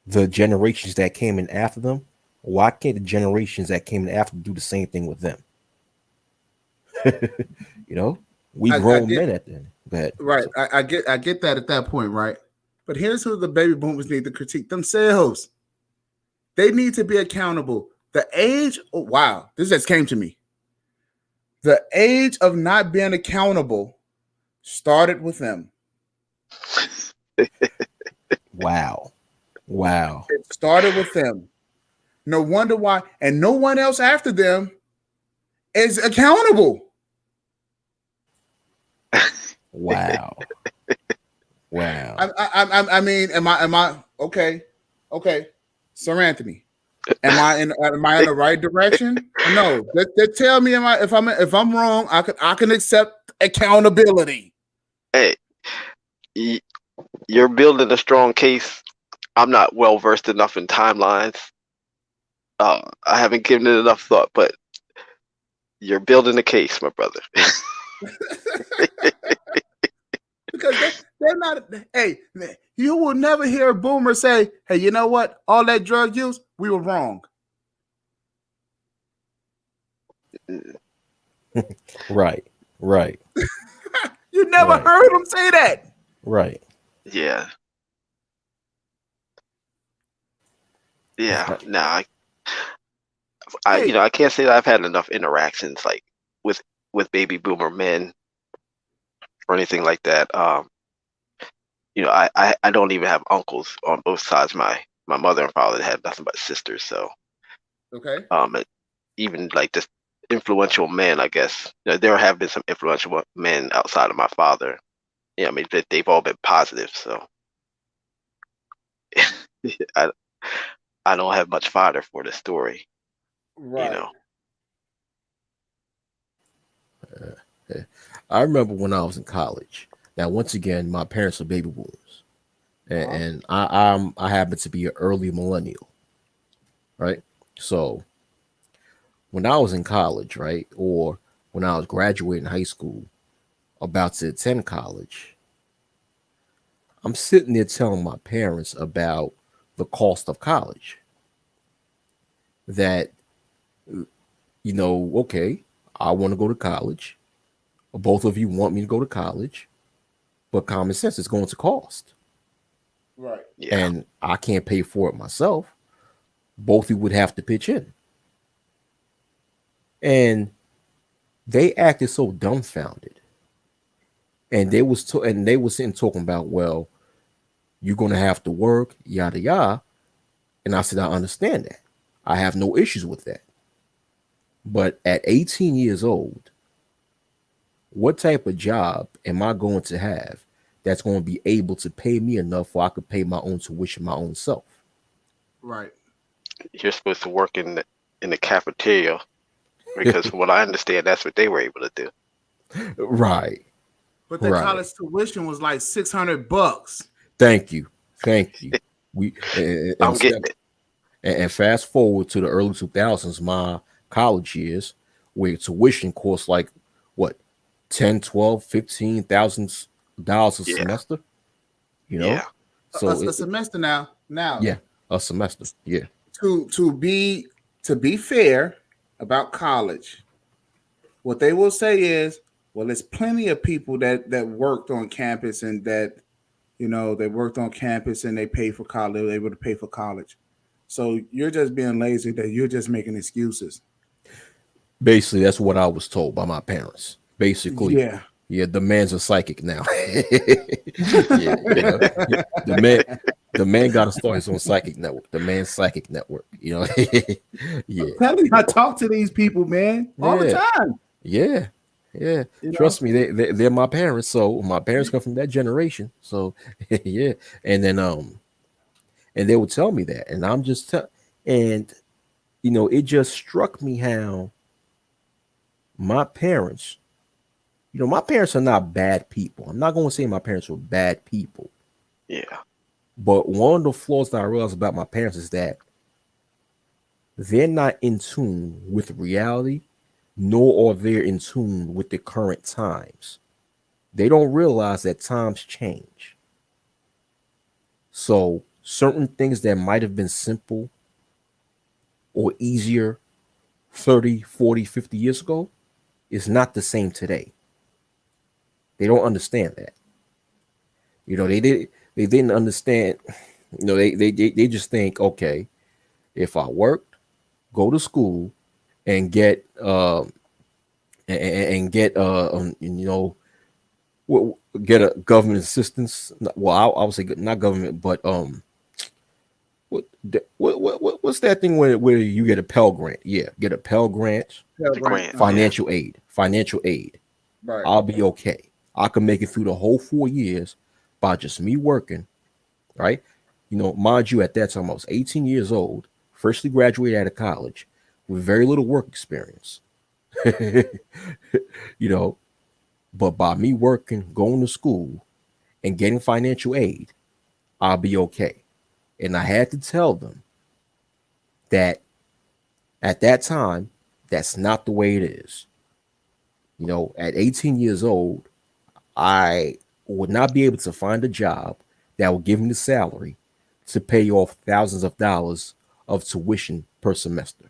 the generations that came in after them, why can't the generations that came in after do the same thing with them? We grown men at the end. Right. I get that at that point, right? But here's who the baby boomers need to critique themselves. They need to be accountable. The age, oh, wow, this just came to me. The age of not being accountable started with them. Wow. It started with them. No wonder why, and no one else after them is accountable. Wow. I mean, am I okay? Sir Anthony, am I in the right direction? No. Just tell me if I'm wrong, I can accept accountability. Hey, you're building a strong case. I'm not well versed enough in timelines. I haven't given it enough thought, but you're building a case, my brother. Because they're not. Hey, you will never hear a boomer say, "Hey, you know what? All that drug use, we were wrong." Right. You never heard them say that. Right. Yeah. Nah, I can't say that I've had enough interactions like with baby boomer men or anything like that. I don't even have uncles on both sides of my mother and father had nothing but sisters. So Okay. even like just influential men, I guess there have been some influential men outside of my father. Yeah, I mean they've all been positive. So I I don't have much fodder for the story. Right. I remember when I was in college. Now, once again, my parents are baby boomers, and I happen to be an early millennial, right? So when I was in college, right, or when I was graduating high school, about to attend college, I'm sitting there telling my parents about the cost of college. That okay, I want to go to college. Both of you want me to go to college, but common sense is going to cost. Right. Yeah, And I can't pay for it myself. Both of you would have to pitch in. And they acted so dumbfounded. And they was sitting talking about, well, you're gonna have to work, yada yada. And I said, I understand that. I have no issues with that. But at 18 years old, what type of job am I going to have that's going to be able to pay me enough where I could pay my own tuition my own self? Right. you're supposed to work in the cafeteria because from what I understand, that's what they were able to do. Right. But the Right. college tuition was like $600. Thank you. Thank you. We and, I'm and, getting it. and fast forward to the early 2000s, my college years, where tuition costs like what 10, 12, 15,000 dollars a Yeah, semester, you know? yeah, So A semester now. Now, yeah, a semester. Yeah. to be fair about college, what they will say is, well, there's plenty of people that worked on campus and that they worked on campus and they paid for college. They were able to pay for college. So you're just being lazy. That you're just making excuses. Basically, that's what I was told by my parents. Basically, Yeah. yeah, the man's a psychic now. Yeah, the man got to start his own psychic network. The man's psychic network. Yeah, Tell me, I talk to these people, man, all the yeah, time. yeah, yeah. You know? Trust me, they're my parents. So my parents come from that generation. So yeah, and then and they would tell me that, and I'm just and it just struck me how my parents. My parents are not bad people. I'm not going to say my parents were bad people. yeah. But one of the flaws that I realized about my parents is that they're not in tune with reality, nor are they in tune with the current times. They don't realize that times change. So certain things that might have been simple or easier 30, 40, 50 years ago is not the same today. They don't understand that. They didn't understand. They just think, okay, if I worked, go to school, and get and get get a government assistance. Well, I would say not government, but what's that thing where you get a Pell Grant? Yeah, get a Pell Grant, The grant. financial aid, financial aid. Right. I'll be okay. I can make it through the whole 4 years by just me working, right? Mind you, at that time I was 18 years old, freshly graduated out of college with very little work experience. you know, but by me working, going to school, and getting financial aid, I'll be okay. And I had to tell them that at that time, that's not the way it is. At 18 years old, I would not be able to find a job that would give me the salary to pay off thousands of dollars of tuition per semester.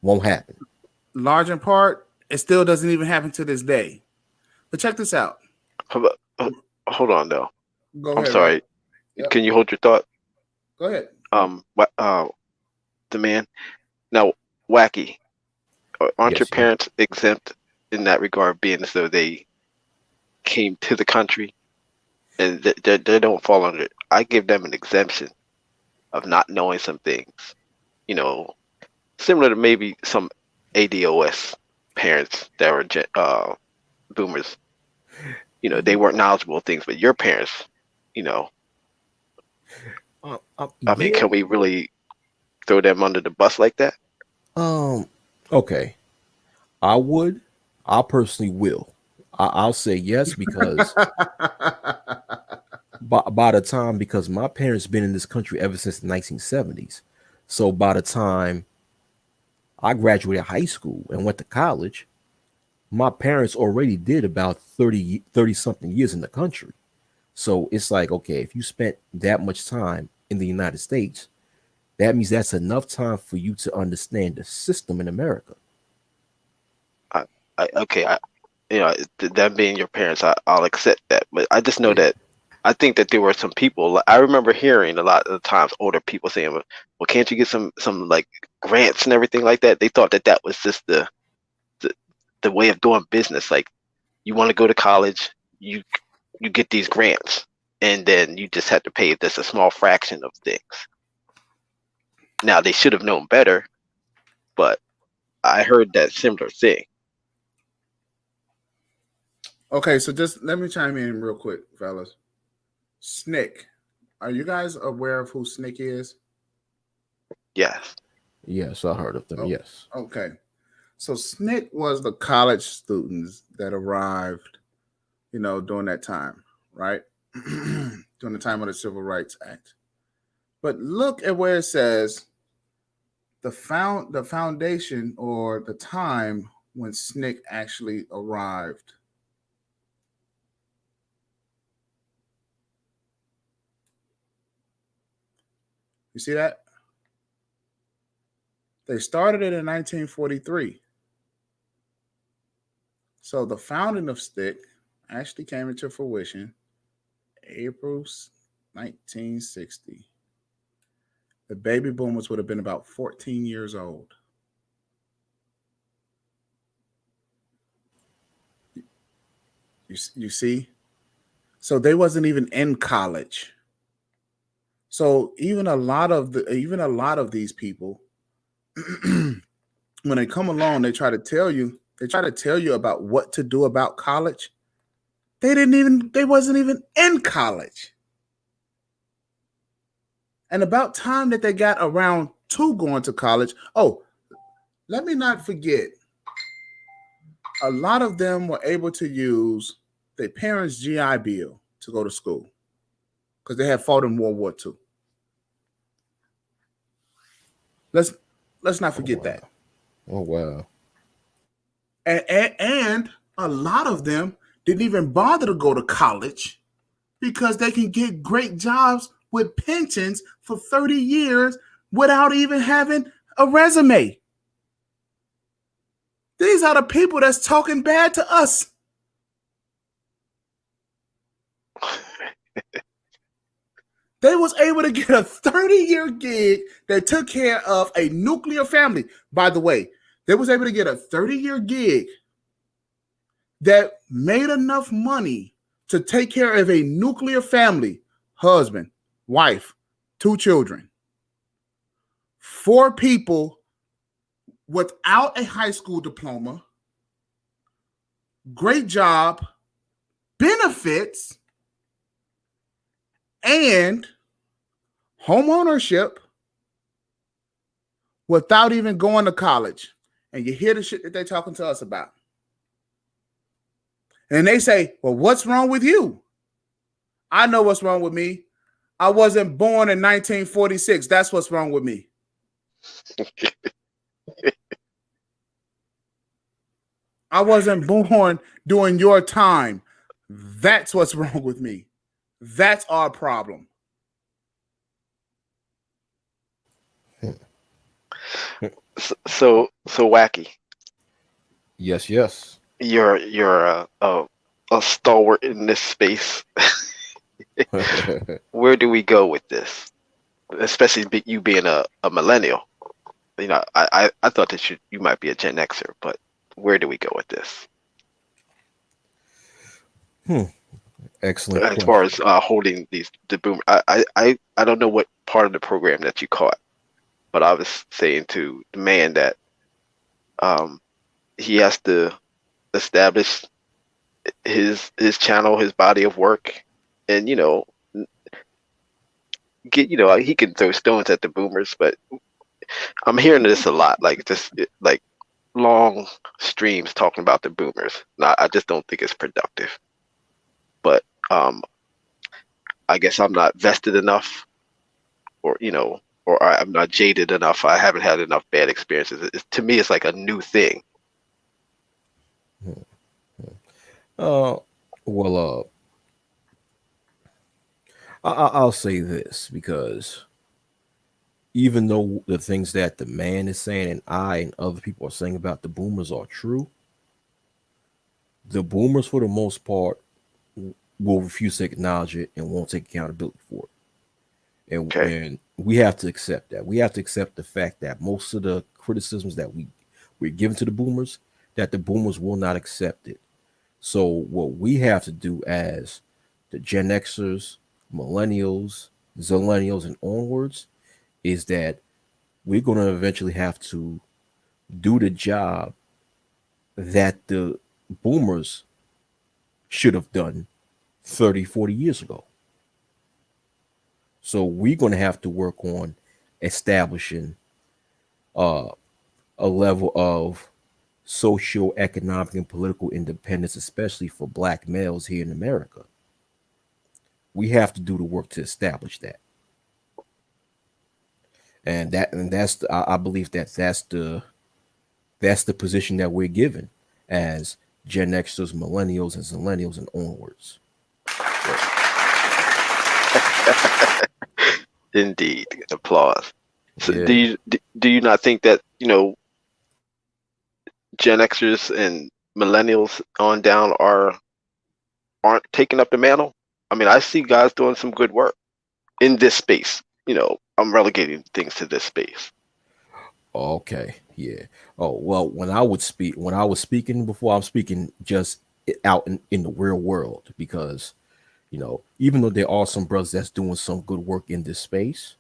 Won't happen. Large in part, it still doesn't even happen to this day. But check this out. Hold on, though. Go I'm ahead. sorry. Ray. Yep. Can you hold your thought? Go ahead. The man. Now, Wacky, aren't your Yes, parents exempt in that regard, being as though they came to the country and they don't fall under it? I give them an exemption of not knowing some things. You know, similar to maybe some ADOS parents that were boomers. You know, they weren't knowledgeable of things, but your parents, you know, I mean, Yeah. can we really throw them under the bus like that? Okay. I personally will. I'll say yes because by the time, because my parents been in this country ever since the 1970s. So by the time I graduated high school and went to college, my parents already did about 30 something years in the country. So it's like, okay, if you spent that much time in the United States, that means that's enough time for you to understand the system in America. Okay, you know, them being your parents, I'll accept that. But I just know Yeah. that I think that there were some people. I remember hearing a lot of the times older people saying, "Well, can't you get some like grants and everything like that?" They thought that that was just the, the way of doing business. Like, you want to go to college, you get these grants, and then you just have to pay just a small fraction of things. Now they should have known better, but I heard that similar thing. Okay, so just let me chime in real quick, fellas. SNCC. Are you guys aware of who SNCC is? Yes. Yes, I heard of them. Oh, Yes. okay. So SNCC was the college students that arrived, during that time, right? During the time of the Civil Rights Act. But look at where it says the foundation or the time when SNCC actually arrived. You see that? They started it in 1943. So the founding of SNCC actually came into fruition April 1960. The baby boomers would have been about 14 years old. You see? So they wasn't even in college. So even a lot of these people, when they come along, they try to tell you about what to do about college. They wasn't even in college. And about time that they got around to going to college. Oh, let me not forget, a lot of them were able to use their parents' GI Bill to go to school because they had fought in World War II. Let's not forget that. Oh wow. And a lot of them didn't even bother to go to college because they can get great jobs with pensions for 30 years without even having a resume. These are the people that's talking bad to us. They was able to get a 30-year gig that took care of a nuclear family. By the way, they was able to get a 30-year gig that made enough money to take care of a nuclear family, husband, wife, 2 children, 4 people without a high school diploma, great job, benefits, and home ownership without even going to college. And you hear the shit that they're talking to us about. And they say, well, what's wrong with you? I know what's wrong with me. I wasn't born in 1946. That's what's wrong with me. I wasn't born during your time. That's what's wrong with me. That's our problem. So Wacky. Yes, yes. You're a stalwart in this space. Where do we go with this? Especially you being a millennial. You know, I thought that you might be a Gen Xer, but where do we go with this? Excellent As question. far as holding the boom, I don't know what part of the program that you caught. But I was saying to the man that he has to establish his channel, his body of work, and get he can throw stones at the boomers, but I'm hearing this a lot, like just like long streams talking about the boomers. Now, I just don't think it's productive. But I guess I'm not vested enough, or or I'm not jaded enough. I haven't had enough bad experiences. To me, it's like a new thing. Well, I'll say this, because even though the things that the man is saying and I and other people are saying about the boomers are true, the boomers, for the most part, will refuse to acknowledge it and won't take accountability for it. And we have to accept that. We have to accept the fact that most of the criticisms that we're giving to the boomers, that the boomers will not accept it. So what we have to do as the Gen Xers, millennials, zillennials, and onwards is that we're going to eventually have to do the job that the boomers should have done 30, 40 years ago. So we're going to have to work on establishing a level of social, economic, and political independence, especially for Black males here in America. We have to do the work to establish that. And that's I believe that's the position that we're given as Gen Xers, millennials, and zillennials, and onwards. Indeed, applause. So Yeah. do you not think that Gen Xers and millennials on down aren't taking up the mantle? I mean, I see guys doing some good work in this space. I'm relegating things to this space. Okay. Yeah. Oh, well, when I was speaking before, I'm speaking just out in the real world, because even though there are some brothers that's doing some good work in this space,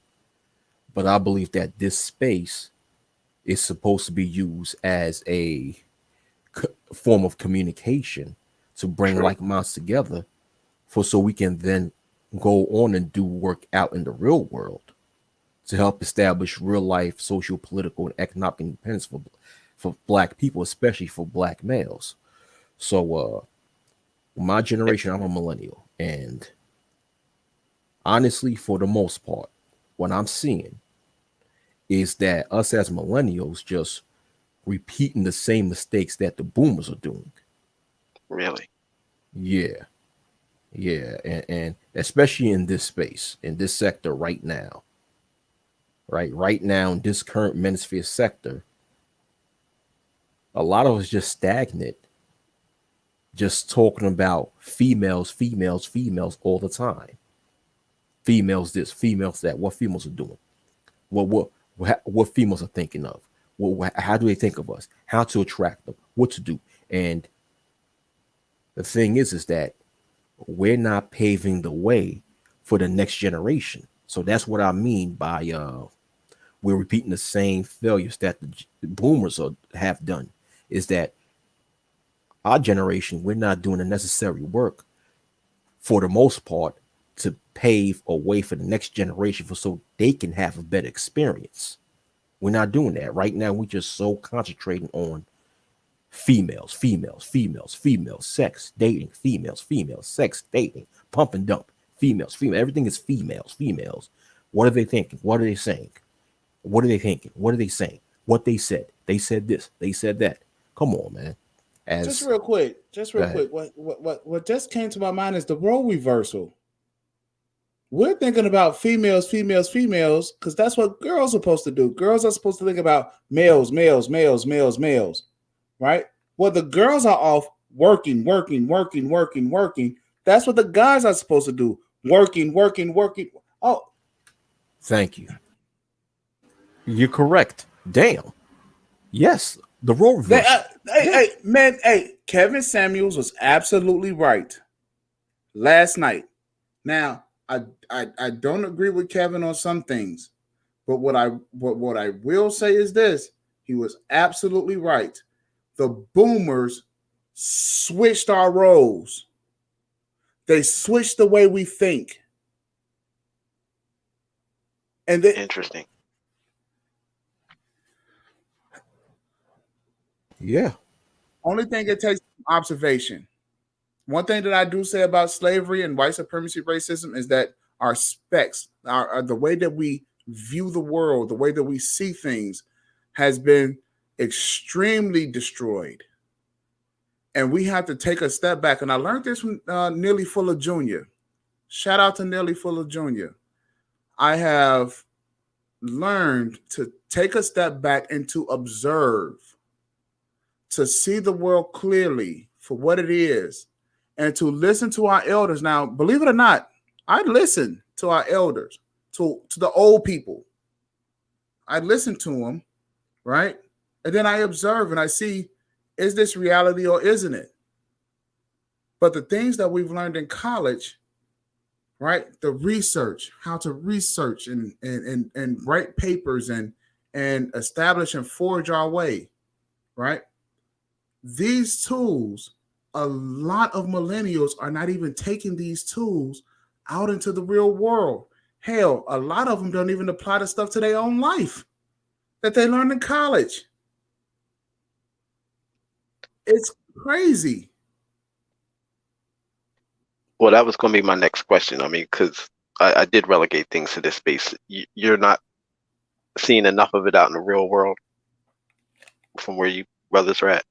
but I believe that this space is supposed to be used as a form of communication to bring True. like minds together, so we can then go on and do work out in the real world to help establish real life social, political, and economic independence for Black people, especially for Black males. So my generation, I'm a millennial, and honestly, for the most part, what I'm seeing is that us as millennials just repeating the same mistakes that the boomers are doing. Really? Yeah. And especially in this space, in this sector right now. Right now in this current manosphere sector, a lot of us just stagnant, just talking about females all the time. Females this, females that, what females are doing, what females are thinking of, how do they think of us, how to attract them, what to do. And the thing is that we're not paving the way for the next generation. So that's what I mean by we're repeating the same failures that the boomers have done, is that our generation, we're not doing the necessary work for the most part to pave a way for the next generation so they can have a better experience. We're not doing that. Right now, we're just so concentrating on females, sex, dating, females, sex, dating, pump and dump, females. Everything is females. What are they thinking? What are they saying? What are they thinking? What are they saying? What they said. They said this. They said that. Come on, man. Just real quick. What just came to my mind is the role reversal. We're thinking about females, because that's what girls are supposed to do. Girls are supposed to think about males, right? Well, the girls are off working. That's what the guys are supposed to do. Working. Oh, thank you. You're correct. Damn. Yes, the role reversal. Hey, Kevin Samuels was absolutely right last night. Now, I don't agree with Kevin on some things, but what I will say is this: he was absolutely right. The boomers switched our roles. They switched the way we think. And they, Interesting. Yeah. only thing it takes is observation. One thing that I do say about slavery and white supremacy racism is that our specs, the way that we view the world, the way that we see things, has been extremely destroyed. And we have to take a step back. And I learned this from Neely Fuller Jr. Shout out to Neely Fuller Jr. I have learned to take a step back and to observe, to see the world clearly for what it is, and to listen to our elders. Now, believe it or not, I listen to our elders, to the old people. I listen to them, right? And then I observe and I see, is this reality or isn't it? But the things that we've learned in college, right? The research, how to research and write papers and establish and forge our way, right? These tools, a lot of millennials are not even taking these tools out into the real world. Hell, a lot of them don't even apply the stuff to their own life that they learned in college. It's crazy. Well, that was going to be my next question. I mean, because I did relegate things to this space. You're not seeing enough of it out in the real world from where you brothers are at.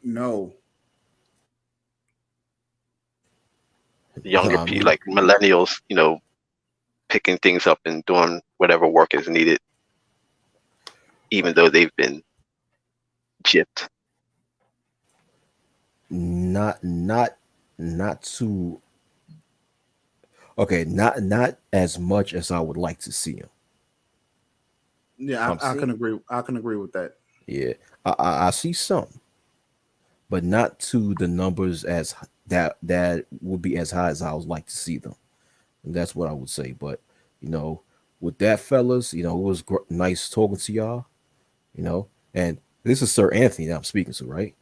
No. Younger people, like millennials, picking things up and doing whatever work is needed, even though they've been gypped. Not too. Okay, not as much as I would like to see him. Yeah, I can agree. I can agree with that. Yeah, I see some, but not to the numbers as that would be as high as I would like to see them. And that's what I would say. But with that, fellas, it was nice talking to y'all. And this is Sir Anthony that I'm speaking to, right?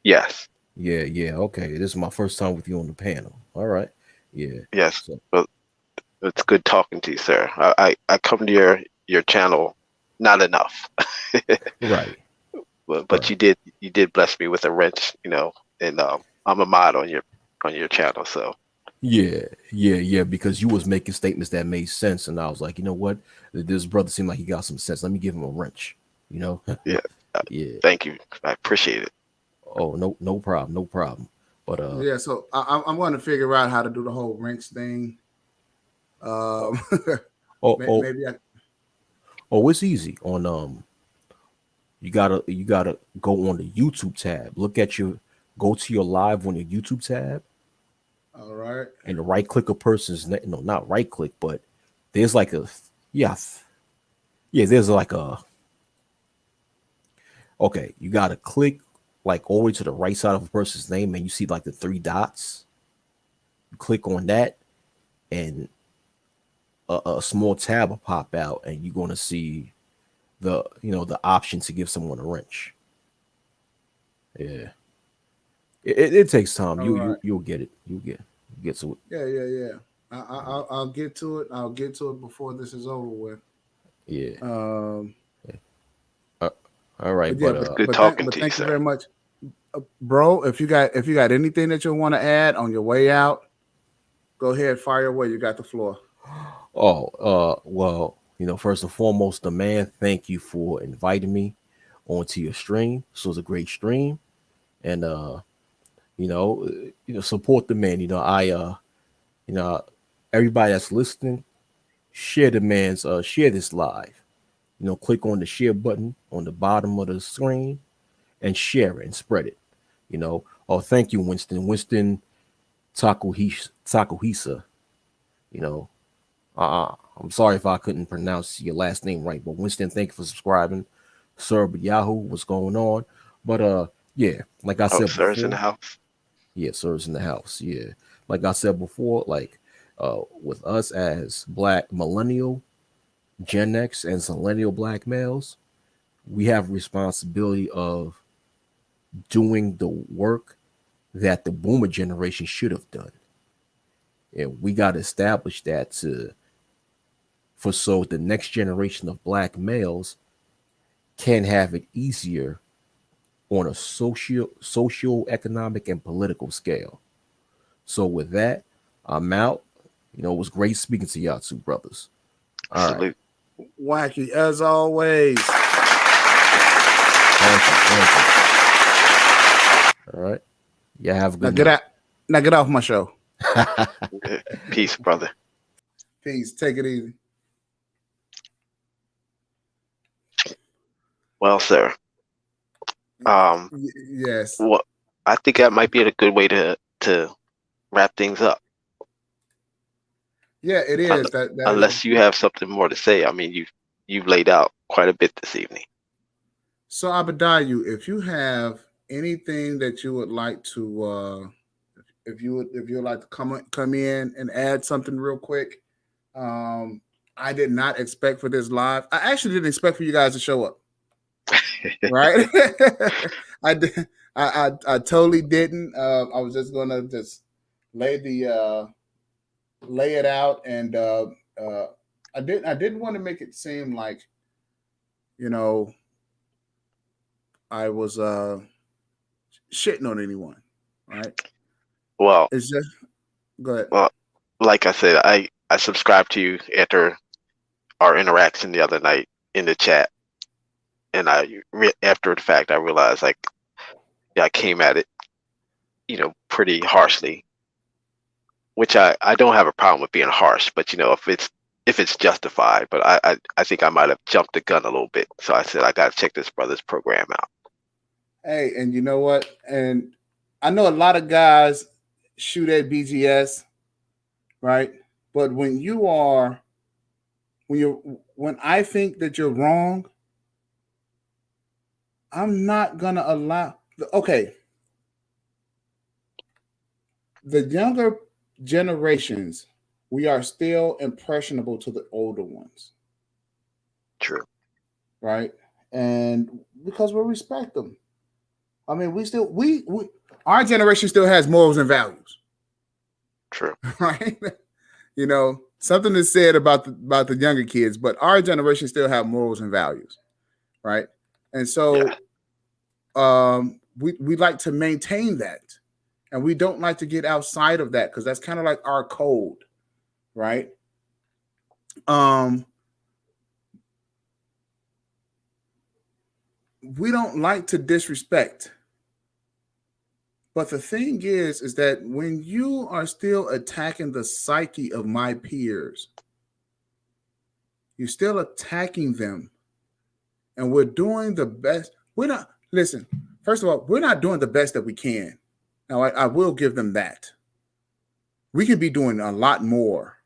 Yes. Yeah. Okay, this is my first time with you on the panel. All right. Yeah. Yes. So, Well, it's good talking to you, sir. I come to your channel not enough. right. But Right. you did bless me with a wrench, and I'm a mod on your channel, so Yeah, because you was making statements that made sense, and I was like, you know what, this brother seemed like he got some sense. Let me give him a wrench. yeah. Yeah. Thank you. I appreciate it. Oh, no problem. But Yeah, so I'm going to figure out how to do the whole ranks thing. Maybe it's easy on you gotta go on the YouTube tab. Go to your live on your YouTube tab. All right. And right click a person's name. No, not right click, but there's like a there's like a okay, you gotta click like all the way to the right side of a person's name, and you see like the three dots. You click on that, and a small tab will pop out, and you're gonna see the option to give someone a wrench. Yeah. It takes time. You'll get it. You'll get to it. Yeah. I'll get to it. I'll get to it before this is over with. Yeah. Yeah. All right. But good talking to you, thank sir. you very much, bro. If you got anything that you want to add on your way out, go ahead, fire away. You got the floor. Well, first and foremost, the man, thank you for inviting me onto your stream. This was a great stream, and support the man. Everybody that's listening, share this live. Click on the share button on the bottom of the screen and share it and spread it. Thank you, Winston. Winston Takuhisa. I'm sorry if I couldn't pronounce your last name right, but Winston, thank you for subscribing. Sir Yahoo, what's going on? But Yeah, like I Oh, said sirs in the before. house. Yeah, serves in the house. Yeah, like I said before, like with us as Black millennial, Gen X, and millennial Black males, we have responsibility of doing the work that the Boomer generation should have done, and we got to establish that to for so the next generation of Black males can have it easier on a socio-economic and political scale. So with that, I'm out. It was great speaking to y'all two brothers. All right. Salute. Wacky as always. Thank you. Thank you. All right. Yeah, have a Now good get night. out. Now get off my show. Peace, brother. Peace. Take it easy. Well, sir. Yes. What I think that might be a good way to wrap things up. Yeah, it is. That is. Unless you have something more to say. I mean, you've laid out quite a bit this evening. So Abadayu, if you have anything that you would like to if you would like to come in and add something real quick. I did not expect for this live. I actually didn't expect for you guys to show up. Right? I did. I totally didn't. I was just gonna just lay it out, and I didn't want to make it seem like, I was shitting on anyone, right? Well, It's just go ahead. well, like I said, I subscribed to you after our interaction the other night in the chat, and after the fact I realized I came at it, pretty harshly, which I don't have a problem with being harsh, but if it's justified, but I think I might have jumped the gun a little bit, so I said I got to check this brother's program out. Hey, and you know what? And I know a lot of guys shoot at BGS, right? But when I think that you're wrong, I'm not gonna allow. Okay, the younger generations, we are still impressionable to the older ones. True. Right? And because we respect them. I mean, our generation still has morals and values. True. Right? Something is said about the younger kids, but our generation still have morals and values. Right? And so we like to maintain that. And we don't like to get outside of that because that's kind of like our code. Right? We don't like to disrespect. But the thing is that when you are still attacking the psyche of my peers, you're still attacking them. And we're doing the best. Listen, first of all, we're not doing the best that we can. Now, I will give them that. We could be doing a lot more.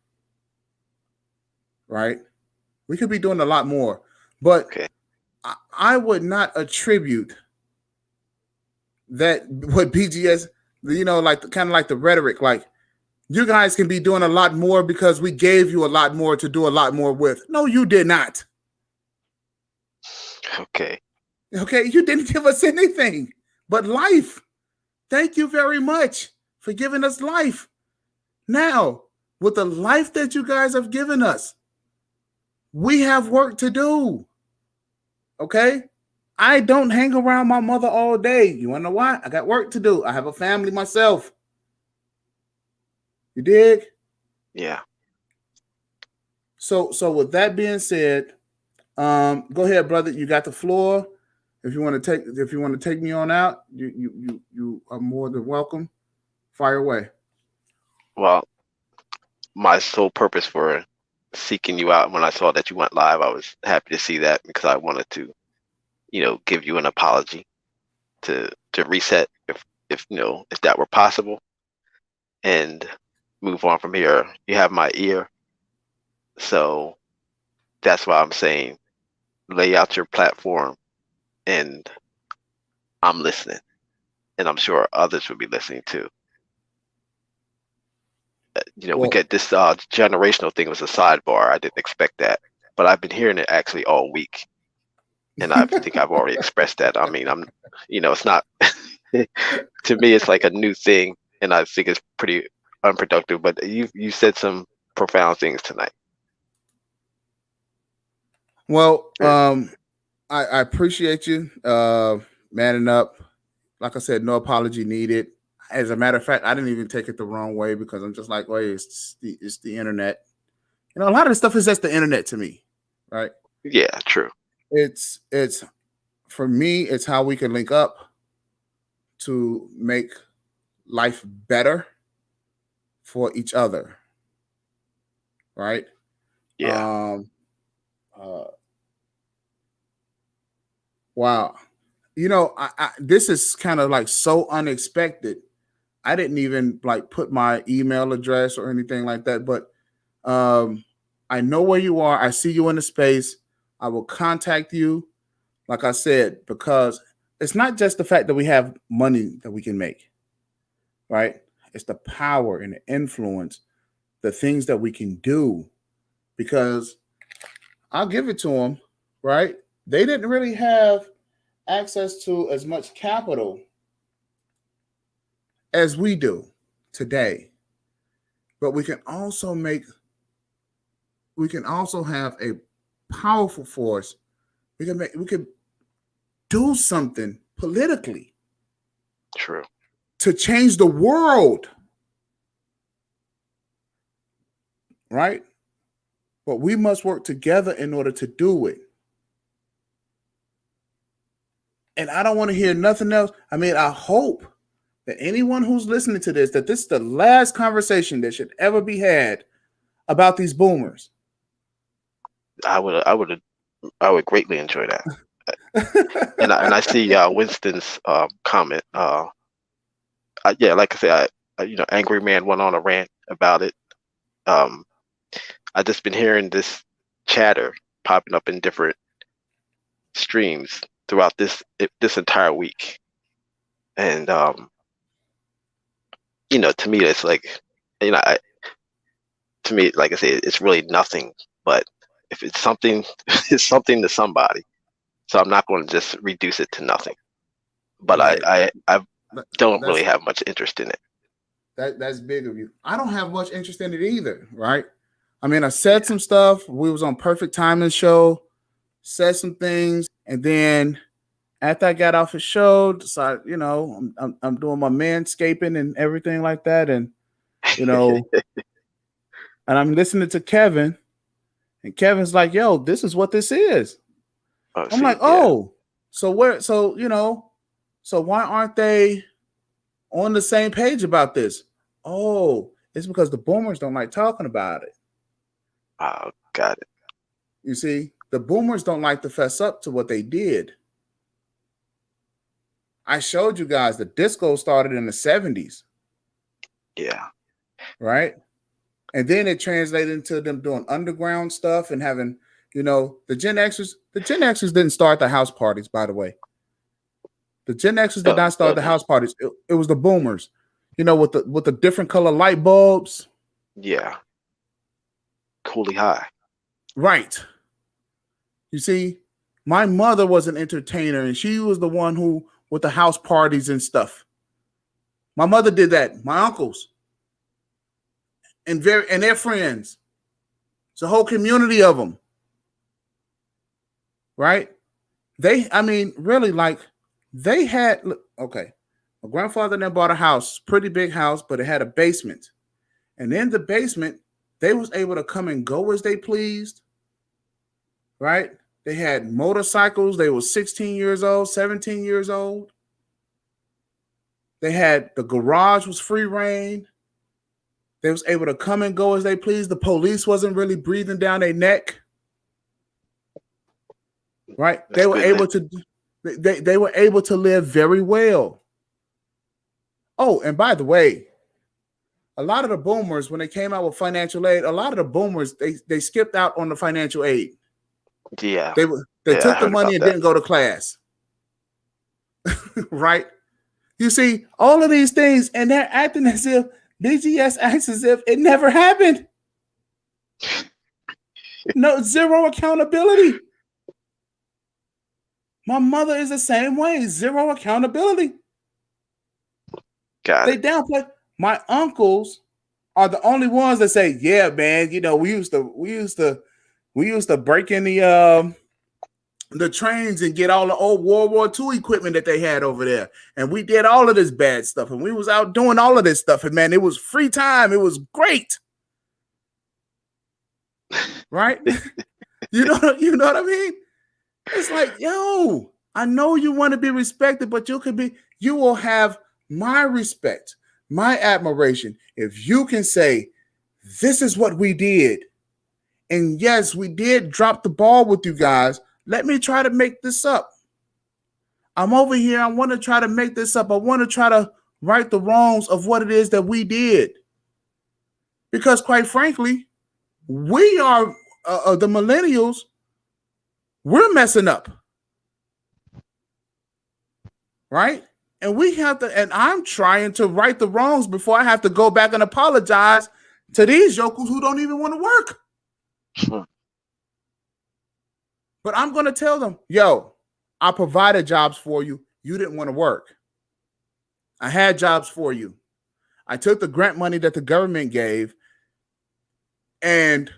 Right? We could be doing a lot more. But I would not attribute that what BGS, kind of like the rhetoric, like you guys can be doing a lot more because we gave you a lot more to do a lot more with. No, you did not. Okay, you didn't give us anything but life. Thank you very much for giving us life. Now, with the life that you guys have given us, we have work to do. Okay? I don't hang around my mother all day. You want to know why? I got work to do. I have a family myself. You dig? Yeah. So with that being said, go ahead, brother. You got the floor. If you want to take me on out, you are more than welcome. Fire away. Well, my sole purpose for seeking you out when I saw that you went live, I was happy to see that because I wanted to, give you an apology to reset if that were possible and move on from here. You have my ear. So that's why I'm saying lay out your platform and I'm listening. and I'm sure others will be listening too. We Well, get this generational thing was a sidebar. I didn't expect that, but I've been hearing it actually all week, and I think I've already expressed that. I mean, it's not to me. It's like a new thing, and I think it's pretty unproductive. But you said some profound things tonight. well, I appreciate you manning up. Like I said, no apology needed. As a matter of fact, I didn't even take it the wrong way because I'm just like, wait, it's the internet. A lot of the stuff is just the internet to me, right? Yeah, true. It's for me, it's how we can link up to make life better for each other, right? Yeah. Wow. I this is kind of like so unexpected. I didn't even like put my email address or anything like that, but I know where you are. I see you in the space. I will contact you, like I said, because it's not just the fact that we have money that we can make, right? It's the power and the influence, the things that we can do. Because I'll give it to them, right? They didn't really have access to as much capital as we do today, but we can also have a powerful force. We can do something politically. True. To change the world, right? But we must work together in order to do it. And I don't want to hear nothing else. I mean, I hope that anyone who's listening to this, that this is the last conversation that should ever be had about these boomers. I would greatly enjoy that. and I see Winston's comment. Yeah, like I said, Angry Man went on a rant about it. I just been hearing this chatter popping up in different streams throughout this entire week, and to me, it's like, to me, like I said, it's really nothing. But if it's something, it's something to somebody. So I'm not going to just reduce it to nothing. But right. I don't really have much interest in it. That's big of you. I don't have much interest in it either, right? I mean, I said some stuff. We was on Perfect Timing show, said some things, and then after I got off the show, decided, I'm doing my manscaping and everything like that, and and I'm listening to Kevin, and Kevin's like, "Yo, this is what this is." I'm like, "Oh, so why aren't they on the same page about this?" Oh, it's because the boomers don't like talking about it. Oh, got it. You see, the boomers don't like to fess up to what they did. I showed you guys the disco started in the 70s. Yeah. Right? And then it translated into them doing underground stuff and having, the Gen Xers. The Gen Xers didn't start the house parties, by the way. The Gen Xers did not start the house parties. It was the boomers, with the different color light bulbs. Yeah. Cooley High. Right. You see, my mother was an entertainer, and she was the one who, with the house parties and stuff. My mother did that. My uncles and their friends. It's a whole community of them. Right? They had, okay. My grandfather then bought a house, pretty big house, but it had a basement. And in the basement, they was able to come and go as they pleased. Right? They had motorcycles. They were 16 years old, 17 years old. They had, the garage was free reign. They was able to come and go as they pleased. The police wasn't really breathing down their neck. Right? They were able to live very well. Oh, and by the way, a lot of the boomers, when they came out with financial aid, a lot of the boomers, they skipped out on the financial aid. Yeah. They took the money and didn't go to class. Right? You see, all of these things, and they're acting as if BGS acts as if it never happened. No, zero accountability. My mother is the same way, zero accountability. Got They it. downplay. My uncles are the only ones that say, "Yeah, man, you know, we used to break in the trains and get all the old World War II equipment that they had over there, and we did all of this bad stuff, and we was out doing all of this stuff, and man, it was free time. It was great, right? you know what I mean? It's like, yo, I know you want to be respected, but you will have my respect, my admiration, if you can say, this is what we did. And yes, we did drop the ball with you guys. Let me try to make this up. I'm over here. I want to try to make this up. I want to try to right the wrongs of what it is that we did. Because quite frankly, we are the millennials. We're messing up. Right? And we have to, and I'm trying to right the wrongs before I have to go back and apologize to these yokels who don't even want to work. But I'm going to tell them, yo, I provided jobs for you. You didn't want to work. I had jobs for you. I took the grant money that the government gave and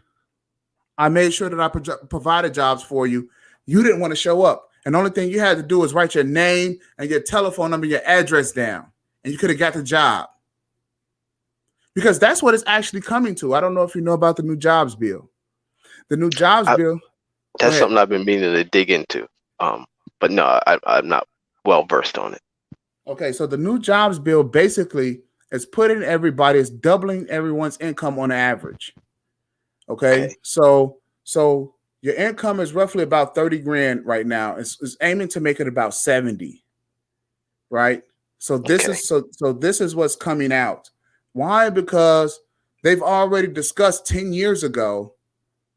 I made sure that I provided jobs for you. You didn't want to show up. And the only thing you had to do was write your name and your telephone number, your address down, and you could have got the job. Because that's what it's actually coming to. I don't know if you know about the new jobs bill. The new jobs bill. That's something I've been meaning to dig into. But no, I'm not well versed on it. Okay, so the new jobs bill basically is putting everybody, is doubling everyone's income on average. Okay. So your income is roughly about 30 grand right now. It's aiming to make it about 70. Right. So this is so this is what's coming out. Why? Because they've already discussed 10 years ago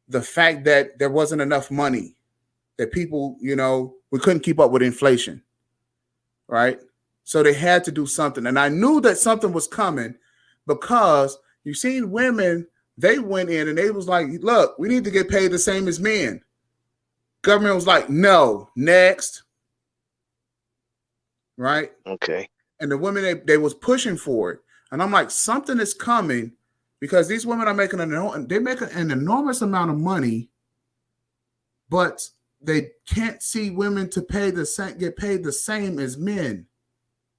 the fact that there wasn't enough money, that people, we couldn't keep up with inflation. Right. So they had to do something. And I knew that something was coming because you've seen women. They went in and they was like, look, we need to get paid the same as men. Government was like, no, next. Right? Okay. And the women, they was pushing for it. And I'm like, something is coming because these women are making an enormous amount of money, but they can't see women to get paid the same as men.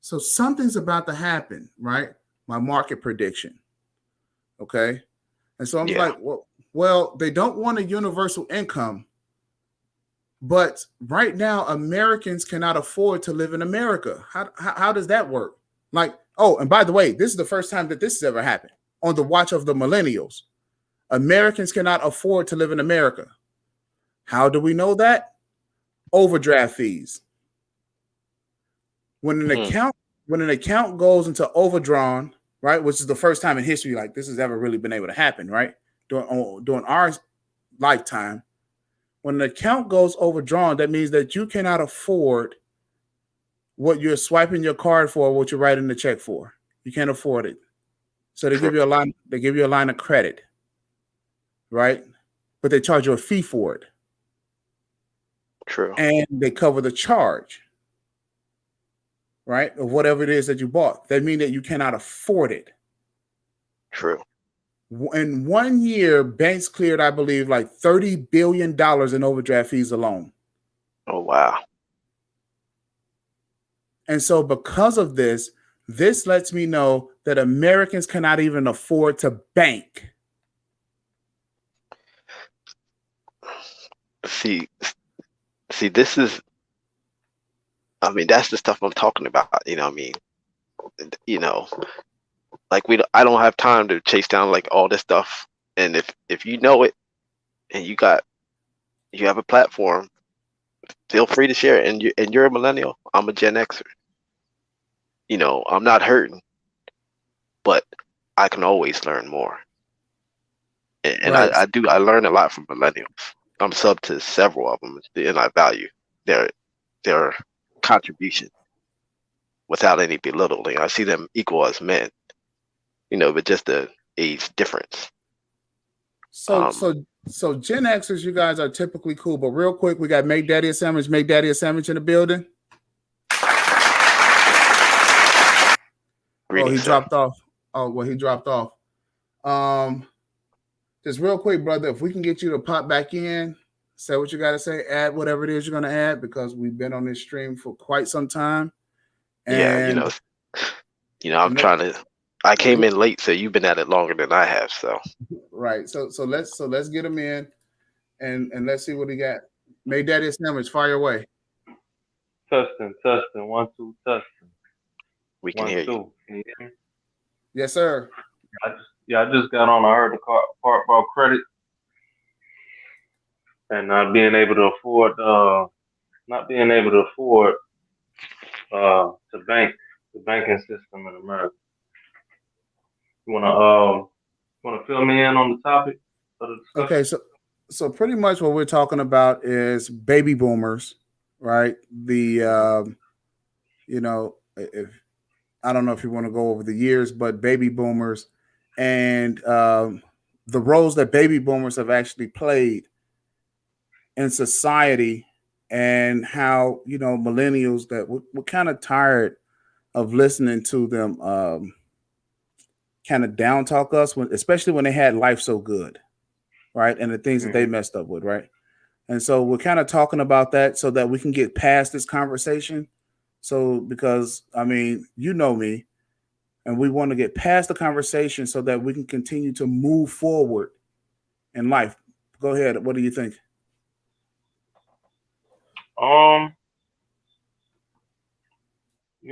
So something's about to happen, right? My market prediction. Okay. And so I'm like, well, they don't want a universal income, but right now Americans cannot afford to live in America. How does that work? Like, oh, and by the way, this is the first time that this has ever happened on the watch of the millennials. Americans cannot afford to live in America. How do we know that? Overdraft fees. When an account goes into overdrawn, right, which is the first time in history like this has ever really been able to happen, right? During our lifetime, when an account goes overdrawn, that means that you cannot afford what you're swiping your card for, what you're writing the check for. You can't afford it. So they give you a line. They give you a line of credit, right? But they charge you a fee for it. True. And they cover the charge, right, of whatever it is that you bought. That means that you cannot afford it. True. In 1 year, banks cleared, I believe, like $30 billion in overdraft fees alone. Oh, wow. And so because of this lets me know that Americans cannot even afford to bank. See, this is, that's the stuff I'm talking about. Like I don't have time to chase down like all this stuff. And if you know it and you have a platform, feel free to share it. And you're a millennial. I'm a Gen Xer. I'm not hurting, but I can always learn more. And right. I learn a lot from millennials. I'm sub to several of them, and I value their contribution. without any belittling. I see them equal as men, but just the age difference. So Gen Xers, you guys are typically cool, but real quick, we got Make Daddy a Sandwich in the building. Greetings, he dropped off. Oh, well, he dropped off. Just real quick, brother, if we can get you to pop back in, say what you got to say, add whatever it is you're going to add, because we've been on this stream for quite some time. And I'm trying to. I came in late, so you've been at it longer than I have. So right. So let's get him in, and let's see what he got. Make Daddy a Sandwich. Fire away. Testing. 1, 2, testing. We can hear you. Can you hear me? Yes, sir. I just got on. I heard the part about credit and not being able to afford to bank, the banking system in America. You wanna fill me in on the topic of the discussion? Okay, so pretty much what we're talking about is baby boomers, right? The if I don't know if you want to go over the years, but baby boomers and the roles that baby boomers have actually played in society, and how millennials that we're kind of tired of listening to them kind of down talk us, especially when they had life so good, right? And the things that they messed up with, right? And so we're kind of talking about that so that we can get past this conversation. So because you know me, and we want to get past the conversation so that we can continue to move forward in life. Go ahead. What do you think?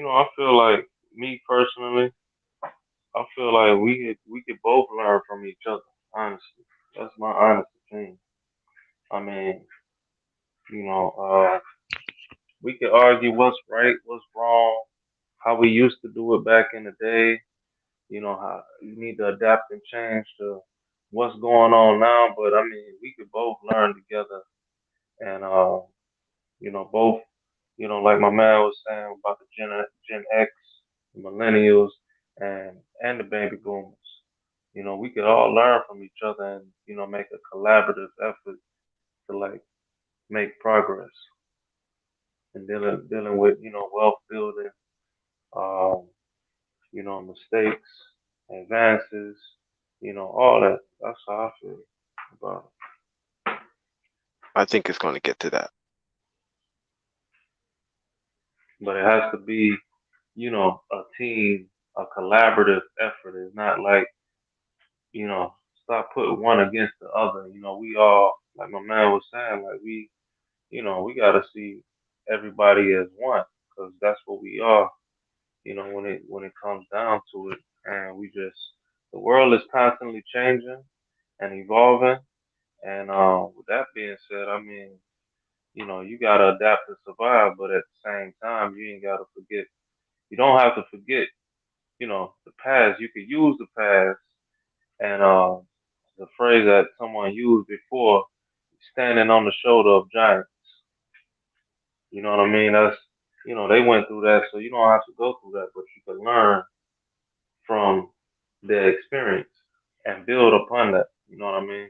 I feel like, me personally, I feel like we could both learn from each other. Honestly, that's my honest opinion. I mean, we could argue what's right, what's wrong, how we used to do it back in the day. How you need to adapt and change to what's going on now. But we could both learn together, and both, like my man was saying about the Gen X, the millennials, and the baby boomers. We could all learn from each other and make a collaborative effort to make progress and dealing with wealth building, mistakes, advances, all that. That's how I feel about it. I think it's going to get to that. But it has to be, a team, a collaborative effort. It's not like, stop putting one against the other. We all, like my man was saying, like we got to see everybody as one, because that's what we are. When it comes down to it, and the world is constantly changing and evolving. And with that being said, you gotta adapt to survive, but at the same time, you ain't gotta forget. You don't have to forget, the past. You could use the past, and the phrase that someone used before, standing on the shoulder of giants. You know what I mean? That's they went through that, so you don't have to go through that, but you can learn from their experience and build upon that. You know what I mean?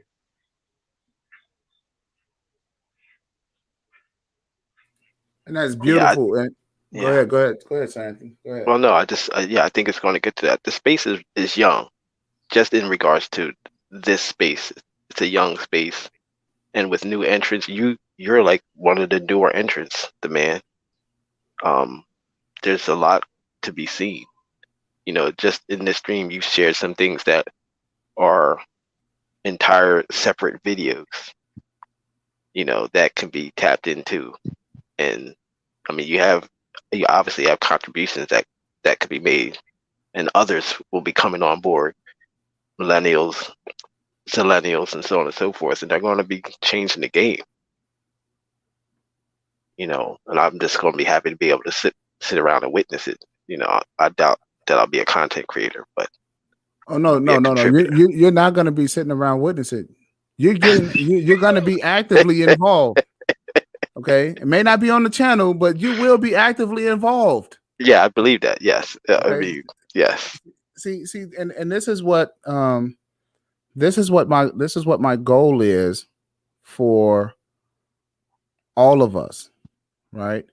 And that's beautiful. Yeah, Go ahead, Sandy. Go ahead. Well, no, I think it's going to get to that. The space is young, just in regards to this space. It's a young space, and with new entrants, you're like one of the newer entrants, the man. There's a lot to be seen. Just in this stream, you shared some things that are entire separate videos, that can be tapped into. And you obviously have contributions that could be made, and others will be coming on board, millennials, zillennials, and so on and so forth, and they're going to be changing the game. And I'm just going to be happy to be able to sit around and witness it. I doubt that I'll be a content creator, but no. You're not going to be sitting around witnessing. You're going to be actively involved. Okay, it may not be on the channel, but you will be actively involved. Yeah, I believe that. Yes. I Okay. mean, yes. See, and this is what my goal is for all of us, right?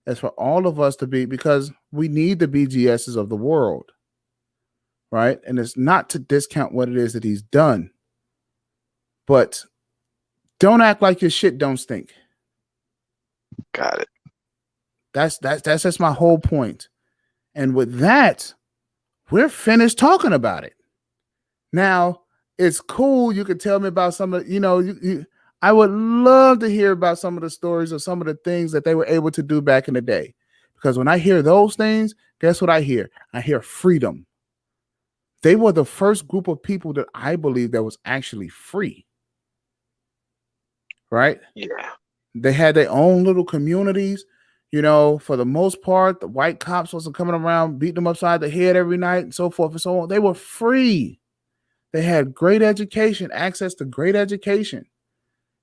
It's for all of us to be, because we need the BGSs of the world, right? And it's not to discount what it is that he's done, but don't act like your shit don't stink. Got it. That's just my whole point. And with that, we're finished talking about it. Now, it's cool. You could tell me about some of, I would love to hear about some of the stories of some of the things that they were able to do back in the day. Because when I hear those things, guess what I hear? I hear freedom. They were the first group of people that I believe that was actually free. Right? Yeah. They had their own little communities. For the most part, the white cops wasn't coming around beating them upside the head every night and so forth and so on. They were free. They had great education, access to great education.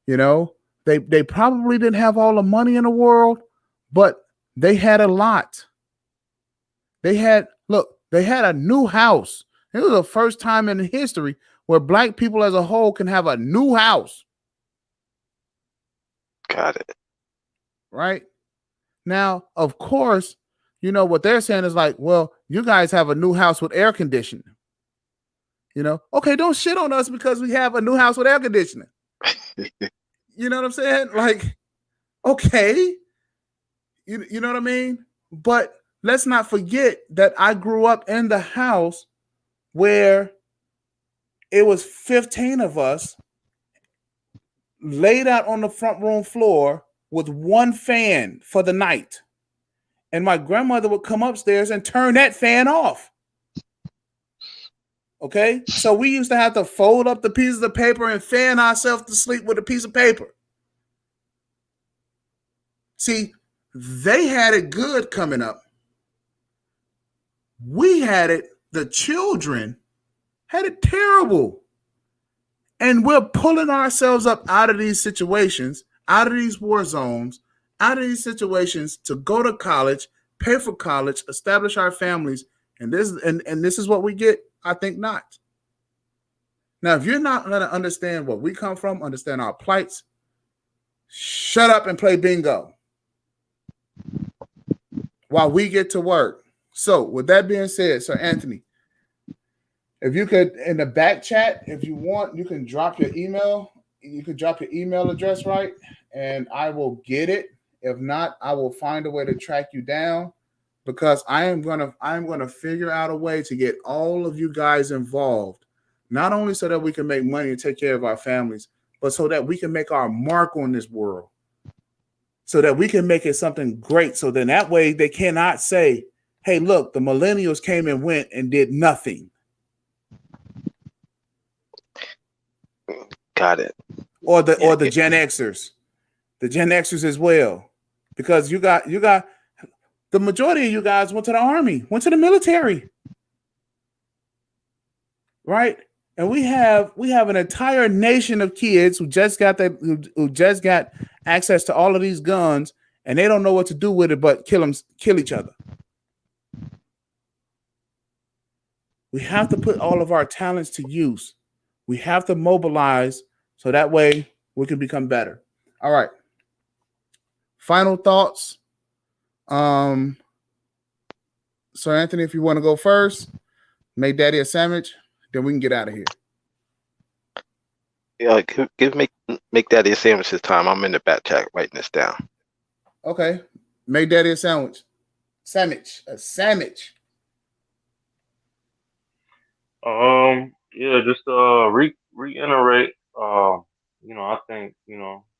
They probably didn't have all the money in the world, but they had a lot. They had a new house. It was the first time in history where black people as a whole can have a new house. Got it. Right? Now, of course, what they're saying is like, well, you guys have a new house with air conditioning. Okay, don't shit on us because we have a new house with air conditioning. You know what I'm saying? Like, okay. You know what I mean? But let's not forget that I grew up in the house where it was 15 of us laid out on the front room floor with one fan for the night. And my grandmother would come upstairs and turn that fan off. Okay? So we used to have to fold up the pieces of paper and fan ourselves to sleep with a piece of paper. See, they had it good coming up. We had it, the children had it terrible. And we're pulling ourselves up out of these situations, out of these war zones, out of these situations to go to college, pay for college, establish our families. And this is what we get? I think not. Now, if you're not going to understand where we come from, understand our plights, shut up and play bingo while we get to work. So with that being said, Sir Anthony, if you could, in the back chat, if you want, you can drop your email. You could drop your email address, right? And I will get it. If not, I will find a way to track you down, because I am gonna figure out a way to get all of you guys involved, not only so that we can make money and take care of our families, but so that we can make our mark on this world, so that we can make it something great. So then that way they cannot say, hey, look, the millennials came and went and did nothing. Got it. Or the Gen Xers. The Gen Xers as well. Because you got the majority of you guys went to the army, went to the military. Right? And we have an entire nation of kids who just got access to all of these guns, and they don't know what to do with it but kill each other. We have to put all of our talents to use. We have to mobilize so that way we can become better. All right. Final thoughts. Sir Anthony, if you want to go first, make Daddy a sandwich, then we can get out of here. Yeah, make Daddy a sandwich this time. I'm in the back chat writing this down. Okay. Make Daddy a sandwich. A sandwich. Yeah, just reiterate. I think,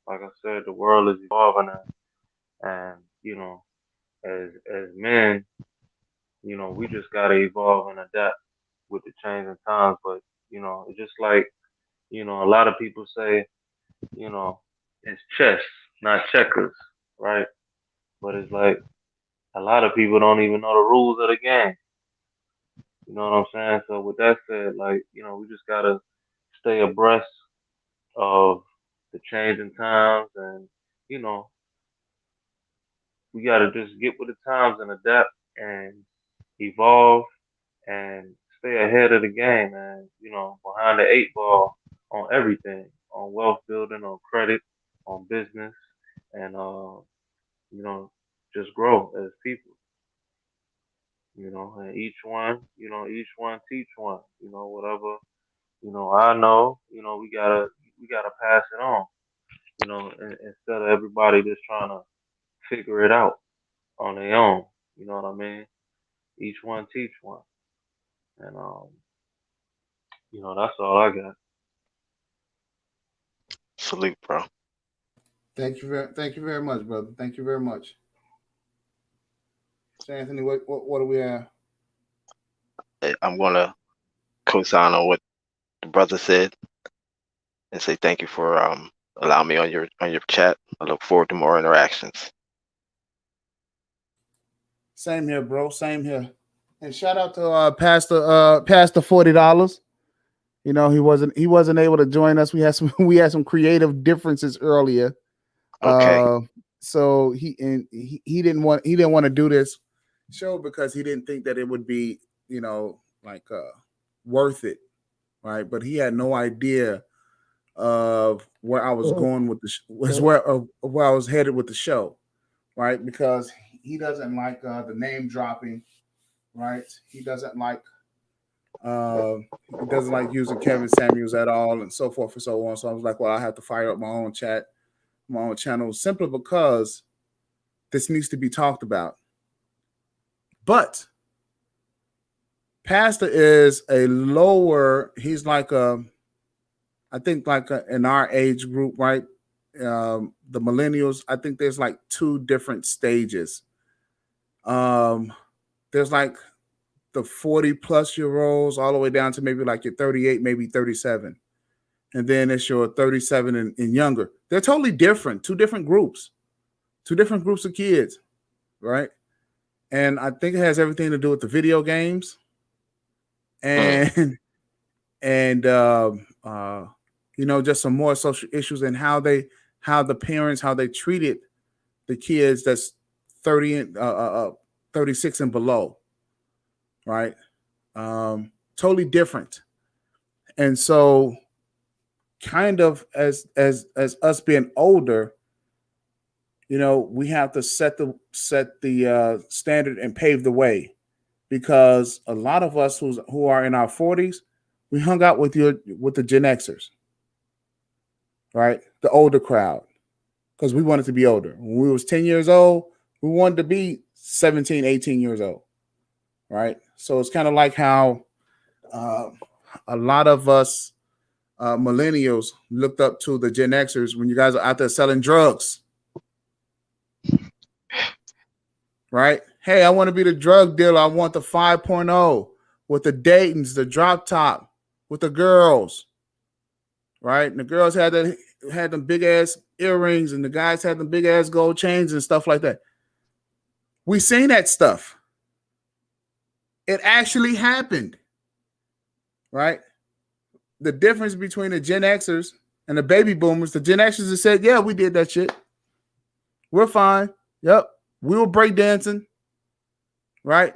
like I said, the world is evolving, and as men, we just gotta evolve and adapt with the changing times. But it's just like, a lot of people say, it's chess, not checkers, right? But it's like a lot of people don't even know the rules of the game. You know what I'm saying? So with that said, like, we just gotta stay abreast of the changing times, and we gotta just get with the times and adapt and evolve and stay ahead of the game, and behind the eight ball on everything, on wealth building, on credit, on business, and you know, just grow as people. And each one teach one. Whatever I know. We gotta pass it on. Instead of everybody just trying to figure it out on their own. You know what I mean? Each one teach one, and that's all I got. Salute, bro. Thank you very much, brother. Thank you very much. So Anthony, what do we have? I'm gonna co-sign on what the brother said and say thank you for allowing me on your chat. I look forward to more interactions. Same here, bro. Same here. And shout out to Pastor $40. He wasn't able to join us. We had some creative differences earlier. Okay. So he didn't want to do this show because he didn't think that it would be worth it, right? But he had no idea of where I was going with where I was headed with the show, right? Because he doesn't like the name dropping, right? He doesn't like using Kevin Samuels at all, and so forth and so on. So I was like, well, I have to fire up my own channel, simply because this needs to be talked about. But Pastor is a lower. He's like I think in our age group, right? The millennials. I think there's like two different stages. There's like the 40-plus-year-olds all the way down to maybe like your 38, maybe 37. And then it's your 37 and younger. They're totally different. Two different groups of kids, right? And I think it has everything to do with the video games and just some more social issues and how the parents, how they treated the kids that's 30 and 36 and below, right? Totally different. And so kind of as us being older, we have to set the standard and pave the way, because a lot of us who are in our 40s, we hung out with the Gen Xers, right? The older crowd, because we wanted to be older. When we was 10 years old, we wanted to be 17, 18 years old, right? So it's kind of like how a lot of us millennials looked up to the Gen Xers when you guys are out there selling drugs. Right? Hey, I want to be the drug dealer. I want the 5.0 with the Daytons, the drop top with the girls. Right? And the girls had them big ass earrings, and the guys had them big ass gold chains and stuff like that. We seen that stuff. It actually happened. Right? The difference between the Gen Xers and the baby boomers, the Gen Xers have said, yeah, we did that shit. We're fine. Yep. We were breakdancing, right?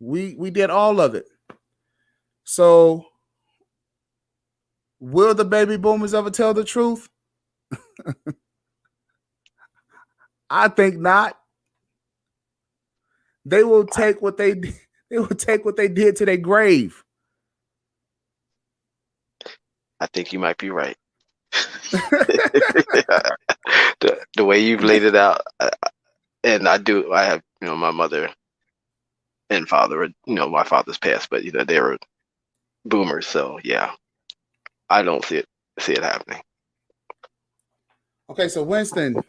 We did all of it. So will the baby boomers ever tell the truth? I think not. They will take what they did to their grave. I think you might be right. The way you've laid it out, and I have, my mother and father, my father's passed, but they were boomers, so yeah, I don't see it happening. Okay, so Winston,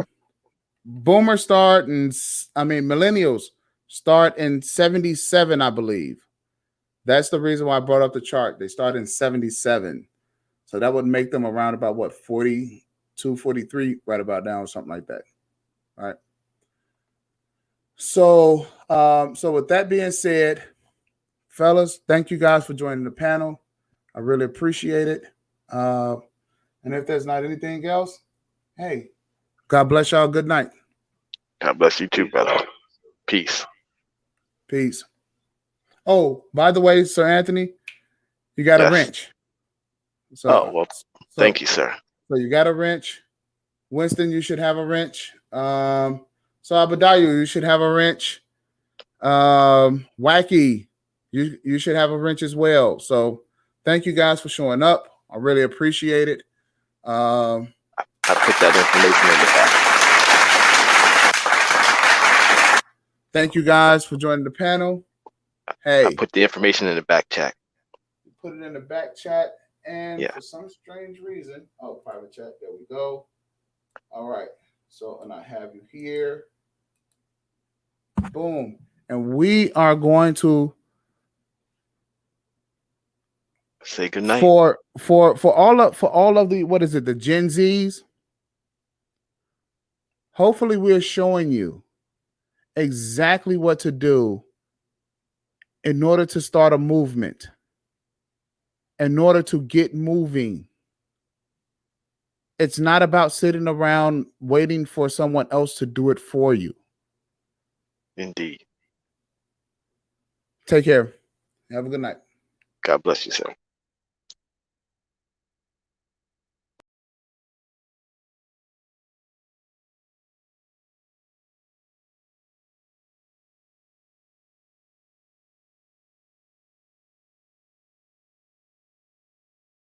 millennials start in 77, I believe. That's the reason why I brought up the chart. They start in 77. So that would make them around about what, 42, 43, right about now, or something like that. All right. So with that being said, fellas, thank you guys for joining the panel. I really appreciate it. And if there's not anything else, hey, God bless y'all. Good night. God bless you too, brother. Peace. Peace. Oh, by the way, Sir Anthony, you got a Yes. wrench. So, Oh, well, so- thank you, sir. So you got a wrench. Winston, you should have a wrench. So Abadayu, you should have a wrench. Wacky, you should have a wrench as well. So thank you guys for showing up. I really appreciate it. I put that information in the back. Thank you guys for joining the panel. Hey, I put the information in the back chat. put it in the back chat, and Yeah. for some strange reason, private chat. There we go. All right. So, and I have you here. Boom. And we are going to Say good night. for all of the, what is it, the Gen Zs. Hopefully, we're showing you exactly what to do in order to start a movement, in order to get moving. It's not about sitting around waiting for someone else to do it for you. Indeed. Take care. Have a good night. God bless you, sir.